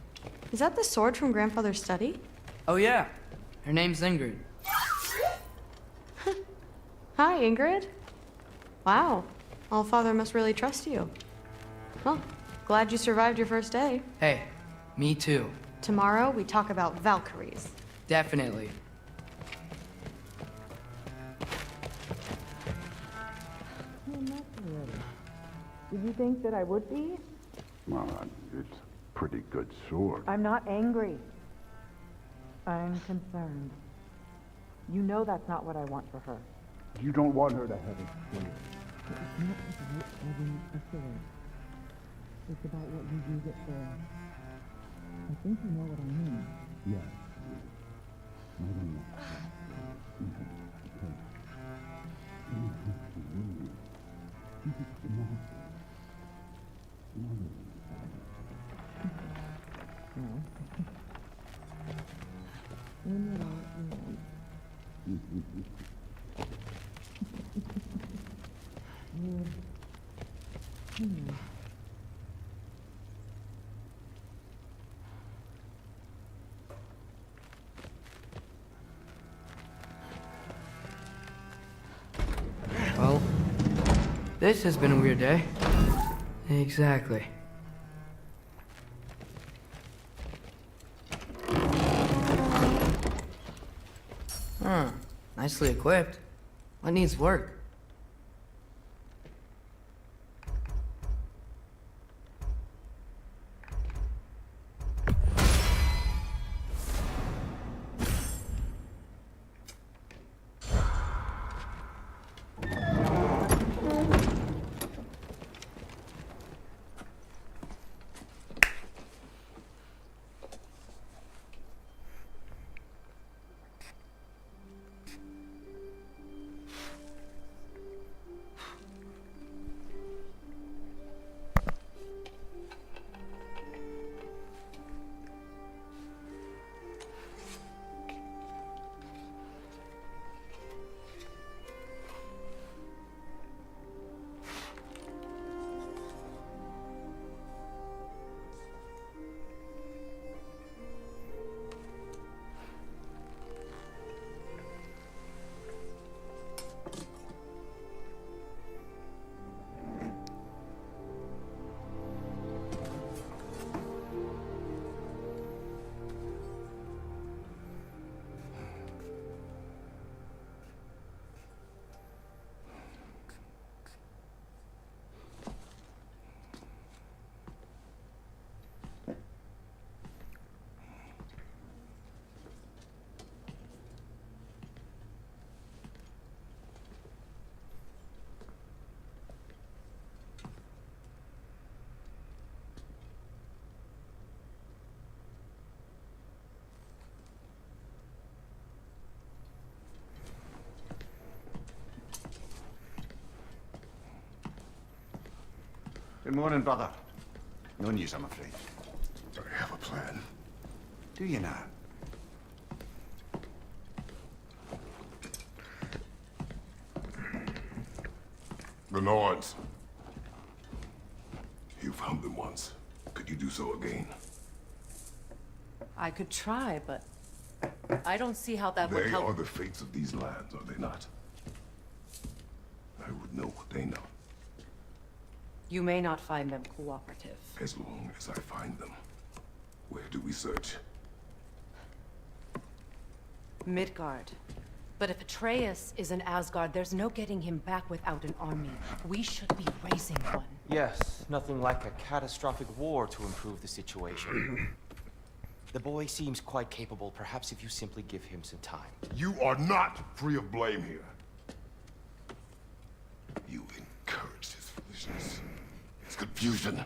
Is that the sword from Grandfather's study? Oh yeah, her name's Ingrid. Hi, Ingrid. Wow, Allfather must really trust you. Well, glad you survived your first day. Hey, me too. Tomorrow, we talk about Valkyries. Definitely. Did you think that I would be? Well, it's a pretty good sword. I'm not angry. I'm concerned. You know that's not what I want for her. You don't want her to have a sword. It's not about having a sword. It's about what you use it for. I think you know what I mean. Yes. I don't know. Well, this has been a weird day. Exactly. Nicely equipped. What needs work? Good morning, brother. No news, I'm afraid. I have a plan. Do you now? The Norns. You found them once. Could you do so again? I could try, but I don't see how that would They help. are the fates of these lands, are they not? I would know what they know, You may not find them cooperative. as long as I find them. Where do we search? Midgard. But if Atreus is in Asgard, there's no getting him back without an army. We should be raising one. Yes, nothing like a catastrophic war to improve the situation. The boy seems quite capable. Perhaps if you simply give him some time. You are not free of blame here. You encouraged his foolishness, his confusion.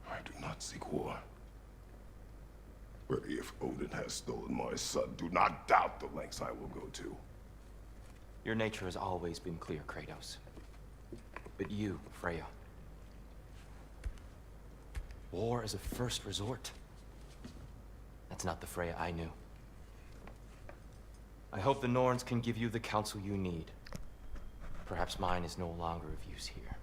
I do not seek war. But if Odin has stolen my son, do not doubt the lengths I will go to. Your nature has always been clear, Kratos. But you, Freya. War is a first resort. That's not the Freya I knew. I hope the Norns can give you the counsel you need. Perhaps mine is no longer of use here.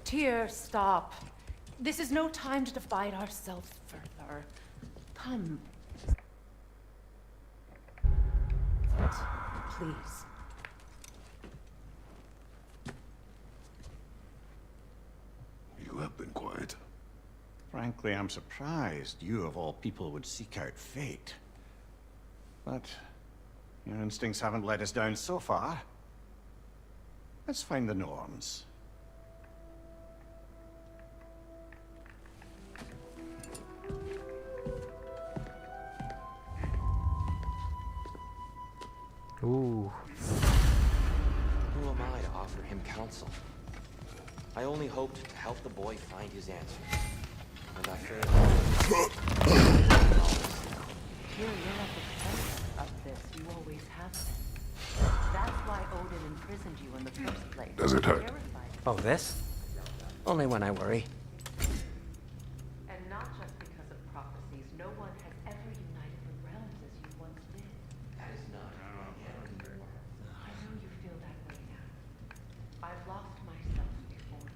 Tyr, stop. This is no time to divide ourselves further. Come. Please. You have been quiet. Frankly, I'm surprised you, of all people, would seek out fate. But your instincts haven't let us down so far. Let's find the Norns. Ooh. Who am I to offer him counsel? I only hoped to help the boy find his answers. And I failed. Tyr, you're at the center of this. You always have been. That's why Odin imprisoned you in the first place. Does it hurt? Oh, this? Only when I worry. And not just because of prophecies. No one has ever united the realms as you once did. That is not. I know you feel that way now. I've lost myself before,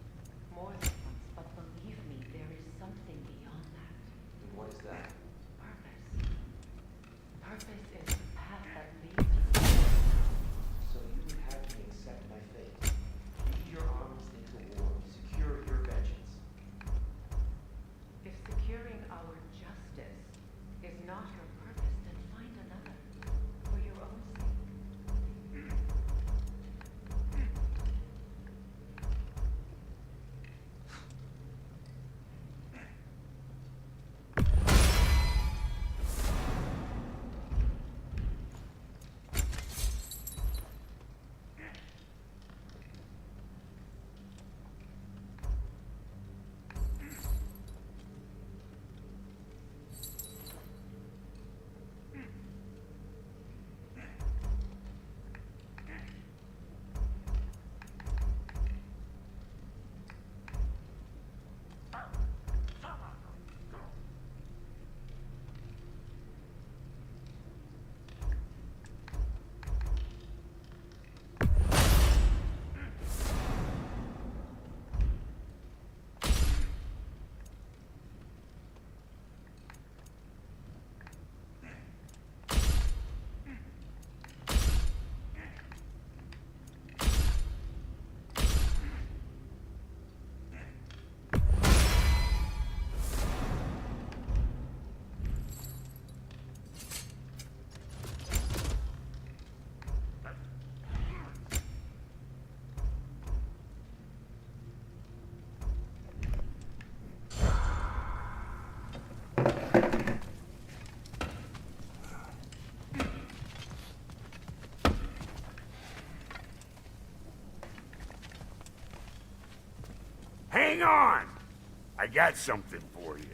more than once, but believe me, there is something beyond that. What is that? Purpose. Purpose is the path that leads you. So you would have me accept my fate. Lead your armies into war. Secure your vengeance. If securing our justice is not your purpose, then find another. For your own sake. Hang on! I got something for you.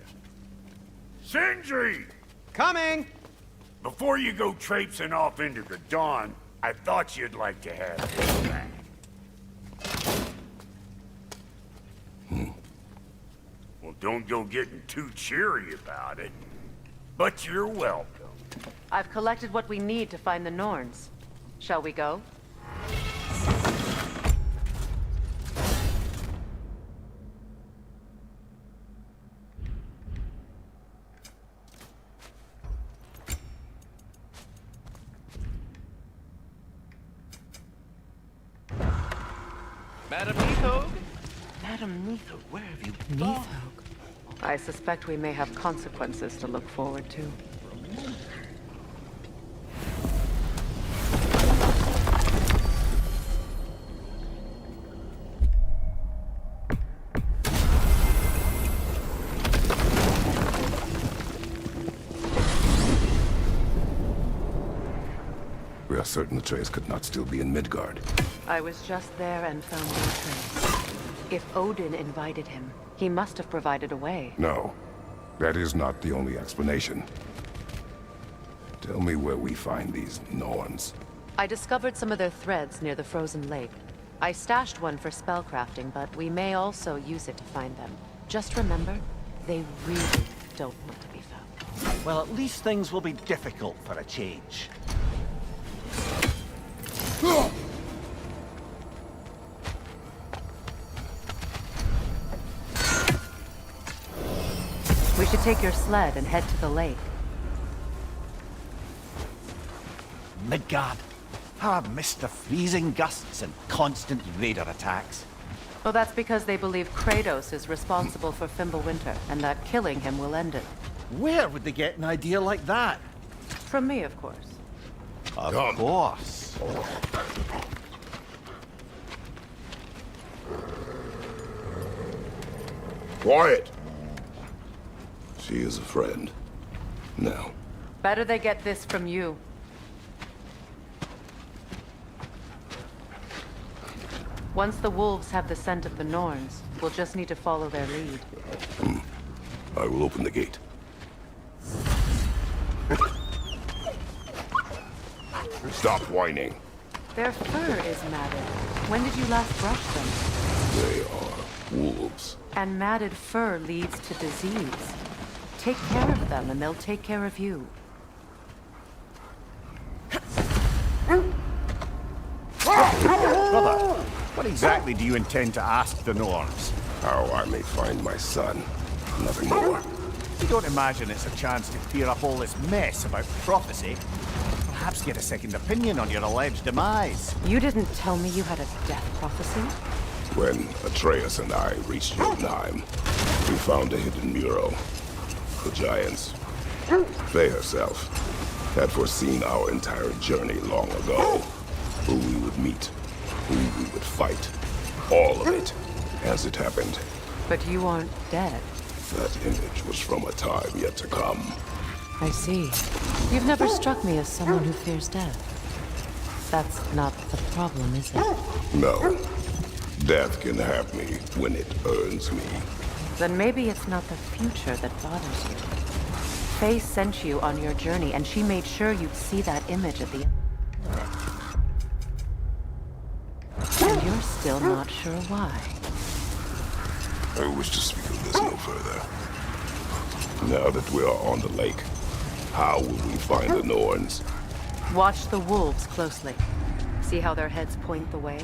Sindri! Coming! Before you go traipsing off into the dawn, I thought you'd like to have this back. Well, don't go getting too cheery about it. But you're welcome. I've collected what we need to find the Norns. Shall we go? Madam Neathog? Madam Neathog, where have you been? Neathog? I suspect we may have consequences to look forward to. We are certain Atreus could not still be in Midgard. I was just there and found no trace. If Odin invited him, he must have provided a way. No, that is not the only explanation. Tell me where we find these Norns. I discovered some of their threads near the frozen lake. I stashed one for spellcrafting, but we may also use it to find them. Just remember, they really don't want to be found. Well, at least things will be difficult for a change. We should take your sled and head to the lake. Midgard. How I've missed the freezing gusts and constant raider attacks. Well, that's because they believe Kratos is responsible for Fimbulwinter, and that killing him will end it. Where would they get an idea like that? From me, of course. Of course. Quiet! She is a friend. Now. Better they get this from you. Once the wolves have the scent of the Norns, we'll just need to follow their lead. I will open the gate. Stop whining. Their fur is matted. When did you last brush them? They are wolves. And matted fur leads to disease. Take care of them, and they'll take care of you. Brother, what exactly do you intend to ask the Norns? How I may find my son. Nothing more. You don't imagine it's a chance to clear up all this mess about prophecy? Perhaps get a second opinion on your alleged demise. You didn't tell me you had a death prophecy? When Atreus and I reached Jotunheim, we found a hidden mural. The Giants, Faye herself, had foreseen our entire journey long ago. Who we would meet, who we would fight. All of it, as it happened. But you aren't dead. That image was from a time yet to come. I see. You've never struck me as someone who fears death. That's not the problem, is it? No. Death can have me when it earns me. Then maybe it's not the future that bothers you. Faye sent you on your journey, and she made sure you'd see that image at the end. And you're still not sure why. I wish to speak of this no further. Now that we are on the lake, how will we find the Norns? Watch the wolves closely. See how their heads point the way?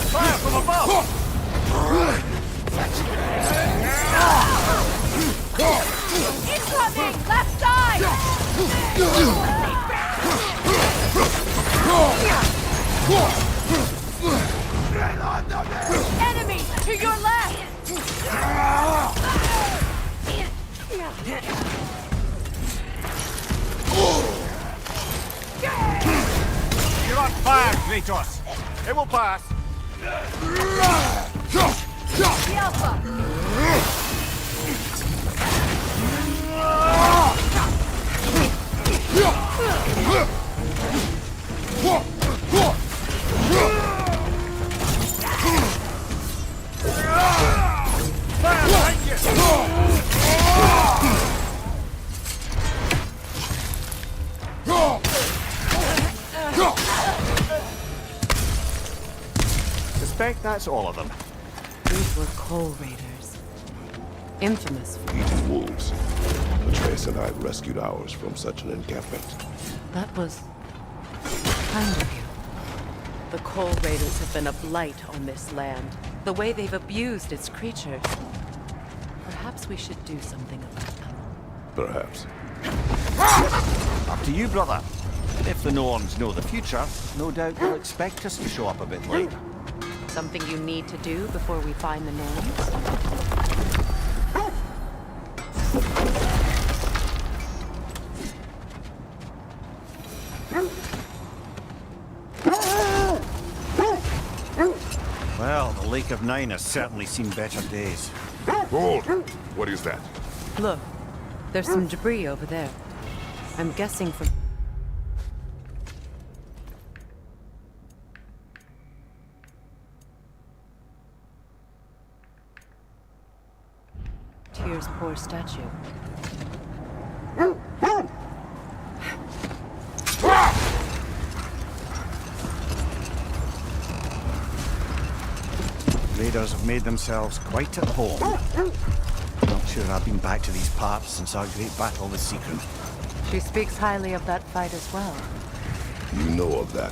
Fire from above! Incoming! Left side! Enemy! To your left! Kratos. It will pass. The Alpha! Suspect that's all of them. These were coal raiders. Infamous for Eating wolves. Atreus and I rescued ours from such an encampment. That was kind of you. The coal raiders have been a blight on this land. The way they've abused its creatures. Perhaps we should do something about them. Perhaps. Up to you, brother. If the Norns know the future, no doubt they'll expect us to show up a bit late. Something you need to do before we find the Norns? Well, the Lake of Nine has certainly seen better days. Hold! What is that? Look, there's some debris over there. I'm guessing from... Tyr's poor statue. Raiders have made themselves quite at home. Not sure I've been back to these parts since our great battle with Sigrun. She speaks highly of that fight as well. You know of that.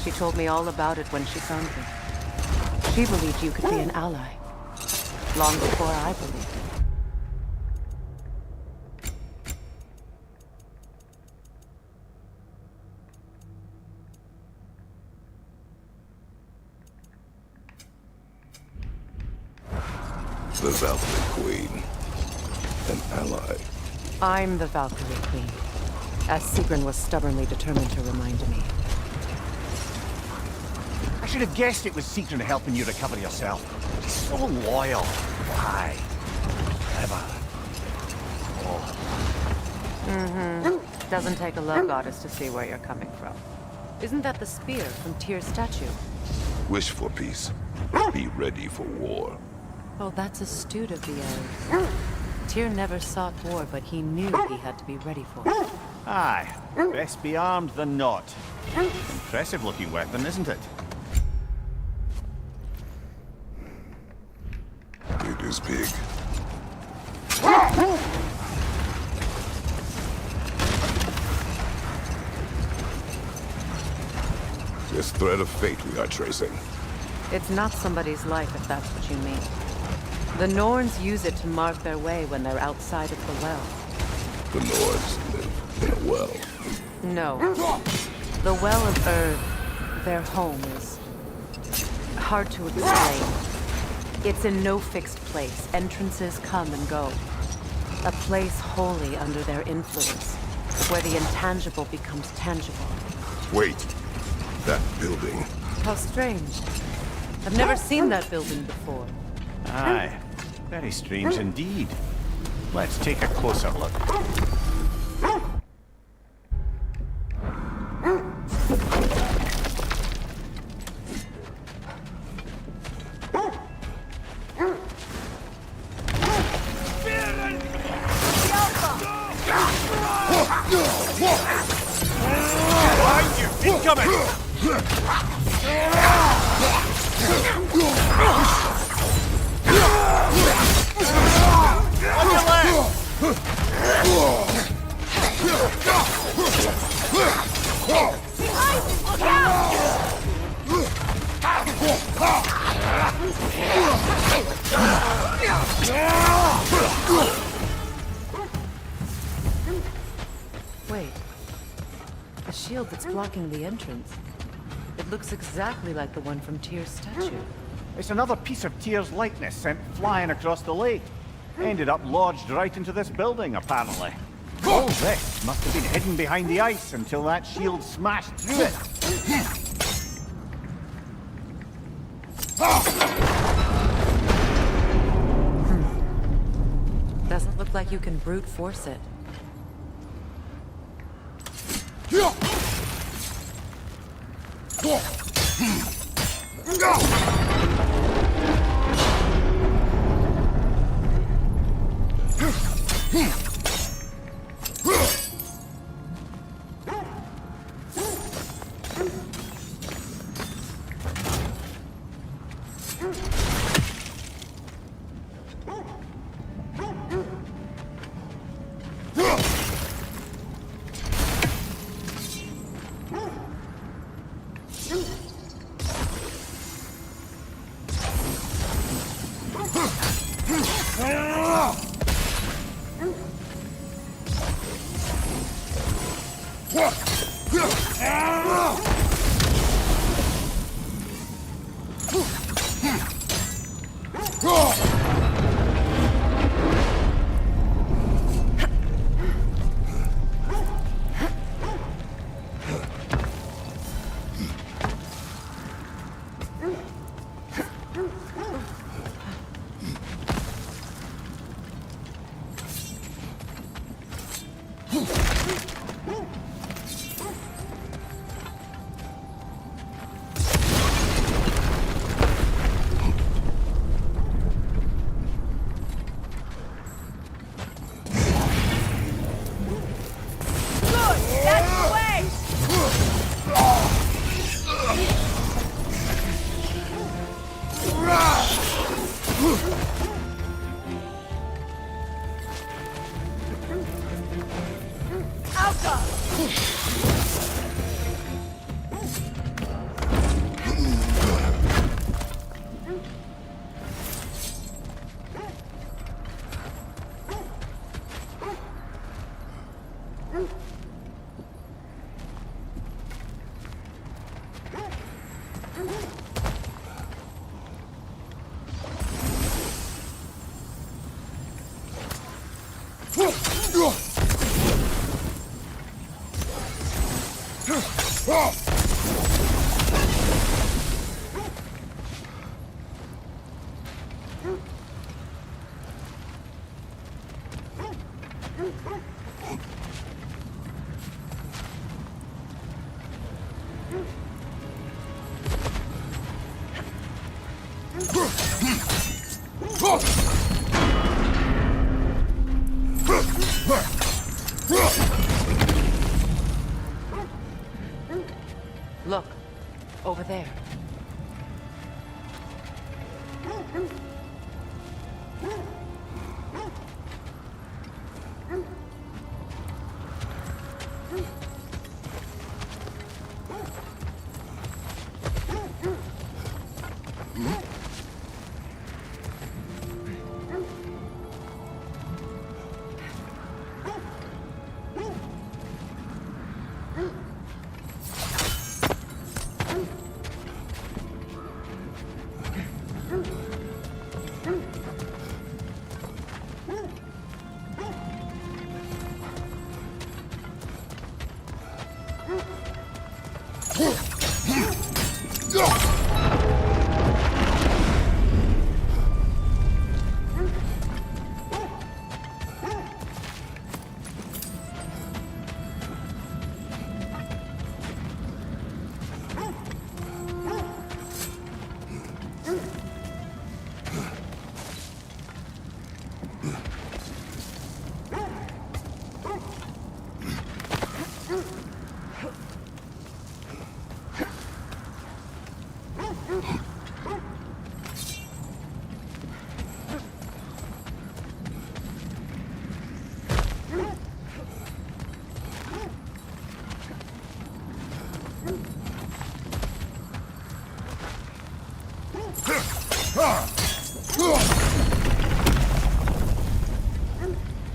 She told me all about it when she found me. She believed you could be an ally. Long before I believed it. The Valkyrie Queen. An ally. I'm the Valkyrie Queen, as Sigrun was stubbornly determined to remind me. I should have guessed it was Sigrun helping you recover yourself. She's so loyal. Why? Clever. Mm-hmm. Doesn't take a love goddess to see where you're coming from. Isn't that the spear from Tyr's statue? Wish for peace. Be ready for war. Oh, that's astute of the elves. Tyr never sought war, but he knew he had to be ready for it. Aye. Best be armed than not. Impressive looking weapon, isn't it? It is big. This thread of fate we are tracing. It's not somebody's life, if that's what you mean. The Norns use it to mark their way when they're outside of the well. The Nords live in a well. No. The Well of Earth, their home, is hard to explain. It's in no fixed place. Entrances come and go. A place wholly under their influence, where the intangible becomes tangible. Wait. That building. How strange. I've never seen that building before. Aye. Very strange indeed. Let's take a closer look. Behind you! Incoming! On your left! Look out! Wait. The shield that's blocking the entrance. It looks exactly like the one from Tyr's statue. It's another piece of Tyr's likeness sent flying across the lake. Ended up lodged right into this building, apparently. All this must have been hidden behind the ice until that shield smashed through it. Doesn't look like you can brute force it. Look, over there.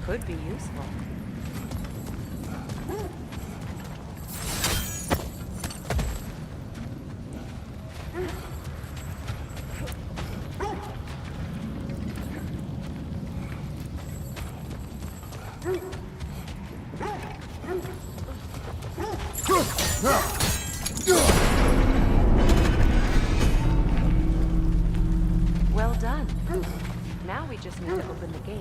Could be useful. done. Now we just need to open the gate.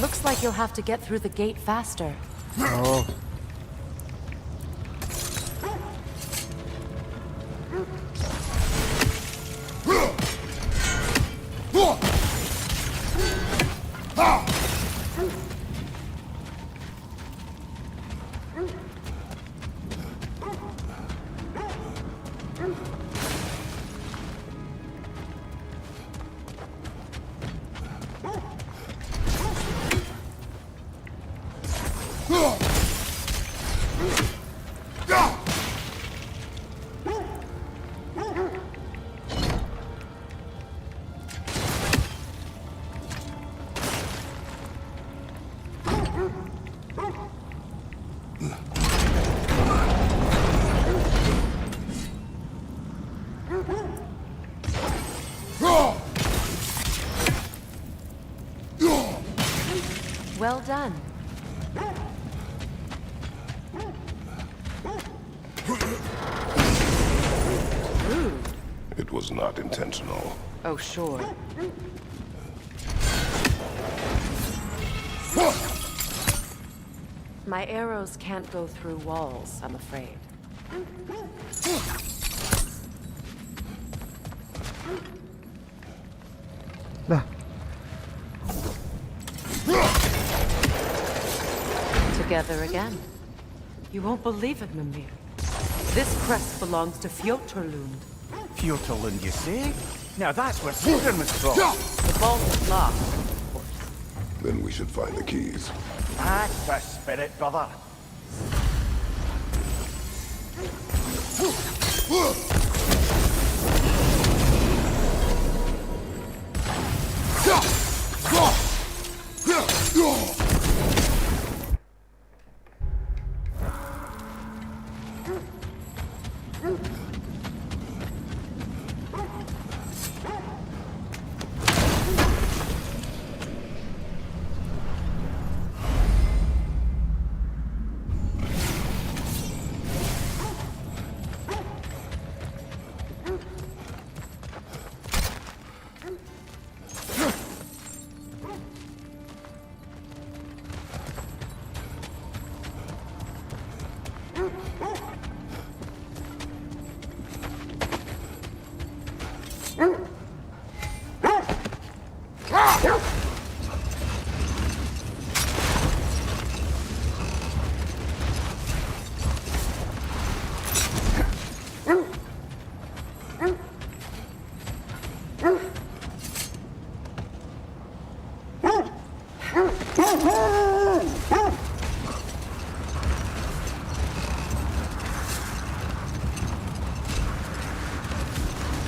Looks like you'll have to get through the gate faster. Oh. Well done. Rude. It was not intentional. Oh, sure. My arrows can't go through walls, I'm afraid. Together again. You won't believe it, Mampir. This crest belongs to Fjotorlund. Fjotorlund, you say? Now that's where Sweden was from. The vault is locked. Then we should find the keys. That's the spirit, brother.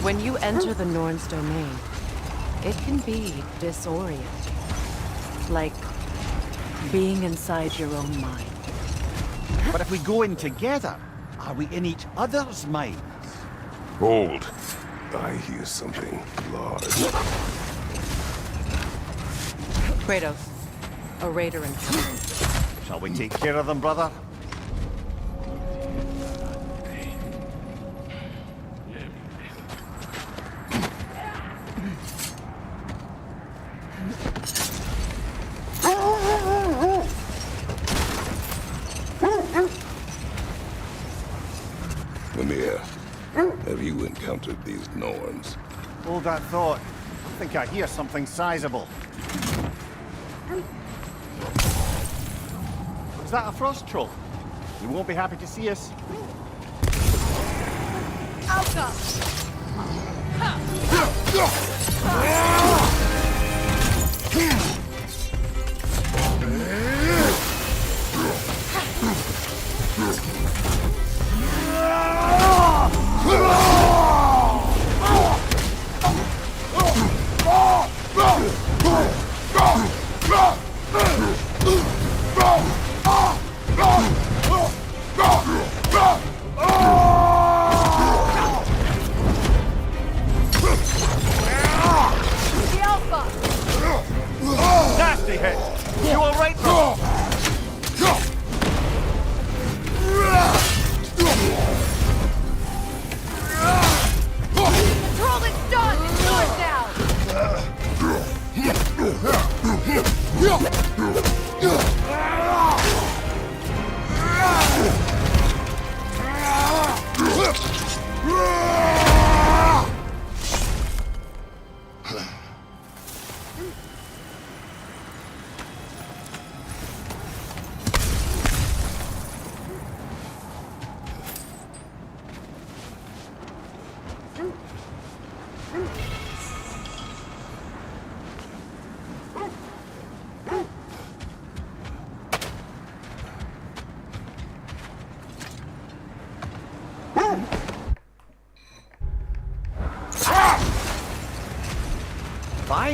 When you enter the Norn's domain, it can be disorienting. Like being inside your own mind. But if we go in together, are we in each other's minds? Hold. I hear something large. Kratos, a raider encounter. Shall we take care of them, brother? Mampir, have you encountered these Norns? Hold that thought. I think I hear something sizable. Is that a frost troll? You won't be happy to see us. Alka! Go!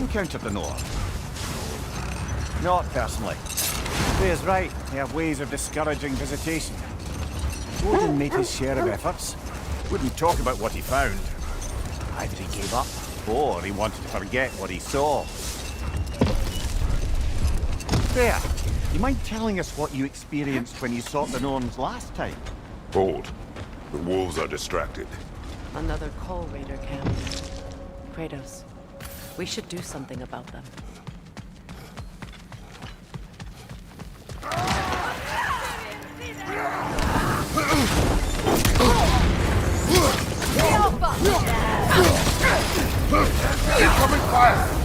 encountered the North? Not personally. Freya's right. They have ways of discouraging visitation. Odin made his share of efforts. Wouldn't talk about what he found. Either he gave up, or he wanted to forget what he saw. Freya, you mind telling us what you experienced when you sought the Norns last time? Hold. The wolves are distracted. Another Coal Raider camp. Kratos, we should do something about them. Incoming fire!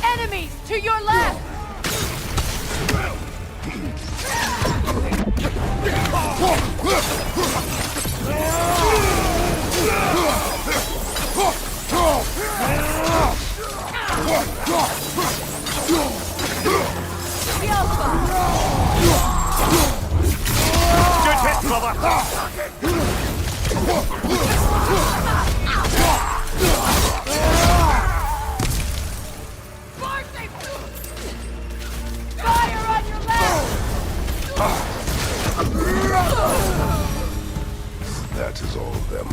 Enemies to your left! Good hit, brother! Fire on your left! That is all of them.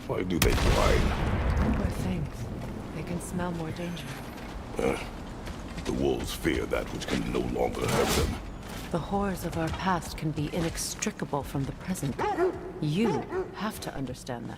Why do they whine? Poor things. They can smell more danger. The wolves fear that which can no longer hurt them. The horrors of our past can be inextricable from the present. You have to understand that.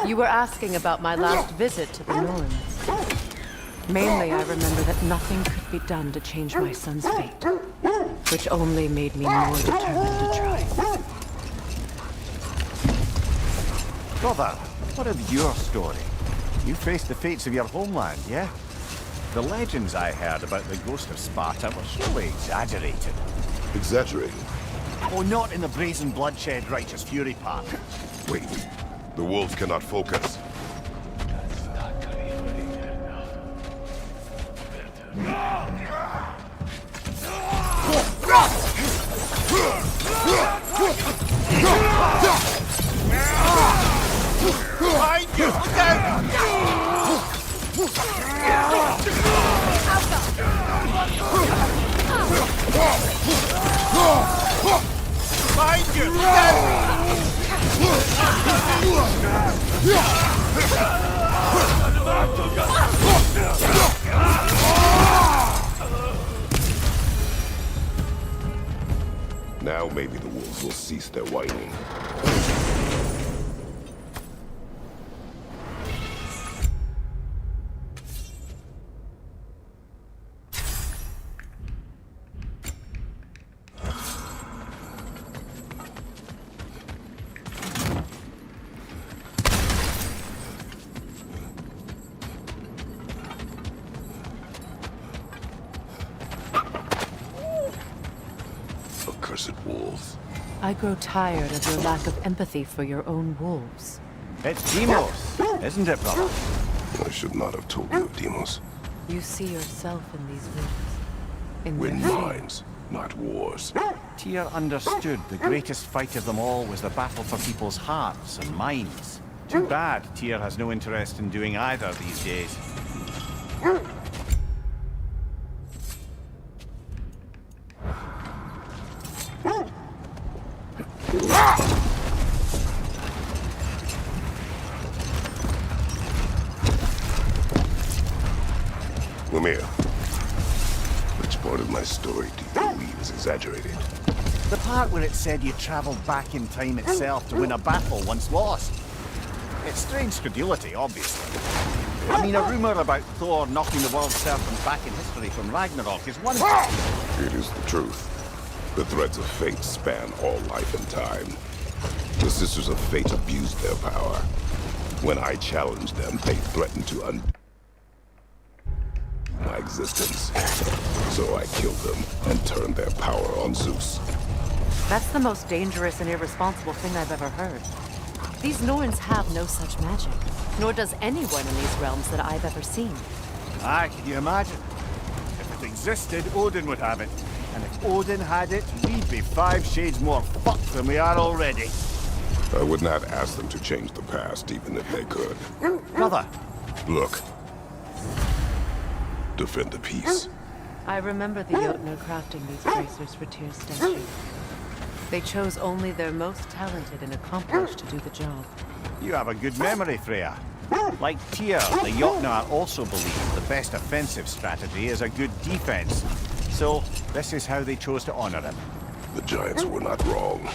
You were asking about my last visit to the Norns. Mainly, I remember that nothing could be done to change my son's fate, which only made me more determined to try. Brother, what of your story? You faced the fates of your homeland, yeah? The legends I heard about the ghost of Sparta were surely exaggerated. Exaggerated? Oh, not in the brazen bloodshed righteous fury part. Wait. The wolves cannot focus. Behind you! Look out! Behind you! Look out! Now maybe the wolves will cease their whining. Accursed wolves. I grow tired of your lack of empathy for your own wolves. It's Demos, isn't it, brother? I should not have told you of Demos. You see yourself in these wolves. In Win their fear. minds, not wars. Tyr understood the greatest fight of them all was the battle for people's hearts and minds. Too bad Tyr has no interest in doing either these days. Lemire, which part of my story do you believe is exaggerated? The part where it said you traveled back in time itself to win a battle once lost. It's strange credulity, obviously. I mean, a rumor about Thor knocking the world serpent back in history from Ragnarok is one thing. It is the truth. The threads of fate span all life and time. The Sisters of Fate abused their power. When I challenged them, they threatened to undo my existence. So I killed them and turned their power on Zeus. That's the most dangerous and irresponsible thing I've ever heard. These Norns have no such magic, nor does anyone in these realms that I've ever seen. Aye, can you imagine? If it existed, Odin would have it. And if Odin had it, we'd be 5 shades more fucked than we are already. I would not ask them to change the past, even if they could. Brother. Look. Defend the peace. I remember the Jotnar crafting these bracers for Tyr's statue. They chose only their most talented and accomplished to do the job. You have a good memory, Freya. Like Tyr, the Jotnar also believe the best offensive strategy is a good defense. So, this is how they chose to honor him. The Giants were not wrong.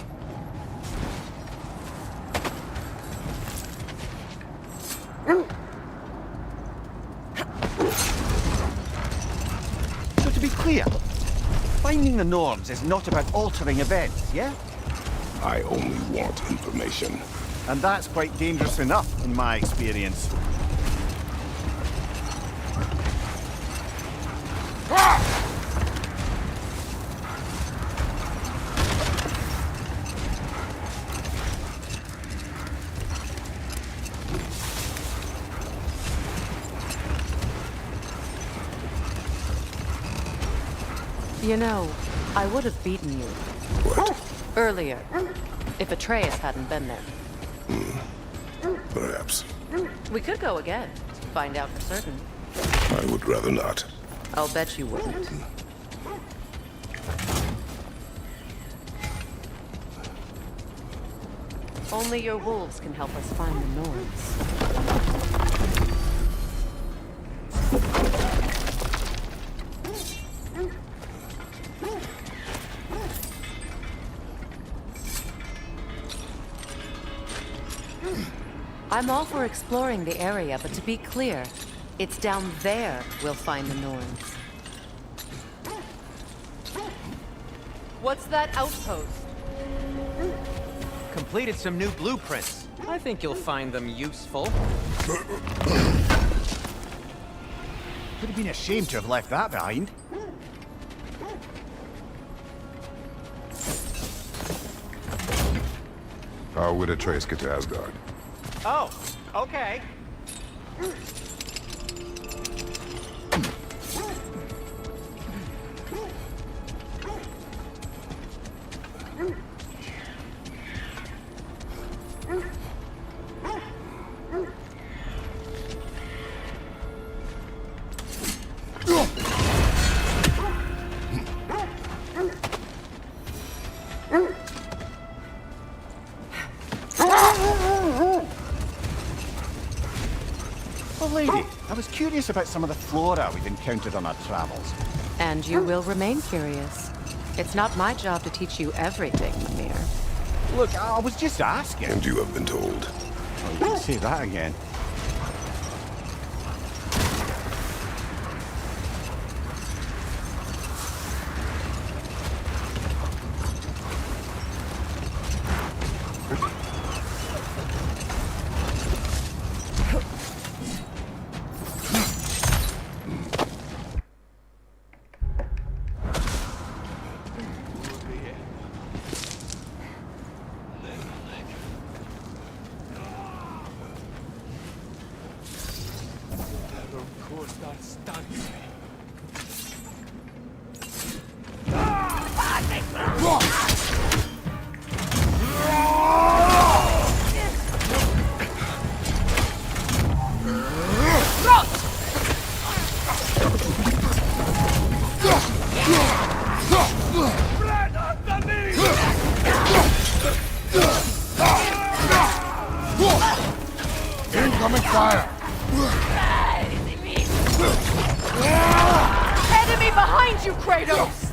So to be clear, finding the norms is not about altering events, yeah? I only want information. And that's quite dangerous enough, in my experience. You know, I would have beaten you. What? Earlier, if Atreus hadn't been there. Perhaps. We could go again, find out for certain. I would rather not. I'll bet you wouldn't. Only your wolves can help us find the Norns. I'm all for exploring the area, but to be clear, it's down there we'll find the Norns. What's that outpost? Completed some new blueprints. I think you'll find them useful. Would have been ashamed to have left that behind. How would Atreus get to Asgard? Oh, okay. Oh, lady, I was curious about some of the flora we've encountered on our travels. And you will remain curious. It's not my job to teach you everything, Mampir. Look, I was just asking. And you have been told. Oh, you can say that again. Incoming fire! Enemy behind you, Kratos!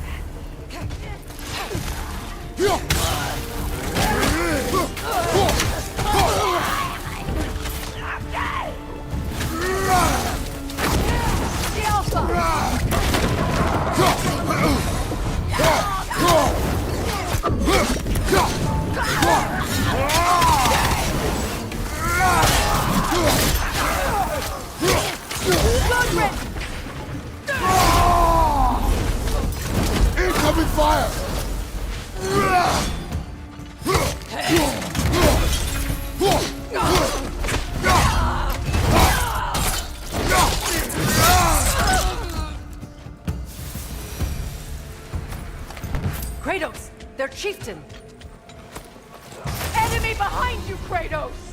Incoming fire! Kratos! Their chieftain! Enemy behind you, Kratos!